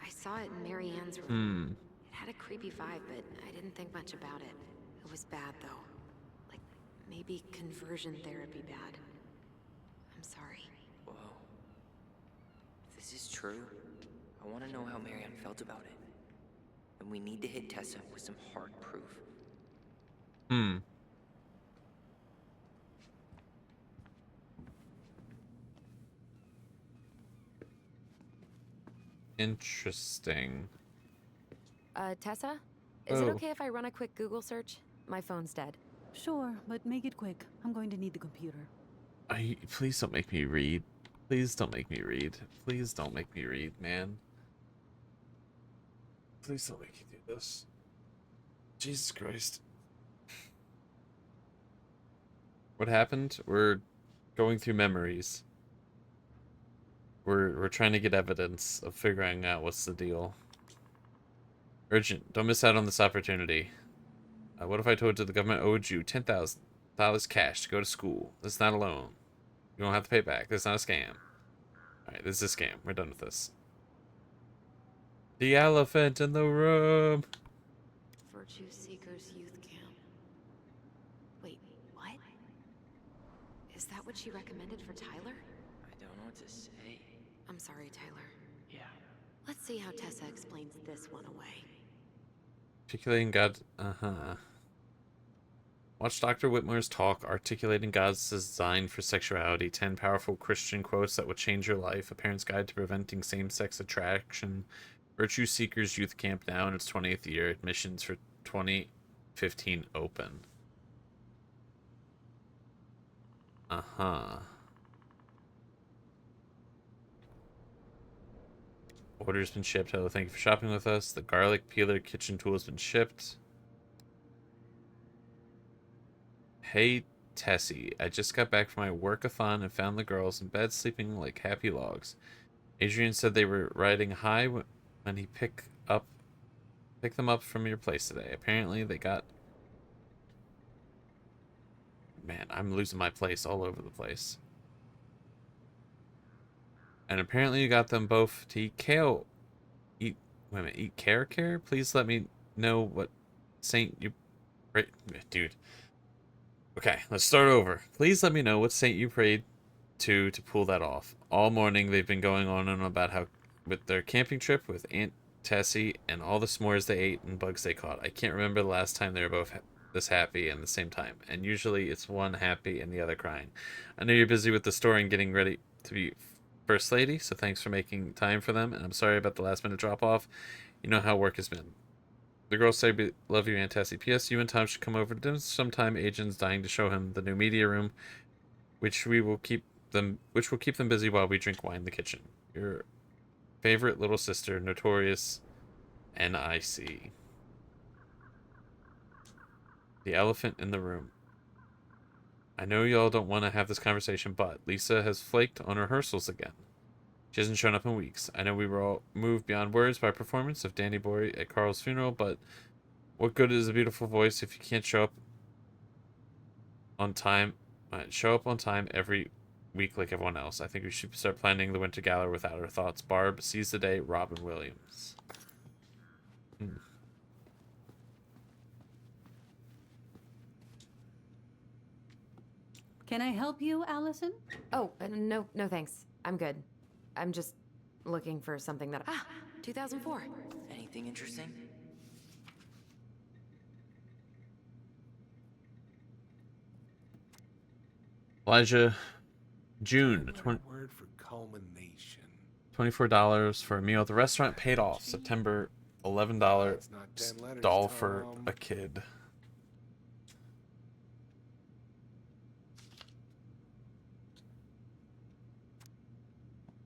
I saw it in Mary Ann's room. Hmm. It had a creepy vibe, but I didn't think much about it. It was bad, though. Like, maybe conversion therapy bad. I'm sorry. Whoa. If this is true, I want to know how Mary Ann felt about it. And we need to hit Tessa with some hard proof. Hmm. Interesting. Tessa? Is it Oh. okay if I run a quick Google search? My phone's dead. Sure, but make it quick. I'm going to need the computer. Please don't make me read. Please don't make me read. Please don't make me read, man. Please don't make you do this. Jesus Christ. What happened? We're going through memories. We're trying to get evidence of figuring out what's the deal. Urgent. Don't miss out on this opportunity. What if I told you the government owed you $10,000 cash to go to school? This is not a loan. You don't have to pay back. This is not a scam. Alright, this is a scam. We're done with this. The elephant in the room. Virtue Seekers Youth Camp. Wait, what? Is that what she recommended for Tyler? I don't know what to say. I'm sorry, Tyler. Yeah. Let's see how Tessa explains this one away. Articulating God. Watch Dr. Whitmore's talk, Articulating God's Design for Sexuality. 10 powerful Christian quotes that will change your life. A parent's guide to preventing same-sex attraction. Virtue Seekers Youth Camp now in its 20th year. Admissions for 2015 open. Order's been shipped. Hello, thank you for shopping with us. The garlic peeler kitchen tool has been shipped. Hey, Tessie. I just got back from my workathon and found the girls in bed sleeping like happy logs. Adrian said they were riding high when he picked them up from your place today. Apparently they got... Man, I'm losing my place all over the place. And apparently you got them both to eat kale. Wait a minute, eat care? Please let me know what saint you... Dude. Okay, let's start over. Please let me know what saint you prayed to pull that off. All morning they've been going on and on about how with their camping trip with Aunt Tessie and all the s'mores they ate and bugs they caught. I can't remember the last time they were both this happy and the same time. And usually it's one happy and the other crying. I know you're busy with the store and getting ready to be First Lady, so thanks for making time for them. And I'm sorry about the last minute drop off. You know how work has been. The girls say we love you, Aunt Tessie. P.S. You and Tom should come over to dinner sometime. Agent's dying to show him the new media room, which will keep them busy while we drink wine in the kitchen. Your favorite little sister, Notorious NIC. The elephant in the room. I know y'all don't want to have this conversation, but Lisa has flaked on rehearsals again. She hasn't shown up in weeks. I know we were all moved beyond words by performance of Danny Boy at Carl's funeral, but what good is a beautiful voice if you can't show up on time? Show up on time every week like everyone else. I think we should start planning the winter gala without our thoughts. Barb, seize the day. Robin Williams. Can I help you, Allison? Oh, no thanks. I'm good. I'm just looking for something that... 2004. Anything interesting? Elijah, June, Word for culmination. $24 for a meal at the restaurant paid off. September, $11 That's not 10 letters, doll for Tom. a kid.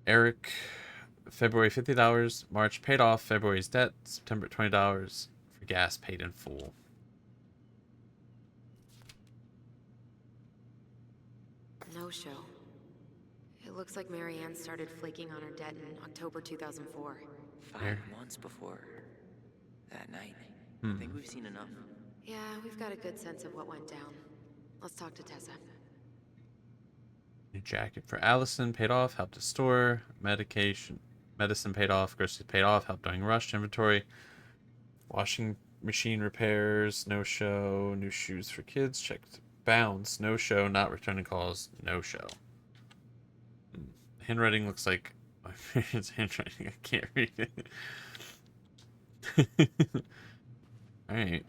Eric, February $50. March paid off February's debt. September $20 for gas paid in full. No show. It looks like Marianne started flaking on her debt in October 2004. 5 months before that night. I think we've seen enough. Yeah, we've got a good sense of what went down. Let's talk to Tessa. New jacket for Allison paid off. Helped at store. Medicine paid off. Groceries paid off. Helped during rush. Inventory. Washing machine repairs. No show. New shoes for kids. Checked bounce. No show. Not returning calls. No show. Handwriting looks like it's handwriting. I can't read it. All right.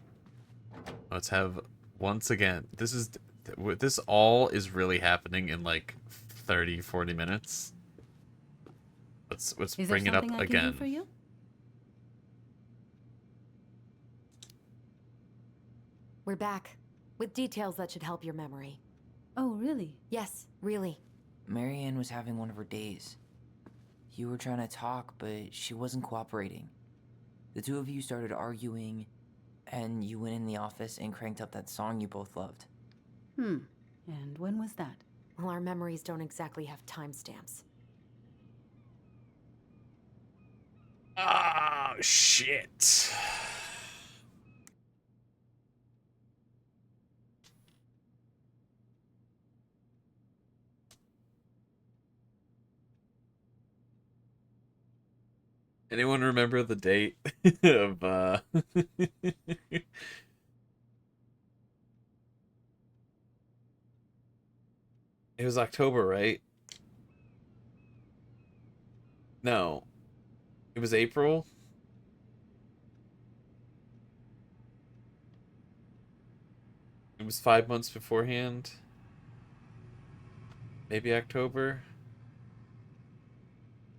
Let's have once again. This all is really happening in like 30-40 minutes. Let's bring it up again. I can do for you? We're back with details that should help your memory. Oh, really? Yes, really. Marianne was having one of her days. You were trying to talk, but she wasn't cooperating. The two of you started arguing, and you went in the office and cranked up that song you both loved. And when was that? Well, our memories don't exactly have timestamps. Oh, shit. Anyone remember the date of It was October, right? No. It was April. It was 5 months beforehand. Maybe October.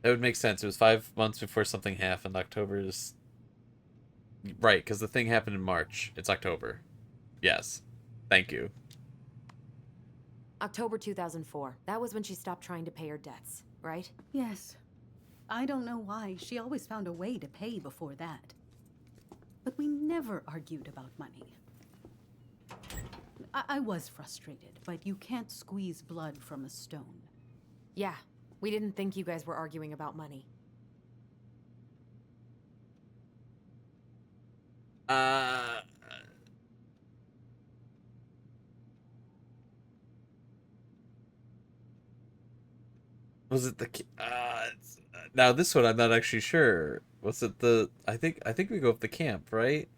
That would make sense. It was 5 months before something happened. October is... Right, because the thing happened in March. It's October. Yes. Thank you. October 2004. That was when she stopped trying to pay her debts, right? Yes. I don't know why. She always found a way to pay before that. But we never argued about money. I was frustrated, but you can't squeeze blood from a stone. Yeah, we didn't think you guys were arguing about money. Was it the now this one I'm not actually sure. Was it the I think we go with the camp, right?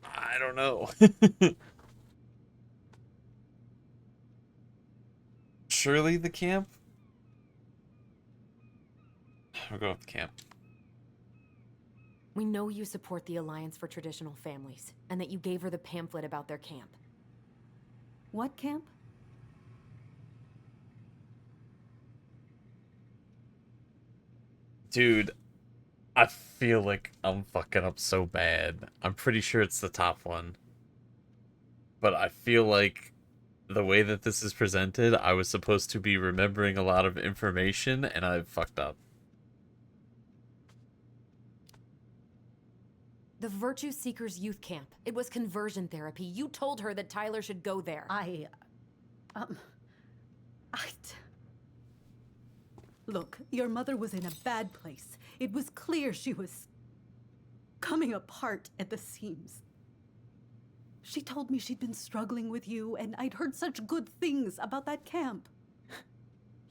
I don't know. Surely the camp? We'll go with the camp. We know you support the Alliance for Traditional Families, and that you gave her the pamphlet about their camp. What camp? Dude, I feel like I'm fucking up so bad. I'm pretty sure it's the top one. But I feel like the way that this is presented, I was supposed to be remembering a lot of information, and I fucked up. The Virtue Seekers Youth Camp. It was conversion therapy. You told her that Tyler should go there. Look, your mother was in a bad place. It was clear she was coming apart at the seams. She told me she'd been struggling with you, and I'd heard such good things about that camp.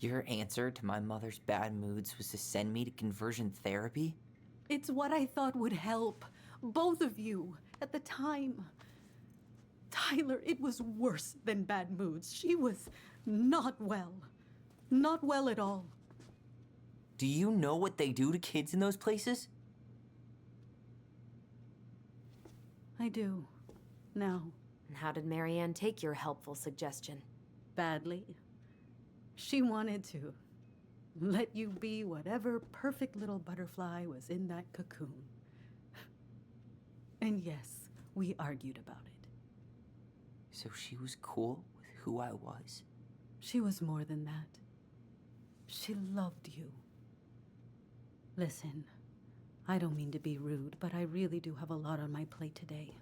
Your answer to my mother's bad moods was to send me to conversion therapy? It's what I thought would help. Both of you, at the time. Tyler, it was worse than bad moods. She was not well. Not well at all. Do you know what they do to kids in those places? I do. Now. And how did Marianne take your helpful suggestion? Badly. She wanted to let you be whatever perfect little butterfly was in that cocoon. And yes, we argued about it. So she was cool with who I was? She was more than that. She loved you. Listen, I don't mean to be rude, but I really do have a lot on my plate today.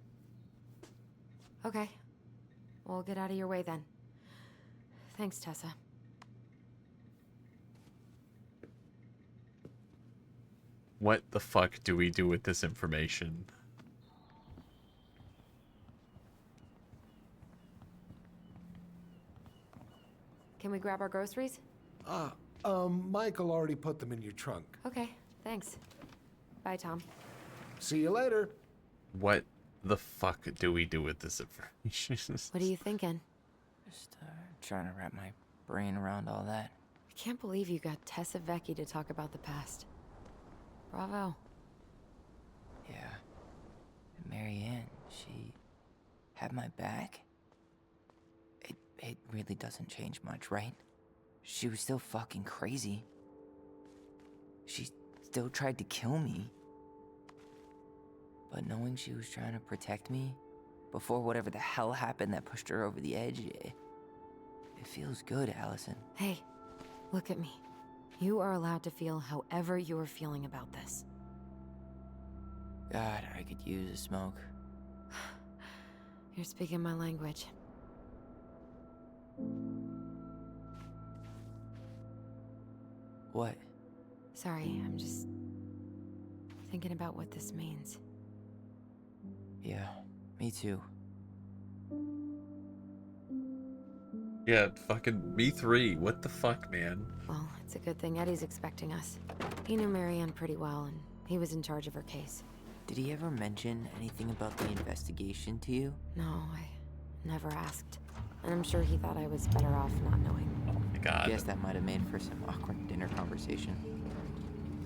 Okay. We'll get out of your way then. Thanks, Tessa. What the fuck do we do with this information? Can we grab our groceries? Michael already put them in your trunk. Okay, thanks. Bye, Tom. See you later. What the fuck do we do with this information? What are you thinking? Just trying to wrap my brain around all that. I can't believe you got Tessa Vecchi to talk about the past. Bravo. Yeah. And Marianne, she had my back. It really doesn't change much, right? She was still fucking crazy. She still tried to kill me. But knowing she was trying to protect me before whatever the hell happened that pushed her over the edge, it feels good, Allison. Hey, look at me. You are allowed to feel however you are feeling about this. God, I could use a smoke. You're speaking my language. What? Sorry, I'm just thinking about what this means. Yeah, me too. Yeah, fucking me three. What the fuck, man? Well, it's a good thing Eddie's expecting us. He knew Marianne pretty well, and he was in charge of her case. Did he ever mention anything about the investigation to you? No, I never asked. And I'm sure he thought I was better off not knowing. Oh my god. Guess that might have made for some awkward dinner conversation.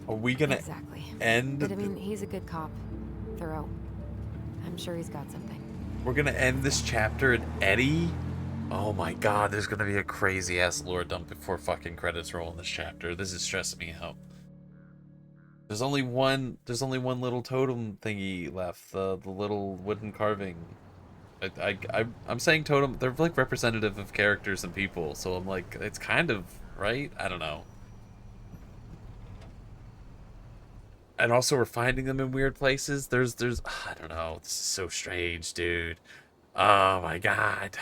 Are we gonna Exactly. end? But I mean, he's a good cop. Thorough. I'm sure he's got something. We're gonna end this chapter at Eddie? Oh my god, there's gonna be a crazy ass lore dump before fucking credits roll in this chapter. This is stressing me out. There's only one little totem thingy left, the little wooden carving. I'm saying totem, they're like representative of characters and people, so I'm like, it's kind of, right? I don't know. And also we're finding them in weird places. There's I don't know, this is so strange, dude. Oh my god.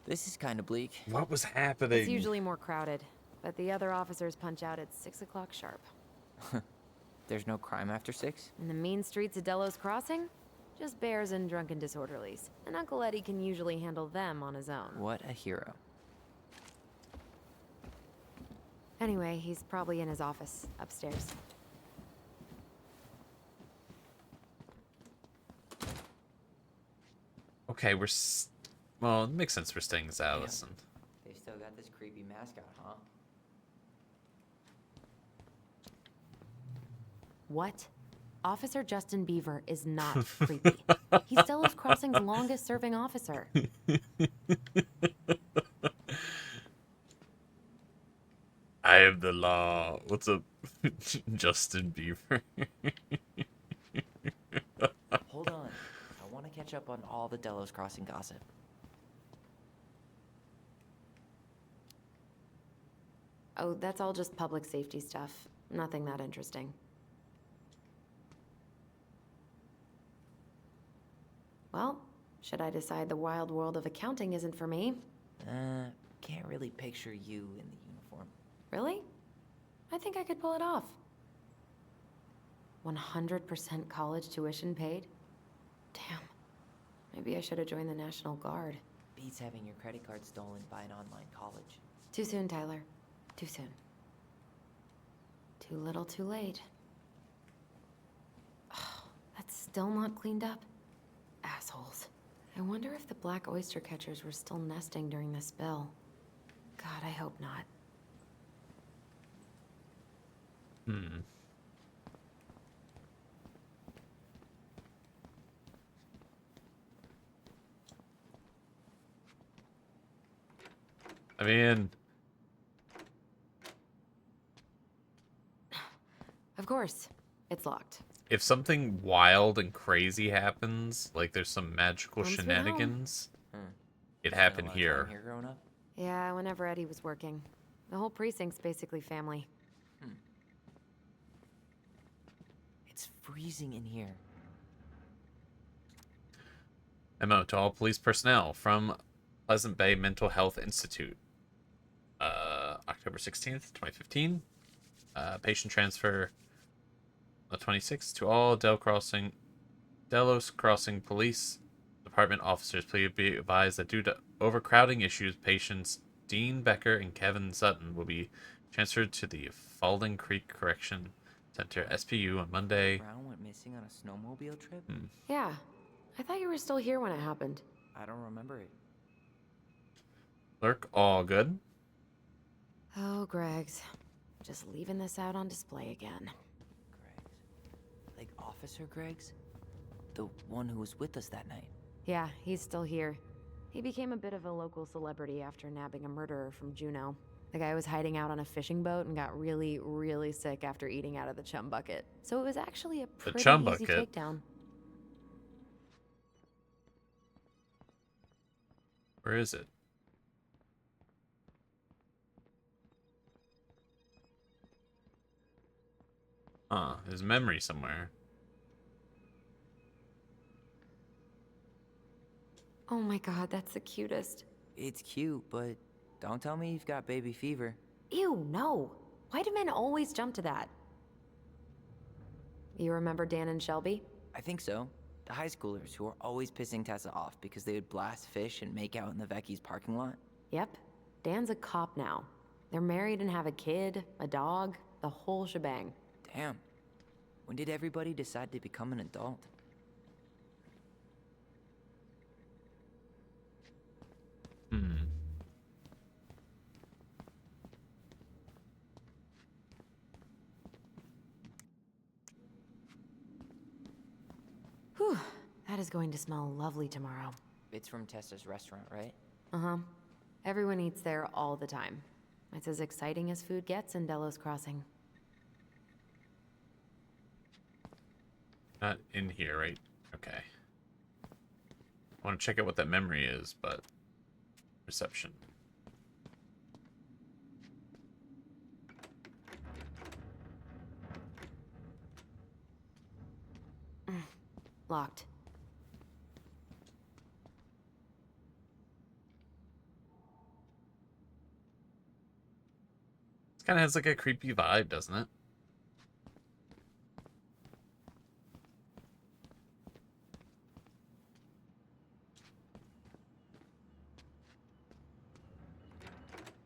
This is kind of bleak. What was happening? It's usually more crowded, but the other officers punch out at 6 o'clock sharp. There's no crime after 6? In the mean streets of Delos Crossing, just bears and drunken disorderlies. And Uncle Eddie can usually handle them on his own. What a hero. Anyway, he's probably in his office, upstairs. Okay, well, it makes sense we're staying as Allison. They still got this creepy mascot, huh? What? Officer Justin Beaver is not creepy. He's Delos Crossing's longest serving officer. I am the law. What's up, Justin Bieber? Hold on. I want to catch up on all the Delos Crossing gossip. Oh, that's all just public safety stuff. Nothing that interesting. Well, should I decide the wild world of accounting isn't for me? Can't really picture you in the uniform. Really? I think I could pull it off. 100% college tuition paid? Damn. Maybe I should have joined the National Guard. Beats having your credit card stolen by an online college. Too soon, Tyler. Too soon. Too little, too late. Oh, that's still not cleaned up? Assholes. I wonder if the black oyster catchers were still nesting during the spill. God, I hope not. Hmm. I mean, Of course, it's locked. if something wild and crazy happens, like there's some magical Home sweet home. shenanigans, Hmm. it Spent a happened lot of time here. here growing up? Yeah, whenever Eddie was working. The whole precinct's basically family. It's freezing in here. Memo to all police personnel from Pleasant Bay Mental Health Institute. October 16th, 2015. Patient transfer on the 26th to all Delos Crossing Police Department officers. Please be advised that due to overcrowding issues, patients Dean Becker and Kevin Sutton will be transferred to the Falling Creek Correction Center (SPU) on Monday. Brown went missing on a snowmobile trip? Yeah, I thought you were still here when it happened. I don't remember it. Clerk, all good. Oh, Greg's. Just leaving this out on display again. Greg's. Like Officer Greg's? The one who was with us that night. Yeah, he's still here. He became a bit of a local celebrity after nabbing a murderer from Juneau. The guy was hiding out on a fishing boat and got really, really sick after eating out of the chum bucket. So it was actually a pretty chum easy bucket? takedown. Where is it? His memory somewhere. Oh my god, that's the cutest. It's cute, but don't tell me you've got baby fever. Ew, no. Why do men always jump to that? You remember Dan and Shelby? I think so. The high schoolers who were always pissing Tessa off because they would blast fish and make out in the Vecchi's parking lot. Yep. Dan's a cop now. They're married and have a kid, a dog, the whole shebang. Damn. When did everybody decide to become an adult? Whew. That is going to smell lovely tomorrow. It's from Tessa's restaurant, right? Uh-huh. Everyone eats there all the time. It's as exciting as food gets in Delos Crossing. Not in here, right? Okay. I want to check out what that memory is, but reception. Locked. This kind of has like a creepy vibe, doesn't it?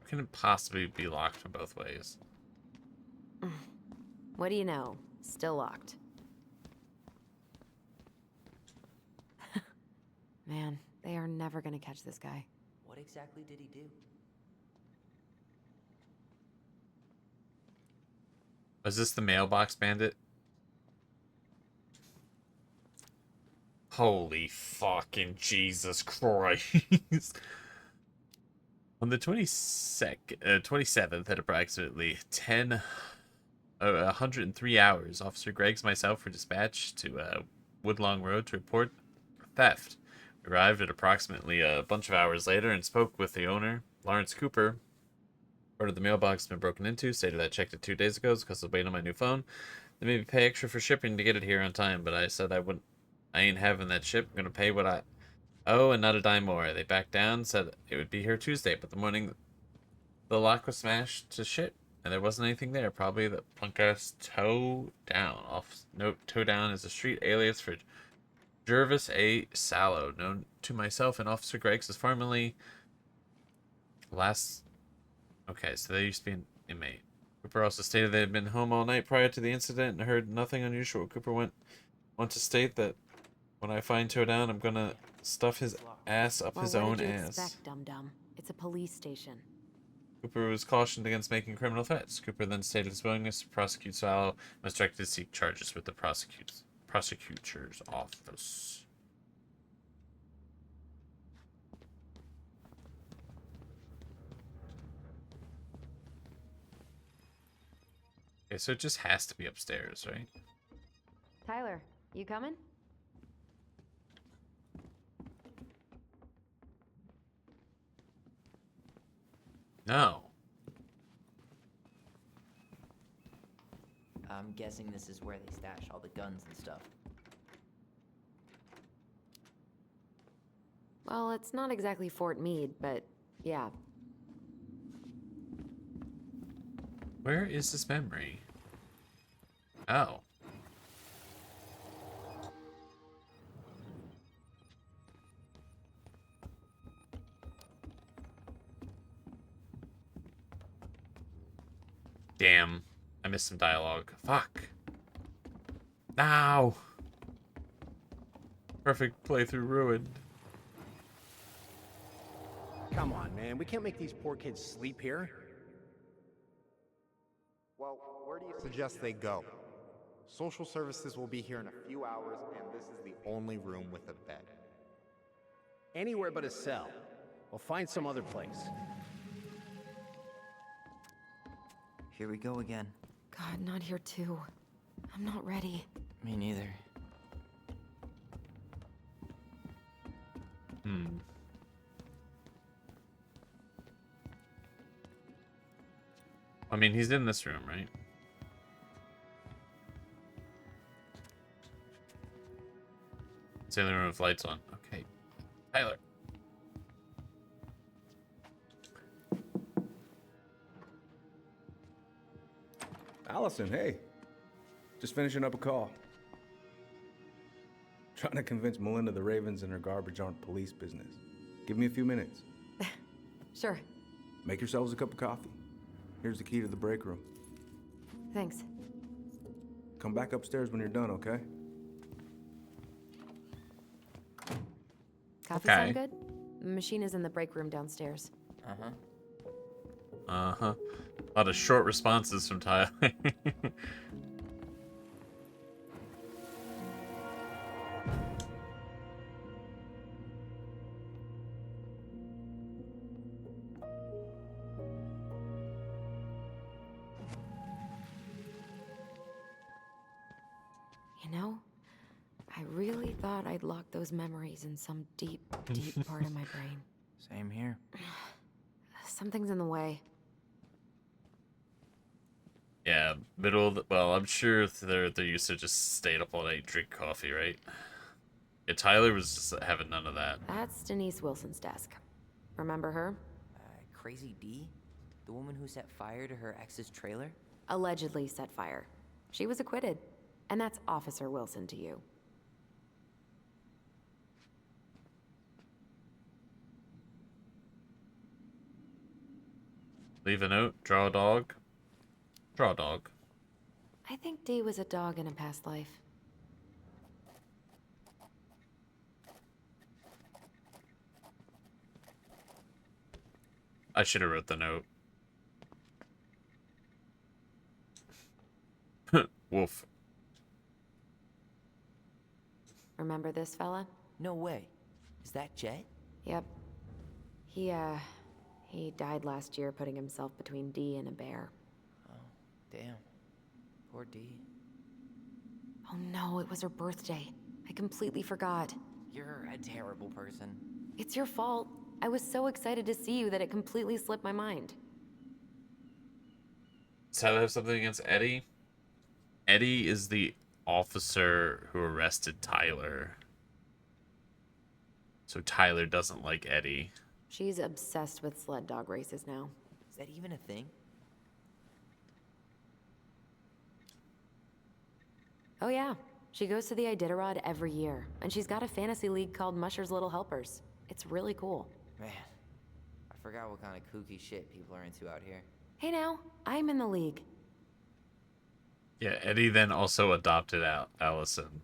Can it possibly be locked from both ways? What do you know? Still locked. Man, they are never gonna catch this guy. What exactly did he do? Is this the mailbox bandit? Holy fucking Jesus Christ. On the 27th at approximately 103 hours, Officer Greggs and myself were dispatched to Woodlong Road to report theft. We arrived at approximately a bunch of hours later and spoke with the owner, Lawrence Cooper. Ordered the mailbox had been broken into, stated I checked it 2 days ago because I was waiting on my new phone. They made me pay extra for shipping to get it here on time, but I said I wouldn't. I ain't having that ship. I'm gonna pay what I owe and not a dime more. They backed down, said it would be here Tuesday, but the morning the lock was smashed to shit, and there wasn't anything there. Probably the punk ass Toe Down. Off note, Toe Down is a street alias for Jervis A. Sallow, known to myself and Officer Greggs as formerly last. Okay, so they used to be an inmate. Cooper also stated they had been home all night prior to the incident and heard nothing unusual. Cooper went on to state that when I find Toe Down, I'm gonna stuff his ass up Well, his what own did you ass. expect, dum-dum? It's a police station. Cooper was cautioned against making criminal threats. Cooper then stated his willingness to prosecute Salo and was directed to seek charges with the prosecutor's office. Okay, so it just has to be upstairs, right? Tyler, you coming? No. I'm guessing this is where they stash all the guns and stuff. Well, it's not exactly Fort Meade, but yeah. Where is this memory? Oh. Damn. I missed some dialogue. Fuck. Now. Perfect playthrough ruined. Come on, man. We can't make these poor kids sleep here. Well, where do you suggest they go? Social services will be here in a few hours, and this is the only room with a bed. Anywhere but a cell. We'll find some other place. Here we go again. God, not here too. I'm not ready. Me neither. I mean, he's in this room, right? It's the only room with lights on. Okay. Tyler. Allison, hey. Just finishing up a call. Trying to convince Melinda the Ravens and her garbage aren't police business. Give me a few minutes. Sure. Make yourselves a cup of coffee. Here's the key to the break room. Thanks. Come back upstairs when you're done, okay? Coffee sound good? The machine is in the break room downstairs. Uh-huh. Uh-huh. A lot of short responses from Tyler. You know, I really thought I'd locked those memories in some deep, deep part of my brain. Same here. Something's in the way. Yeah, well, I'm sure they're used to just staying up all night, drink coffee, right? Yeah, Tyler was just having none of that. That's Denise Wilson's desk. Remember her? Crazy D? The woman who set fire to her ex's trailer? Allegedly set fire. She was acquitted. And that's Officer Wilson to you. Leave a note, draw a dog. Draw a dog. I think Dee was a dog in a past life. I should have wrote the note. Wolf. Remember this fella? No way. Is that Jet? Yep. He died last year putting himself between Dee and a bear. Oh, damn. Poor D. Oh no, it was her birthday. I completely forgot. You're a terrible person. It's your fault. I was so excited to see you that it completely slipped my mind. Does Tyler have something against Eddie? Eddie is the officer who arrested Tyler. So Tyler doesn't like Eddie. She's obsessed with sled dog races now. Is that even a thing? Oh yeah. She goes to the Iditarod every year, and she's got a fantasy league called Musher's Little Helpers. It's really cool. Man, I forgot what kind of kooky shit people are into out here. Hey now, I'm in the league. Yeah, Eddie then also adopted Allison.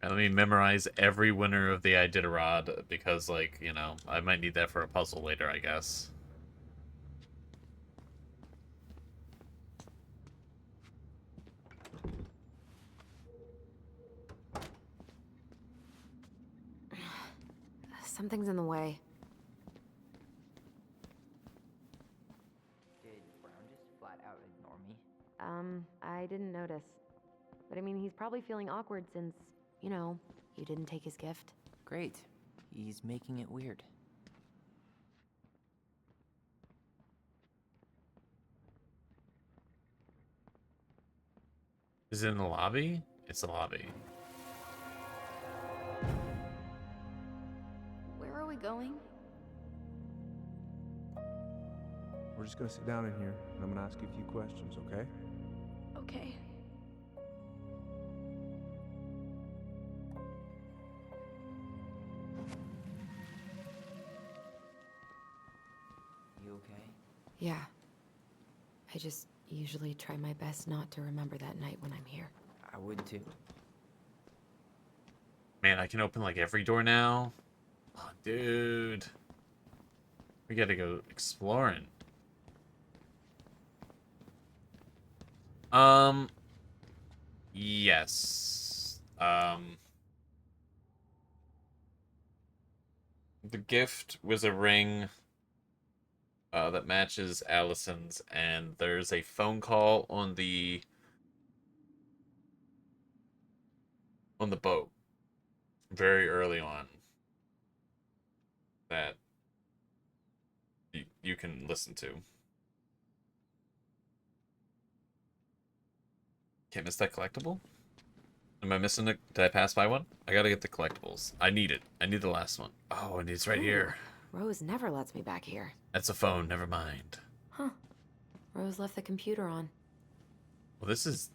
And let me memorize every winner of the Iditarod because, like, you know, I might need that for a puzzle later, I guess. Something's in the way. Did Brown just flat out ignore me? I didn't notice. But I mean, he's probably feeling awkward since, you know, you didn't take his gift. Great. He's making it weird. Is it in the lobby? It's the lobby. Where are we going? We're just gonna sit down in here, and I'm gonna ask you a few questions, okay? Okay. You okay? Yeah. I just usually try my best not to remember that night when I'm here. I would too. Man, I can open like every door now. Oh, dude. We gotta go exploring. Yes. The gift was a ring that matches Allison's, and there's a phone call on the boat very early on that you can listen to. Can't miss that collectible? Am I missing it? Did I pass by one? I gotta get the collectibles. I need it. I need the last one. Oh, and it's right here. Rose never lets me back here. That's a phone. Never mind. Huh. Rose left the computer on. Well, this is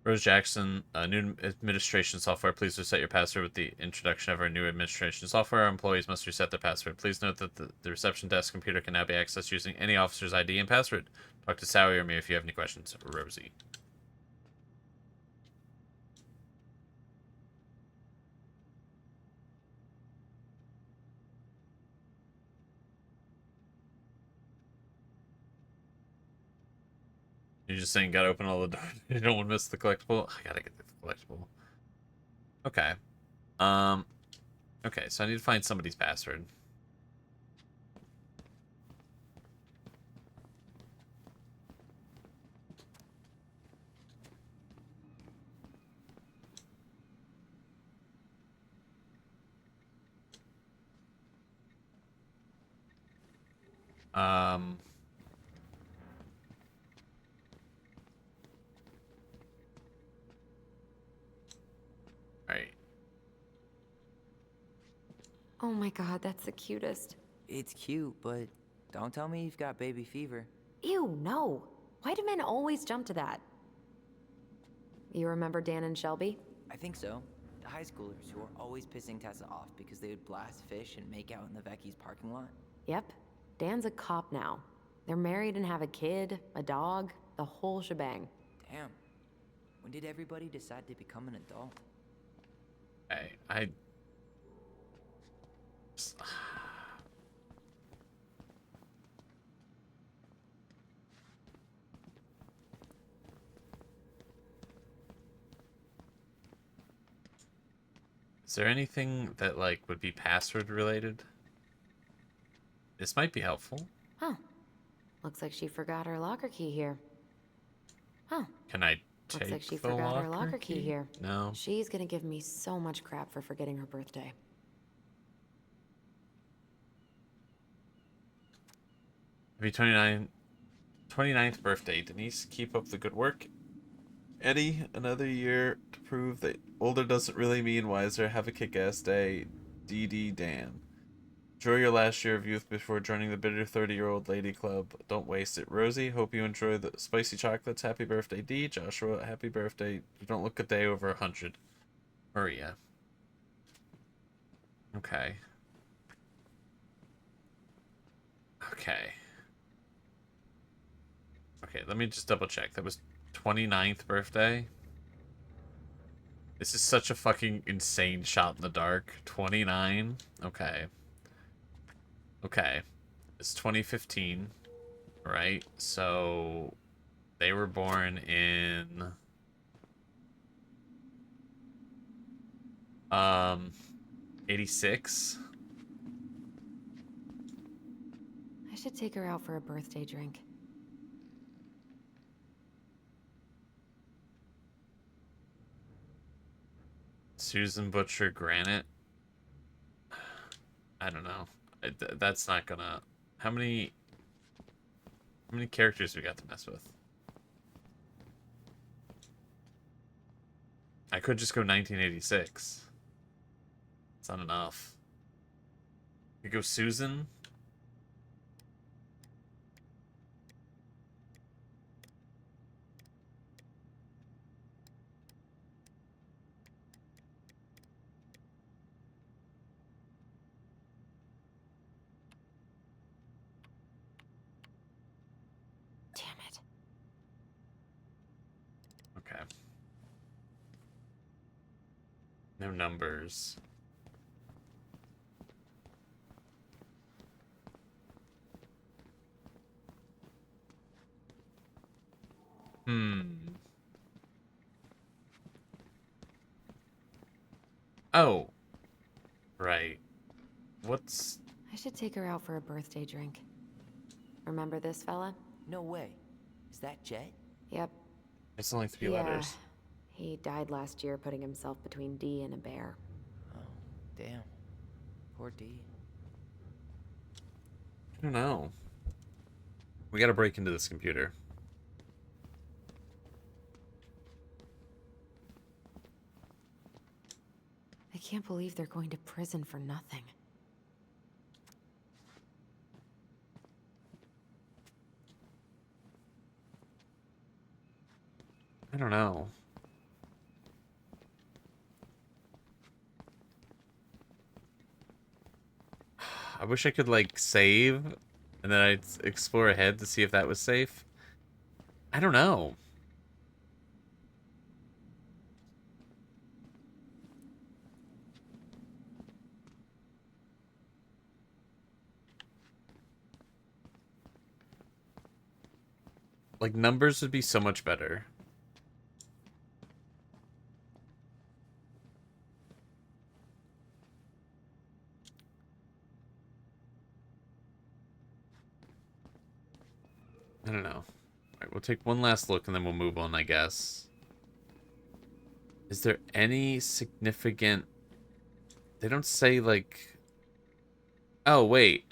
Rose Jackson, new administration software. Please reset your password with the introduction of our new administration software. Our employees must reset their password. Please note that the reception desk computer can now be accessed using any officer's ID and password. Talk to Sally or me if you have any questions. Rosie. You're just saying gotta open all the doors. You don't want to miss the collectible? I gotta get the collectible. Okay. Okay, so I need to find somebody's password. Um... Alright. Oh my god, that's the cutest. It's cute, but don't tell me you've got baby fever. Ew, no. Why do men always jump to that? You remember Dan and Shelby? I think so. The high schoolers who were always pissing Tessa off because they would blast fish and make out in the Vecchi's parking lot. Yep. Dan's a cop now. They're married and have a kid, a dog, the whole shebang. Damn. When did everybody decide to become an adult? I Is there anything that, like, would be password related? This might be helpful. Huh. Looks like she forgot her locker key here. Huh. Can I take Looks like she the forgot her locker key here. No. She's gonna give me so much crap for forgetting her birthday. Happy 29th birthday, Denise. Keep up the good work. Eddie, another year to prove that older doesn't really mean wiser. Have a kick-ass day. DD Dan. Enjoy your last year of youth before joining the bitter 30-year-old lady club. Don't waste it. Rosie, hope you enjoy the spicy chocolates. Happy birthday, D. Joshua, happy birthday. You don't look a day over 100. Maria. Okay. Okay. Okay, let me just double check. That was 29th birthday. This is such a fucking insane shot in the dark. 29. Okay. Okay. It's 2015, right? So they were born in 86. I should take her out for a birthday drink. Susan Butcher Granite. I don't know. That's not gonna. How many characters we got to mess with? I could just go 1986. It's not enough. We go Susan. Damn it. Okay. No numbers. Oh. Right. What's... I should take her out for a birthday drink. Remember this fella? No way. Is that Jet? Yep. It's only 3 letters. He died last year putting himself between D and a bear. Oh, damn. Poor D. I don't know. We gotta break into this computer. I can't believe they're going to prison for nothing. I don't know. I wish I could, like, save, and then I'd explore ahead to see if that was safe. I don't know. Like, numbers would be so much better. I don't know. Alright, we'll take one last look and then we'll move on, I guess. Is there any significant... They don't say, like... Oh, wait.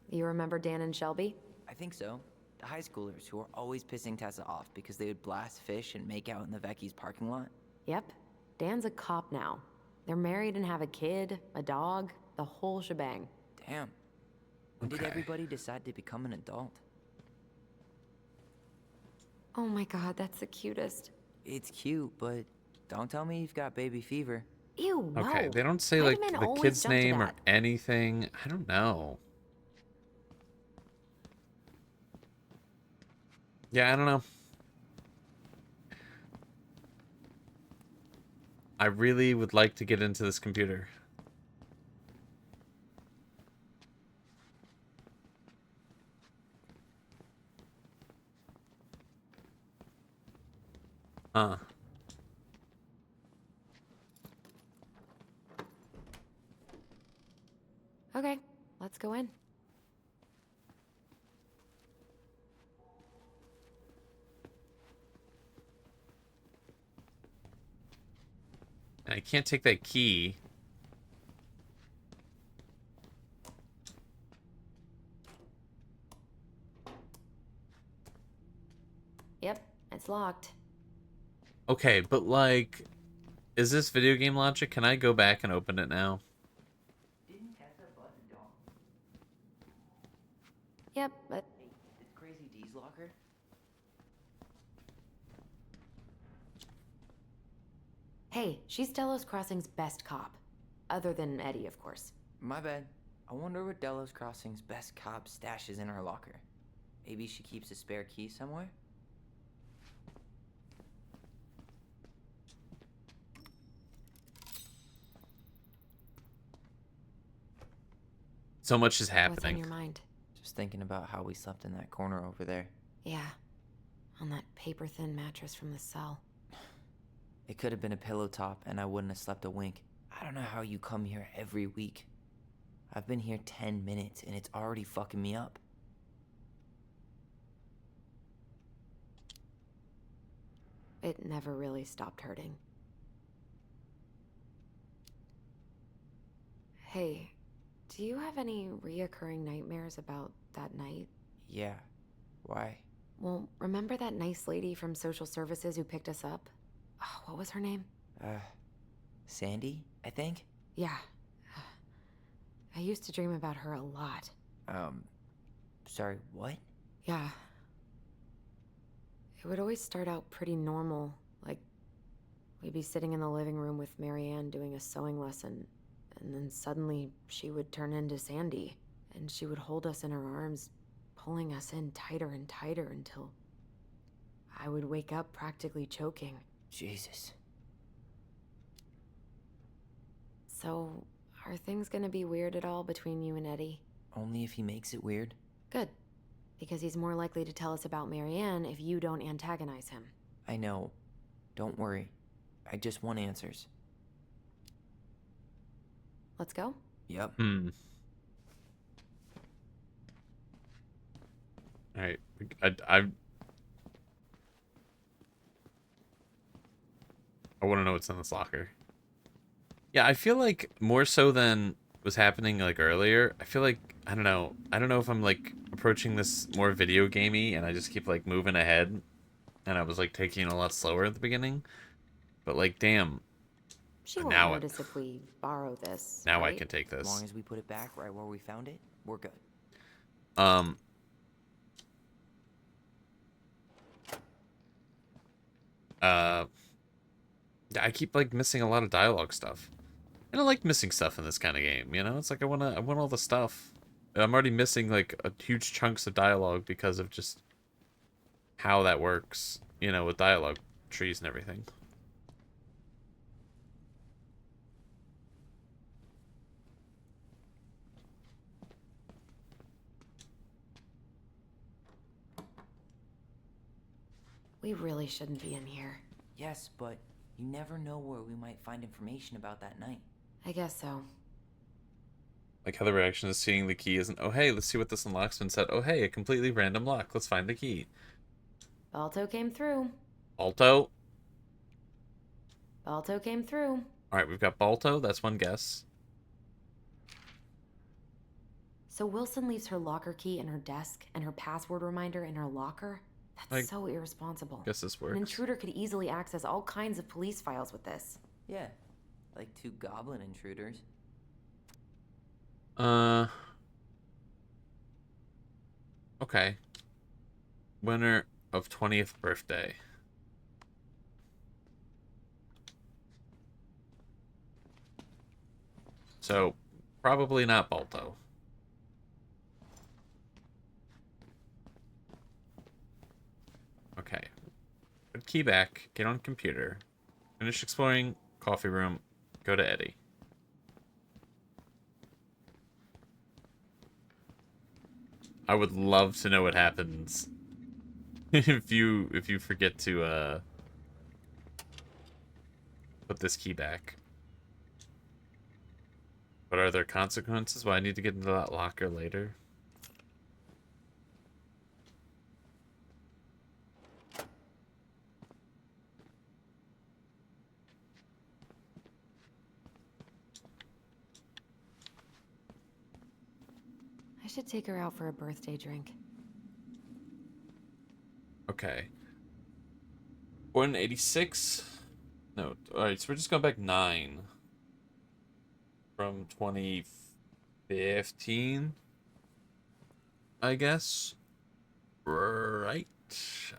You remember Dan and Shelby? I think so. The high schoolers who were always pissing Tessa off because they would blast fish and make out in the Vecchi's parking lot. Yep. Dan's a cop now. They're married and have a kid, a dog, the whole shebang. Damn. When did everybody decide to become an adult? Oh my god, that's the cutest. It's cute, but don't tell me you've got baby fever. Ew, no. Okay, they don't say, Why like, do men the always kid's jump to name or that? anything. I don't know. Yeah, I don't know. I really would like to get into this computer. Huh. Okay, let's go in. I can't take that key. Yep, it's locked. Okay, but, like, is this video game logic? Can I go back and open it now? Didn't Tessa butt a dog? Yep, but Hey, it's Crazy D's locker? hey, she's Delos Crossing's best cop. Other than Eddie, of course. My bad. I wonder what Delos Crossing's best cop stashes in her locker. Maybe she keeps a spare key somewhere? So much is What's on happening. your mind? Just thinking about how we slept in that corner over there. Yeah, on that paper-thin mattress from the cell. It could have been a pillow top and I wouldn't have slept a wink. I don't know how you come here every week. I've been here 10 minutes and it's already fucking me up. It never really stopped hurting. Hey, do you have any reoccurring nightmares about that night? Yeah. Why? Well, remember that nice lady from social services who picked us up? Oh, what was her name? Sandy, I think? Yeah. I used to dream about her a lot. Sorry, what? Yeah. It would always start out pretty normal, like we'd be sitting in the living room with Marianne doing a sewing lesson, and then suddenly she would turn into Sandy, and she would hold us in her arms, pulling us in tighter and tighter until I would wake up practically choking. Jesus. So, are things gonna be weird at all between you and Eddie? Only if he makes it weird. Good. Because he's more likely to tell us about Marianne if you don't antagonize him. I know. Don't worry. I just want answers. Let's go? Yep. Alright. I want to know what's in this locker. Yeah, I feel like more so than was happening like earlier, I feel like, I don't know if I'm like approaching this more video gamey and I just keep like moving ahead and I was like taking it a lot slower at the beginning. But like, damn. She won't Now notice if we borrow this, Now right? I can take As this. long as we put it back right where we found it, we're good. I keep like missing a lot of dialogue stuff. And I like missing stuff in this kind of game, you know? It's like I want all the stuff. I'm already missing like huge chunks of dialogue because of just how that works, you know, with dialogue trees and everything. We really shouldn't be in here. Yes, but you never know where we might find information about that night. I guess so. Like how the reaction is seeing the key isn't, oh hey, let's see what this unlocks, and said, oh hey, a completely random lock, let's find the key. Balto came through. Balto? Balto came through. Alright, we've got Balto, that's one guess. So Wilson leaves her locker key in her desk and her password reminder in her locker? That's so irresponsible. Guess this works. An intruder could easily access all kinds of police files with this. Yeah, like 2 goblin intruders. Okay. Winner of 20th birthday. So, probably not Balto. Okay. Put key back, get on computer, finish exploring coffee room, go to Eddie. I would love to know what happens if you forget to put this key back. But are there consequences? Well, I need to get into that locker later. I should take her out for a birthday drink. Okay. Born in 86? No, alright, so we're just going back 9. From 2015? I guess. Right?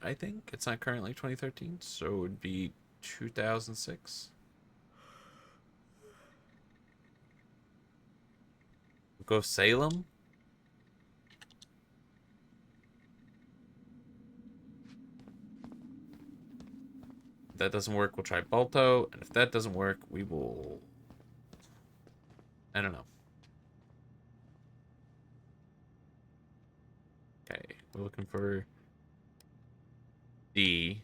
I think. It's not currently 2013, so it would be 2006. Go Salem? If that doesn't work, we'll try Balto, and if that doesn't work, we will... I don't know. Okay, we're looking for D.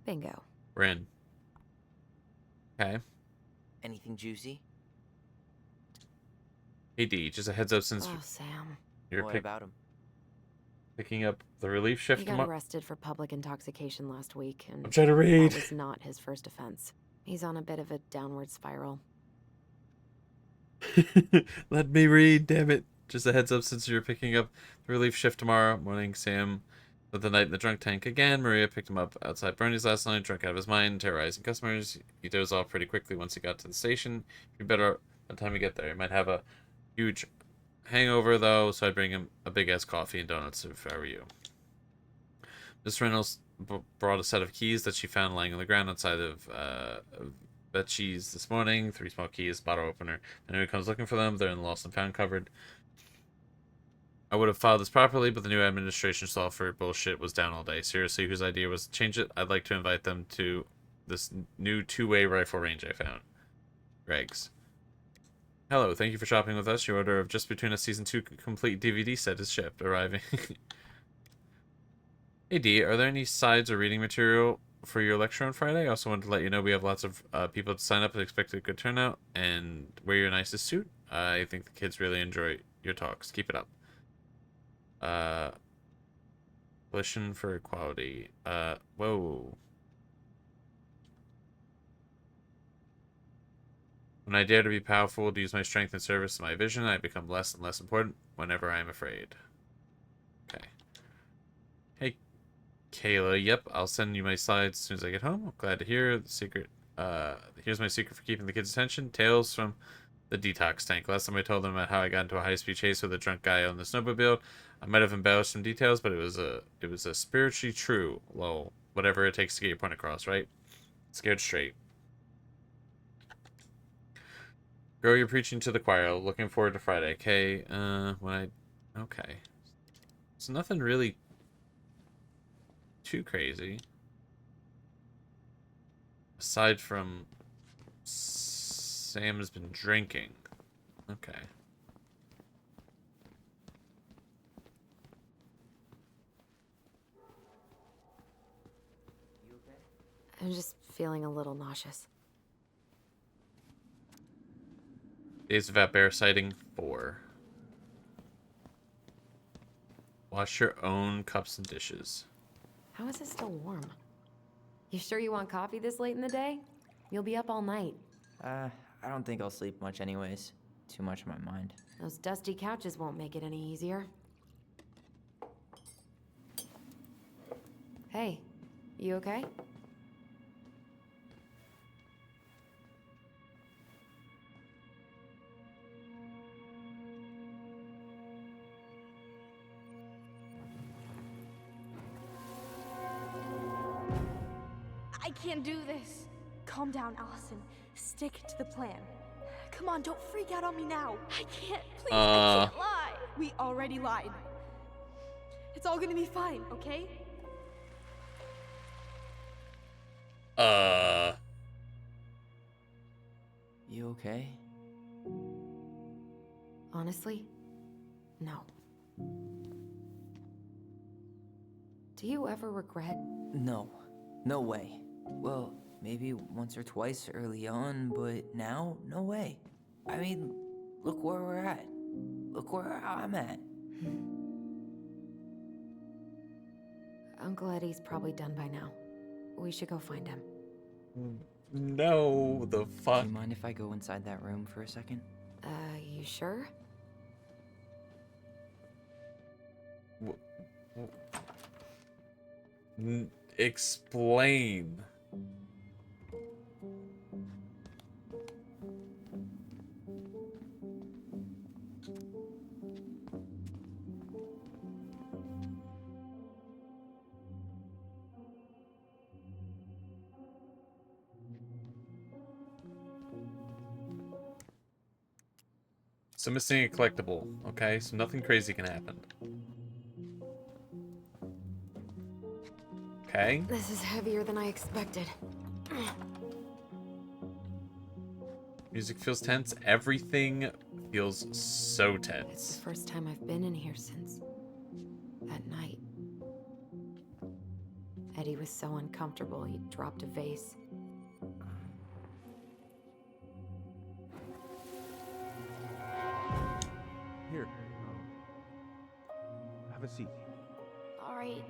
Bingo. We're in. Okay. Anything juicy? Hey D, just a heads up since Oh, Sam. you're What about him? picking up the relief shift He got tomorrow. arrested for public intoxication last week, and I'm trying to read. that was not his first offense. He's on a bit of a downward spiral. Let me read, damn it. Just a heads up since you're picking up the relief shift tomorrow morning. Sam spent the night in the drunk tank again. Maria picked him up outside Bernie's last night, drunk out of his mind, terrorizing customers. He dozed off pretty quickly once he got to the station. You'd be better by the time you get there. He might have a huge hangover, though, so I'd bring him a big-ass coffee and donuts if I were you. Miss Reynolds brought a set of keys that she found lying on the ground outside of Betsy's this morning. 3 small keys, bottle opener. If anyone comes looking for them, they're in the lost and found cupboard. I would have filed this properly, but the new administration software bullshit was down all day. Seriously, whose idea was to change it? I'd like to invite them to this new 2-way rifle range I found. Greg's. Hello, thank you for shopping with us. Your order of Just Between Us Season 2 complete DVD set is shipped, arriving. Hey D, are there any sides or reading material for your lecture on Friday? I also wanted to let you know we have lots of people to sign up and expect a good turnout, and wear your nicest suit. I think the kids really enjoy your talks. Keep it up. Coalition for Equality. Whoa. When I dare to be powerful, to use my strength in service to my vision, I become less and less important whenever I am afraid. Okay. Hey, Kayla. Yep, I'll send you my slides as soon as I get home. I'm glad to hear the secret. Here's my secret for keeping the kids' attention. Tales from the detox tank. Last time I told them about how I got into a high-speed chase with a drunk guy on the snowmobile. I might have embellished some details, but it was a spiritually true. Lol. Whatever it takes to get your point across, right? Scared straight. Girl, you're preaching to the choir. Looking forward to Friday. Okay. Okay. So nothing really too crazy. Aside from Sam has been drinking. Okay. I'm just feeling a little nauseous. Days without bear sighting 4. Wash your own cups and dishes. How is it still warm? You sure you want coffee this late in the day? You'll be up all night. I don't think I'll sleep much anyways. Too much on my mind. Those dusty couches won't make it any easier. Hey, you okay? I can't do this. Calm down, Allison. Stick to the plan. Come on, don't freak out on me now. I can't. Please, I can't lie. We already lied. It's all gonna be fine, okay? You okay? Honestly, no. Do you ever regret? No. No way. Well, maybe once or twice early on, but now, no way. I mean, look where we're at. Look where I'm at. Uncle Eddie's probably done by now. We should go find him. No, the fuck. Do you mind if I go inside that room for a second? You sure? Explain. So missing a collectible, okay? So nothing crazy can happen. Okay. This is heavier than I expected. Music feels tense. Everything feels so It's tense. the first time I've been in here since that night. Eddie was so uncomfortable, he dropped a vase. Here. Have a seat. All right.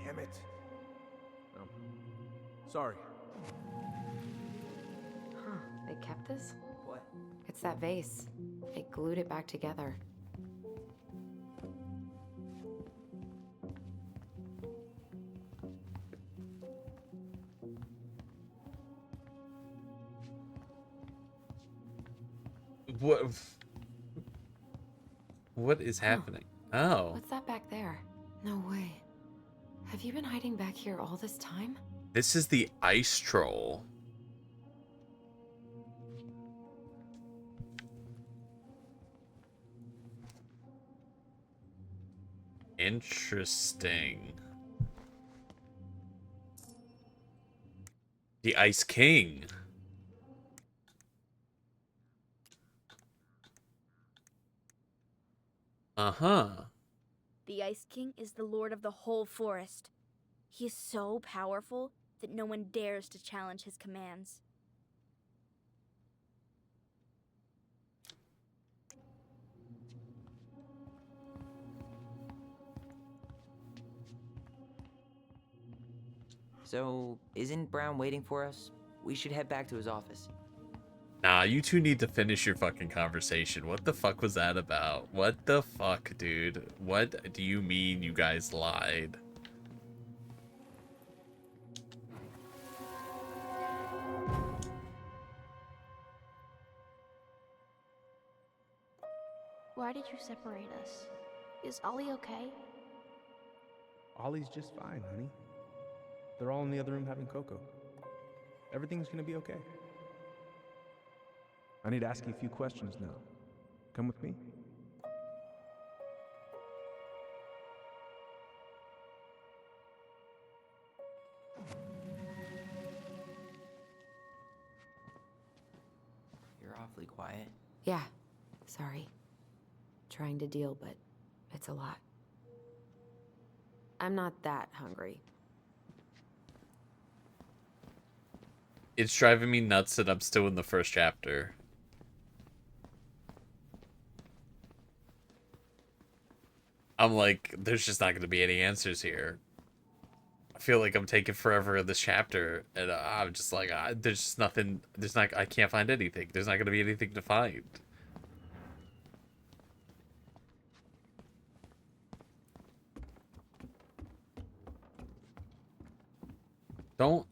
Damn it. Sorry. Huh, they kept this? What? It's that vase. They glued it back together. What? What is happening? Oh. What's that back there? No way. Have you been hiding back here all this time? This is the ice troll. Interesting. The Ice King. Uh-huh. The Ice King is the lord of the whole forest. He is so powerful that no one dares to challenge his commands. So, isn't Brown waiting for us? We should head back to his office. Nah, you two need to finish your fucking conversation. What the fuck was that about? What the fuck, dude? What do you mean you guys lied? Why did you separate us? Is Ollie okay? Ollie's just fine, honey. They're all in the other room having cocoa. Everything's gonna be okay. I need to ask you a few questions now. Come with me? You're awfully quiet. Yeah, sorry. Trying to deal, but it's a lot. I'm not that hungry. It's driving me nuts that I'm still in the first chapter. I'm like, there's just not going to be any answers here. I feel like I'm taking forever in this chapter, and I'm just like, there's just nothing. There's not. I can't find anything. There's not going to be anything to find.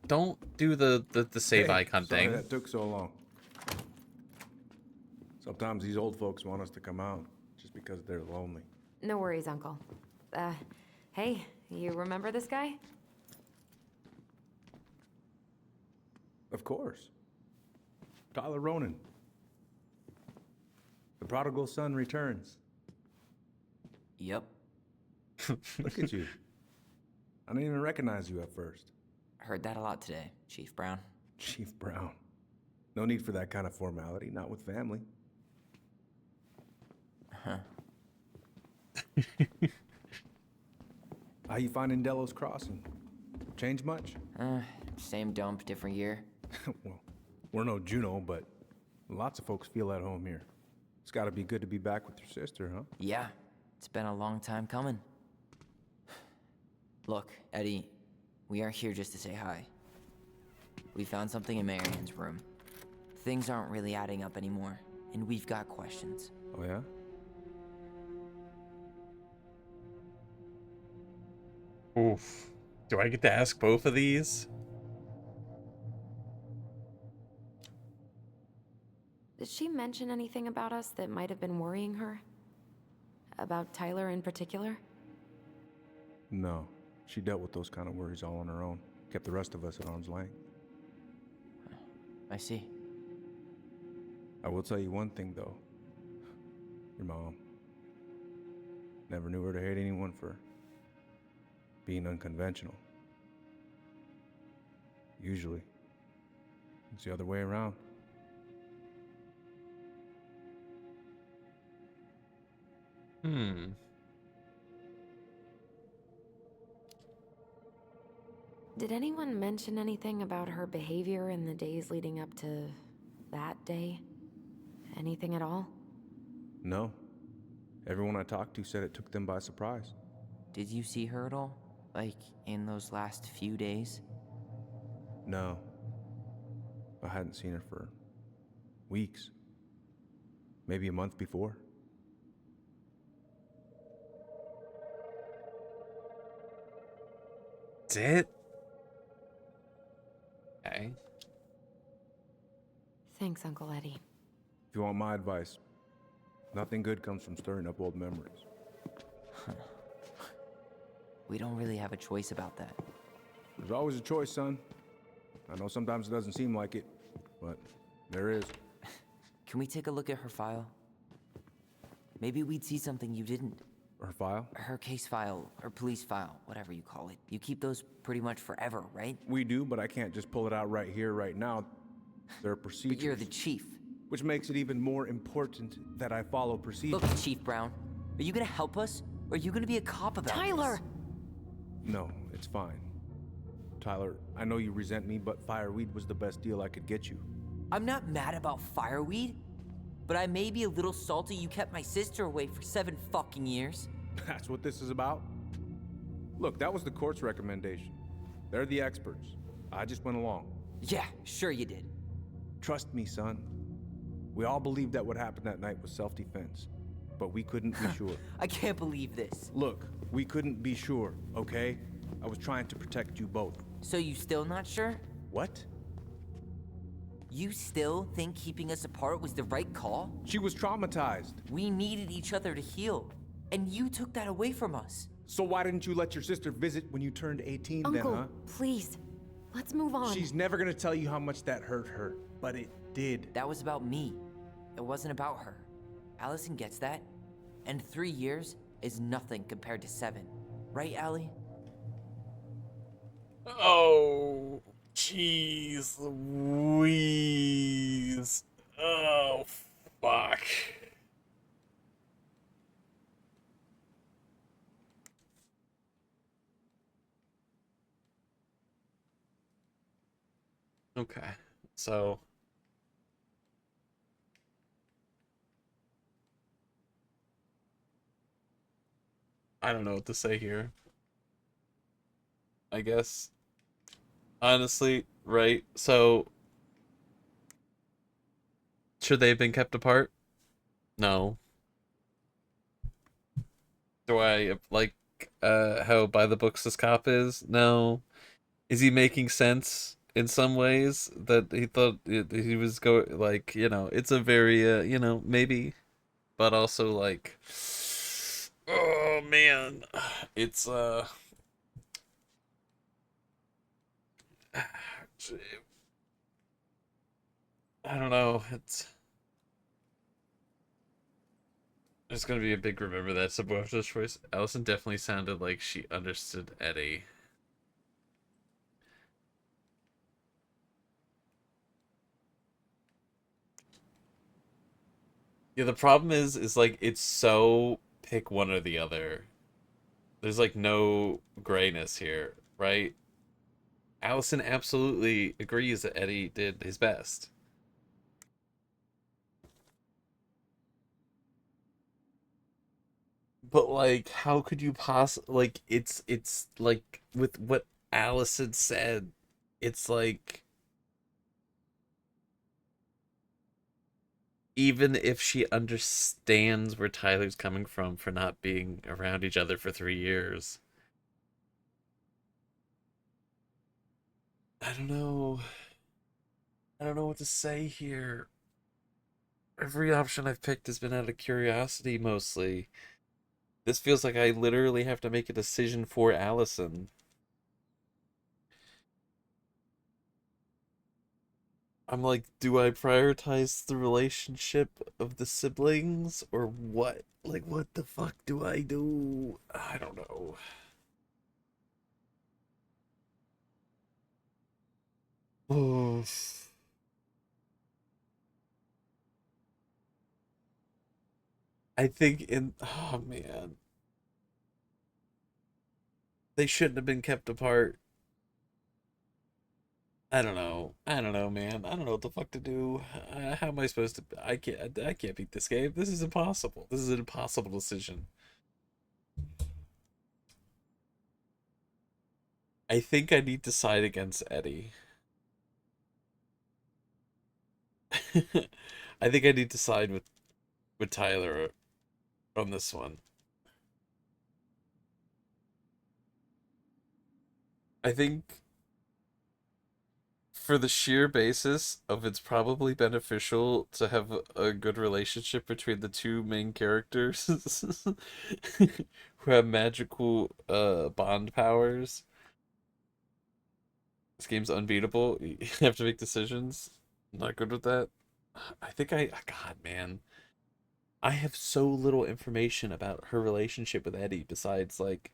Don't do the save Hey, icon sorry thing. that took so long. Sometimes these old folks want us to come out just because they're lonely. No worries, Uncle. Hey, you remember this guy? Of course. Tyler Ronan. The prodigal son returns. Yep. Look at you. I didn't even recognize you at first. Heard that a lot today, Chief Brown. Chief Brown. No need for that kind of formality, not with family. Huh. How you finding Delos Crossing? Change much? Same dump, different year. Well, we're no Juno, but lots of folks feel at home here. It's gotta be good to be back with your sister, huh? Yeah, it's been a long time coming. Look, Eddie, we aren't here just to say hi. We found something in Marianne's room. Things aren't really adding up anymore, and we've got questions. Oh, yeah? Oof. Do I get to ask both of these? Did she mention anything about us that might have been worrying her? About Tyler in particular? No. She dealt with those kind of worries all on her own. Kept the rest of us at arm's length. I see. I will tell you one thing, though. Your mom. Never knew her to hate anyone for being unconventional. Usually, it's the other way around. Did anyone mention anything about her behavior in the days leading up to that day? Anything at all? No. Everyone I talked to said it took them by surprise. Did you see her at all? Like, in those last few days? No. I hadn't seen her for weeks. Maybe a month before. That's it? Okay. Thanks, Uncle Eddie. If you want my advice, nothing good comes from stirring up old memories. We don't really have a choice about that. There's always a choice, son. I know sometimes it doesn't seem like it, but there is. Can we take a look at her file? Maybe we'd see something you didn't. Her file? Her case file, or police file, whatever you call it. You keep those pretty much forever, right? We do, but I can't just pull it out right here, right now. There are procedures. But you're the chief. Which makes it even more important that I follow procedures. Look, Chief Brown, are you gonna help us? Or are you gonna be a cop about Tyler! this? No, it's fine. Tyler, I know you resent me, but fireweed was the best deal I could get you. I'm not mad about fireweed, but I may be a little salty you kept my sister away for 7 fucking years. That's what this is about? Look, that was the court's recommendation. They're the experts. I just went along. Yeah, sure you did. Trust me, son. We all believed that what happened that night was self-defense, but we couldn't be sure. I can't believe this. Look, we couldn't be sure, okay? I was trying to protect you both. So you still not sure? What? You still think keeping us apart was the right call? She was traumatized. We needed each other to heal, and you took that away from us. So why didn't you let your sister visit when you turned 18 Uncle, then, huh? please. Let's move on. She's never gonna tell you how much that hurt her, but it did. That was about me. It wasn't about her. Allison gets that, and 3 years is nothing compared to 7. Right, Allie? Oh, jeez Louise. Oh, fuck. Okay, so I don't know what to say here. I guess honestly, right? So should they have been kept apart? No. Do I like how by the books this cop is? No. Is he making sense in some ways that he thought he was going like, you know, it's a very maybe, but also like, oh man, it's I don't know, it's gonna be a big remember that subwoofer's choice. Allison definitely sounded like she understood Eddie. Yeah, the problem is like it's so pick one or the other. There's like no grayness here, right? Allison absolutely agrees that Eddie did his best. But like, how could you like it's like with what Allison said, it's like even if she understands where Tyler's coming from for not being around each other for 3 years. I don't know. I don't know what to say here. Every option I've picked has been out of curiosity mostly. This feels like I literally have to make a decision for Allison. I'm like, do I prioritize the relationship of the siblings or what? Like, what the fuck do I do? I don't know. I think oh man, they shouldn't have been kept apart. I don't know. I don't know, man. I don't know what the fuck to do. How am I supposed to? I can't. I can't beat this game. This is impossible. This is an impossible decision. I think I need to side against Eddie. I think I need to side with Tyler on this one. I think for the sheer basis of it's probably beneficial to have a good relationship between the two main characters who have magical bond powers. This game's unbeatable. You have to make decisions. I'm not good with that. I think God, man. I have so little information about her relationship with Eddie besides, like,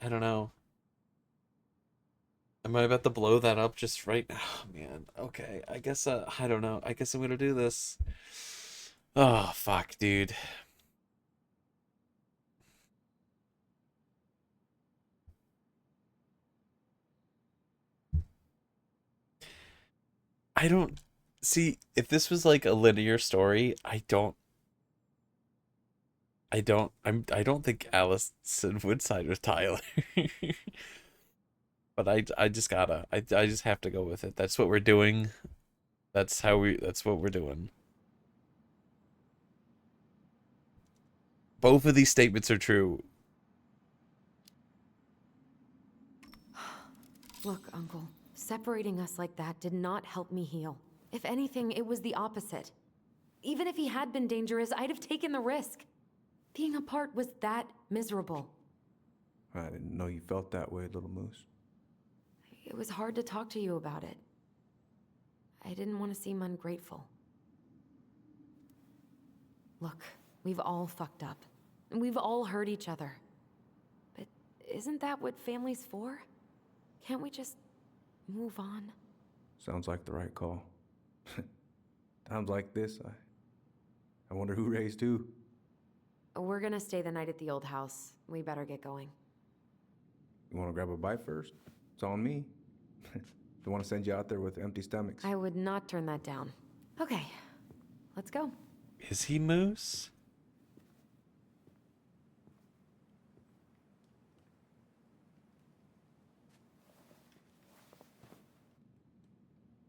I don't know. Am I about to blow that up just right now? Oh, man. Okay. I guess, I don't know. I guess I'm gonna do this. Oh, fuck, dude. I don't see if this was like a linear story. I don't think Allison would side with Tyler. But I just gotta. I just have to go with it. That's what we're doing. That's what we're doing. Both of these statements are true. Look, Uncle, separating us like that did not help me heal. If anything, it was the opposite. Even if he had been dangerous, I'd have taken the risk. Being apart was that miserable. I didn't know you felt that way, little moose. It was hard to talk to you about it. I didn't want to seem ungrateful. Look, we've all fucked up. And we've all hurt each other. But isn't that what family's for? Can't we just move on? Sounds like the right call. Times like this, I wonder who raised who. We're gonna stay the night at the old house. We better get going. You want to grab a bite first? It's on me. Don't want to send you out there with empty stomachs. I would not turn that down. Okay, let's go. Is he Moose?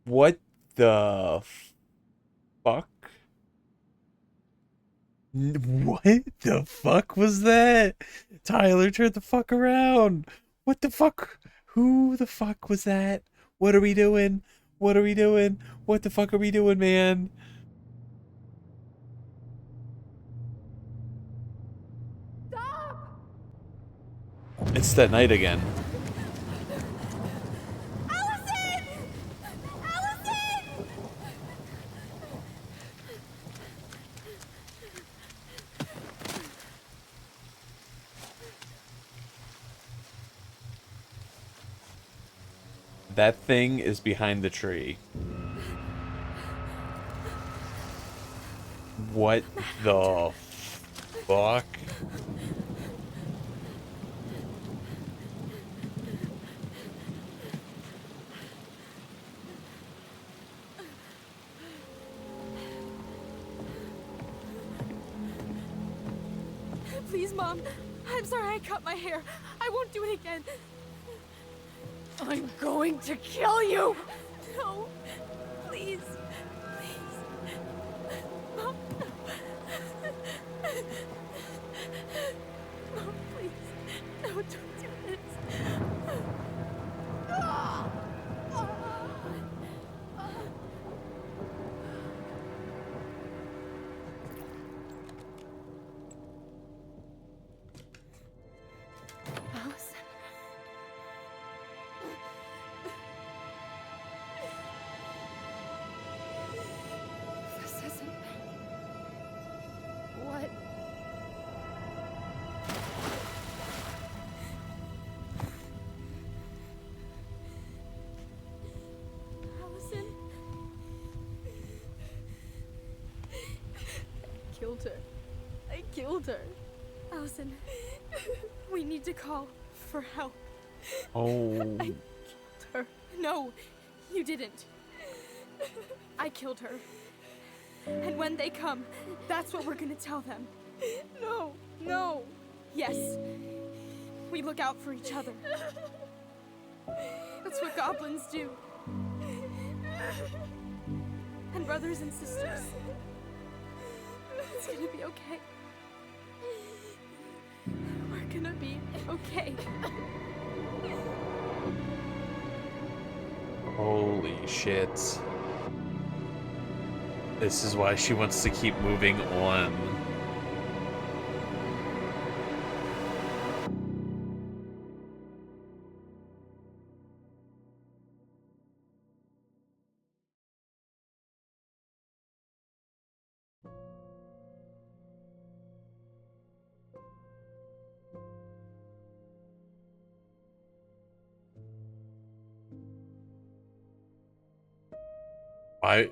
What the fuck? What the fuck was that? Tyler, turn the fuck around. What the fuck? Who the fuck was that? What are we doing? What are we doing? What the fuck are we doing, man? Stop! It's that night again. Allison! Allison! That thing is behind the tree. What the fuck? Please, Mom. I'm sorry I cut my hair. I won't do it again. I'm going to kill you! No. Please. Please. Mom. Mom, please. No, don't do this. Ah! Allison. This isn't what killed her. Allison, we need to call for help. Oh. I killed her. No, you didn't. I killed her. And when they come, that's what we're gonna tell them. No, no. Yes. We look out for each other. That's what goblins do. And brothers and sisters. It's gonna be okay. We're gonna be okay. Holy shit. This is why she wants to keep moving on.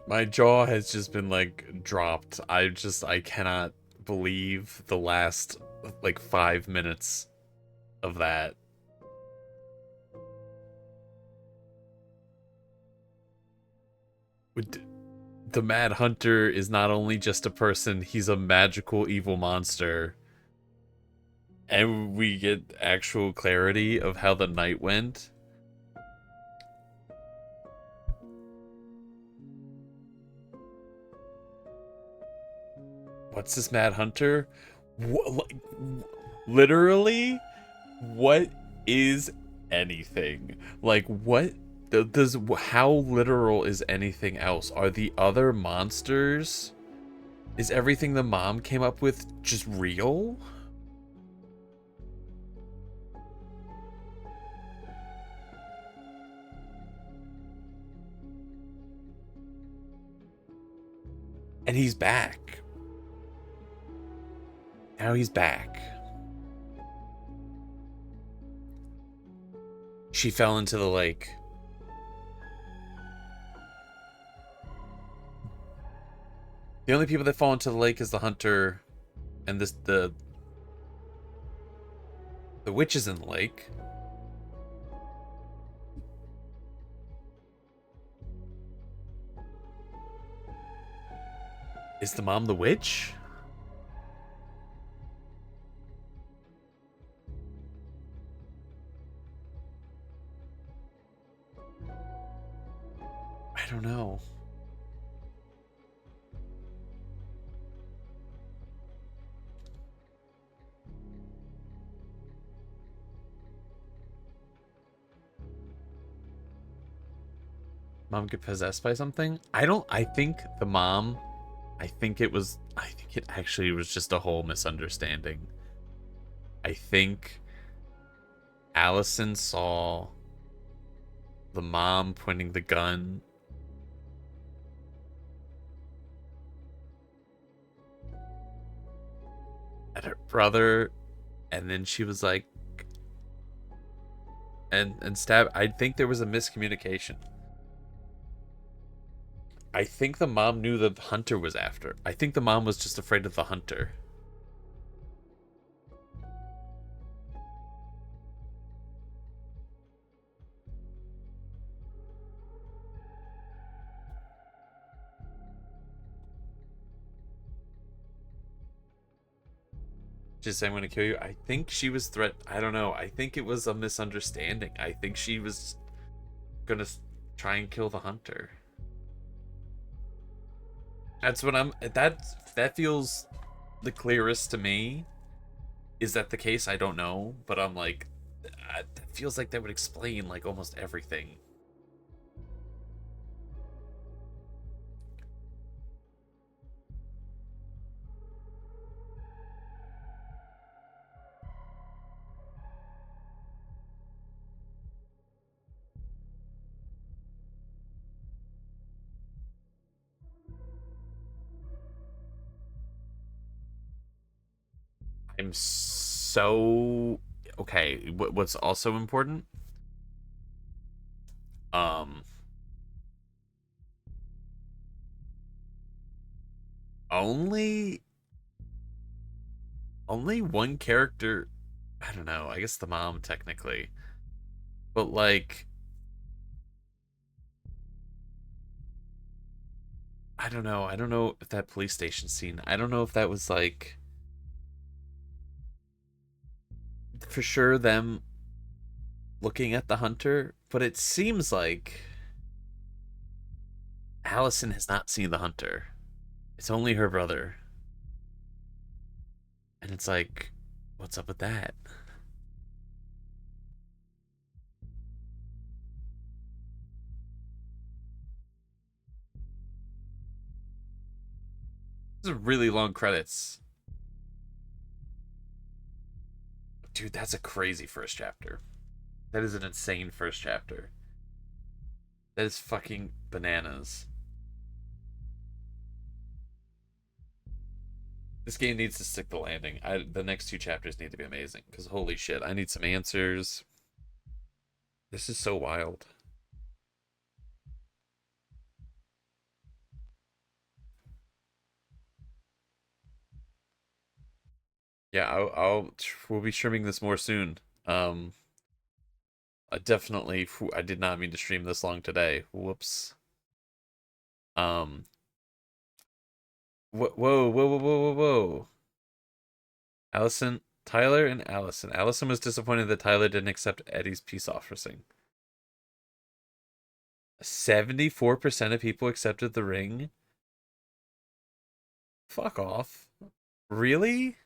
My jaw has just been like dropped. I cannot believe the last like 5 minutes of that. The Mad Hunter is not only just a person, he's a magical evil monster. And we get actual clarity of how the night went. What's this Mad Hunter? Literally, what is anything? Like, what does how literal is anything else? Are the other monsters? Is everything the mom came up with just real? And he's back. Now he's back. She fell into the lake. The only people that fall into the lake is the hunter and the witch is in the lake. Is the mom the witch? I don't know. Mom get possessed by something? I think the mom, I think it actually was just a whole misunderstanding. I think Allison saw the mom pointing the gun at her brother, and then she was like, and stab. I think there was a miscommunication. I think the mom knew the hunter was after. I think the mom was just afraid of the hunter. Just say I'm gonna kill you. I think she was I don't know. I think it was a misunderstanding. I think she was gonna try and kill the hunter. That's what I'm. That feels the clearest to me. Is that the case? I don't know, but I'm like, that feels like that would explain like almost everything. I'm so okay. What's also important? Um, only only one character. I don't know. I guess the mom technically, but like, I don't know. I don't know if that police station scene. I don't know if that was like for sure them looking at the hunter, but it seems like Allison has not seen the hunter. It's only her brother. And it's like, what's up with that? This is really long credits. Dude, that's a crazy first chapter. That is an insane first chapter. That is fucking bananas. This game needs to stick the landing. The next 2 chapters need to be amazing, because holy shit, I need some answers. This is so wild. Yeah, we'll be streaming this more soon. I definitely, I did not mean to stream this long today. Whoops. Whoa, whoa, whoa, whoa, whoa, whoa. Allison, Tyler and Allison. Allison was disappointed that Tyler didn't accept Eddie's peace offering. 74% of people accepted the ring? Fuck off. Really?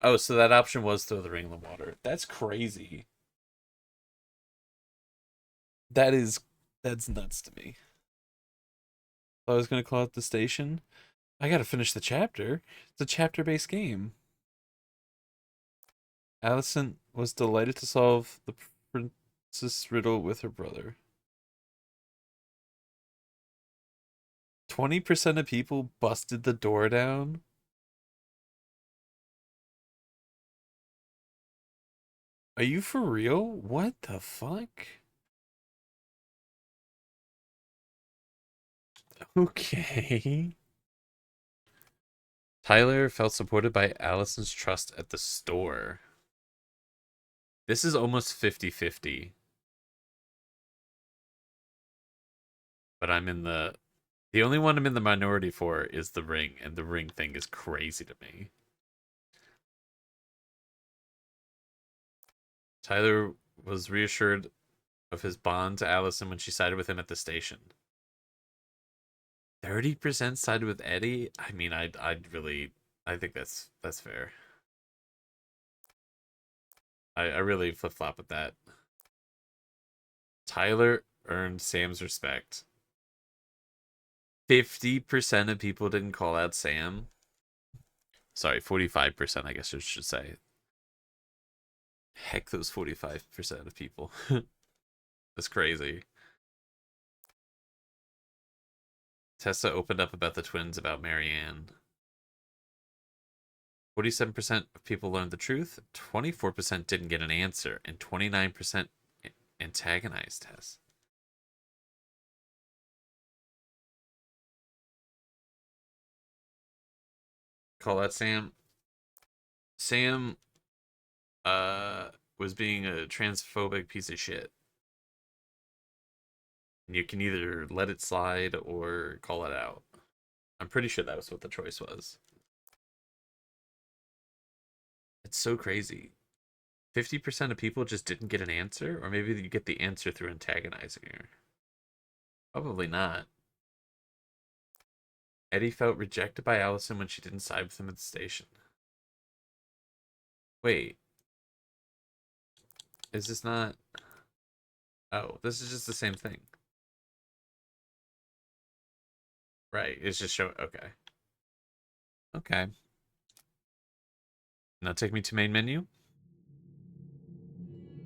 Oh, so that option was throw the ring in the water. That's crazy. That's nuts to me. I was gonna call it the station. I gotta finish the chapter. It's a chapter-based game. Allison was delighted to solve the princess riddle with her brother. 20% of people busted the door down. Are you for real? What the fuck? Okay. Tyler felt supported by Allison's trust at the store. This is almost 50-50. But I'm in the only one I'm in the minority for is the ring, and the ring thing is crazy to me. Tyler was reassured of his bond to Allison when she sided with him at the station. 30% sided with Eddie? I mean, I think that's fair. I really flip-flop with that. Tyler earned Sam's respect. 50% of people didn't call out Sam. Sorry, 45%, I guess I should say. Heck, those 45% of people. That's crazy. Tessa opened up about the twins about Marianne. 47% of people learned the truth, 24% didn't get an answer, and 29% antagonized Tess. Call that Sam. Sam was being a transphobic piece of shit. And you can either let it slide or call it out. I'm pretty sure that was what the choice was. It's so crazy. 50% of people just didn't get an answer, or maybe you get the answer through antagonizing her. Probably not. Eddie felt rejected by Allison when she didn't side with him at the station. Wait. Is this not... Oh, this is just the same thing. Right, it's just show... Okay. Okay. Now take me to main menu.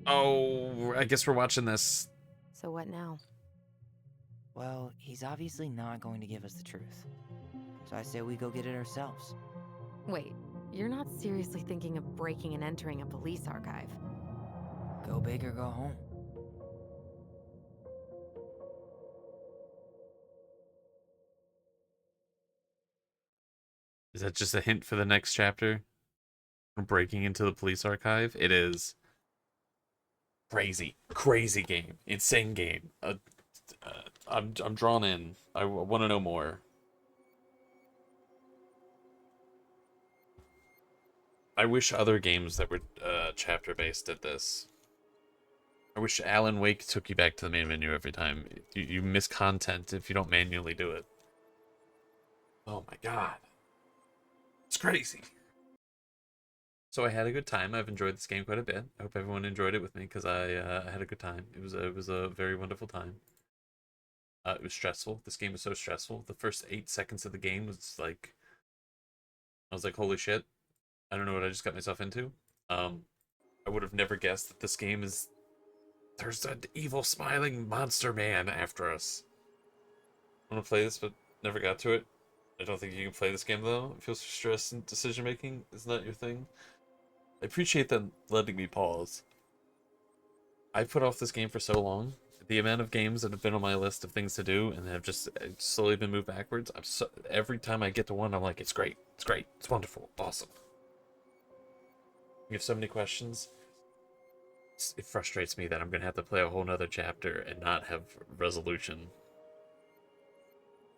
Oh, I guess we're watching this. So what now? Well, he's obviously not going to give us the truth. So I say we go get it ourselves. Wait, you're not seriously thinking of breaking and entering a police archive? Go big or go home. Is that just a hint for the next chapter? Breaking into the police archive? It is. Crazy. Crazy game. Insane game. I'm drawn in. I want to know more. I wish other games that were chapter based did this. I wish Alan Wake took you back to the main menu every time. You miss content if you don't manually do it. Oh my god. It's crazy. So I had a good time. I've enjoyed this game quite a bit. I hope everyone enjoyed it with me because I had a good time. It was a very wonderful time. It was stressful. This game was so stressful. The first 8 seconds of the game was like, I was like, holy shit. I don't know what I just got myself into. I would have never guessed that this game is... There's an evil smiling monster man after us. I want to play this, but never got to it. I don't think you can play this game, though. It feels stress and decision-making is not your thing. I appreciate them letting me pause. I put off this game for so long. The amount of games that have been on my list of things to do and have just slowly been moved backwards. Every time I get to one, I'm like, it's great, it's wonderful, awesome. You have so many questions. It frustrates me that I'm gonna have to play a whole nother chapter and not have resolution.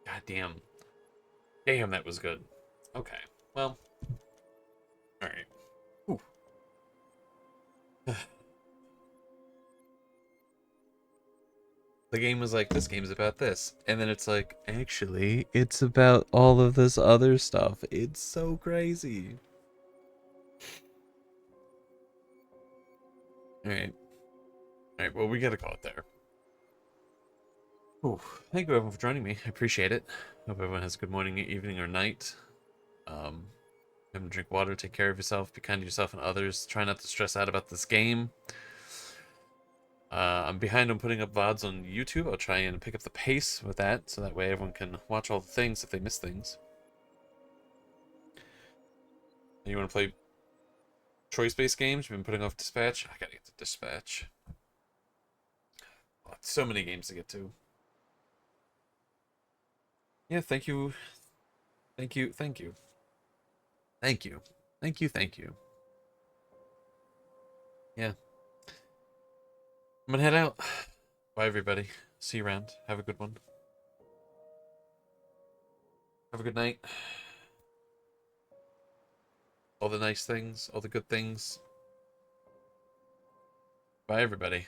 God damn. Damn, that was good. Okay, well, alright. The game was like, this game's about this. And then it's like, actually, it's about all of this other stuff. It's so crazy. Alright. Alright, well, we gotta call it there. Ooh, thank you everyone for joining me. I appreciate it. Hope everyone has a good morning, evening, or night. Remember to drink water, take care of yourself, be kind to yourself and others. Try not to stress out about this game. I'm behind on putting up VODs on YouTube. I'll try and pick up the pace with that, so that way everyone can watch all the things if they miss things. You want to play choice-based games? You've been putting off Dispatch? I gotta get to Dispatch. Oh, so many games to get to. Yeah, thank you. Thank you, thank you. Thank you. Thank you, thank you. Yeah. I'm gonna head out. Bye, everybody. See you around. Have a good one. Have a good night. All the nice things, all the good things. Bye, everybody.